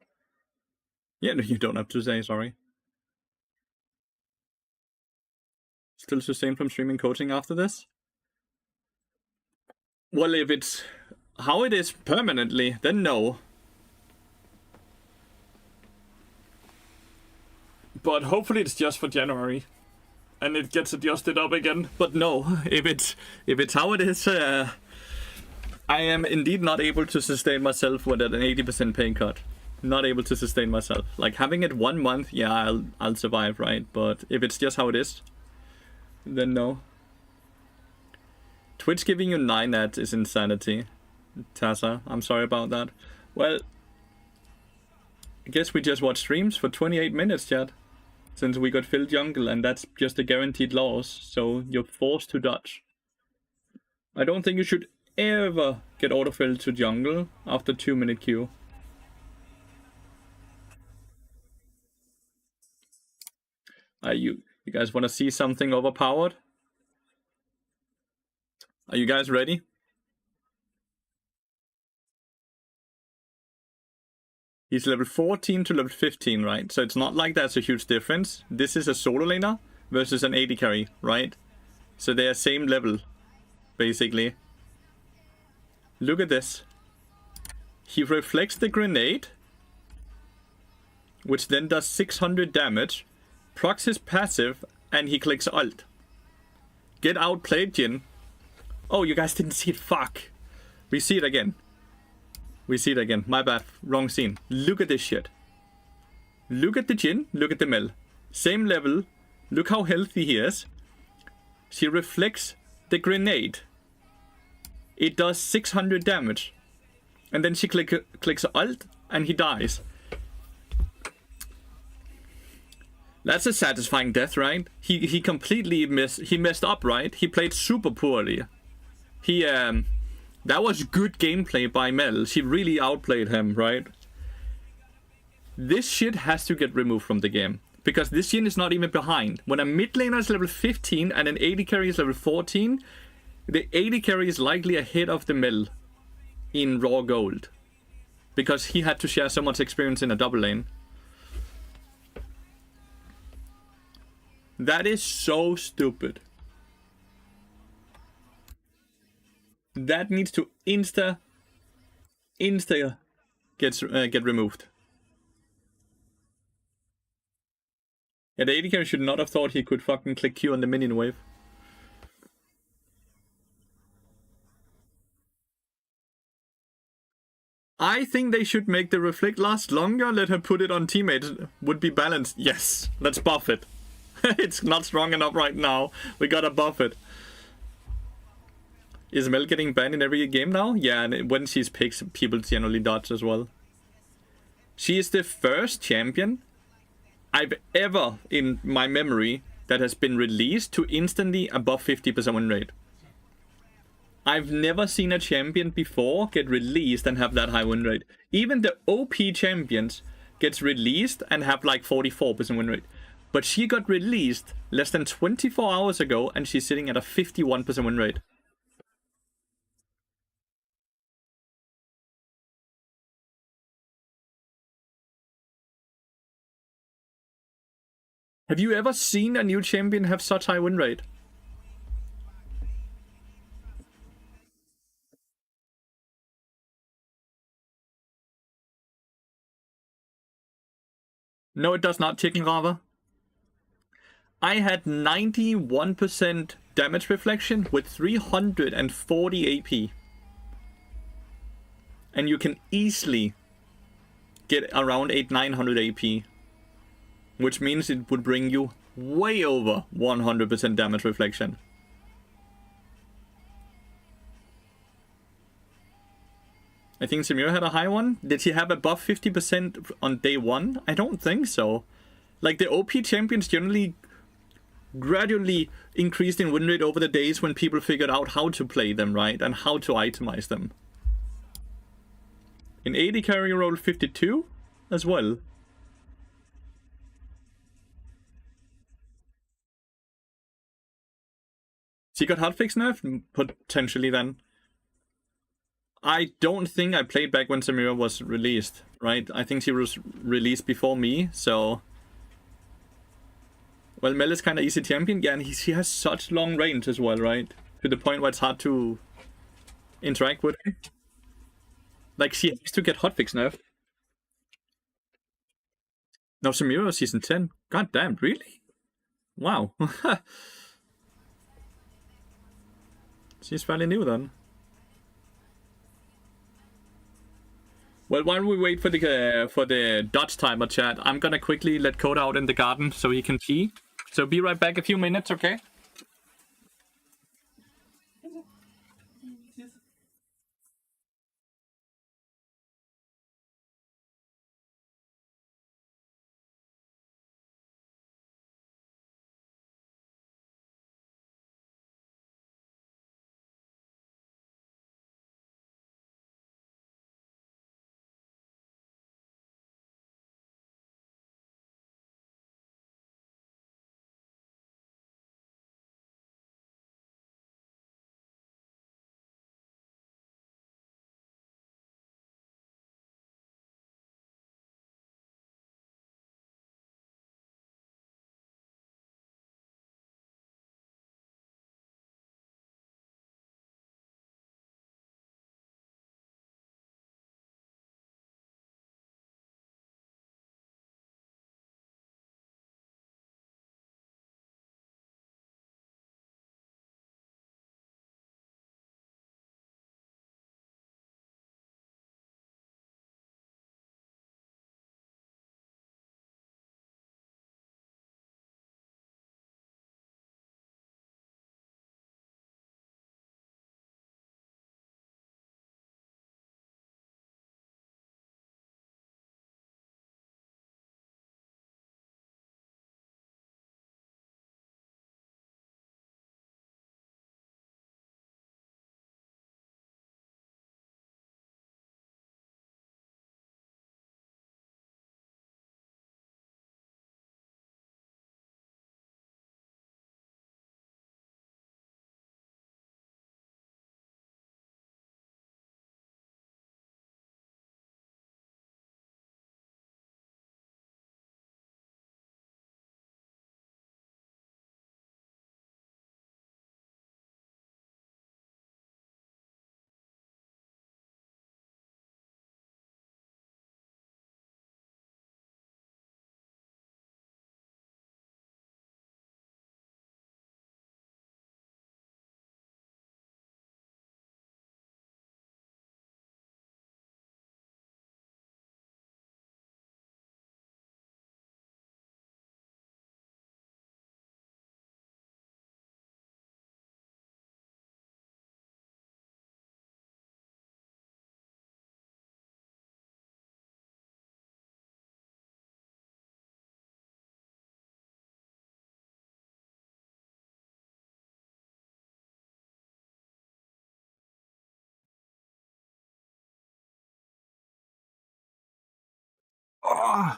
Yeah, no, you don't have to say sorry. Still sustained from streaming coaching after this? Well, if it's how it is permanently, then no. But hopefully it's just for January. And it gets adjusted up again. But no, if it's how it is, I am indeed not able to sustain myself with an 80% pay cut. Not able to sustain myself. Like having it 1 month, yeah, I'll survive, right? But if it's just how it is, then no. Twitch giving you 9 ads is insanity. Tassa, I'm sorry about that. Well, I guess we just watch streams for 28 minutes, chat. Since we got Phil Jungle, and that's just a guaranteed loss, so you're forced to dodge. I don't think you should ever get autofilled to jungle after 2-minute queue. You guys want to see something overpowered? Are you guys ready? He's level 14 to level 15, right? So it's not like that's a huge difference. This is a solo laner versus an AD carry, right? So they are same level, basically. Look at this. He reflects the grenade, which then does 600 damage, procs his passive, and he clicks alt. Get outplayed, Jin. Oh, you guys didn't see it. Fuck. We see it again. We see it again. My bad. Wrong scene. Look at this shit. Look at the Jin. Look at the Mel. Same level. Look how healthy he is. She reflects the grenade. It does 600 damage. And then she clicks alt and he dies. That's a satisfying death, right? He completely messed up, right? He played super poorly. That was good gameplay by Mel. She really outplayed him, right? This shit has to get removed from the game. Because this Jin is not even behind. When a mid laner is level 15 and an AD carry is level 14, the AD carry is likely ahead of the Mel in raw gold. Because he had to share so much experience in a double lane. That is so stupid. That needs to insta get removed. Yeah, the AD carry should not have thought he could fucking click Q on the minion wave. I think they should make the reflect last longer. Let her put it on teammates. Would be balanced. Yes, let's buff it. It's not strong enough right now. We gotta buff it. Is Mel getting banned in every game now? Yeah, and when she's picks, people generally dodge as well. She is the first champion I've ever, in my memory, that has been released to instantly above 50% win rate. I've never seen a champion before get released and have that high win rate. Even the OP champions gets released and have like 44% win rate. But she got released less than 24 hours ago and she's sitting at a 51% win rate. Have you ever seen a new champion have such high win rate? No, it does not, Chicken Lava. I had 91% damage reflection with 340 AP. And you can easily get around 900 AP. Which means it would bring you way over 100% damage reflection. I think Samira had a high one. Did she have above 50% on day 1? I don't think so. Like, the OP champions generally gradually increased in win rate over the days when people figured out how to play them, right? And how to itemize them. In 80 carry roll 52 as well. She got hotfix nerfed? Potentially then. I don't think I played back when Samira was released, right? I think she was released before me, so... Well, Mel is kind of easy champion, yeah, and she has such long range as well, right? To the point where it's hard to interact with her. Like, she has to get hotfix nerfed. No, Samira was season 10. God damn, really? Wow. She's fairly new then. Well, while we wait for the Dodge timer, chat, I'm gonna quickly let Code out in the garden so he can pee. So be right back a few minutes, okay? Oh.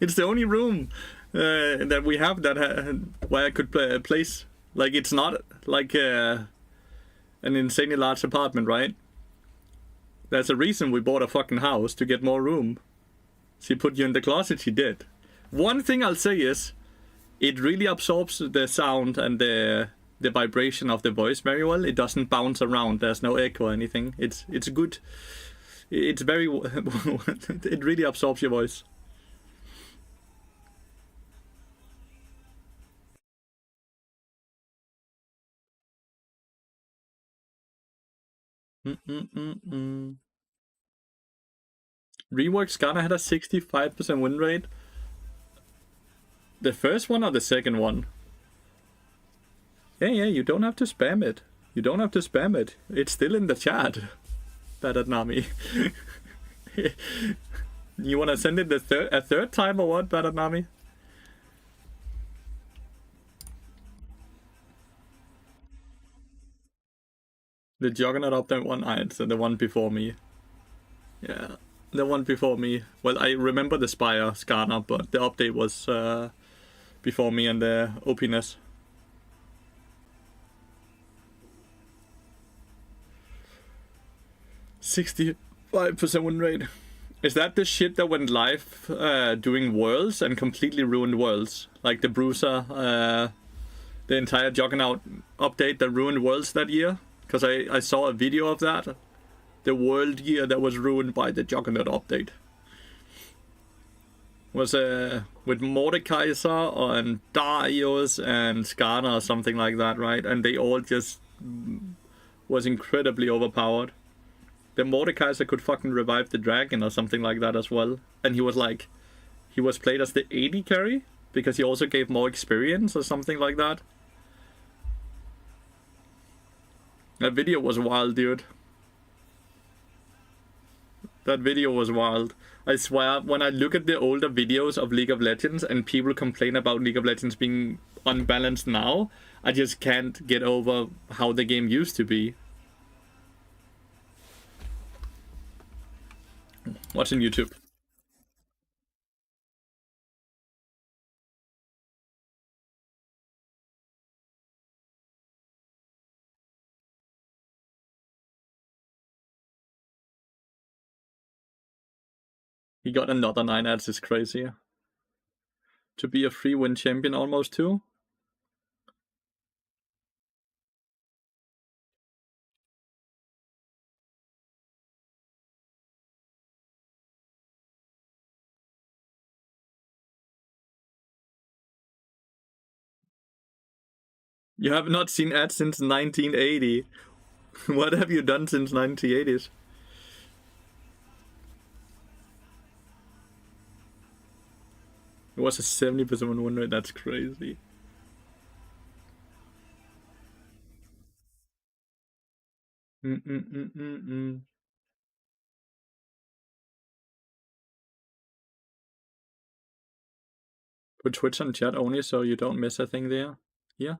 It's the only room that we have that where I could place. Like, it's not like an insanely large apartment, right? There's a reason we bought a fucking house, to get more room. She put you in the closet, she did. One thing I'll say is, it really absorbs the sound and the vibration of the voice very well. It doesn't bounce around. There's no echo or anything. It's good. It's very... it really absorbs your voice. Rework Skarner had a 65% win rate. The first one or the second one? Yeah, you don't have to spam it. You don't have to spam it. It's still in the chat. Bad at Nami. You wanna send it a third time or what, Bad at Nami? The Juggernaut update one? It's the one before me. Yeah, the one before me. Well, I remember the Spire Skarner, but the update was before me and the OPness. 65% win rate. Is that the shit that went live doing Worlds and completely ruined Worlds? Like the Bruiser, the entire Juggernaut update that ruined Worlds that year? Because I saw a video of that. The World year that was ruined by the Juggernaut update. Was with Mordekaiser and Darius and Skarner or something like that, right? And they all just was incredibly overpowered. The Mordekaiser could fucking revive the dragon or something like that as well. And he was like, he was played as the AD carry because he also gave more experience or something like that. That video was wild, dude. That video was wild. I swear, when I look at the older videos of League of Legends and people complain about League of Legends being unbalanced now, I just can't get over how the game used to be. Watching YouTube. He got another 9 ads, is crazy. To be a free win champion almost too. You have not seen ads since 1980. What have you done since 1980s? It was a 70% win rate, that's crazy. Put Twitch on chat only so you don't miss a thing there. Yeah.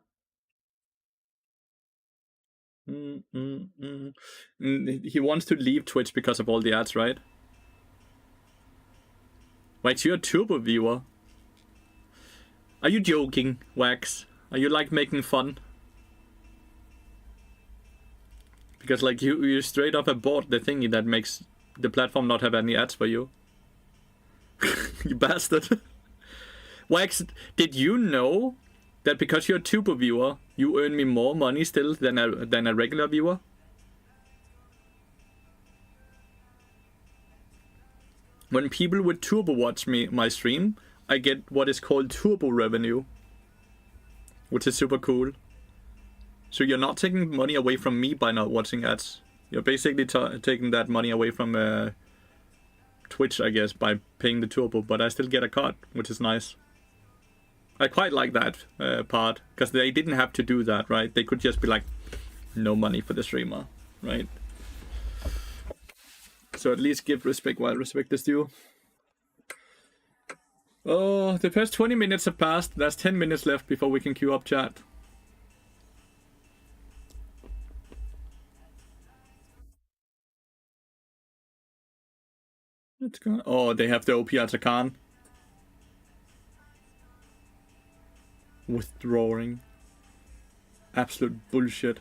He wants to leave Twitch because of all the ads, right? Wait, you're a turbo viewer. Are you joking, Wax? Are you like making fun? Because like you straight up abort the thingy that makes the platform not have any ads for you. You bastard. Wax, did you know that because you're a turbo viewer, you earn me more money still than a regular viewer? When people with turbo watch my stream, I get what is called turbo revenue, which is super cool. So you're not taking money away from me by not watching ads. You're basically taking that money away from Twitch, I guess, by paying the turbo, but I still get a cut, which is nice. I quite like that part, because they didn't have to do that, right? They could just be like, no money for the streamer, right? So at least give respect while respect is due. Oh, the first 20 minutes have passed. There's 10 minutes left before we can queue up chat. It's gonna. Oh, they have the OP Atakan. Withdrawing. Absolute bullshit.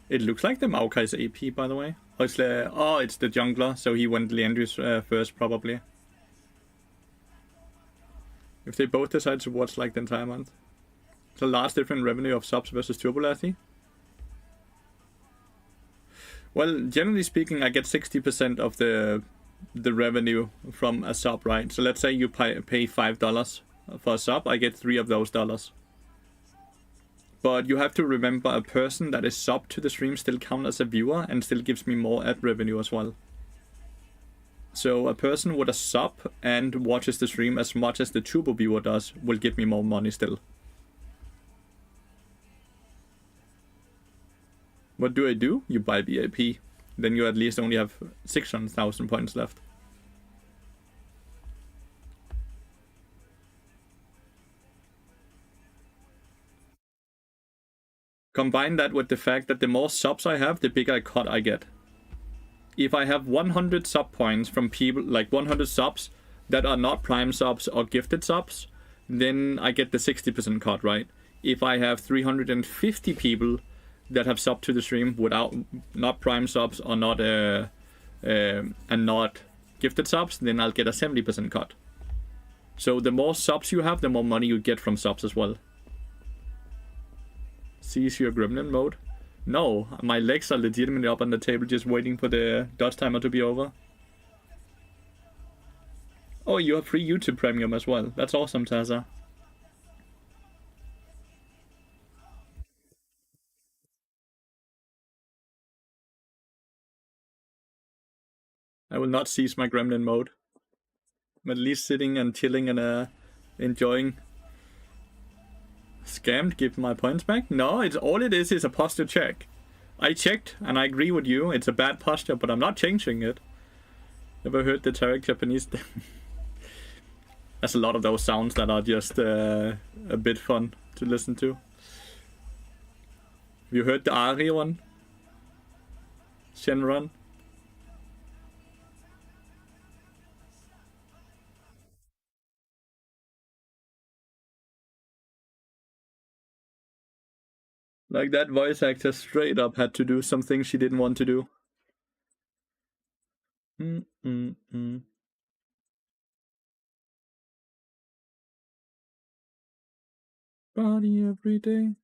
It looks like the Maokai's AP, by the way. Oh, it's the jungler, so he went Leandrius first, probably. If they both decide to watch like the entire month. The last different revenue of subs versus Turbo Lathy. Well, generally speaking, I get 60% of the revenue from a sub, right? So let's say you pay $5 for a sub, I get 3 of those dollars. But you have to remember a person that is sub to the stream still counts as a viewer and still gives me more ad revenue as well. So a person with a sub and watches the stream as much as the Turbo viewer does will give me more money still. What do I do? You buy VIP. Then you at least only have 600,000 points left. Combine that with the fact that the more subs I have, the bigger cut I get. If I have 100 sub points from people, like 100 subs that are not prime subs or gifted subs, then I get the 60% cut, right? If I have 350 people that have subbed to the stream without not prime subs or not and not gifted subs, then I'll get a 70% cut. So the more subs you have, the more money you get from subs as well. Sees your gremlin mode? No, my legs are legitimately up on the table just waiting for the dodge timer to be over. Oh, you have free YouTube Premium as well. That's awesome, Taza. I will not cease my gremlin mode. I'm at least sitting and chilling and enjoying. Scammed, give my points back? No, it's all it is a posture check. I checked, and I agree with you. It's a bad posture, but I'm not changing it. Ever heard the Tarek Japanese? There's a lot of those sounds that are just a bit fun to listen to. Have you heard the Ari one? Shenron? Like that voice actor straight up had to do something she didn't want to do. Body every day.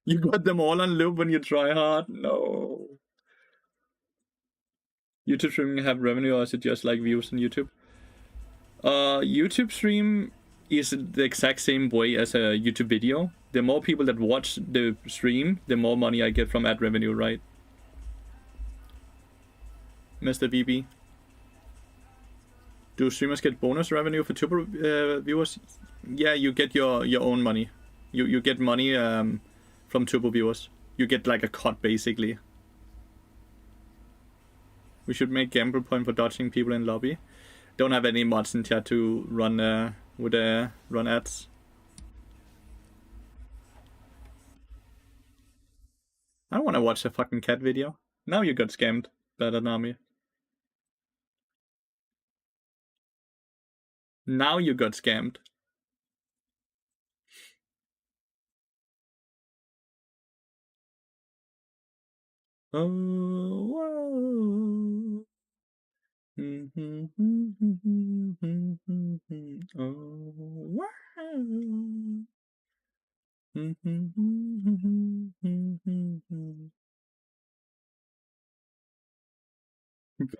You got them all on loop when you try hard? No. YouTube streaming have revenue, or is it just like views on YouTube? YouTube stream is the exact same way as a YouTube video. The more people that watch the stream, the more money I get from ad revenue, right? Mr. BB. Do streamers get bonus revenue for Tuber viewers? Yeah, you get your own money. You get money from Turbo viewers. You get like a cut basically. We should make gamble point for dodging people in lobby. Don't have any mods in chat to run run ads. I don't want to watch a fucking cat video. Now you got scammed, better Nami. Now you got scammed. Oh, whoa. Oh, wow.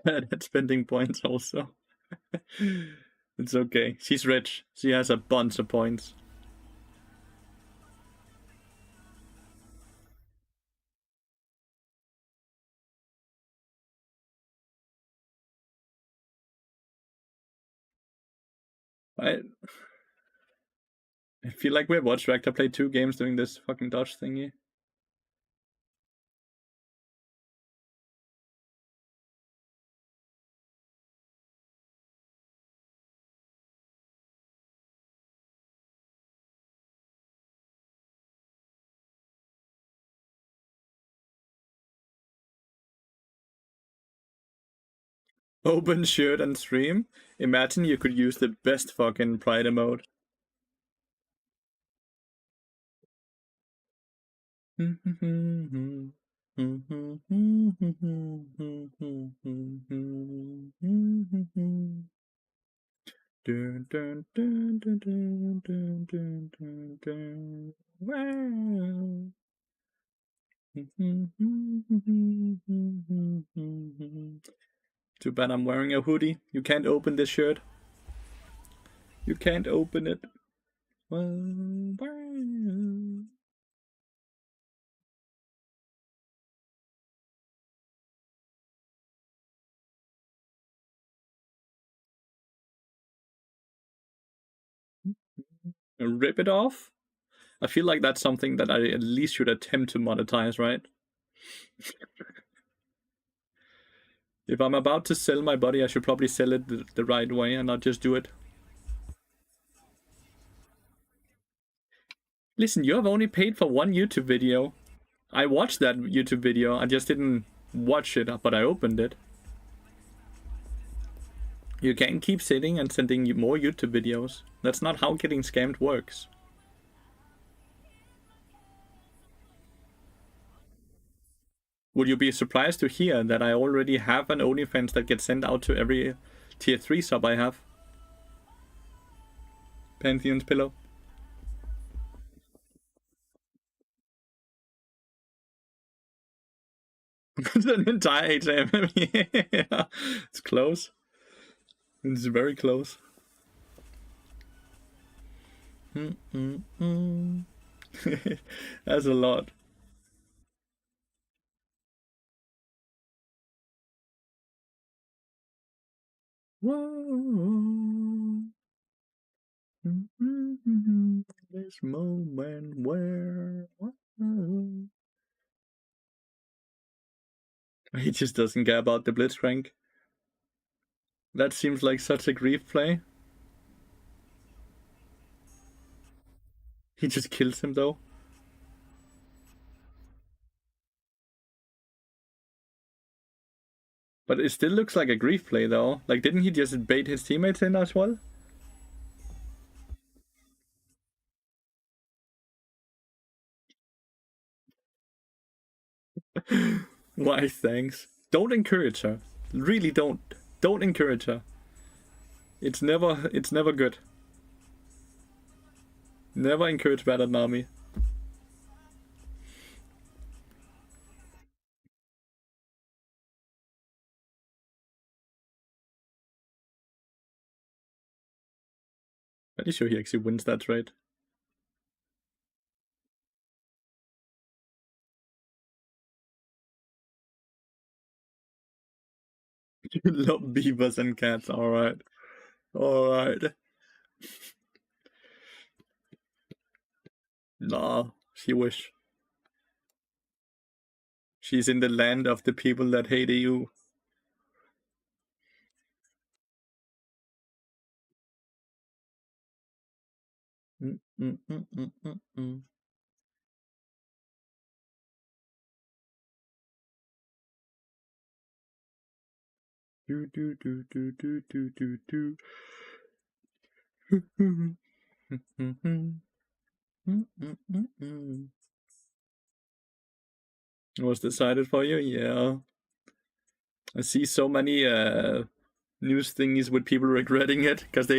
Bad at spending points also. It's okay. She's rich. She has a bunch of points. I feel like we watched Rector play 2 games doing this fucking dodge thingy. Open shirt and stream. Imagine you could use the best fucking Pride emote. Dun, dun, dun, dun, dun, dun, dun, dun, dun. Wow. Too bad I'm wearing a hoodie. You can't open this shirt. You can't open it. Rip it off? I feel like that's something that I at least should attempt to monetize, right? If I'm about to sell my body, I should probably sell it the right way and not just do it. Listen, you have only paid for one YouTube video. I watched that YouTube video, I just didn't watch it, but I opened it. You can't keep sitting and sending you more YouTube videos. That's not how getting scammed works. Would you be surprised to hear that I already have an OnlyFans that gets sent out to every tier 3 sub I have? Pantheon's pillow. It's an entire HM. Yeah, it's close. It's very close. That's a lot. Whoa. This moment where he just doesn't care about the Blitzcrank. That seems like such a grief play. He just kills him though. But it still looks like a grief play though. Like, didn't he just bait his teammates in as well? Why, thanks. Don't encourage her. Really don't. Don't encourage her. It's never good. Never encourage bad at Nami. Pretty sure he actually wins that trade. You love beavers and cats, alright. Alright. Nah, she wish. She's in the land of the people that hate you. Do do do do do do do do. It was decided for you? Yeah. I see so many news thingies with people regretting it because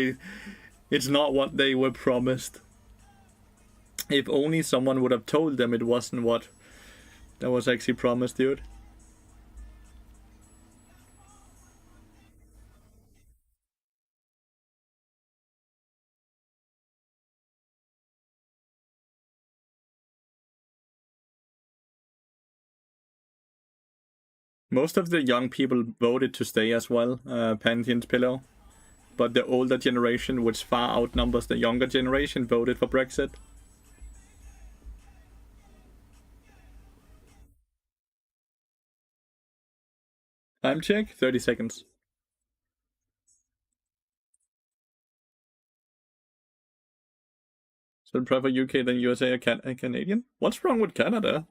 it's not what they were promised. If only someone would have told them it wasn't what that was actually promised, dude. Most of the young people voted to stay as well, Pantheon's pillow. But the older generation, which far outnumbers the younger generation, voted for Brexit. Time check, 30 seconds. So I'd prefer UK than USA or Canadian? What's wrong with Canada?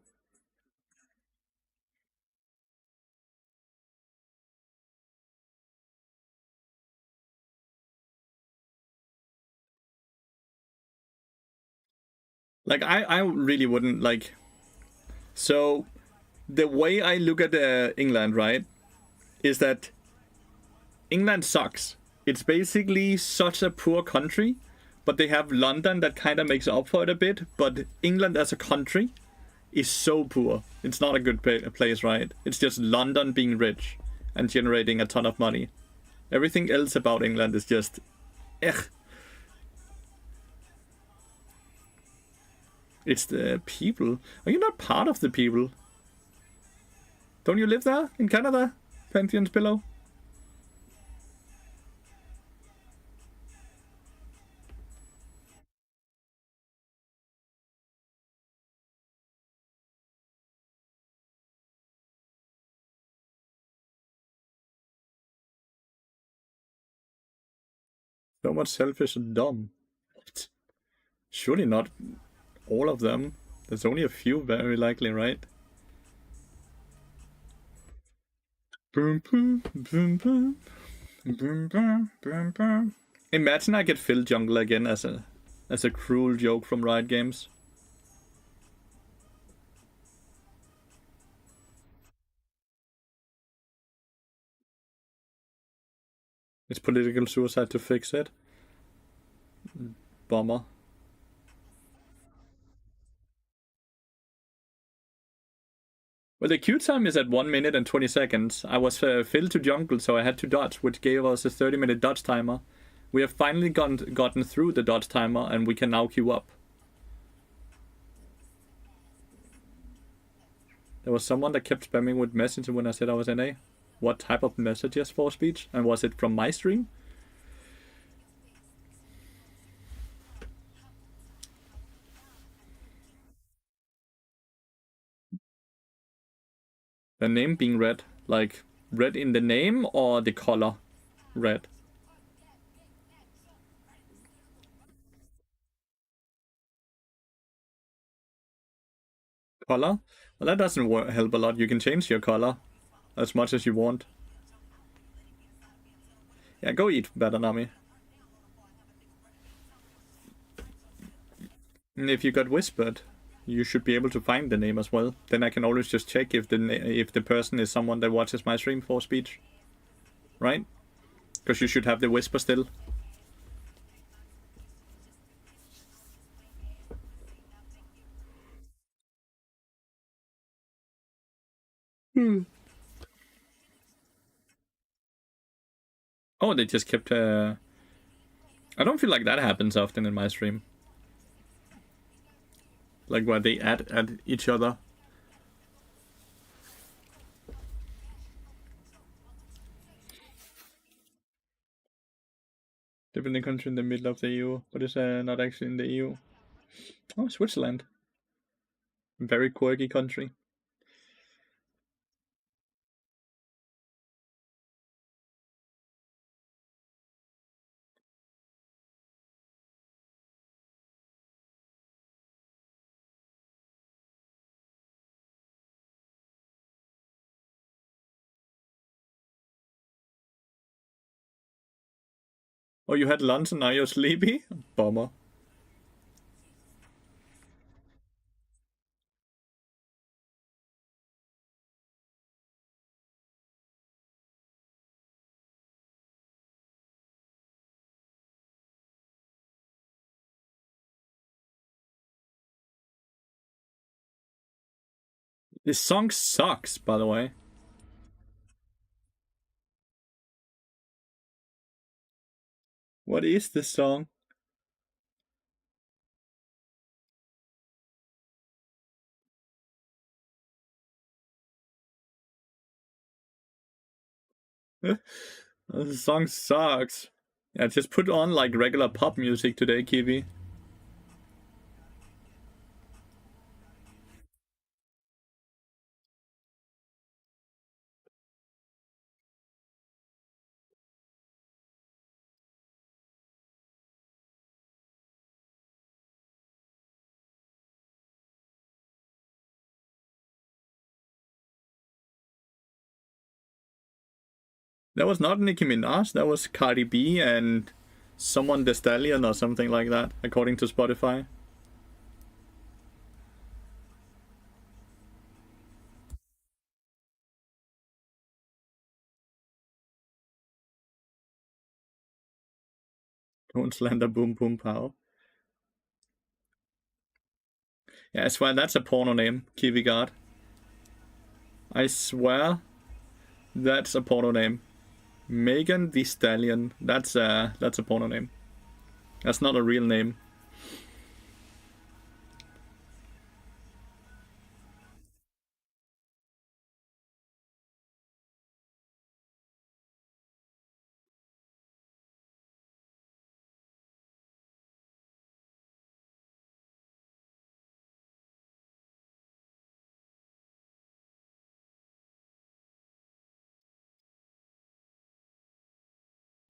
Like, I really wouldn't, like... So, the way I look at England, right, is that England sucks. It's basically such a poor country, but they have London that kind of makes up for it a bit. But England as a country is so poor. It's not a good place, right? It's just London being rich and generating a ton of money. Everything else about England is just... Ugh. It's the people. Are you not part of the people? Don't you live there in Canada, Pantheon's Pillow? So much selfish and dumb. What? Surely not all of them. There's only a few, very likely, right? Boom, boom, boom, boom. Boom, boom, boom, boom. Imagine I get Phil Jungle again as a cruel joke from Riot Games. It's political suicide to fix it. Bummer. Well, the queue time is at 1 minute and 20 seconds. I was Phil to jungle, so I had to dodge, which gave us a 30-minute dodge timer. We have finally gotten through the dodge timer, and we can now queue up. There was someone that kept spamming with messages when I said I was NA. What type of messages for speech? And was it from my stream? The name being red, like red in the name or the color red? Color? Well, that doesn't help a lot. You can change your color as much as you want. Yeah, go eat better, Nami. And if you got whispered, you should be able to find the name as well. Then I can always just check if the person is someone that watches my stream for speech. Right? Because you should have the whisper still. Oh, they just kept... I don't feel like that happens often in my stream. Like where they add each other. Live in a country in the middle of the EU, but it's not actually in the EU. Oh, Switzerland. Very quirky country. Oh, you had lunch and now you're sleepy? Bummer. This song sucks, by the way. What is this song? The song sucks. Yeah, just put on like regular pop music today, Kiwi. That was not Nicki Minaj, that was Cardi B and someone the Stallion or something like that, according to Spotify. Don't slander boom boom pow. Yeah, I swear that's a porno name, Kiwi God. I swear that's a porno name. Megan the Stallion. That's a porno name. That's not a real name.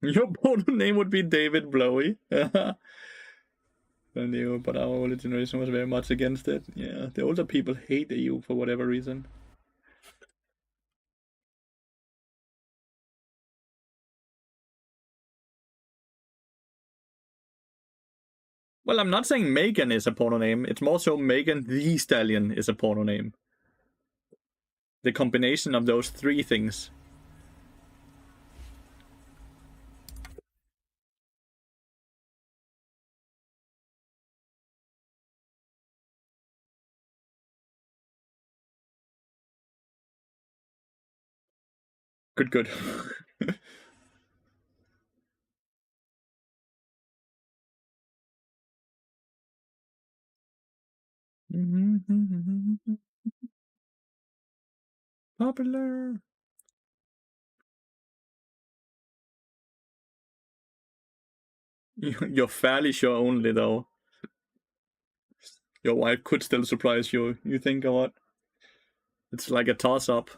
Your porno name would be David Blowy. I knew, but our older generation was very much against it. Yeah, the older people hate you for whatever reason. Well, I'm not saying Megan is a porno name. It's more so Megan the Stallion is a porno name. The combination of those three things. Good, good. Popular. You're fairly sure only, though. Your wife could still surprise you. You think or what? It's like a toss-up.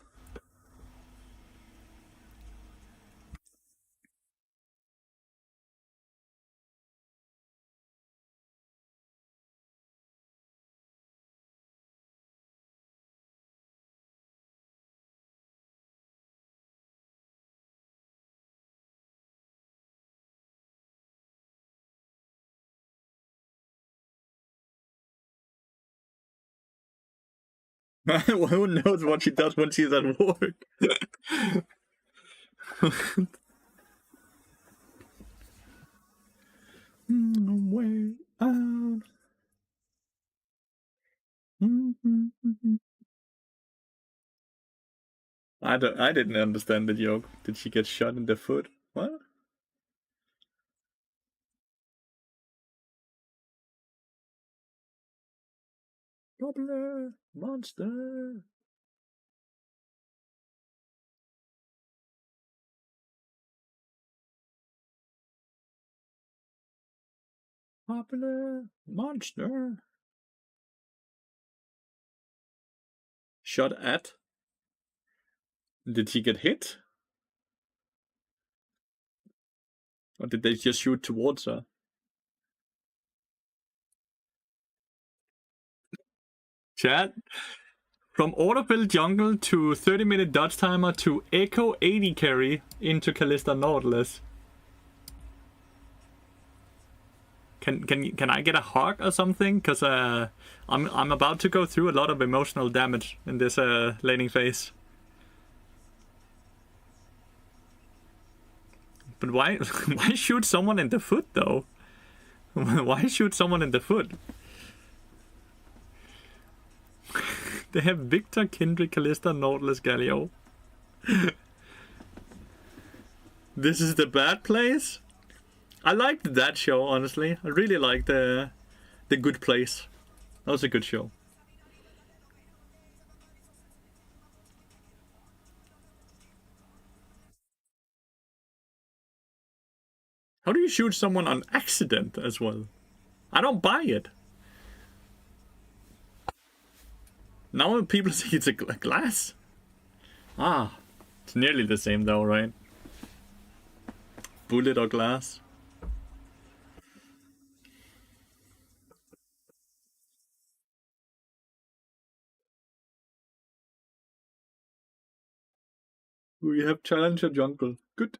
Well, who knows what she does when she's at work? Way out. I didn't understand the joke. Did she get shot in the foot? What? Popular monster. Popular monster. Shot at? Did she get hit? Or did they just shoot towards her? Chat? From autofill jungle to 30-minute dodge timer to Echo 80 carry into Callista Nautilus. Can I get a hug or something? Cause I'm about to go through a lot of emotional damage in this laning phase. But why shoot someone in the foot though? Why shoot someone in the foot? They have Victor, Kindred, Callista, Nautilus, Galio. This is the bad place? I liked that show, honestly. I really liked the Good Place. That was a good show. How do you shoot someone on accident as well? I don't buy it. Now people say it's a glass. Ah, it's nearly the same though, right? Bullet or glass. We have Challenger Jungle. Good.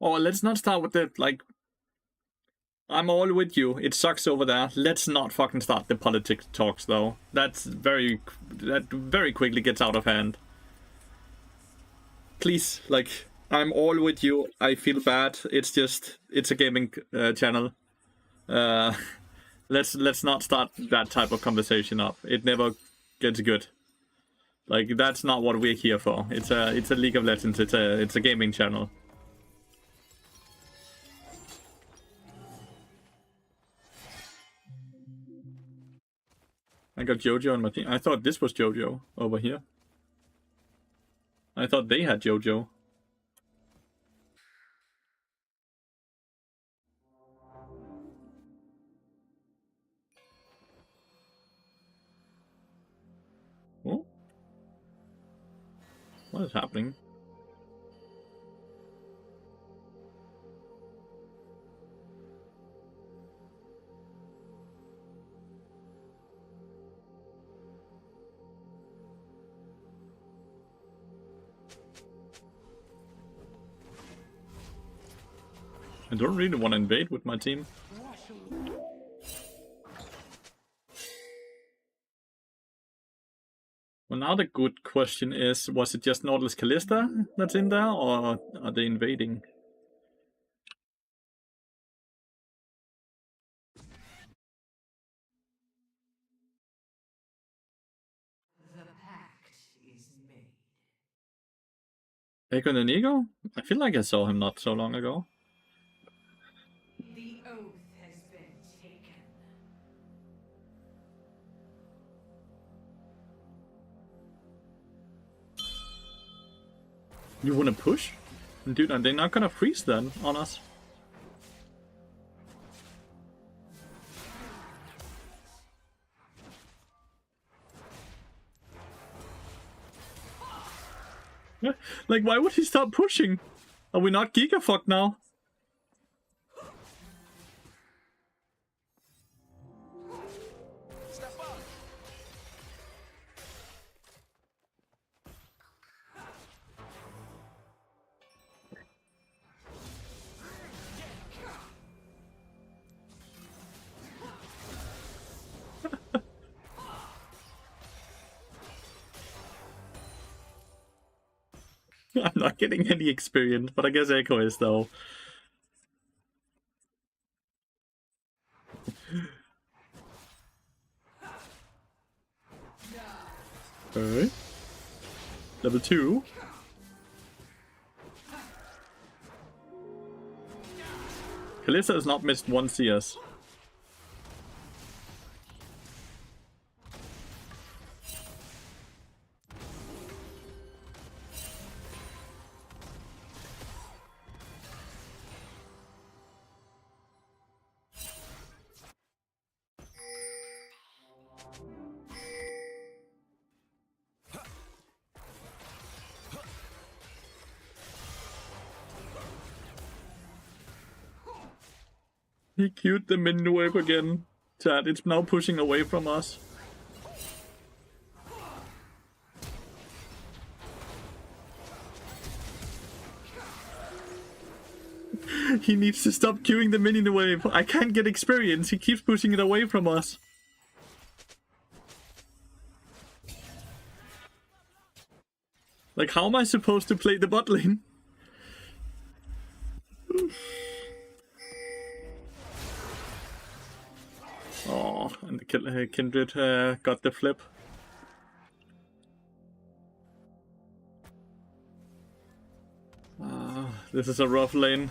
Oh, let's not start with the, like... I'm all with you. It sucks over there. Let's not fucking start the politics talks, though. That very quickly gets out of hand. Please, like, I'm all with you. I feel bad. It's just, it's a gaming channel. Let's not start that type of conversation up. It never gets good. Like, that's not what we're here for. It's a League of Legends. It's a gaming channel. I got Jojo on my team. I thought this was Jojo over here. I thought they had Jojo. Oh? What is happening? I don't really want to invade with my team. Well, now the good question is, was it just Nautilus Callista that's in there, or are they invading? The pact is made. Echo and Inigo? I feel like I saw him not so long ago. The oath has been taken. You wanna push? Dude, are they not gonna freeze then on us? Like, why would he stop pushing? Are we not gigafucked now? Step up. I'm not getting any experience, but I guess Echo is though. Alright. Level 2. Kalista has not missed one CS. He queued the minion wave again. Chat, it's now pushing away from us. He needs to stop queuing the minion wave. I can't get experience. He keeps pushing it away from us. Like, how am I supposed to play the bot lane? Oh, and the Kindred got the flip. This is a rough lane.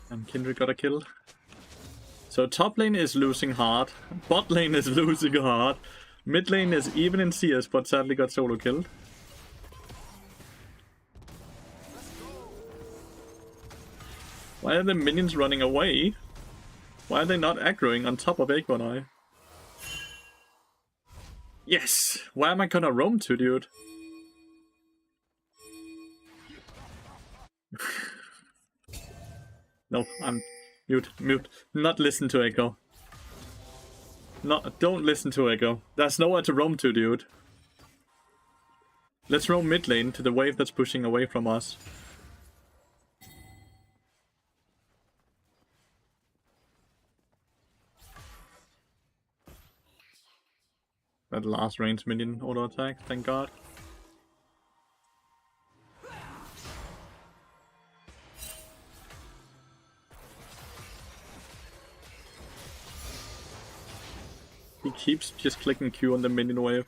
And Kindred got a kill. So top lane is losing hard. Bot lane is losing hard. Mid lane is even in CS, but sadly got solo killed. Why are the minions running away? Why are they not aggroing on top of Equinoi? Yes! Where am I gonna roam to, dude? No, I'm... Mute. Not listen to Echo. No, don't listen to Echo. There's nowhere to roam to, dude. Let's roam mid lane to the wave that's pushing away from us. That last range minion auto attack, thank god. He keeps just clicking Q on the minion wave.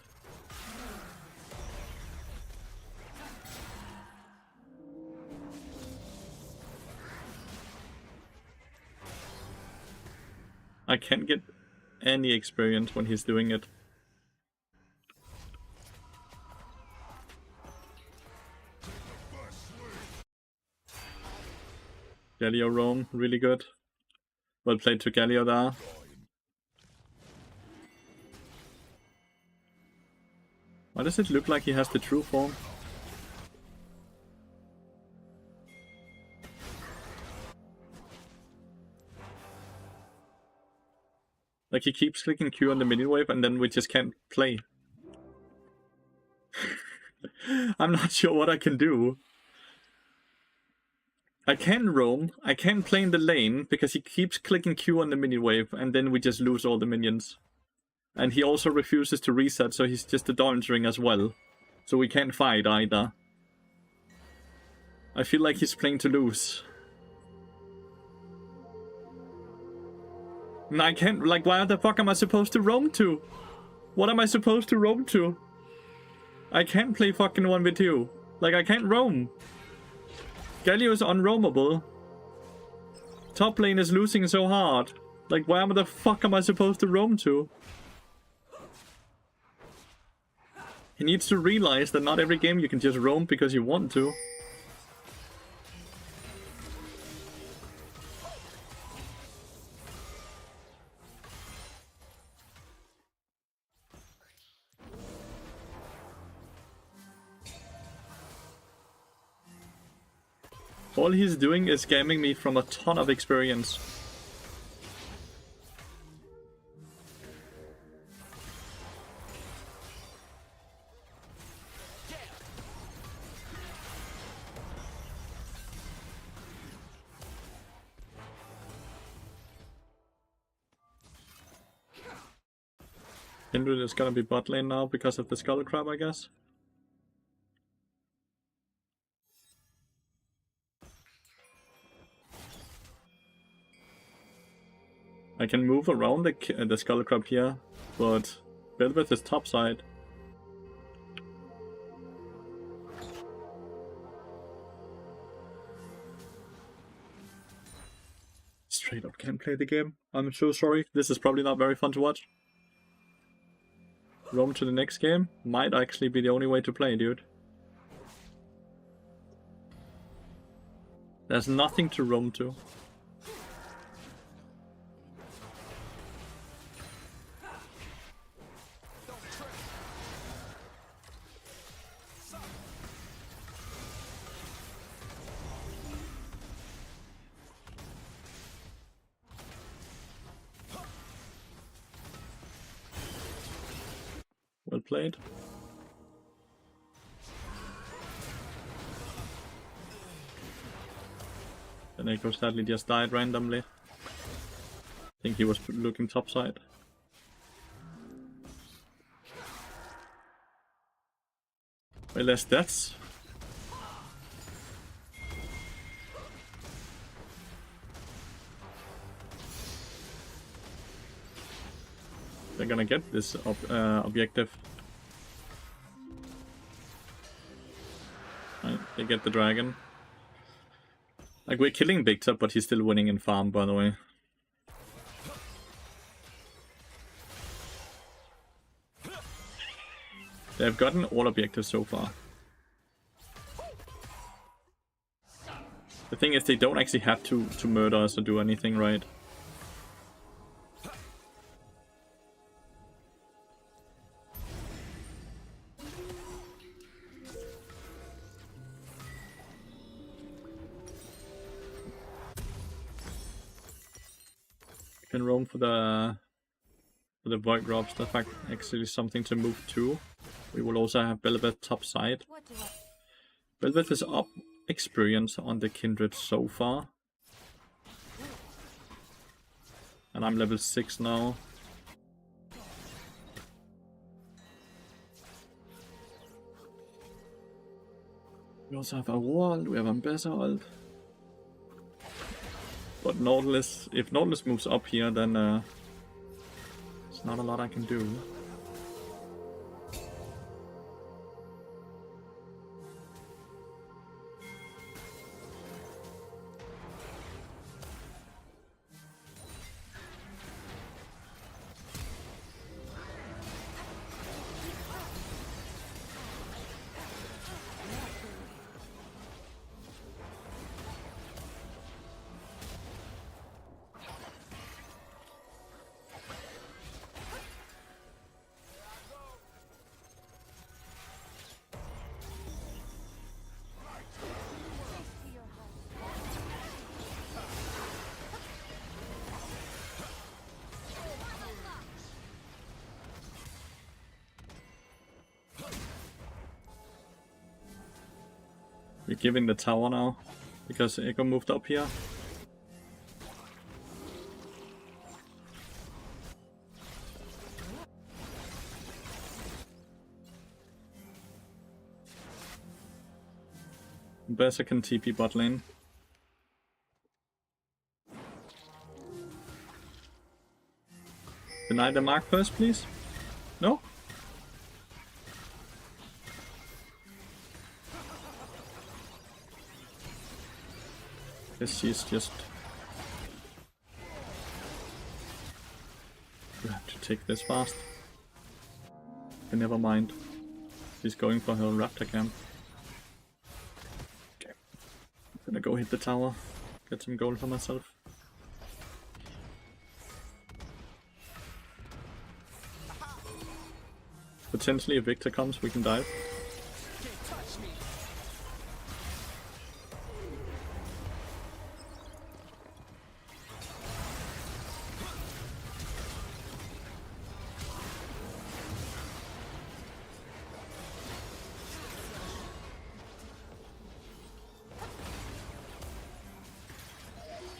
I can't get any experience when he's doing it. Galio roam, really good. Well played to Galio there. Why does it look like he has the true form? Like he keeps clicking Q on the minion wave and then we just can't play. I'm not sure what I can do. I can roam, I can play in the lane because he keeps clicking Q on the minion wave and then we just lose all the minions. And he also refuses to reset, so he's just a dodge ring as well. So we can't fight either. I feel like he's playing to lose. And I can't, like, why the fuck am I supposed to roam to? What am I supposed to roam to? I can't play fucking 1v2. Like, I can't roam. Galio is unroamable. Top lane is losing so hard. Like, where the fuck am I supposed to roam to? He needs to realize that not every game you can just roam because you want to. All he's doing is scamming me from a ton of experience. Kindred is gonna be bot lane now because of the Skull Crab, I guess. I can move around the Skull Crab here, but Velvet is topside. Straight up can't play the game. I'm so sorry. This is probably not very fun to watch. Roam to the next game might actually be the only way to play, dude. There's nothing to roam to. Well played. Then Echo sadly just died randomly. I think he was looking topside. Way less deaths. They're gonna get this objective. Right, they get the dragon. Like, we're killing Big Top, but he's still winning in farm, by the way. They've gotten all objectives so far. The thing is, they don't actually have to murder us or do anything, right? Can roam for the So the Void drops, that's actually something to move to. We will also have Bel'Veth top side. What do I... Bel'Veth is up experience on the Kindred so far. And I'm level 6 now. We also have a wall, we have Ambassador ult. But Nautilus, if Nautilus moves up here, then there's not a lot I can do. We're giving the tower now, because Echo moved up here. Berserker can TP bot lane. Deny the mark first, please. No? Guess she's just... You have to take this fast. Okay, never mind. She's going for her raptor camp. Okay. I'm gonna go hit the tower. Get some gold for myself. Potentially if Victor comes, we can dive. Can't touch me.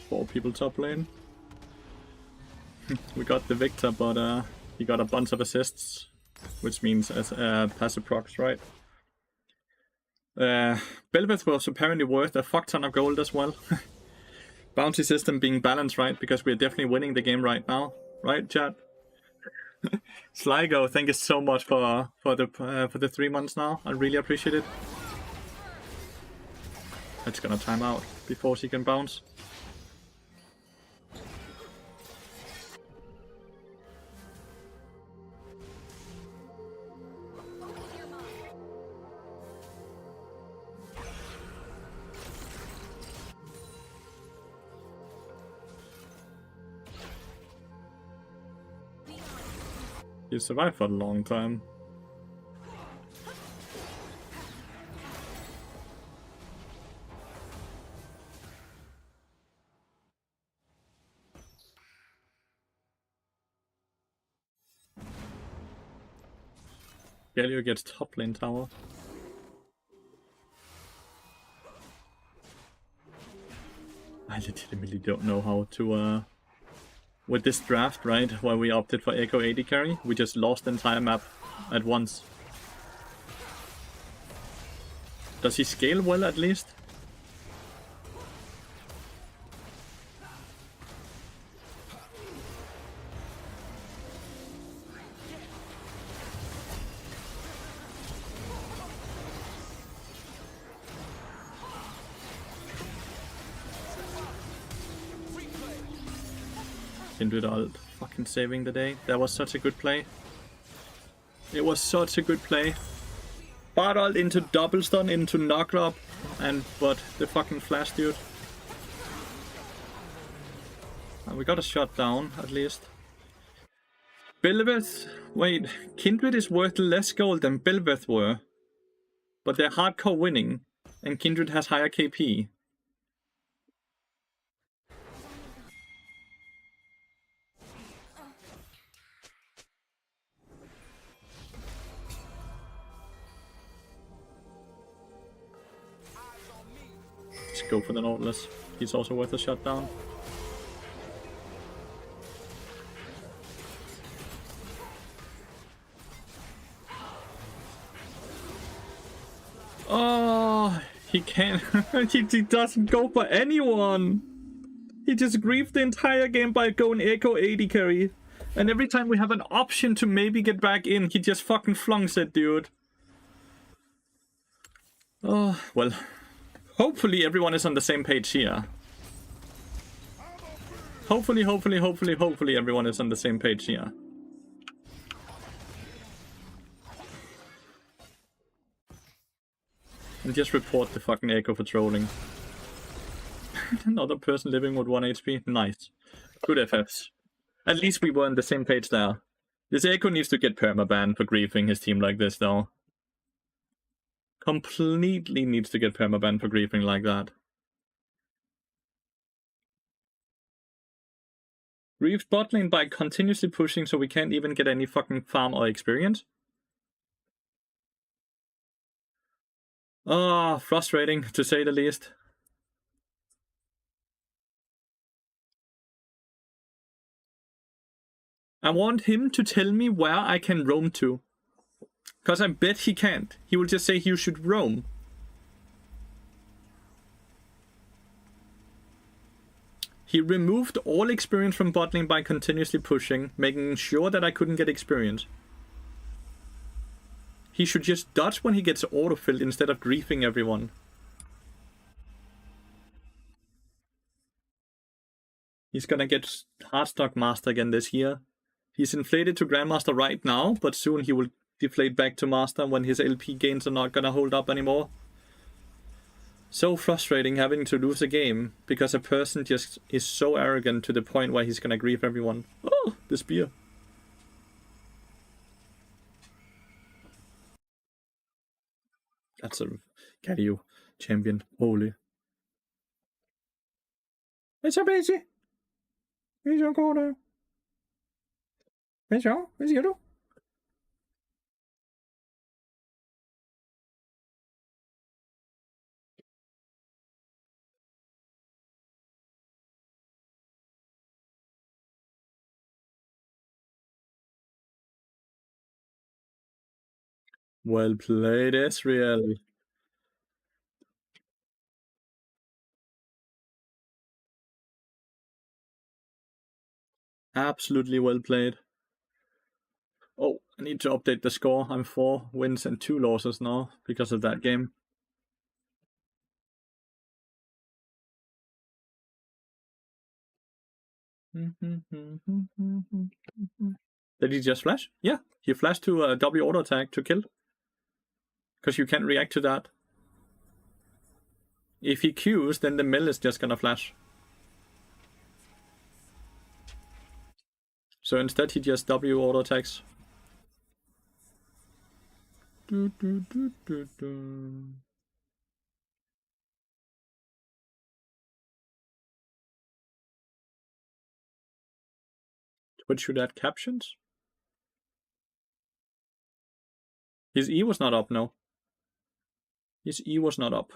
4 people top lane. We got the Victor, but he got a bunch of assists, which means as passive procs, right? Bel'Veth was apparently worth a fuck ton of gold as well. Bounty system being balanced, right? Because we're definitely winning the game right now, right, chat? Sligo, thank you so much for the 3 months now. I really appreciate it. It's gonna time out before she can bounce. You survived for a long time. Galio gets top lane tower. I legitimately don't know how to with this draft, right, where we opted for Echo AD carry, we just lost the entire map at once. Does he scale well at least? Kindred ult, fucking saving the day. That was such a good play. It was such a good play. Bard ult into double stun, into knock drop, and but the fucking flash dude. And we got a shot down at least. Bel'Veth, wait, Kindred is worth less gold than Bel'Veth were, but they're hardcore winning, and Kindred has higher KP. go for the Nautilus. He's also worth a shutdown. Oh, he can't. he doesn't go for anyone. He just griefed the entire game by going Echo 80 carry. And every time we have an option to maybe get back in, he just fucking flunks it, dude. Oh, well. Hopefully everyone is on the same page here. Hopefully everyone is on the same page here. And just report the fucking Echo for trolling. Another person living with 1 HP. Nice. Good FFs. At least we were on the same page there. This Echo needs to get permaban for griefing his team like this, though. Completely needs to get permaban for griefing like that. Griefed bot lane by continuously pushing so we can't even get any fucking farm or experience. Ah, oh, frustrating to say the least. I want him to tell me where I can roam to. Because I bet he can't. He will just say you should roam. He removed all experience from bot lane by continuously pushing, making sure that I couldn't get experience. He should just dodge when he gets autofilled instead of griefing everyone. He's gonna get Hardstock Master again this year. He's inflated to Grandmaster right now, but soon he will deflate back to Master when his LP gains are not gonna hold up anymore. So frustrating having to lose a game because a person just is so arrogant to the point where he's gonna grief everyone. Oh, the spear. That's a Galio champion. Holy. Hvad så, Basie? Hvad så går der? Hvad så? Hvad siger du? Well played, Ezreal. Absolutely well played. Oh, I need to update the score. I'm 4 wins and 2 losses now because of that game. Did he just flash? Yeah, he flashed to a W auto attack to kill. Because you can't react to that. If he Qs, then the mill is just gonna flash. So instead he just W auto attacks. Twitch should add captions? His E was not up, no. His E was not up.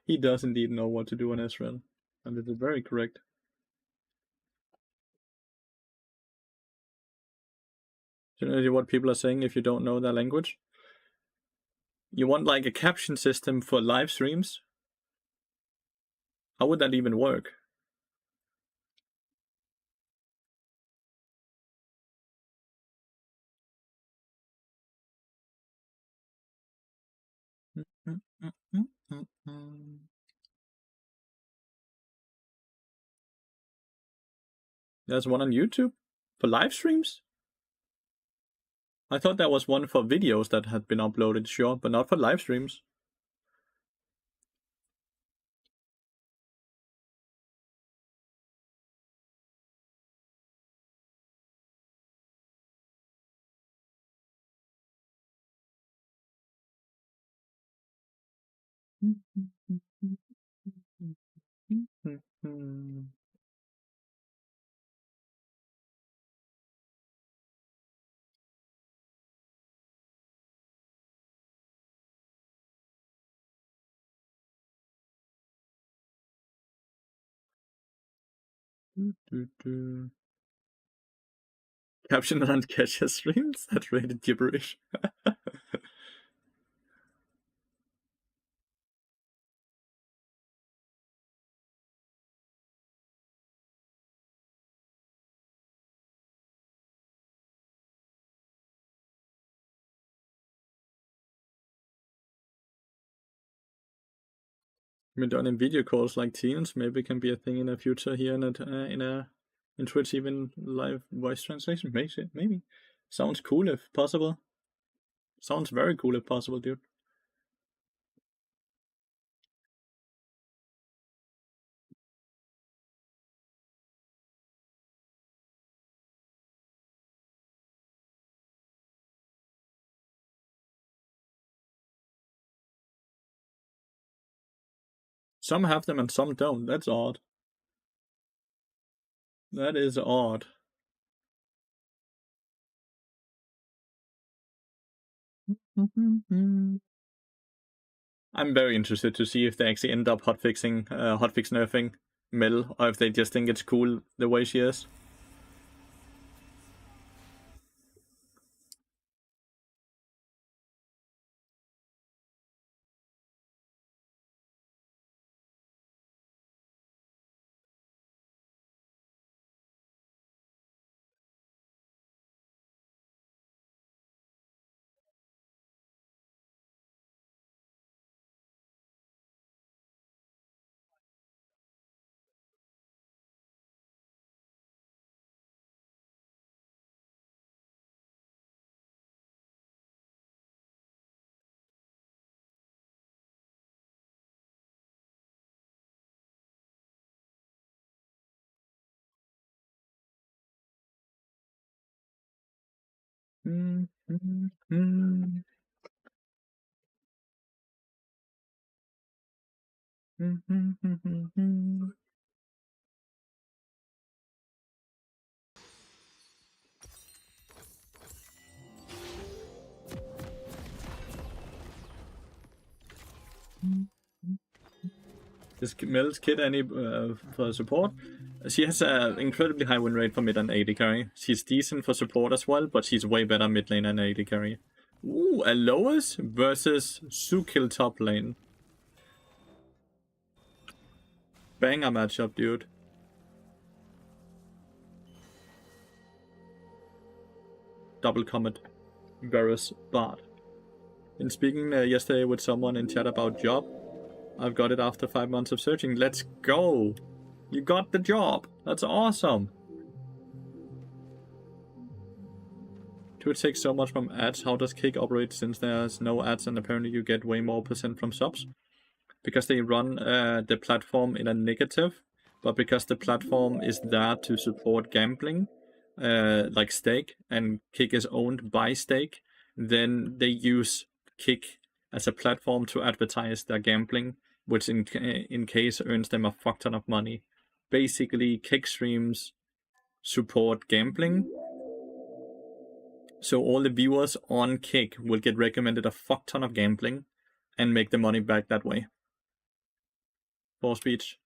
He does indeed know what to do on Ezreal, and it is very correct. Do you know what people are saying if you don't know their language? You want like a caption system for live streams? How would that even work? There's one on YouTube for live streams. I thought there was one for videos that had been uploaded, sure, but not for live streams. Caption on Kesha streams? That's rated gibberish. Been done in video calls like Teams. Maybe can be a thing in the future here in Twitch, even live voice translation. Maybe. Sounds cool if possible. Sounds very cool if possible, dude. Some have them and some don't. That's odd. That is odd. I'm very interested to see if they actually end up hotfix nerfing Mel, or if they just think it's cool the way she is. Is Mel's kit any for support? She has an incredibly high win rate for mid and AD carry. She's decent for support as well, but she's way better mid lane and AD carry. Ooh, Alois versus Sukil top lane. Banger matchup, dude. Double Comet Varus Bard. Been speaking yesterday with someone in chat about job. I've got it after 5 months of searching. Let's go! You got the job! That's awesome! Twitch takes so much from ads. How does Kick operate since there's no ads and apparently you get way more % from subs? Because they run the platform in a negative, but because the platform is there to support gambling, like Stake, and Kick is owned by Stake, then they use Kick as a platform to advertise their gambling, which in case earns them a fuck ton of money. Basically, Kick streams support gambling, so all the viewers on Kick will get recommended a fuck ton of gambling and make the money back that way. For speech.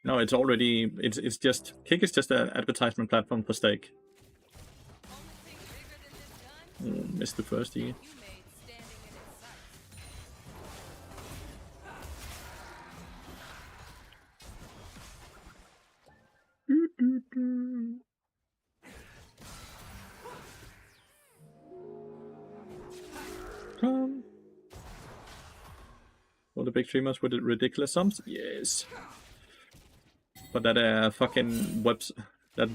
No, it's already it's just Kick is just an advertisement platform for Stake. Oh, missed the first E. come. All the big streamers with the ridiculous sums? Yes. But that fucking webs... that...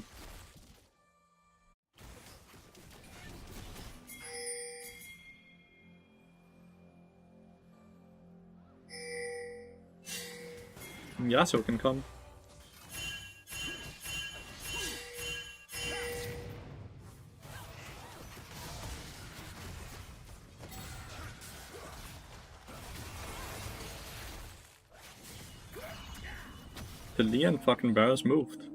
Yasuo can come. The Leon fucking Varus moved.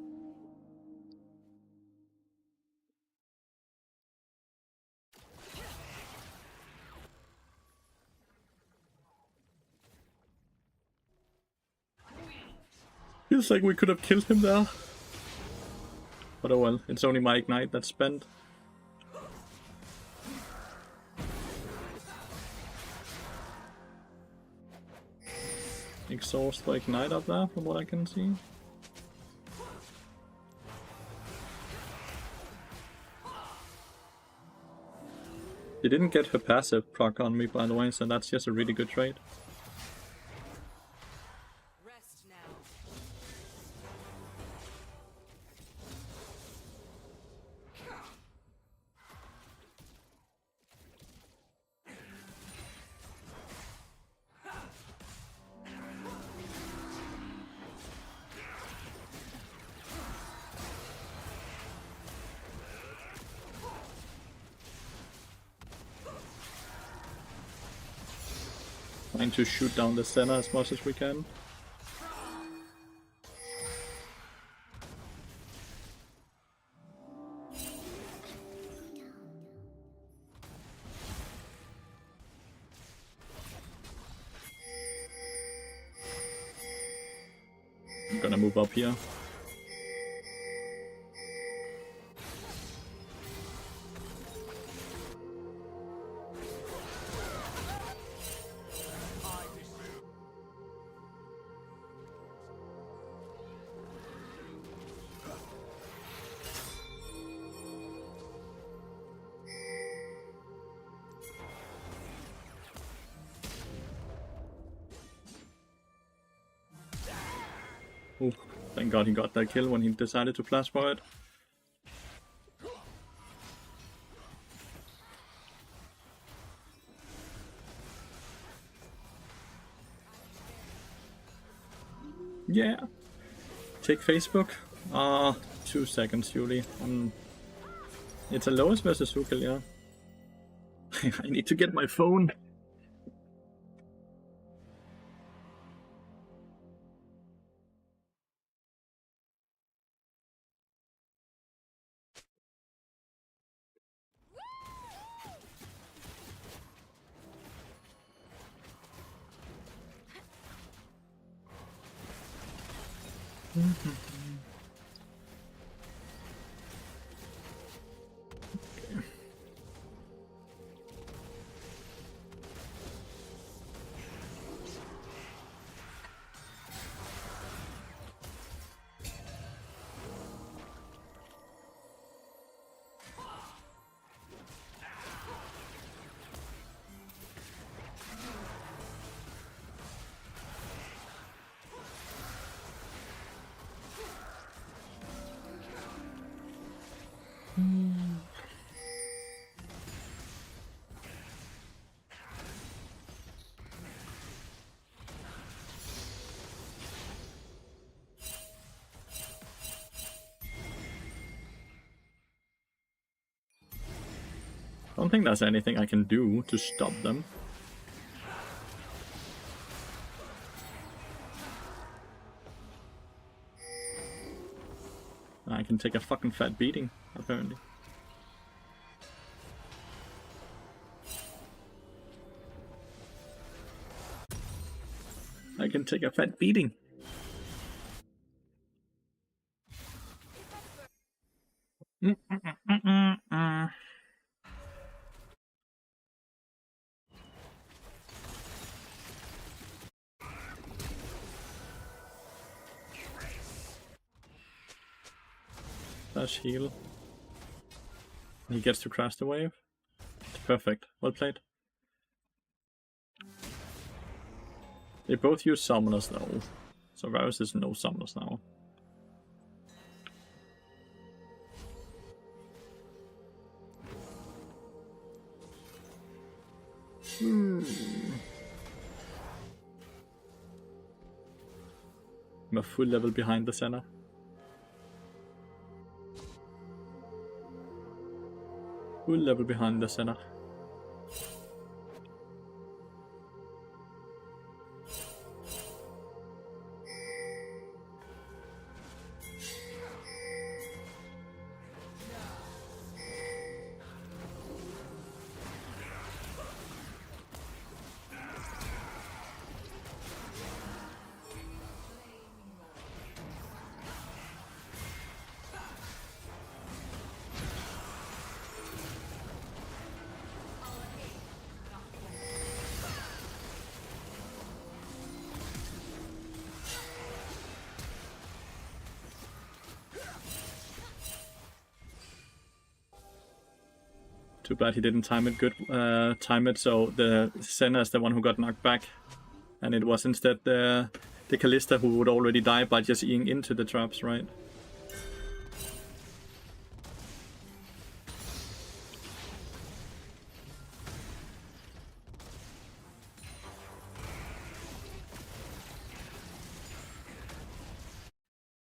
Feels like we could have killed him there. But oh well, it's only my Ignite that's spent. Exhaust for Ignite up there, from what I can see. She didn't get her passive proc on me, by the way, so that's just a really good trade. Rest now. Trying to shoot down the center as much as we can. I'm gonna move up here. Ooh, thank god he got that kill when he decided to flash for it. Yeah. Take Facebook. 2 seconds, Julie. It's a Lois versus Hukel, yeah. I need to get my phone. I don't think there's anything I can do to stop them. I can take a fucking fat beating, apparently. I can take a fat beating. Dash heal. He gets to crash the wave. It's perfect. Well played. They both use summoners though. So Varus is no summoners now. I'm a full level behind the center. Full level behind the center. Too bad he didn't time it so the Senna is the one who got knocked back. And it was instead the Kalista who would already die by just eating into the traps, right?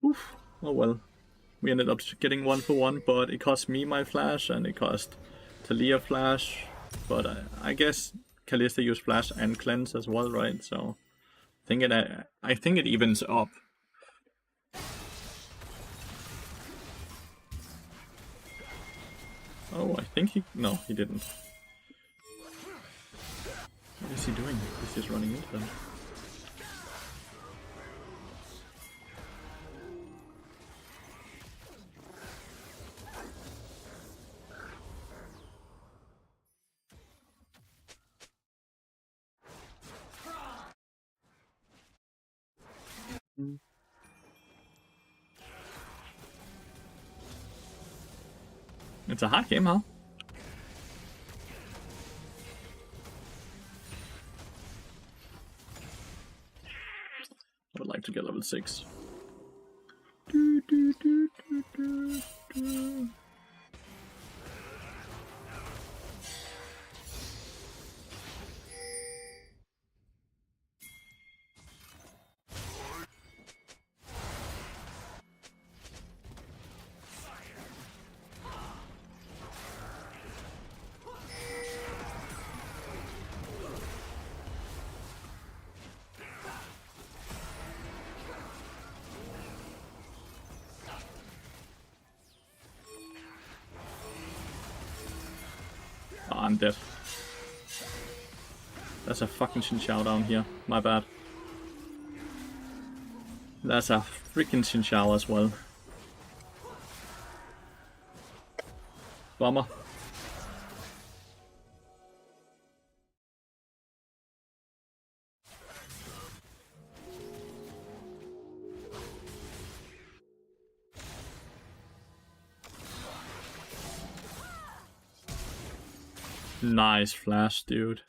Oof. Oh well. We ended up getting 1-for-1, but it cost me my flash and it cost Talia flash. But I guess Kalista used flash and cleanse as well, right? So I think it evens up. Oh, I think no, he didn't. What is he doing? He's just running into them. It's a hard game, huh? I would like to get level 6. Oh, I'm dead. That's a fucking Xinqiao down here. My bad. That's a freaking Xinqiao as well. Bummer. Nice flash, dude.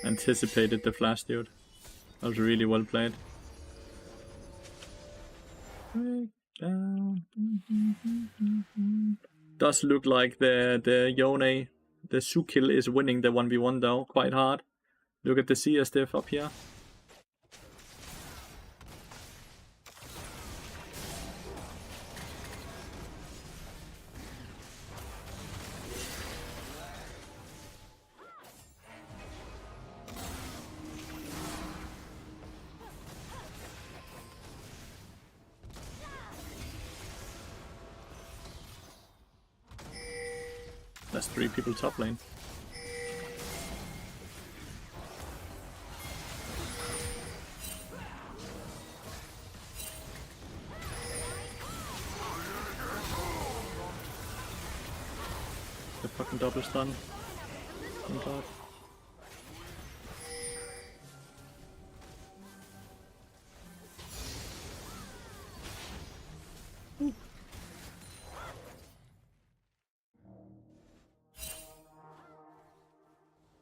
Anticipated the flash, dude. That was really well played. Does look like the Yone, the Sukil is winning the 1v1 though, quite hard. Look at the CS diff up here. That's 3 people top lane. The fucking double stun. Thank God.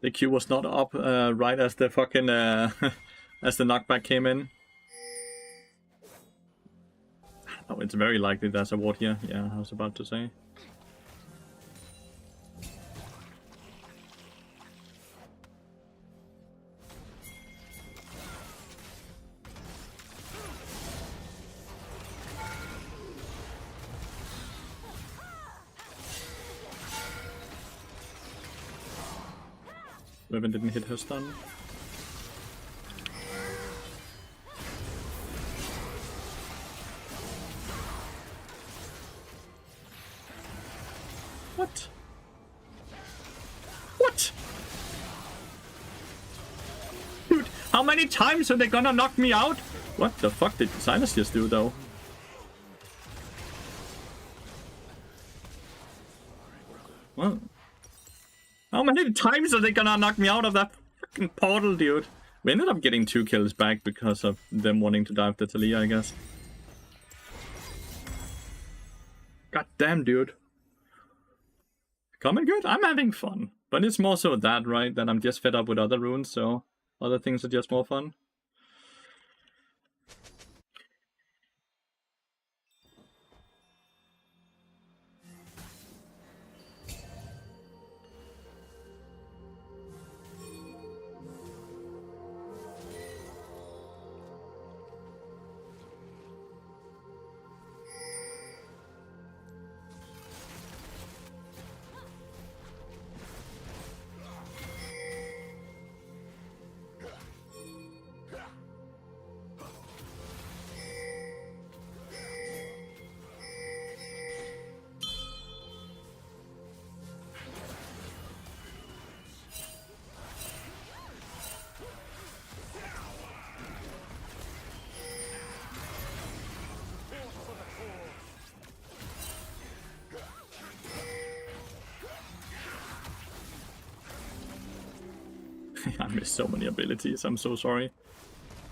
The Q was not up right as the fucking as the knockback came in. Oh, it's very likely there's a ward here. Yeah, I was about to say. Riven didn't hit her stun. What? What? Dude, how many times are they gonna knock me out? What the fuck did Silas just do, though? Well, how many times are they gonna knock me out of that fucking portal, dude? We ended up getting 2 kills back because of them wanting to dive the Talia, I guess. God damn, dude. Coming good? I'm having fun. But it's more so that, right? That I'm just fed up with other runes, so other things are just more fun. I missed so many abilities, I'm so sorry.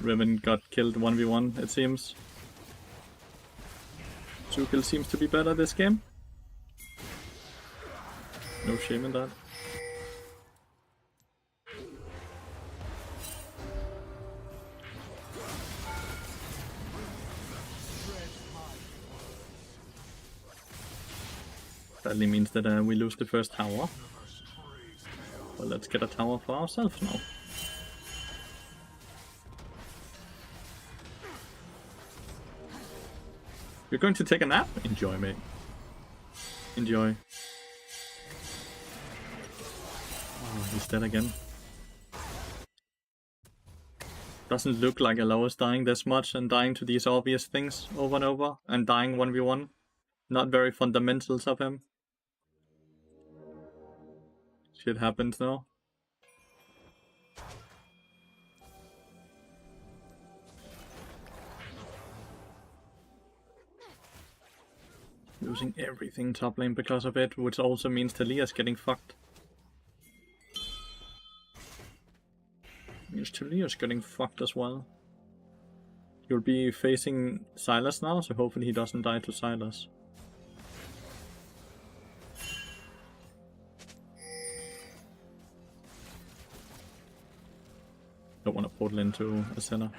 Riven got killed 1v1, it seems. 2 kills seems to be better this game. No shame in that. Sadly means that we lose the first tower. Well, let's get a tower for ourselves now. You're going to take a nap? Enjoy, mate. Enjoy. Oh, he's dead again. Doesn't look like Aloe's dying this much and dying to these obvious things over and over and dying 1v1. Not very fundamentals of him. Shit happens though. Losing everything top lane because of it, which also means Talia's getting fucked. Means Talia's getting fucked as well. You'll be facing Silas now, so hopefully he doesn't die to Silas. Don't want to portal into a center.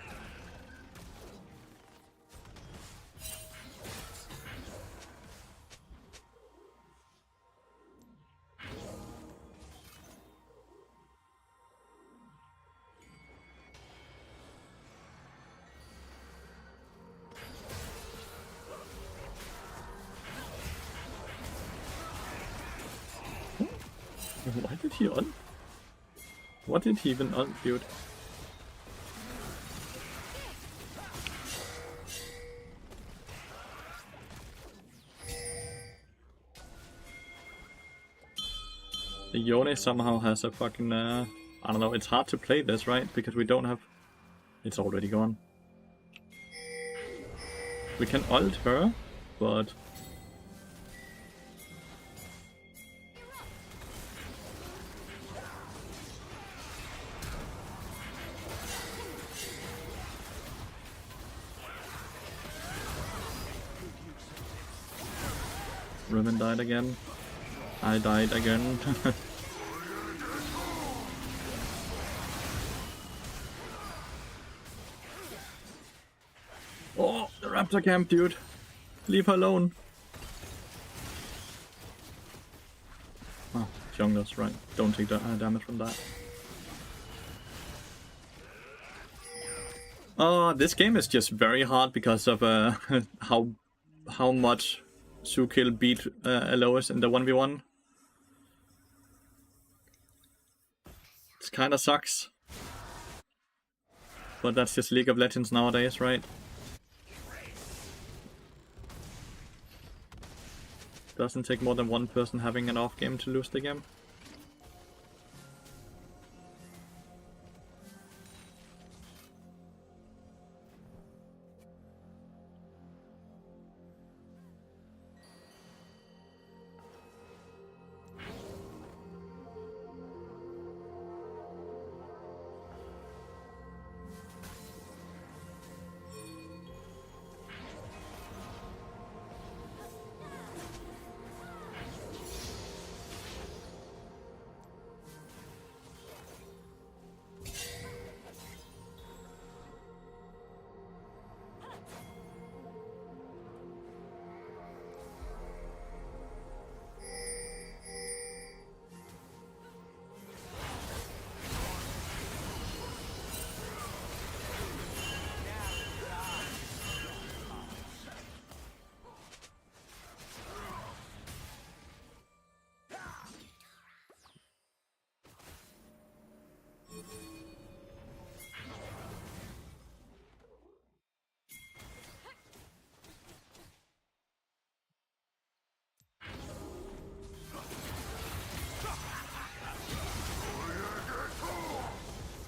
Why did he ult? What did he even ult, dude? The Yone somehow has a fucking, I don't know, it's hard to play this, right? Because we don't have... It's already gone. We can ult her, but... Riven died again. I died again. Oh, the raptor camp, dude. Leave her alone. Oh, jungler's right. Don't take damage from that. Oh, this game is just very hard because of how much Sukil beat Lathyrus in the 1v1. It kind of sucks. But that's just League of Legends nowadays, right? Doesn't take more than one person having an off game to lose the game.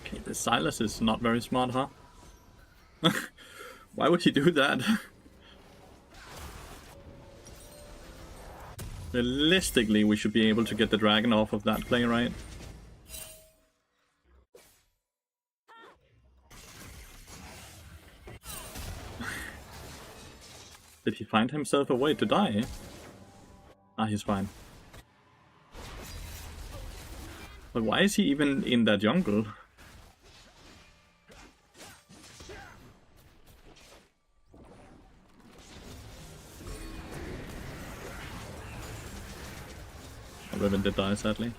Okay, the Silas is not very smart, huh? Why would he do that? Realistically, we should be able to get the dragon off of that play, right? Did he find himself a way to die? Ah, he's fine. But why is he even in that jungle? Riven did die, sadly.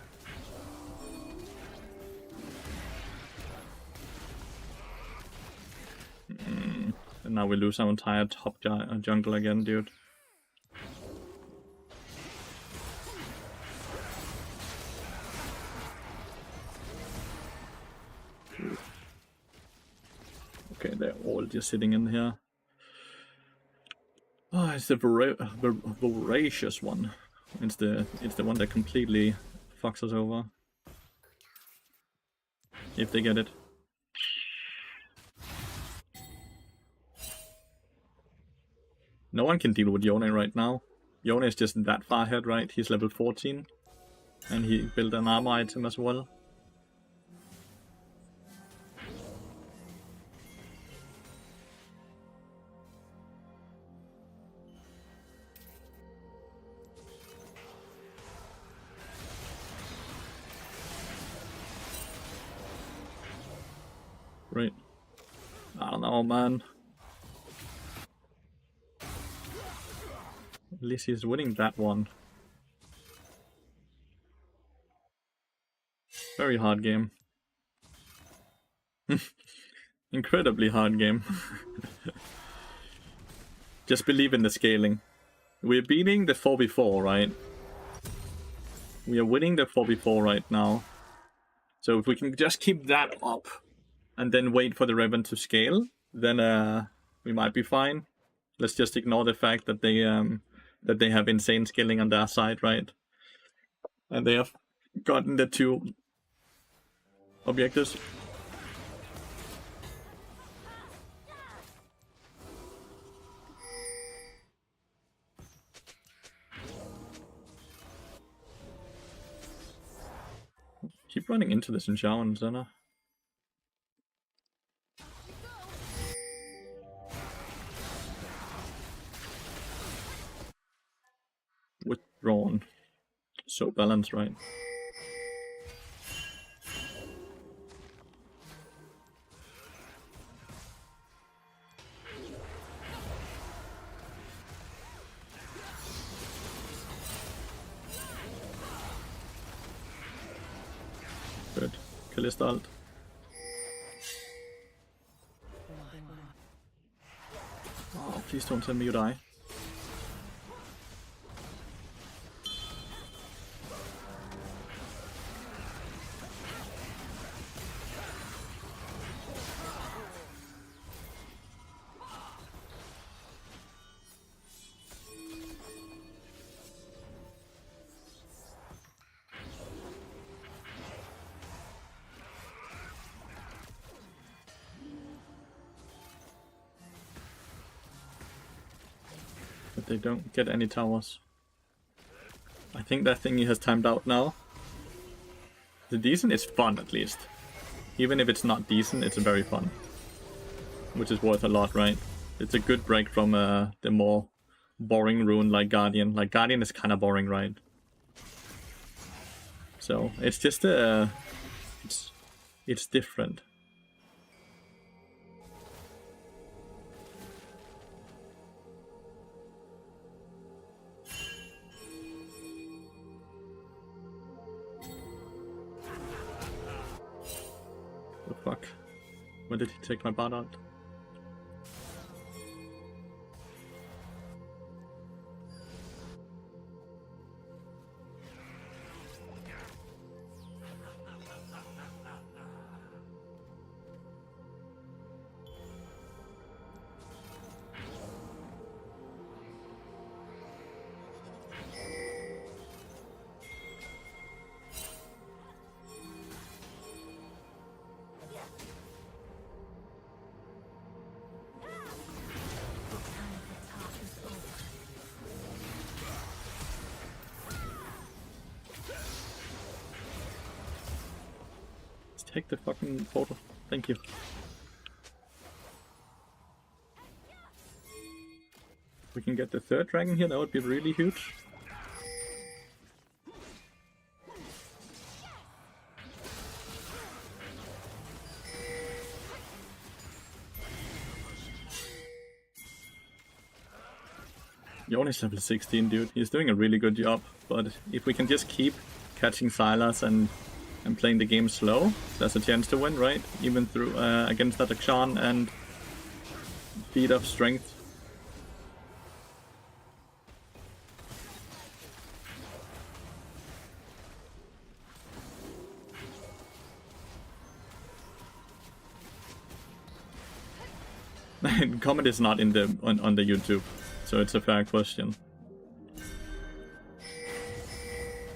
And now we lose our entire top jungle again, dude. Okay, they're all just sitting in here. Oh, it's the voracious one. It's the one that completely fucks us over. If they get it. No one can deal with Yone right now. Yone is just that far ahead, right? He's level 14. And he built an armor item as well. Right. I don't know, man. At least he's winning that one. Very hard game. Incredibly hard game. Just believe in the scaling. We're beating the 4v4, right? We are winning the 4v4 right now. So if we can just keep that up and then wait for the Revan to scale, then we might be fine. Let's just ignore the fact that they have insane scaling on their side, right? And they have gotten the 2 objectives. Keep running into this in Shaman, Zena. Withdrawn. So balanced, right? Kalista ult. Oh, please don't tell me you die. But they don't get any towers. I think that thingy has timed out now. The decent is fun, at least. Even if it's not decent, it's very fun. Which is worth a lot, right? It's a good break from the more boring rune like Guardian. Like, Guardian is kind of boring, right? So, it's just it's different. The fuck? When did he take my bot out? Take the fucking portal. Thank you. We can get the third dragon here, that would be really huge. Yoni's level 16, dude. He's doing a really good job. But if we can just keep catching Sylas and playing the game slow, there's a chance to win, right? Even through against that Akshan and feed of strength. Comment is not in the on the YouTube, so it's a fair question.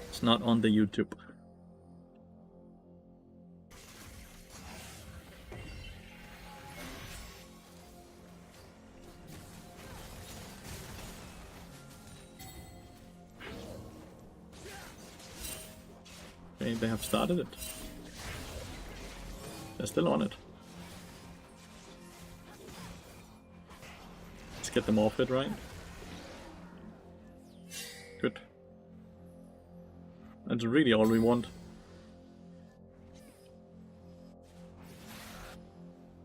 It's not on the YouTube. Okay, they have started it. They're still on it. Let's get them off it, right? Good. That's really all we want.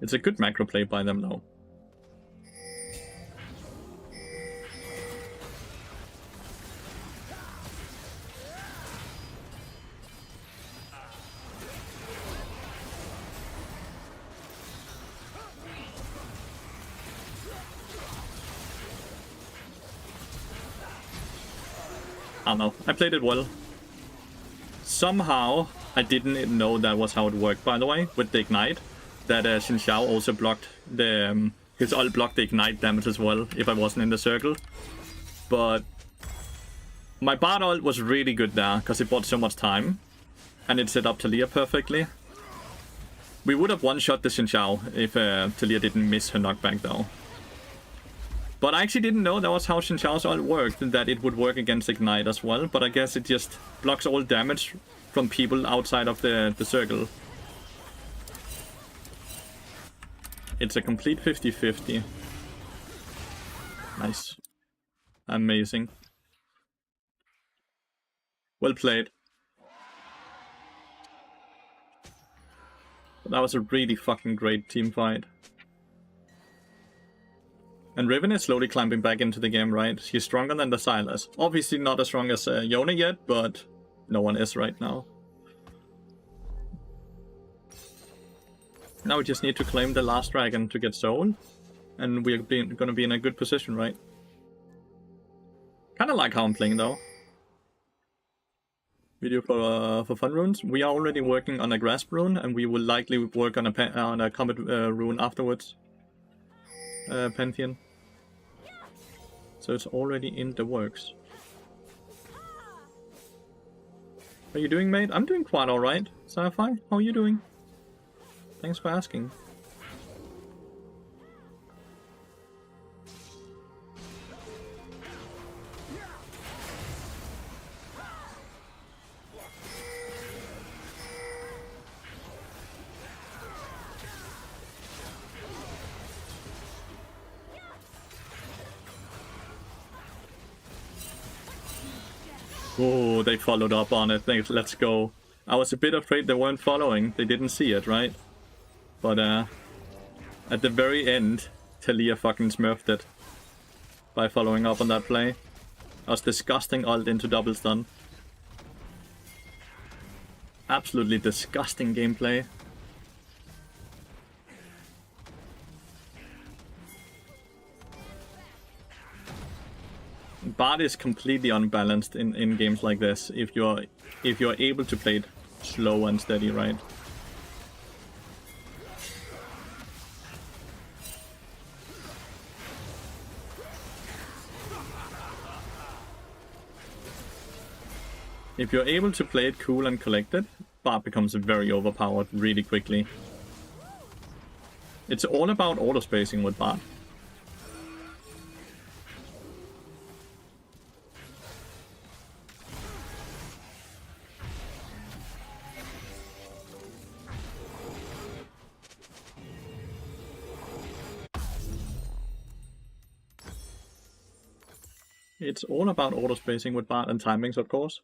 It's a good macro play by them though. I don't know. I played it well. Somehow, I didn't know that was how it worked, by the way, with the Ignite. That Xin Xiao also blocked the... his ult blocked the Ignite damage as well, if I wasn't in the circle. But... my Bard ult was really good there, because it bought so much time. And it set up Talia perfectly. We would have one-shot the Xin Xiao if Talia didn't miss her knockback, though. But I actually didn't know that was how Xin Xiao's ult worked, and that it would work against Ignite as well. But I guess it just blocks all damage from people outside of the circle. It's a complete 50-50. Nice. Amazing. Well played. But that was a really fucking great team fight. And Riven is slowly climbing back into the game, right? She's stronger than the Sylas. Obviously not as strong as Yone yet, but no one is right now. Now we just need to claim the last dragon to get soul, and we're gonna be in a good position, right? Kinda like how I'm playing though. Video for fun runes. We are already working on a grasp rune, and we will likely work on a combat rune afterwards. Pantheon. So it's already in the works. How are you doing, mate? I'm doing quite alright. Sci-Fi, how are you doing? Thanks for asking. Oh, they followed up on it. Let's go. I was a bit afraid they weren't following. They didn't see it, right? But at the very end, Talia fucking smurfed it by following up on that play. I was disgusting ult into double stun. Absolutely disgusting gameplay. Bard is completely unbalanced in games like this if you're able to play it slow and steady, right? If you're able to play it cool and collected, Bard becomes very overpowered really quickly. It's all about auto spacing with Bard. It's all about auto spacing with Bard and timings, of course.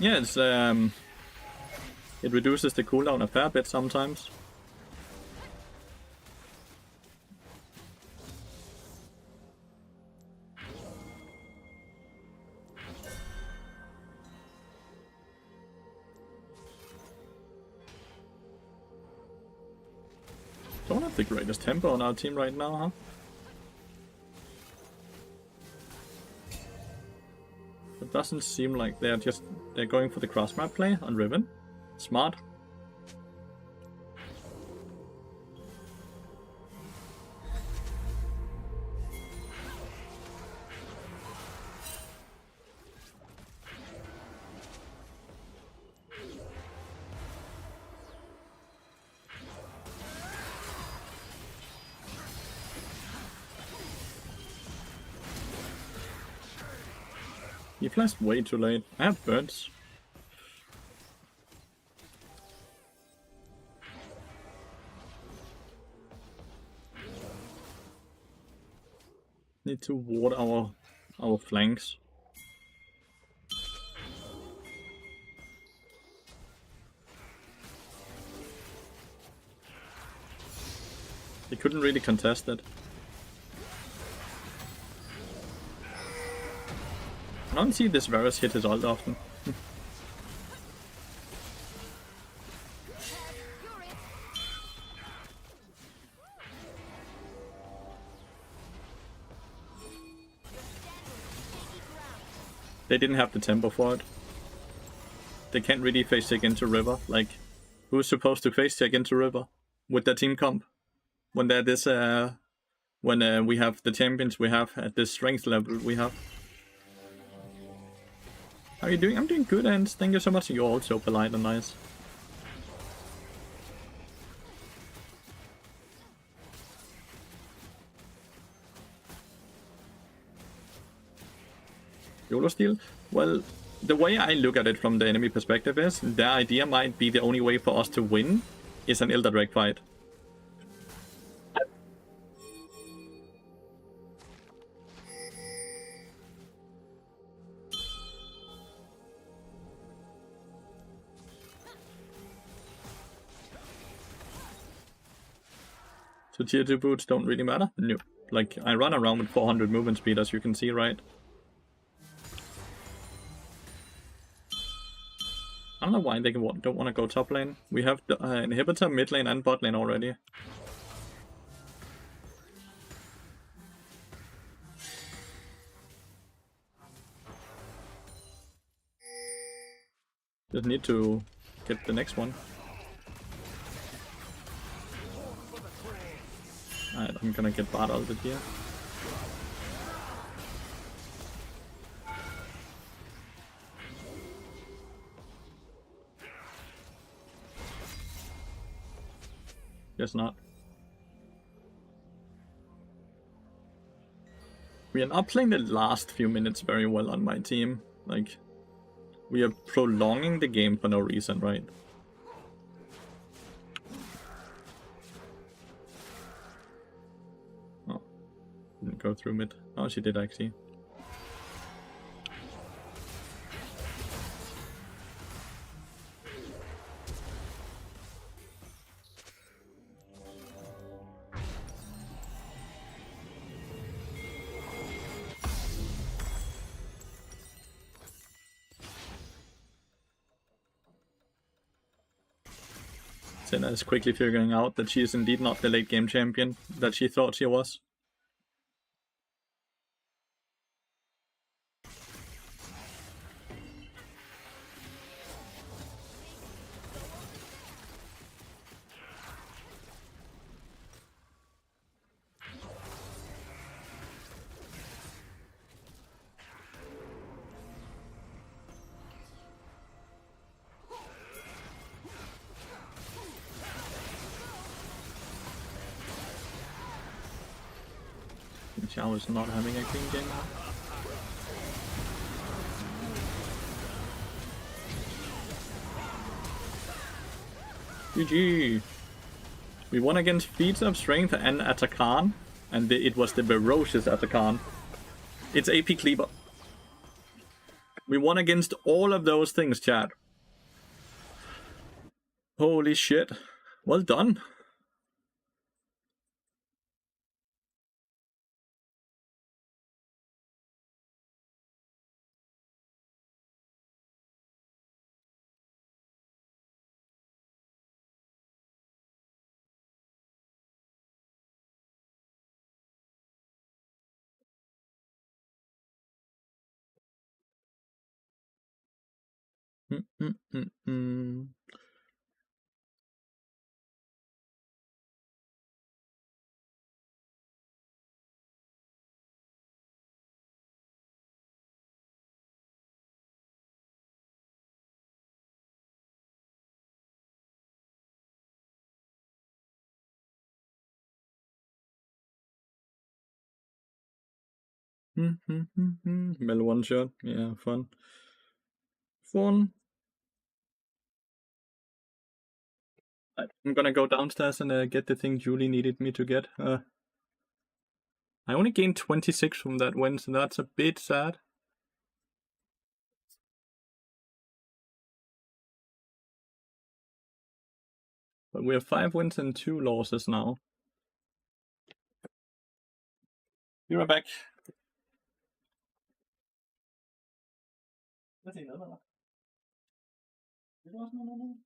Yeah, it's it reduces the cooldown a fair bit sometimes. Don't have the greatest tempo on our team right now, huh? It doesn't seem like they're going for the cross map play on Riven. Smart. He flashed way too late. I have birds. Need to ward our flanks. They couldn't really contest it. I don't see this Varus hit his ult often. They didn't have the tempo for it. They can't really face check into river. Like, who's supposed to face check into river with their team comp when they're this when we have the champions we have at this strength level we have? How are you doing? I'm doing good, and thank you so much. You're also polite and nice. YOLO steal? Well, the way I look at it from the enemy perspective is, their idea might be the only way for us to win is an Elder Drake fight. So tier 2 boots don't really matter? No. Like, I run around with 400 movement speed, as you can see, right? I don't know why they don't want to go top lane. We have the inhibitor mid lane and bot lane already. Just need to get the next one. Alright, I'm gonna get bot ulted here. Guess not. We are not playing the last few minutes very well on my team. Like, we are prolonging the game for no reason, right? Oh, didn't go through mid. Oh, she did actually. Senna is quickly figuring out that she is indeed not the late game champion that she thought she was. Xiao is not having a clean game now. GG! We won against Feats of Strength and Atakan, and it was the ferocious Atakan. It's AP Cleaver. We won against all of those things, chat. Holy shit. Well done. Mel one shot. Yeah, fun. Fun. I'm gonna go downstairs and get the thing Julie needed me to get. I only gained 26 from that win, so that's a bit sad. But we have 5 wins and 2 losses now. Be right back. Hvad tænker du? Det er også noget.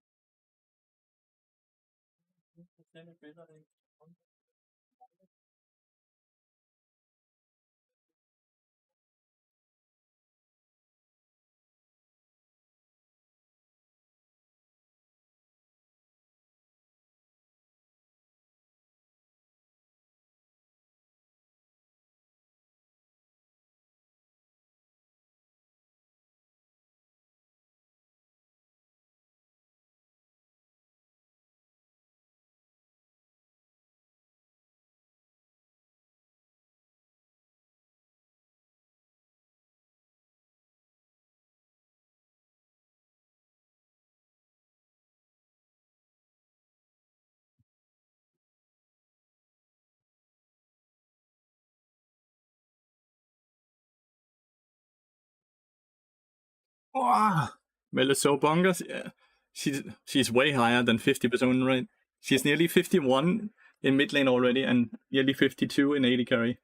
Wow. Mel is so bonkers. Yeah. She's way higher than 50% win rate. She's nearly 51 in mid lane already and nearly 52 in AD carry.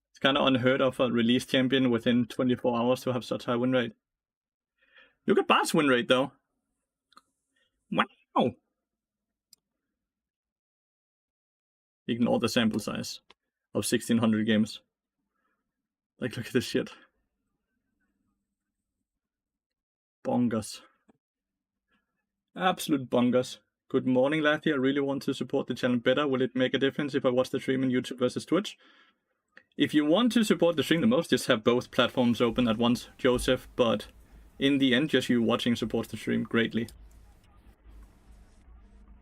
It's kind of unheard of a release champion within 24 hours to have such high win rate. Look at Bart's win rate though. Wow! Ignore the sample size of 1600 games. Like, look at this shit. Bonkers. Absolute bonkers. Good morning, Lathyrus. I really want to support the channel better. Will it make a difference if I watch the stream on YouTube versus Twitch? If you want to support the stream the most, just have both platforms open at once, Joseph. But in the end, just you watching supports the stream greatly.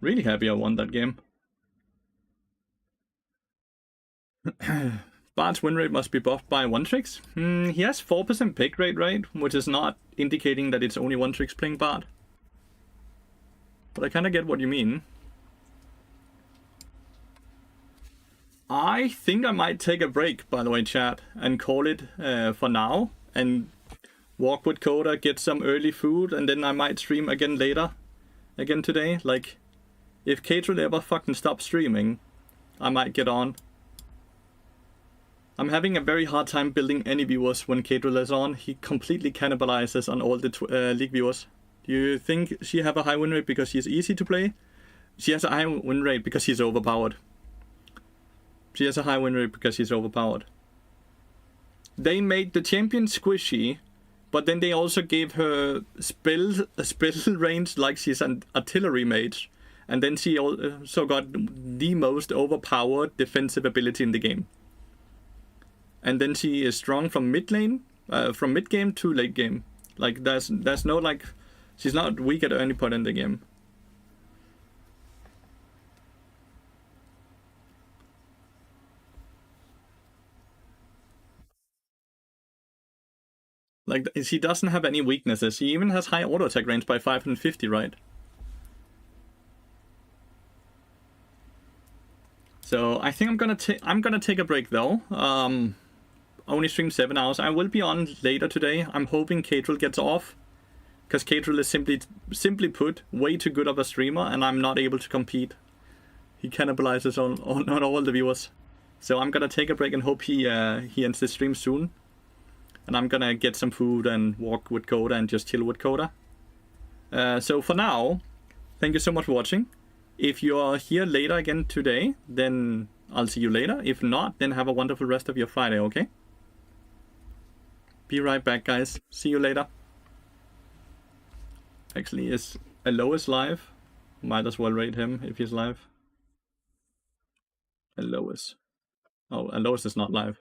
Really happy I won that game. Bard's win rate must be buffed by one tricks. He has 4% pick rate, right? Which is not indicating that it's only one tricks playing Bard. But I kind of get what you mean. I think I might take a break, by the way, chat, and call it for now. And walk with Coda, get some early food, and then I might stream again later. Again today. Like, if Catril ever fucking stops streaming, I might get on. I'm having a very hard time building any viewers when Catril is on. He completely cannibalizes on all the League viewers. Do you think she have a high win rate because she's easy to play? She has a high win rate because she's overpowered. She has a high win rate because she's overpowered. They made the champion squishy, but then they also gave her spell range like she's an artillery mage. And then she also got the most overpowered defensive ability in the game. And then she is strong from mid lane, from mid game to late game. Like there's no like, she's not weak at any point in the game. Like she doesn't have any weaknesses. She even has high auto attack range by 550, right? So I think I'm gonna take a break though. Only stream 7 hours. I will be on later today. I'm hoping Catril gets off, because Catril is simply put way too good of a streamer, and I'm not able to compete. He cannibalizes on all the viewers. So I'm gonna take a break and hope he ends the stream soon. And I'm gonna get some food and walk with Coda and just chill with Coda. So for now, thank you so much for watching. If you're here later again today, then I'll see you later. If not, then have a wonderful rest of your Friday, okay? Be right back, guys. See you later. Actually, is Alois live? Might as well rate him if he's live. Alois. Oh, Alois is not live.